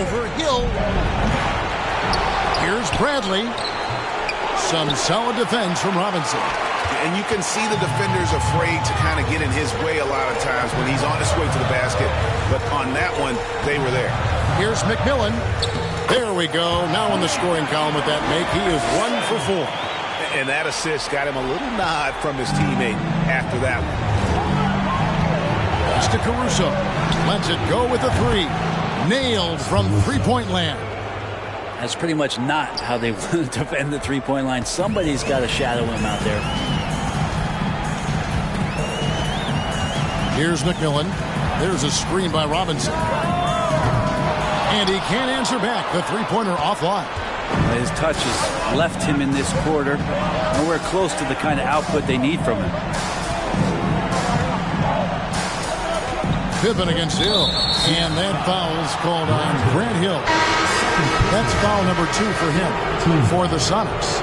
Over Hill. Here's Bradley. Some solid defense from Robinson. And you can see the defenders afraid to kind of get in his way a lot of times when he's on his way to the basket. But on that one, they were there. Here's McMillan. There we go. Now in the scoring column with that make. He is 1 for 4. And that assist got him a little nod from his teammate after that one. Pass to Caruso. Lets it go with a 3. Nailed from three-point land. That's pretty much not how they want to defend the three-point line. Somebody's got to shadow him out there. Here's McMillan. There's a screen by Robinson. And he can't answer back. The three-pointer offline. His touch has left him in this quarter. Nowhere close to the kind of output they need from him. Pippen against Hill. And that foul is called on Grant Hill. That's foul number 2 for him for the Sonics.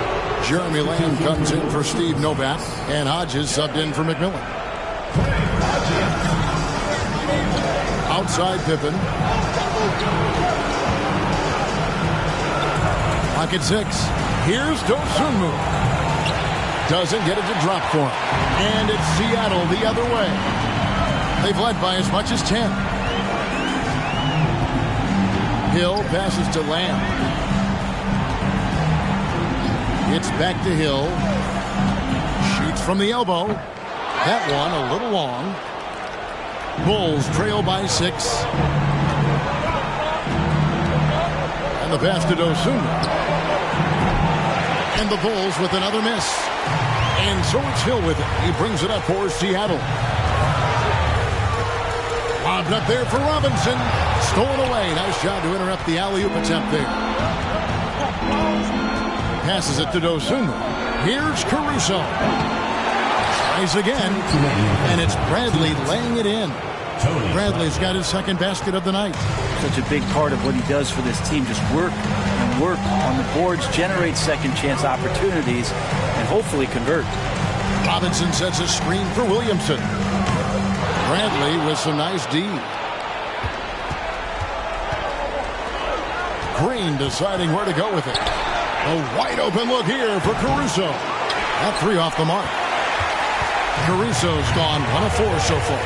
Jeremy Lamb comes in for Steve Novak, and Hodges subbed in for McMillan. Outside Pippen. Pocket 6. Here's Dosunmu. Doesn't get it to drop for him. And it's Seattle the other way. They've led by as much as 10. Hill passes to Lamb. It's back to Hill. Shoots from the elbow. That one a little long. Bulls trail by 6. And the pass to Dosunmu. And the Bulls with another miss. And so it's Hill with it. He brings it up for Seattle. Lobbed up there for Robinson. Stolen away. Nice job to interrupt the alley-oop attempt there. Passes it to Dosunmu. Here's Caruso. Tries again. And it's Bradley laying it in. Bradley's got his second basket of the night. Such a big part of what he does for this team. Just work and work on the boards, generate second chance opportunities, and hopefully convert. Robinson sets a screen for Williamson. Bradley with some nice D. Green deciding where to go with it. A wide open look here for Caruso. That 3 off the mark. Caruso's gone 1 of 4 so far.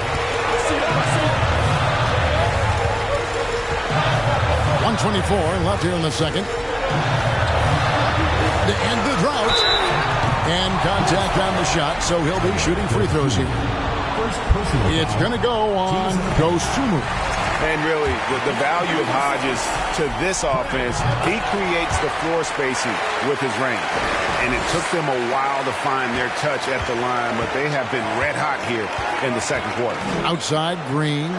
1:24 left here in the second. To end the drought. And contact on the shot, so he'll be shooting free throws here. It's going to go on Dosunmu. And really, the value of Hodges to this offense, he creates the floor spacing with his range. And it took them a while to find their touch at the line, but they have been red hot here in the second quarter. Outside, Green.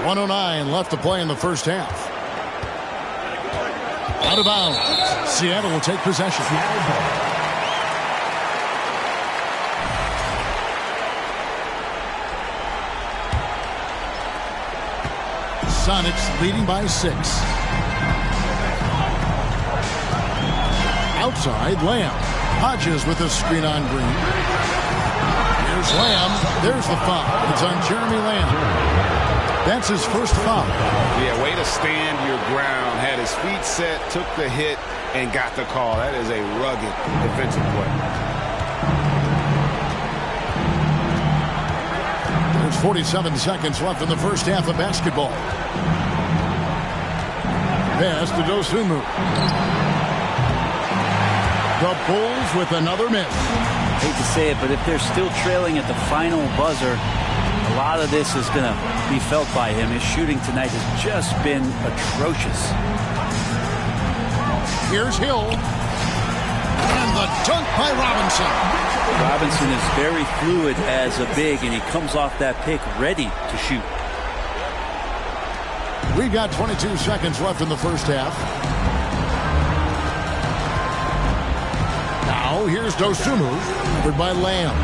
1:09 left to play in the first half. Out of bounds. Seattle will take possession. Sonics leading by 6. Outside, Lamb. Hodges with a screen on Green. Here's Lamb. There's the foul. It's on Jeremy Lamb. That's his first foul. Yeah, way to stand your ground. Had his feet set, took the hit, and got the call. That is a rugged defensive play. There's 47 seconds left in the first half of basketball. Pass to Dosunmu. The Bulls with another miss. Hate to say it, but if they're still trailing at the final buzzer, a lot of this is going to be felt by him. His shooting tonight has just been atrocious. Here's Hill. And the dunk by Robinson. Robinson is very fluid as a big, and he comes off that pick ready to shoot. We've got 22 seconds left in the first half. Now, here's Dosunmu, covered by Lamb.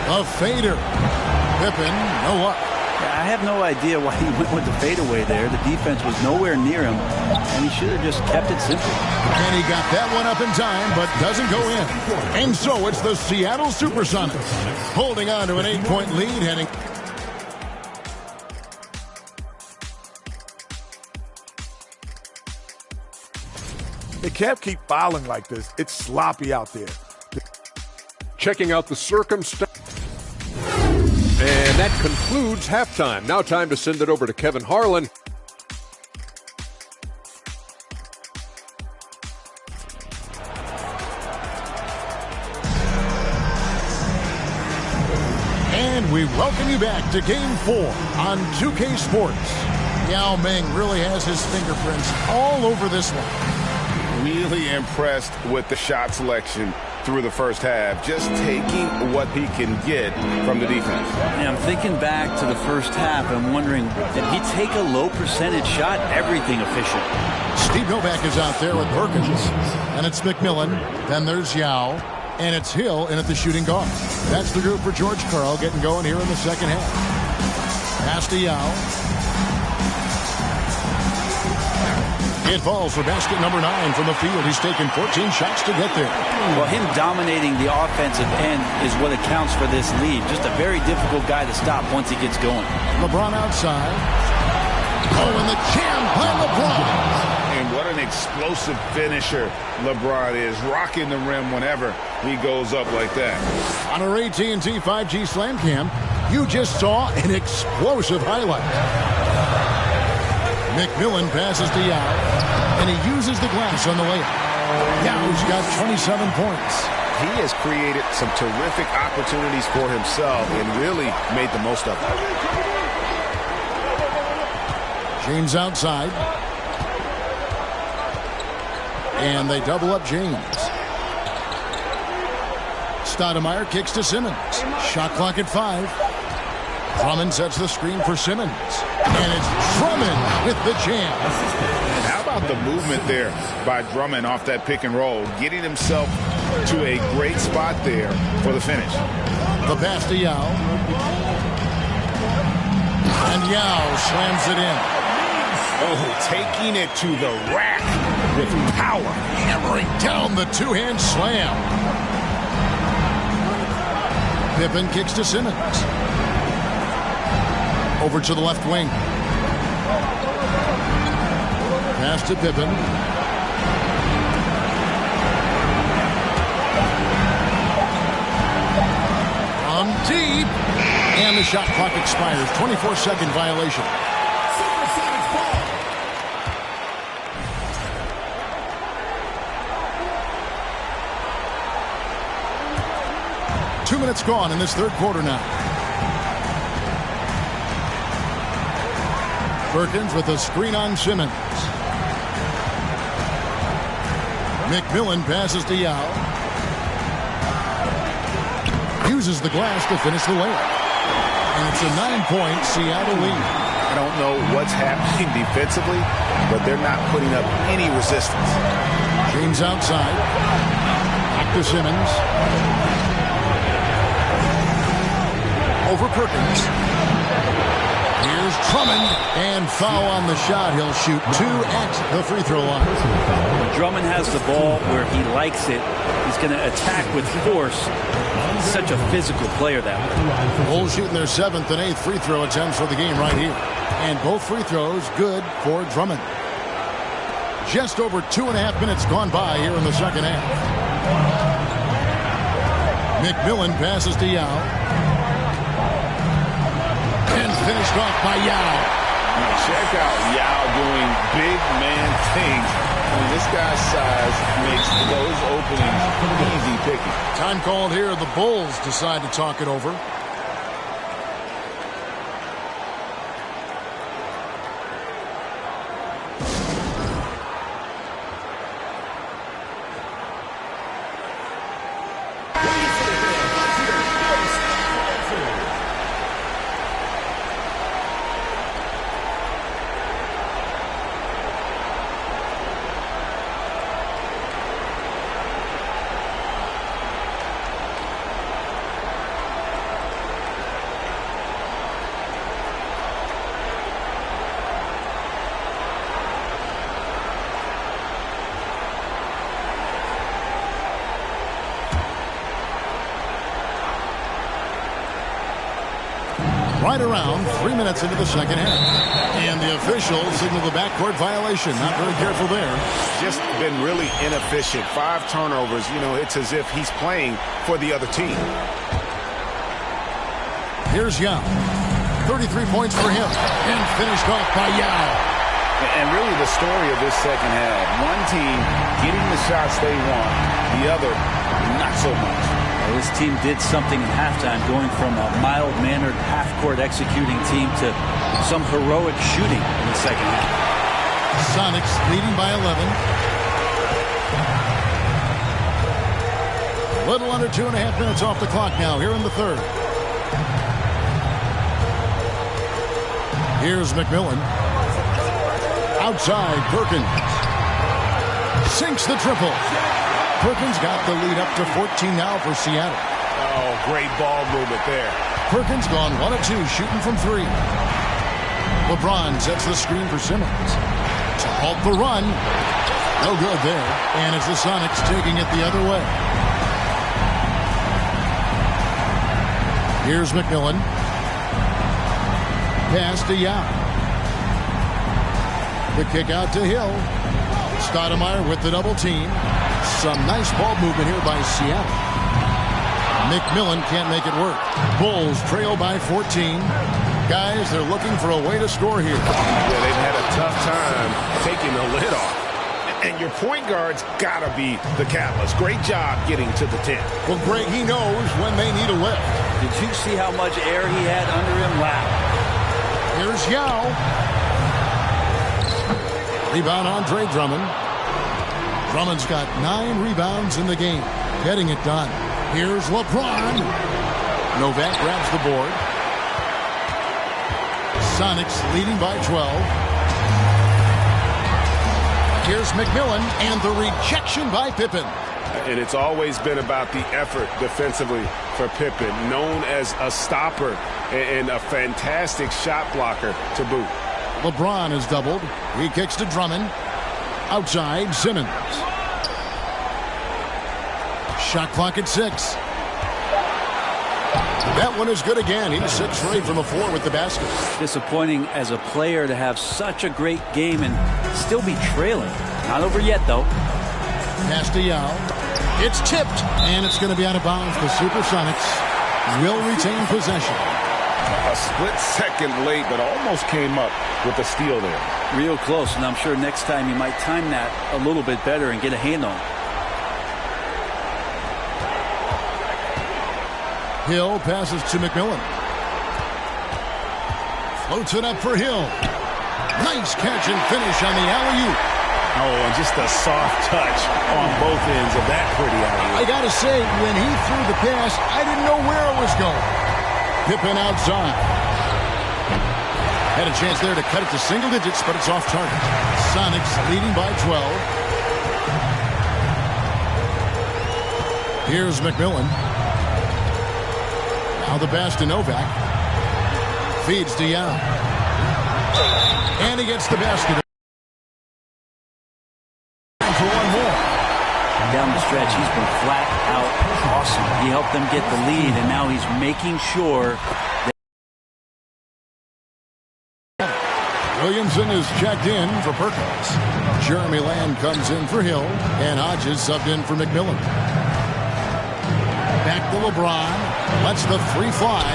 A fader. Pippen, no luck. I have no idea why he went with the fadeaway there. The defense was nowhere near him, and he should have just kept it simple. And he got that one up in time, but doesn't go in. And so it's the Seattle Supersonics holding on to an 8-point lead heading. They can't keep fouling like this. It's sloppy out there. Checking out the circumstance. And that concludes halftime. Now time to send it over to Kevin Harlan. And we welcome you back to Game 4 on 2K Sports. Yao Ming really has his fingerprints all over this one. Really impressed with the shot selection through the first half, just taking what he can get from the defense. Yeah, I'm thinking back to the first half. I'm wondering, did he take a low percentage shot? Everything efficient. Steve Novak is out there with Perkins. And it's McMillan. Then there's Yao. And it's Hill in at the shooting guard. That's the group for George Karl getting going here in the second half. Pass to Yao. It falls for basket number 9 from the field. He's taken 14 shots to get there. Well, him dominating the offensive end is what accounts for this lead. Just a very difficult guy to stop once he gets going. LeBron outside. Oh, and the jam by LeBron. And what an explosive finisher LeBron is, rocking the rim whenever he goes up like that. On our AT&T 5G Slam Cam, you just saw an explosive highlight. McMillan passes to Yao, and he uses the glass on the layup. Yao's got 27 points. He has created some terrific opportunities for himself and really made the most of it. James outside. And they double up James. Stoudemire kicks to Simmons. Shot clock at 5. Drummond sets the screen for Simmons. And it's Drummond with the jam. And how about the movement there by Drummond off that pick and roll, getting himself to a great spot there for the finish. The pass to Yao. And Yao slams it in. Oh, taking it to the rack with power. Hammering down the two-hand slam. Pippen kicks to Simmons. Over to the left wing. Pass to Pippen. On deep. And the shot clock expires. 24-second violation. Two minutes gone in this third quarter now. Perkins with a screen on Simmons. McMillan passes to Yao. Uses the glass to finish the layup. And it's a 9-point Seattle lead. I don't know what's happening defensively, but they're not putting up any resistance. James outside. Back to Simmons. Over Perkins. Here's Drummond, and foul on the shot. He'll shoot 2 at the free throw line. When Drummond has the ball where he likes it, he's going to attack with force. He's such a physical player that way. Bulls shooting their 7th and 8th free throw attempts for the game right here. And both free throws good for Drummond. Just over 2.5 minutes gone by here in the second half. McMillan passes to Yao. Finished off by Yao. Now check out Yao doing big man things. And this guy's size makes those openings easy picking. Time called here. The Bulls decide to talk it over. Right around 3 minutes into the second half. And the officials signal the backcourt violation. Not very careful there. Just been really inefficient. 5 turnovers. You know, it's as if he's playing for the other team. Here's Yao. 33 points for him. And finished off by Yao. And really the story of this second half. One team getting the shots they want. The other, not so much. Well, this team did something in halftime, going from a mild-mannered half-court executing team to some heroic shooting in the second half. Sonics leading by 11. Little under 2.5 minutes off the clock now here in the third. Here's McMillan. Outside, Perkins. Sinks the triple. Perkins got the lead up to 14 now for Seattle. Oh, great ball movement there. Perkins gone 1 of 2, shooting from 3. LeBron sets the screen for Simmons. To halt the run. No good there. And it's the Sonics taking it the other way. Here's McMillan. Pass to Yao. The kick out to Hill. Stoudemire with the double team. Some nice ball movement here by Seattle. McMillan can't make it work. Bulls trail by 14. Guys, they're looking for a way to score here. Yeah, they've had a tough time taking the lid off. And your point guard's got to be the catalyst. Great job getting to the 10. Well, Greg, he knows when they need a lift. Did you see how much air he had under him? Wow. Here's Yao. Rebound, Andre Drummond. Drummond's got 9 rebounds in the game. Getting it done. Here's LeBron. Novak grabs the board. Sonics leading by 12. Here's McMillan and the rejection by Pippen. And it's always been about the effort defensively for Pippen, known as a stopper and a fantastic shot blocker to boot. LeBron is doubled. He kicks to Drummond. Outside, Simmons. Shot clock at 6. That one is good again. He's 6 straight from the floor with the basket. Disappointing as a player to have such a great game and still be trailing. Not over yet, though. Pass to Yao. It's tipped, and it's going to be out of bounds. The Supersonics will retain possession. A split second late, but almost came up with the steal there. Real close, and I'm sure next time you might time that a little bit better and get a hand on it. Hill passes to McMillan. Floats it up for Hill. Nice catch and finish on the alley-oop. Oh, and just a soft touch on both ends of that pretty alley-oop. I got to say, when he threw the pass, I didn't know where it was going. Pippen outside. Had a chance there to cut it to single digits, but it's off target. Sonics leading by 12. Here's McMillan. Now the pass to Novak. Feeds to Yao. And he gets the basket. For one more. Down the stretch, he's been flat out awesome. He helped them get the lead, and now he's making sure that Williamson is checked in for Perkins. Jeremy Lamb comes in for Hill, and Hodges subbed in for McMillan. Back to LeBron. Lets the 3 fly.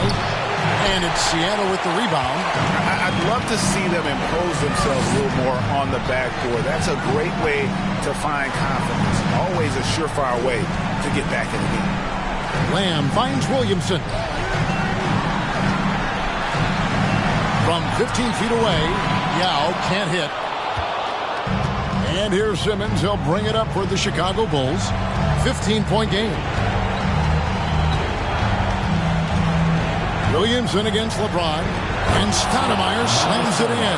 And it's Seattle with the rebound. I'd love to see them impose themselves a little more on the backboard. That's a great way to find confidence. Always a surefire way to get back in the game. Lamb finds Williamson. From 15 feet away, Yao can't hit. And here's Simmons. He'll bring it up for the Chicago Bulls. 15-point game. Williamson against LeBron, and Stoudemire slams it in.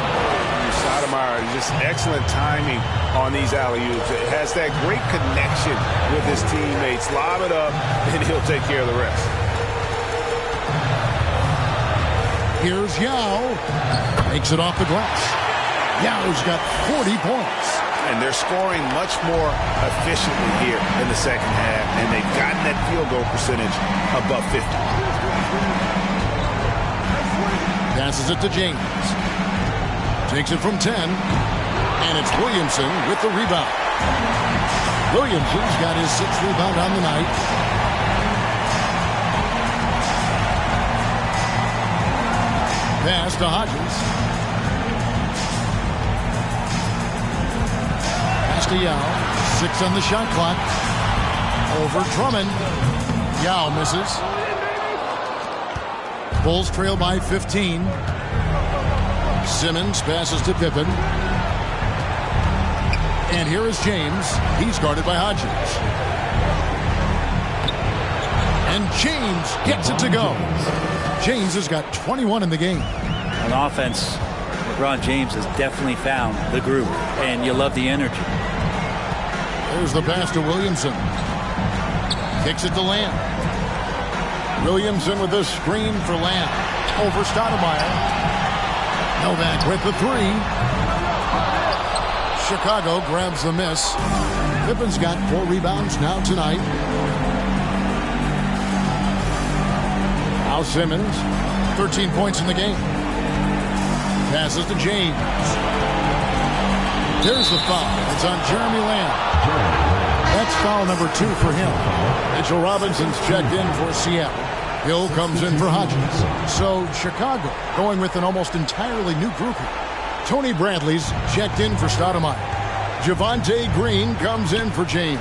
Stoudemire, just excellent timing on these alley-oops. It has that great connection with his teammates. Lob it up, and he'll take care of the rest. Here's Yao. Makes it off the glass. Yao's got 40 points. And they're scoring much more efficiently here in the second half, and they've gotten that field goal percentage above 50. Passes it to James. Takes it from 10. And it's Williamson with the rebound. Williamson's got his 6th rebound on the night. Pass to Hodges. Pass to Yao. 6 on the shot clock. Over Drummond. Yao misses. Bulls trail by 15. Simmons passes to Pippen. And here is James. He's guarded by Hodges. And James gets it to go. James has got 21 in the game. On offense, LeBron James has definitely found the groove, and you love the energy. There's the pass to Williamson. Kicks it to Lamb. Williamson with the screen for Lamb. Over Stoudemire. Novak with the three. Chicago grabs the miss. Pippen's got 4 rebounds now tonight. Al Simmons, 13 points in the game. Passes to James. There's the foul. It's on Jeremy Lamb. That's foul number 2 for him. Mitchell Robinson's checked in for Seattle. Hill comes in for Hodges. So Chicago going with an almost entirely new grouping. Tony Bradley's checked in for Stoudemire. Javonte Green comes in for James.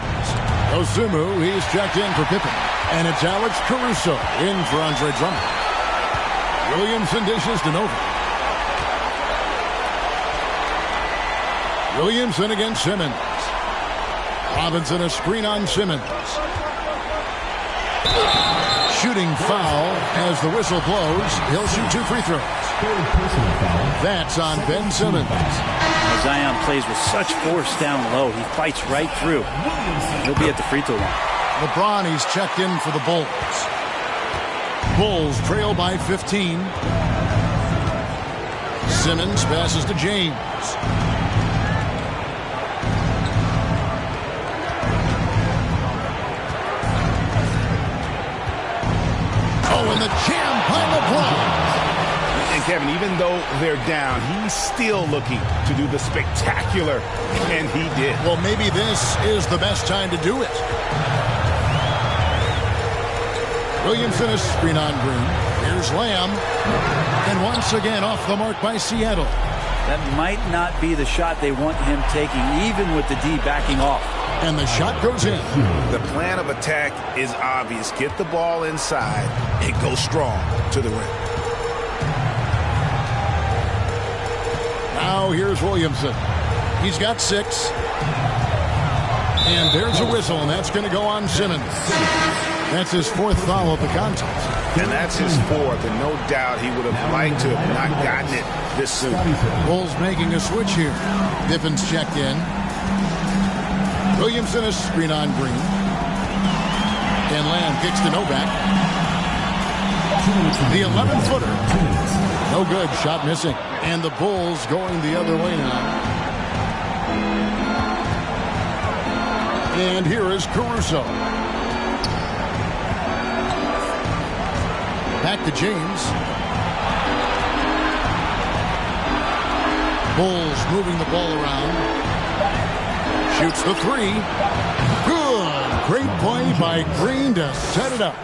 Osumu, he's checked in for Pippen. And it's Alex Caruso in for Andre Drummond. Williamson dishes to Nova. Williamson against Simmons. Robinson a screen on Simmons. Shooting foul as the whistle blows. He'll shoot 2 free throws. That's on Ben Simmons. Zion plays with such force down low. He fights right through. He'll be at the free throw line. LeBron, he's checked in for the Bulls. Bulls trail by 15. Simmons passes to James. Oh, and the jam by LeBron. And Kevin, even though they're down, he's still looking to do the spectacular, and he did. Well, maybe this is the best time to do it. Williamson a screen on Green. Here's Lamb. And once again off the mark by Seattle. That might not be the shot they want him taking, even with the D backing off. And the shot goes in. The plan of attack is obvious. Get the ball inside and go strong to the rim. Now here's Williamson. He's got 6. And there's a whistle, and that's going to go on Simmons. That's his 4th foul of the contest. And that's his 4th, and no doubt he would have liked to have not gotten it this soon. Bulls making a switch here. Pippen's checked in. Williamson a screen on Green. And Lamb kicks to Novak. The 11-footer. No good. Shot missing. And the Bulls going the other way now. And here is Caruso. Back to James. Bulls moving the ball around. Shoots the 3. Good. Great play by Green to set it up.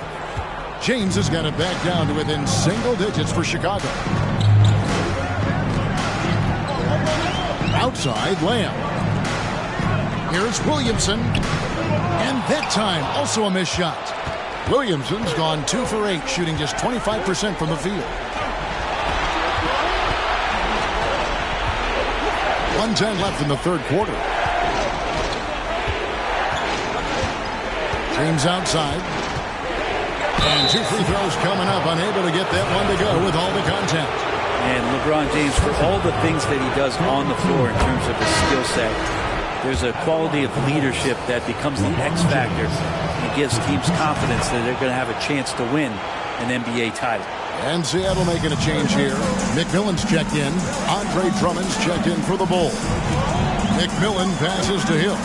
James has got it back down to within single digits for Chicago. Outside, Lamb. Here's Williamson. And that time, also a missed shot. Williamson's gone 2 for 8, shooting just 25% from the field. 1:10 left in the 3rd quarter. James outside. And 2 free throws coming up, unable to get that one to go with all the contact. And LeBron James, for all the things that he does on the floor in terms of his skill set, there's a quality of leadership that becomes the X factor and gives teams confidence that they're going to have a chance to win an NBA title. And Seattle making a change here. McMillan's checked in. Andre Drummond's checked in for the Bulls. McMillan passes to Hill.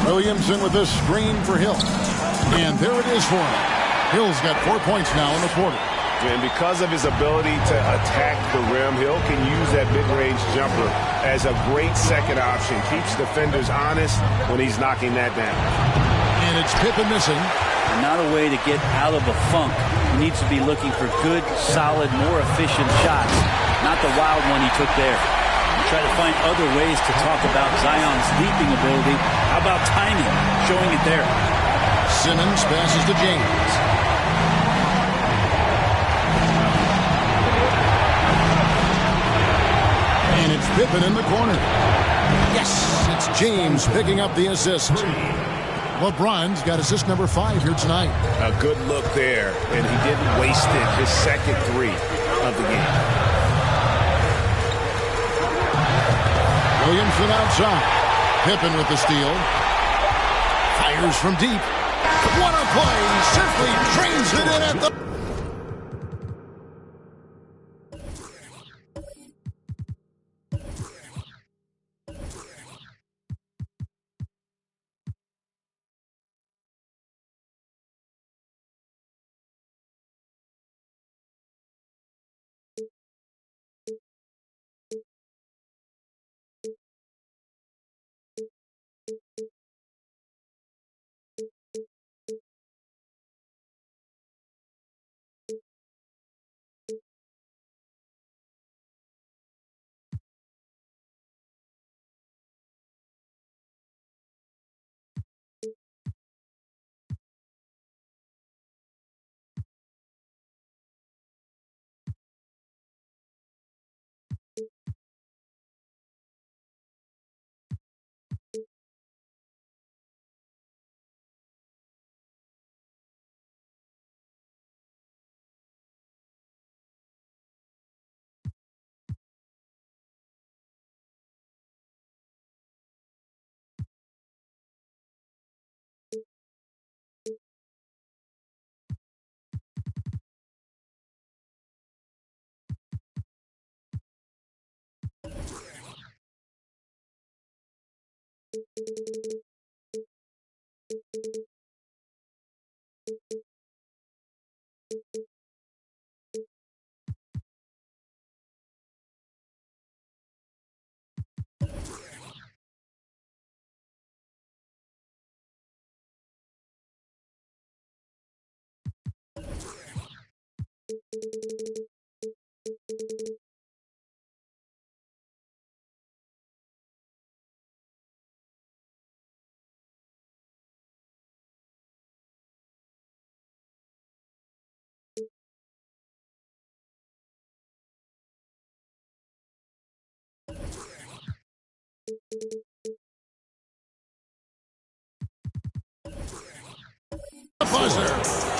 Williamson with the screen for Hill. And there it is for him. Hill's got 4 points now in the quarter. And because of his ability to attack the rim, Hill can use that mid-range jumper as a great second option. Keeps defenders honest when he's knocking that down. And it's Pippen missing. Not a way to get out of a funk. He needs to be looking for good, solid, more efficient shots. Not the wild one he took there. Try to find other ways to talk about Zion's leaping ability. How about timing? Showing it there. Simmons passes to James. And it's Pippen in the corner. Yes, it's James picking up the assist. LeBron's got assist number 5 here tonight. A good look there, and he didn't waste it. His second 3 of the game. Williamson outside. Pippen with the steal. Fires from deep. What a play! Simply trains it in at the...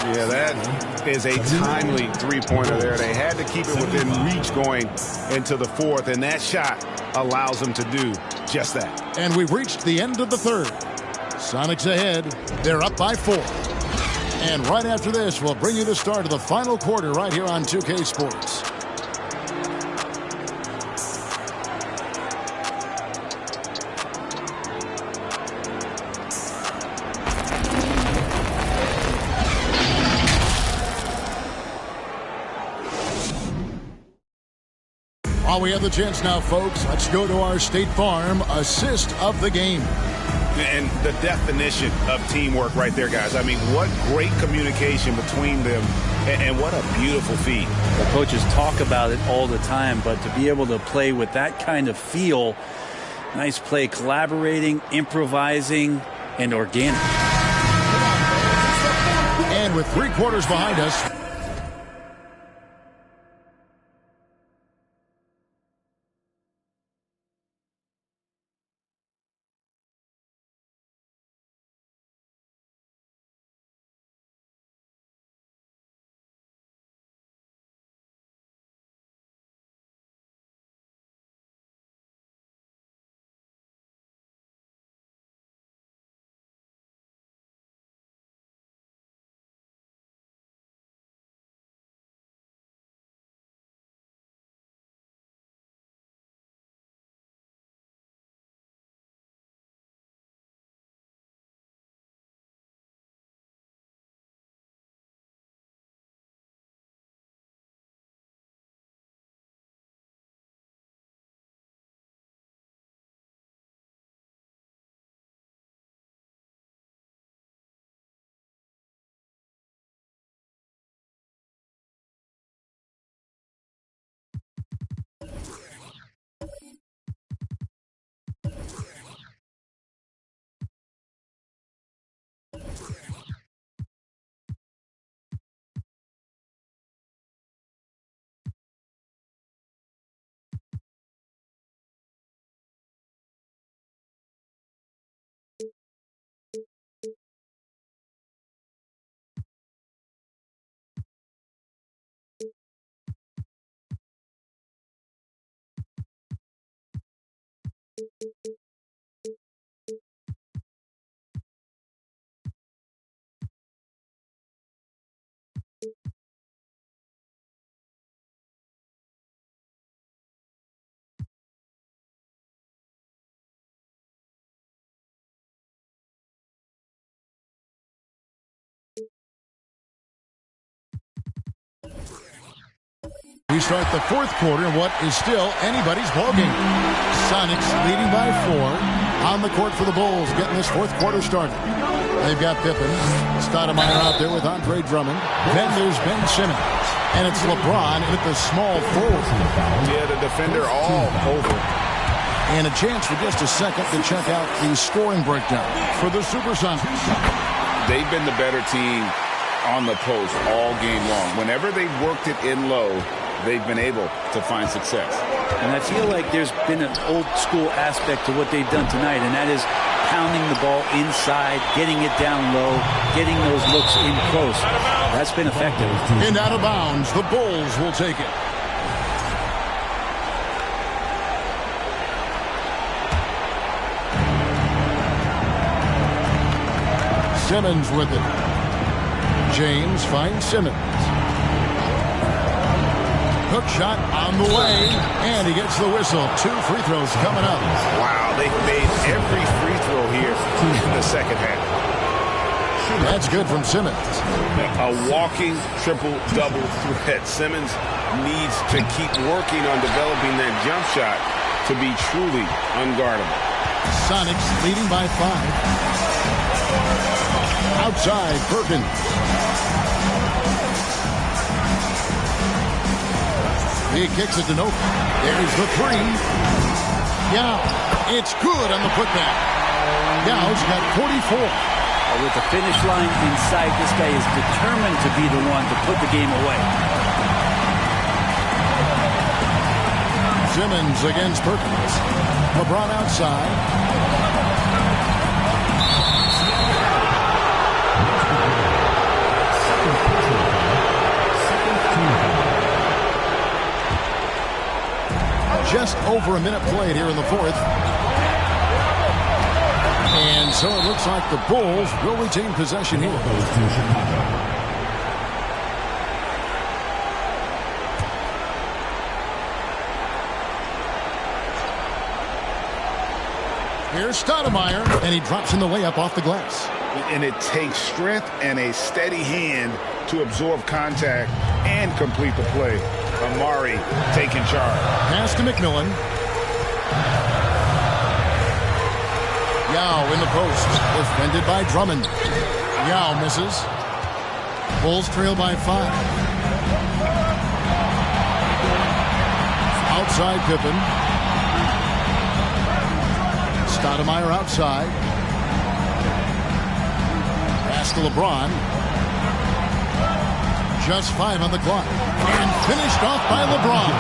Yeah, that is a timely three-pointer there. They had to keep it within reach going into the fourth, and that shot allows them to do just that. And we've reached the end of the third. Sonics ahead. They're up by 4. And right after this, we'll bring you the start of the final quarter right here on 2K Sports. While we have the chance now, folks, let's go to our State Farm assist of the game. And the definition of teamwork right there, guys. I mean, what great communication between them, and what a beautiful feat. The coaches talk about it all the time, but to be able to play with that kind of feel, nice play, collaborating, improvising, and organic. And with 3 quarters behind us, We start the fourth quarter in what is still anybody's ballgame. Sonics leading by 4 on the court for the Bulls, getting this fourth quarter started. They've got Pippen, Stoudemire out there with Andre Drummond. Then there's Ben Simmons, and it's LeBron at the small forward. Yeah, the defender all over. And a chance for just a second to check out the scoring breakdown for the Supersonics. They've been the better team on the post all game long. Whenever they've worked it in low, they've been able to find success. And I feel like there's been an old school aspect to what they've done tonight, and that is pounding the ball inside, getting it down low, getting those looks in close. That's been effective. And out of bounds, the Bulls will take it. Simmons with it. James finds Simmons. Hook shot on the way, and he gets the whistle. 2 free throws coming up. Wow, they've made every free throw here in the second half. That's good from Simmons. A walking triple-double threat. Simmons needs to keep working on developing that jump shot to be truly unguardable. Sonics leading by 5. Outside, Perkins. He kicks it to Nope. There's the 3. Yao. It's good on the putback. Yao's got 44. With the finish line inside, this guy is determined to be the one to put the game away. Simmons against Perkins. LeBron outside. Just over a minute played here in the fourth. And so it looks like the Bulls will retain possession here. Here's Stoudemire, and he drops in the layup off the glass. And it takes strength and a steady hand to absorb contact and complete the play. Amari taking charge. Pass to McMillan. Yao in the post. Defended by Drummond. Yao misses. Bulls trail by 5. Outside Pippen. Stoudemire outside. Pass to LeBron. Just 5 on the clock. And finished off by LeBron.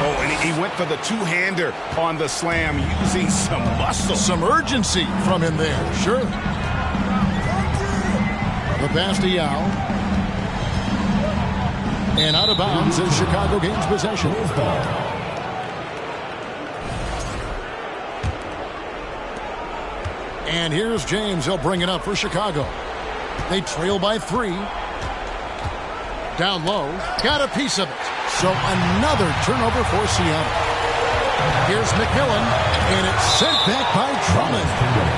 Oh, and he went for the two-hander on the slam, using some muscle. Some urgency from him there, sure. The pass to Yao. And out of bounds as Chicago gains possession. And here's James. He'll bring it up for Chicago. They trail by 3. Down low. Got a piece of it. So another turnover for Seattle. Here's McMillan. And it's sent back by Drummond.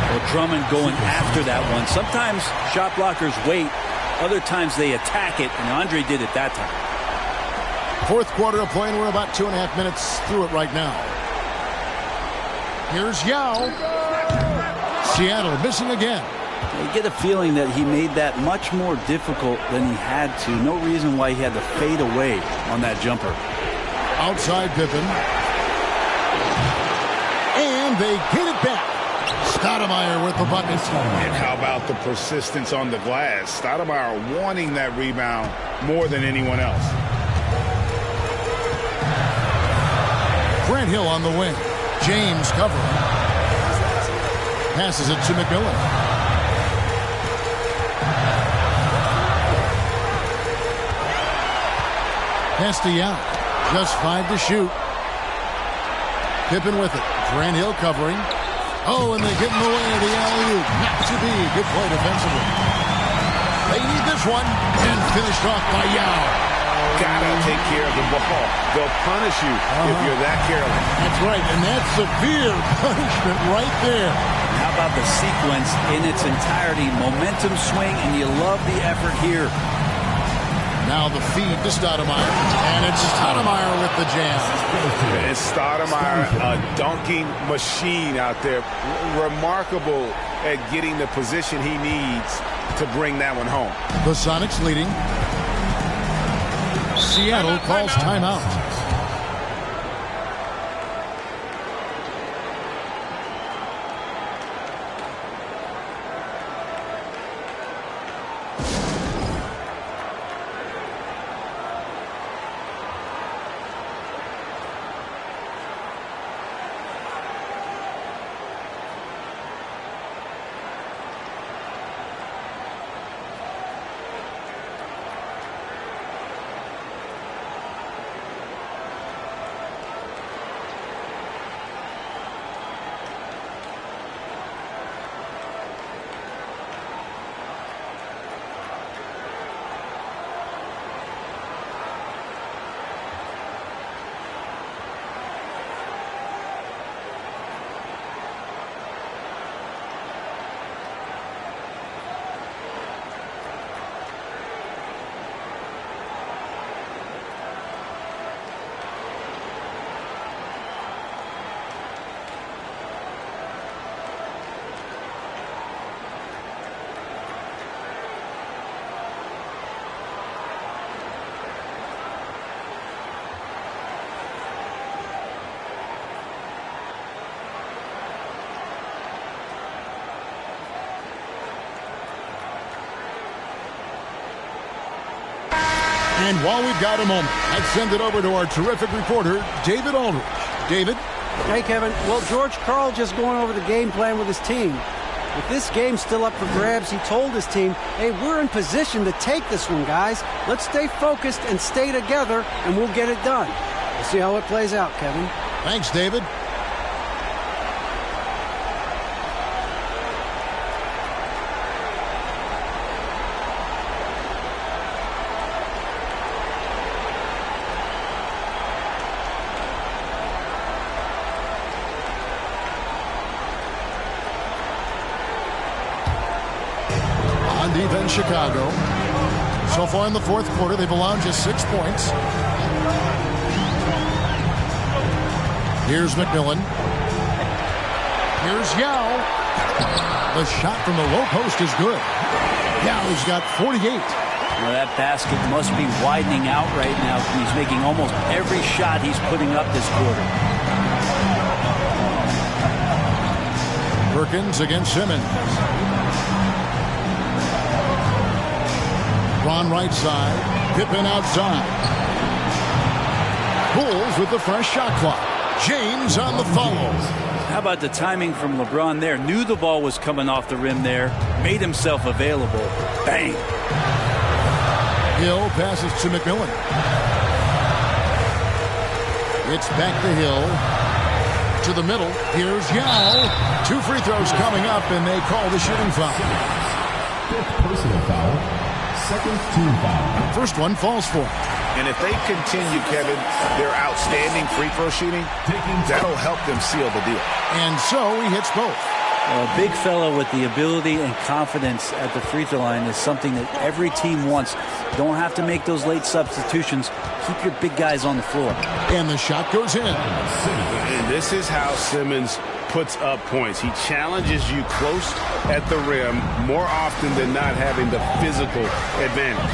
Well, Drummond going after that one. Sometimes shot blockers wait. Other times they attack it. And Andre did it that time. Fourth quarter of play, and we're about 2.5 minutes through it right now. Here's Yao. Seattle missing again. You get a feeling that he made that much more difficult than he had to. No reason why he had to fade away on that jumper. Outside Pippen. And they get it back. Stoudemire with the bucket. And how about the persistence on the glass? Stoudemire wanting that rebound more than anyone else. Grant Hill on the wing. James covering. Passes it to McMillan. Pass to Yao. Just 5 to shoot. Pippen with it. Grant Hill covering. Oh, and they get in the way of the alley-oop. Not to be. Good play defensively. They need this one. And finished off by Yao. Gotta take care of the ball. They'll punish you if you're that careless. That's right, and that's severe punishment right there. How about the sequence in its entirety? Momentum swing, and you love the effort here. Now the feed to Stoudemire, and it's Stoudemire with the jam. And Stoudemire, a dunking machine out there. Remarkable at getting the position he needs to bring that one home. The Sonics leading. Seattle calls timeout. And while we've got a moment, let's send it over to our terrific reporter, David Aldridge. David? Hey, Kevin. Well, George Karl just going over the game plan with his team. With this game still up for grabs, he told his team, hey, we're in position to take this one, guys. Let's stay focused and stay together, and we'll get it done. We'll see how it plays out, Kevin. Thanks, David. Defense Chicago. So far in the fourth quarter, they've allowed just 6 points. Here's McMillan. Here's Yao. The shot from the low post is good. Yao's got 48. Well, that basket must be widening out right now. He's making almost every shot he's putting up this quarter. Perkins against Simmons. Ron right side. Pippen outside. Bulls with the fresh shot clock. James on the follow. How about the timing from LeBron there? Knew the ball was coming off the rim there. Made himself available. Bang. Hill passes to McMillan. It's back to Hill. To the middle. Here's Yao. 2 free throws coming up, and they call the shooting foul. Personal foul. Second team foul. First one falls for him. And if they continue, Kevin, their outstanding free throw shooting, that'll help them seal the deal. And so he hits both. A big fella with the ability and confidence at the free throw line is something that every team wants. Don't have to make those late substitutions. Keep your big guys on the floor. And the shot goes in. And this is how Simmons puts up points. He challenges you close at the rim more often than not, having the physical advantage.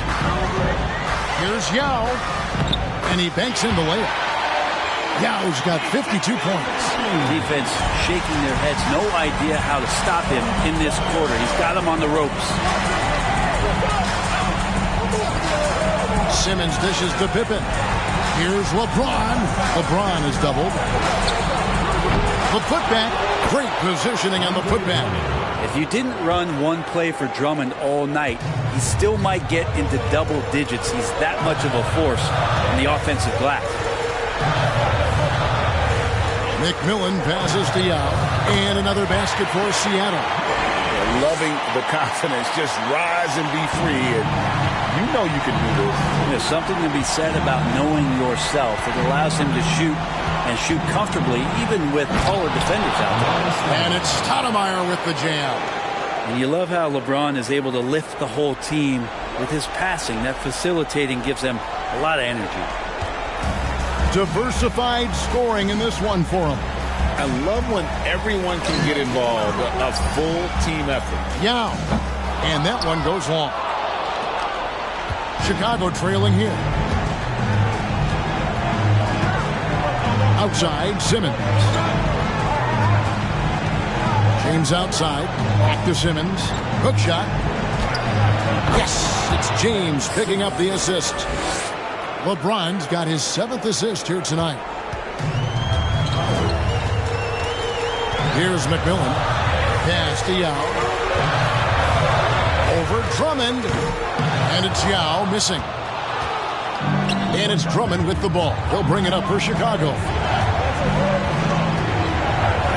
Here's Yao, and he banks in the layup. Yao's got 52 points. Defense shaking their heads. No idea how to stop him in this quarter. He's got him on the ropes. Simmons dishes to Pippen. Here's LeBron. LeBron is doubled. The putback. Great positioning on the putback. If you didn't run one play for Drummond all night, he still might get into double digits. He's that much of a force on the offensive glass. McMillan passes to Yao. And another basket for Seattle. Loving the confidence. Just rise and be free. And you know you can do this. There's something to be said about knowing yourself. It allows him to shoot and shoot comfortably, even with taller defenders out there. And it's Stoudemire with the jam. And you love how LeBron is able to lift the whole team with his passing. That facilitating gives them a lot of energy. Diversified scoring in this one for him. I love when everyone can get involved. A full team effort. Yao. And that one goes long. Chicago trailing here. Outside, Simmons. James outside. Back to Simmons. Hook shot. Yes, it's James picking up the assist. LeBron's got his 7th assist here tonight. Here's McMillan. Pass to Yao. Over Drummond. And it's Yao missing. And it's Drummond with the ball. He'll bring it up for Chicago.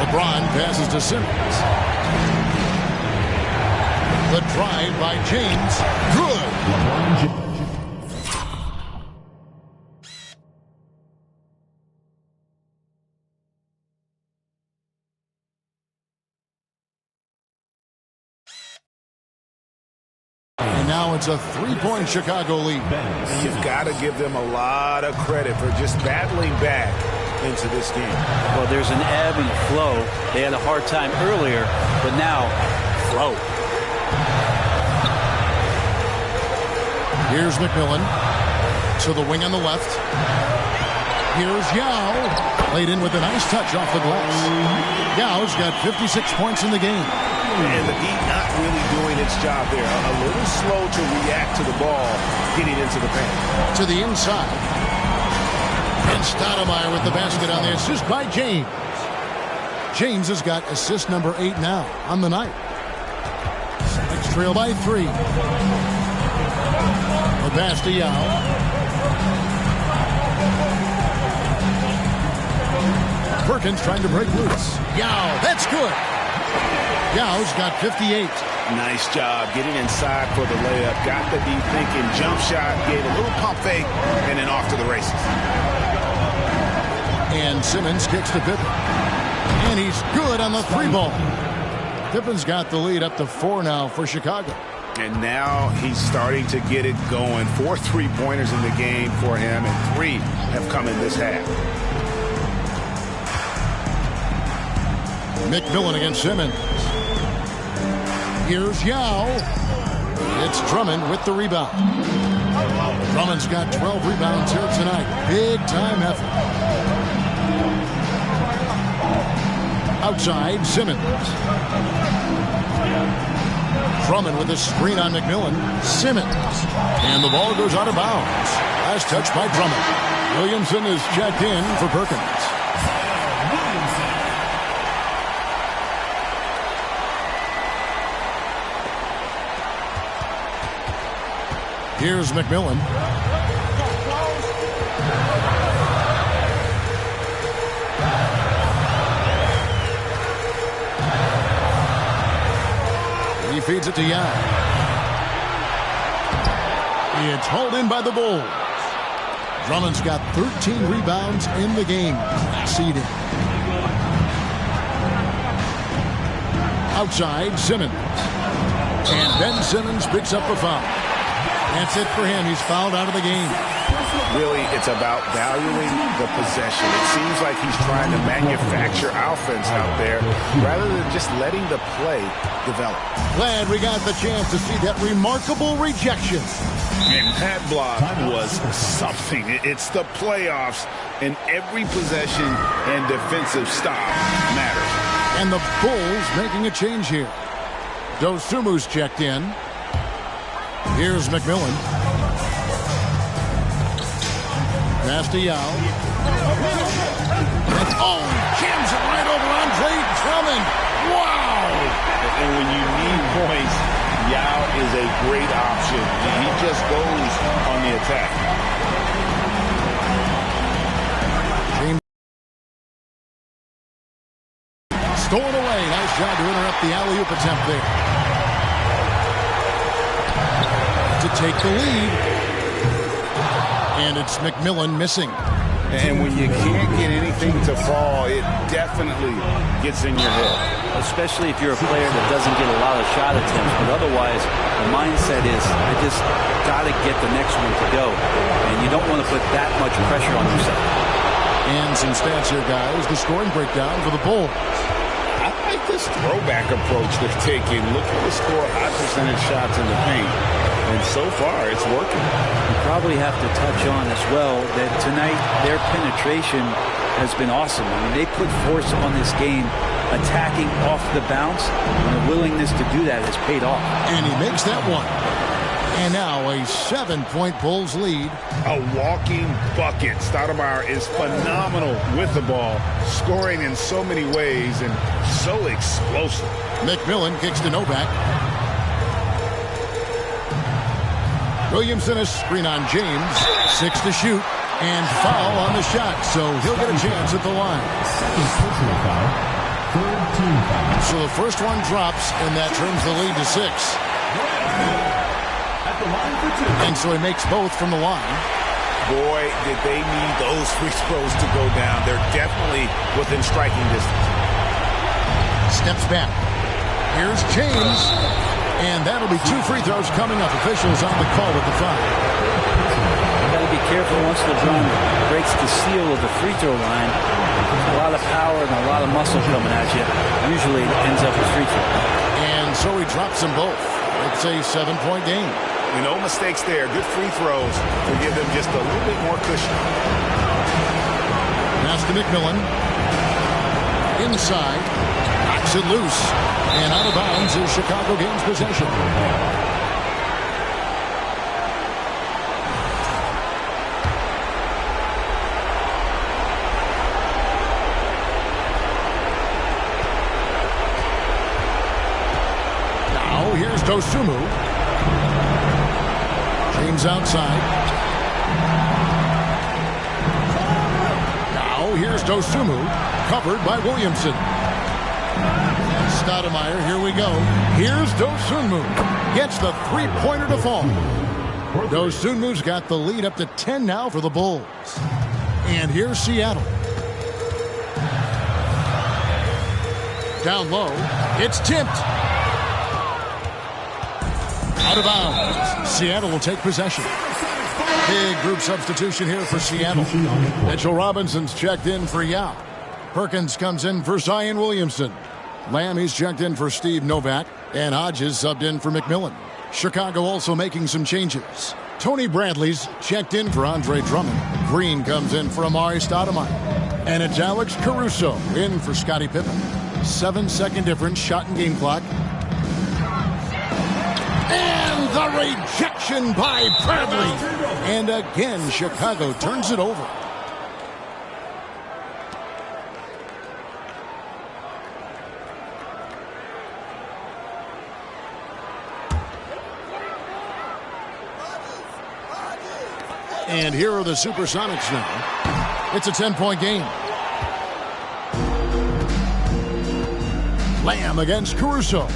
LeBron passes to Simmons. The drive by James. Good. And now it's a 3-point Chicago lead. You've got to give them a lot of credit for just battling back into this game. Well, there's an ebb and a flow. They had a hard time earlier, but now, flow. Here's McMillan to the wing on the left. Here's Yao. Played in with a nice touch off the glass. Yao's got 56 points in the game. And the Heat not really doing its job there. A little slow to react to the ball getting into the paint. To the inside. And Stoudemire with the basket on the assist by James. James has got assist number 8 now on the night. Celtics trail by 3. The pass to Yao. Perkins trying to break loose. Yao, that's good. Yao's got 58. Nice job getting inside for the layup. Got the deep thinking jump shot, gave a little pump fake, and then off to the races. And Simmons kicks to Pippen. And he's good on the 3-ball. Pippen's got the lead up to 4 now for Chicago. And now he's starting to get it going. 4 3-pointers in the game for him, and 3 have come in this half. McMillan against Simmons. Here's Yao. It's Drummond with the rebound. Drummond's got 12 rebounds here tonight. Big time effort. Outside, Simmons. Drummond with a screen on McMillan. Simmons. And the ball goes out of bounds. Last touch by Drummond. Williamson is checked in for Perkins. Here's McMillan. He feeds it to Yao. It's hauled in by the Bulls. Drummond's got 13 rebounds in the game. Seeded. Outside, Simmons. And Ben Simmons picks up a foul. That's it for him. He's fouled out of the game. Really, it's about valuing the possession. It seems like he's trying to manufacture offense out there rather than just letting the play develop. Glad we got the chance to see that remarkable rejection. And that block was something. It's the playoffs, and every possession and defensive stop matters. And the Bulls making a change here. Dosumu's checked in. Here's McMillan. Pass to Yao. Oh, jams it right over Andre Drummond. Wow! And when you need points, Yao is a great option. He just goes on the attack. stolen away. Nice job to interrupt the alley-oop attempt there. To take the lead. And it's McMillan missing. And when you can't get anything to fall, it definitely gets in your head. Especially if you're a player that doesn't get a lot of shot attempts. But otherwise, the mindset is, I just got to get the next one to go. And you don't want to put that much pressure on yourself. And some stats here, guys. The scoring breakdown for the Bulls. I like this throwback approach they're taking. Looking to score high percentage shots in the paint. And so far, it's working. You probably have to touch on as well that tonight their penetration has been awesome. I mean, they put force on this game, attacking off the bounce, and the willingness to do that has paid off. And he makes that one. And now a 7-point Bulls lead. A walking bucket. Stoudemire is phenomenal with the ball, scoring in so many ways and so explosive. McMillan kicks to Novak. Williamson a screen on James. 6 to shoot. And foul on the shot. So he'll get a chance at the line. So the first one drops, and that turns the lead to 6. And so he makes both from the line. Boy, did they need those free throws to go down. They're definitely within striking distance. Steps back. Here's James. And that'll be 2 free throws coming up. Officials on the call at the 5. You got to be careful once LeBron breaks the seal of the free throw line. There's a lot of power and a lot of muscle coming at you. Usually it ends up with free throw. And so he drops them both. It's a 7-point game. No mistakes there. Good free throws to give them just a little bit more cushion. Pass to McMillan. Inside. Knocks it loose. And out of bounds is Chicago gains possession. Now here's Dosunmu. James outside. Now here's Dosunmu. Covered by Williamson. Stoudemire, here we go. Here's Dosunmu. Gets the three-pointer to fall. Dosunmu's got the lead up to 10 now for the Bulls. And here's Seattle. Down low. It's tipped. Out of bounds. Seattle will take possession. Big group substitution here for Seattle. Mitchell Robinson's checked in for Yao. Perkins comes in for Zion Williamson. Lamb, he's checked in for Steve Novak. And Hodges subbed in for McMillan. Chicago also making some changes. Tony Bradley's checked in for Andre Drummond. Green comes in for Amari Stoudemire. And it's Alex Caruso in for Scottie Pippen. 7-second difference, shot and game clock. And the rejection by Bradley. And again, Chicago turns it over. And here are the Supersonics now. It's a 10-point game. Lamb against Caruso.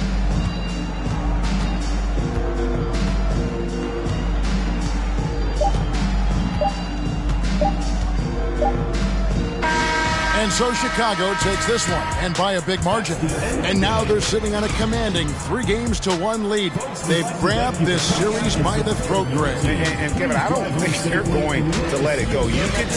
And so Chicago takes this one, and by a big margin. And now they're sitting on a commanding 3-1 lead. They've grabbed this series by the throat, Greg. And Kevin, I don't think they're going to let it go. You could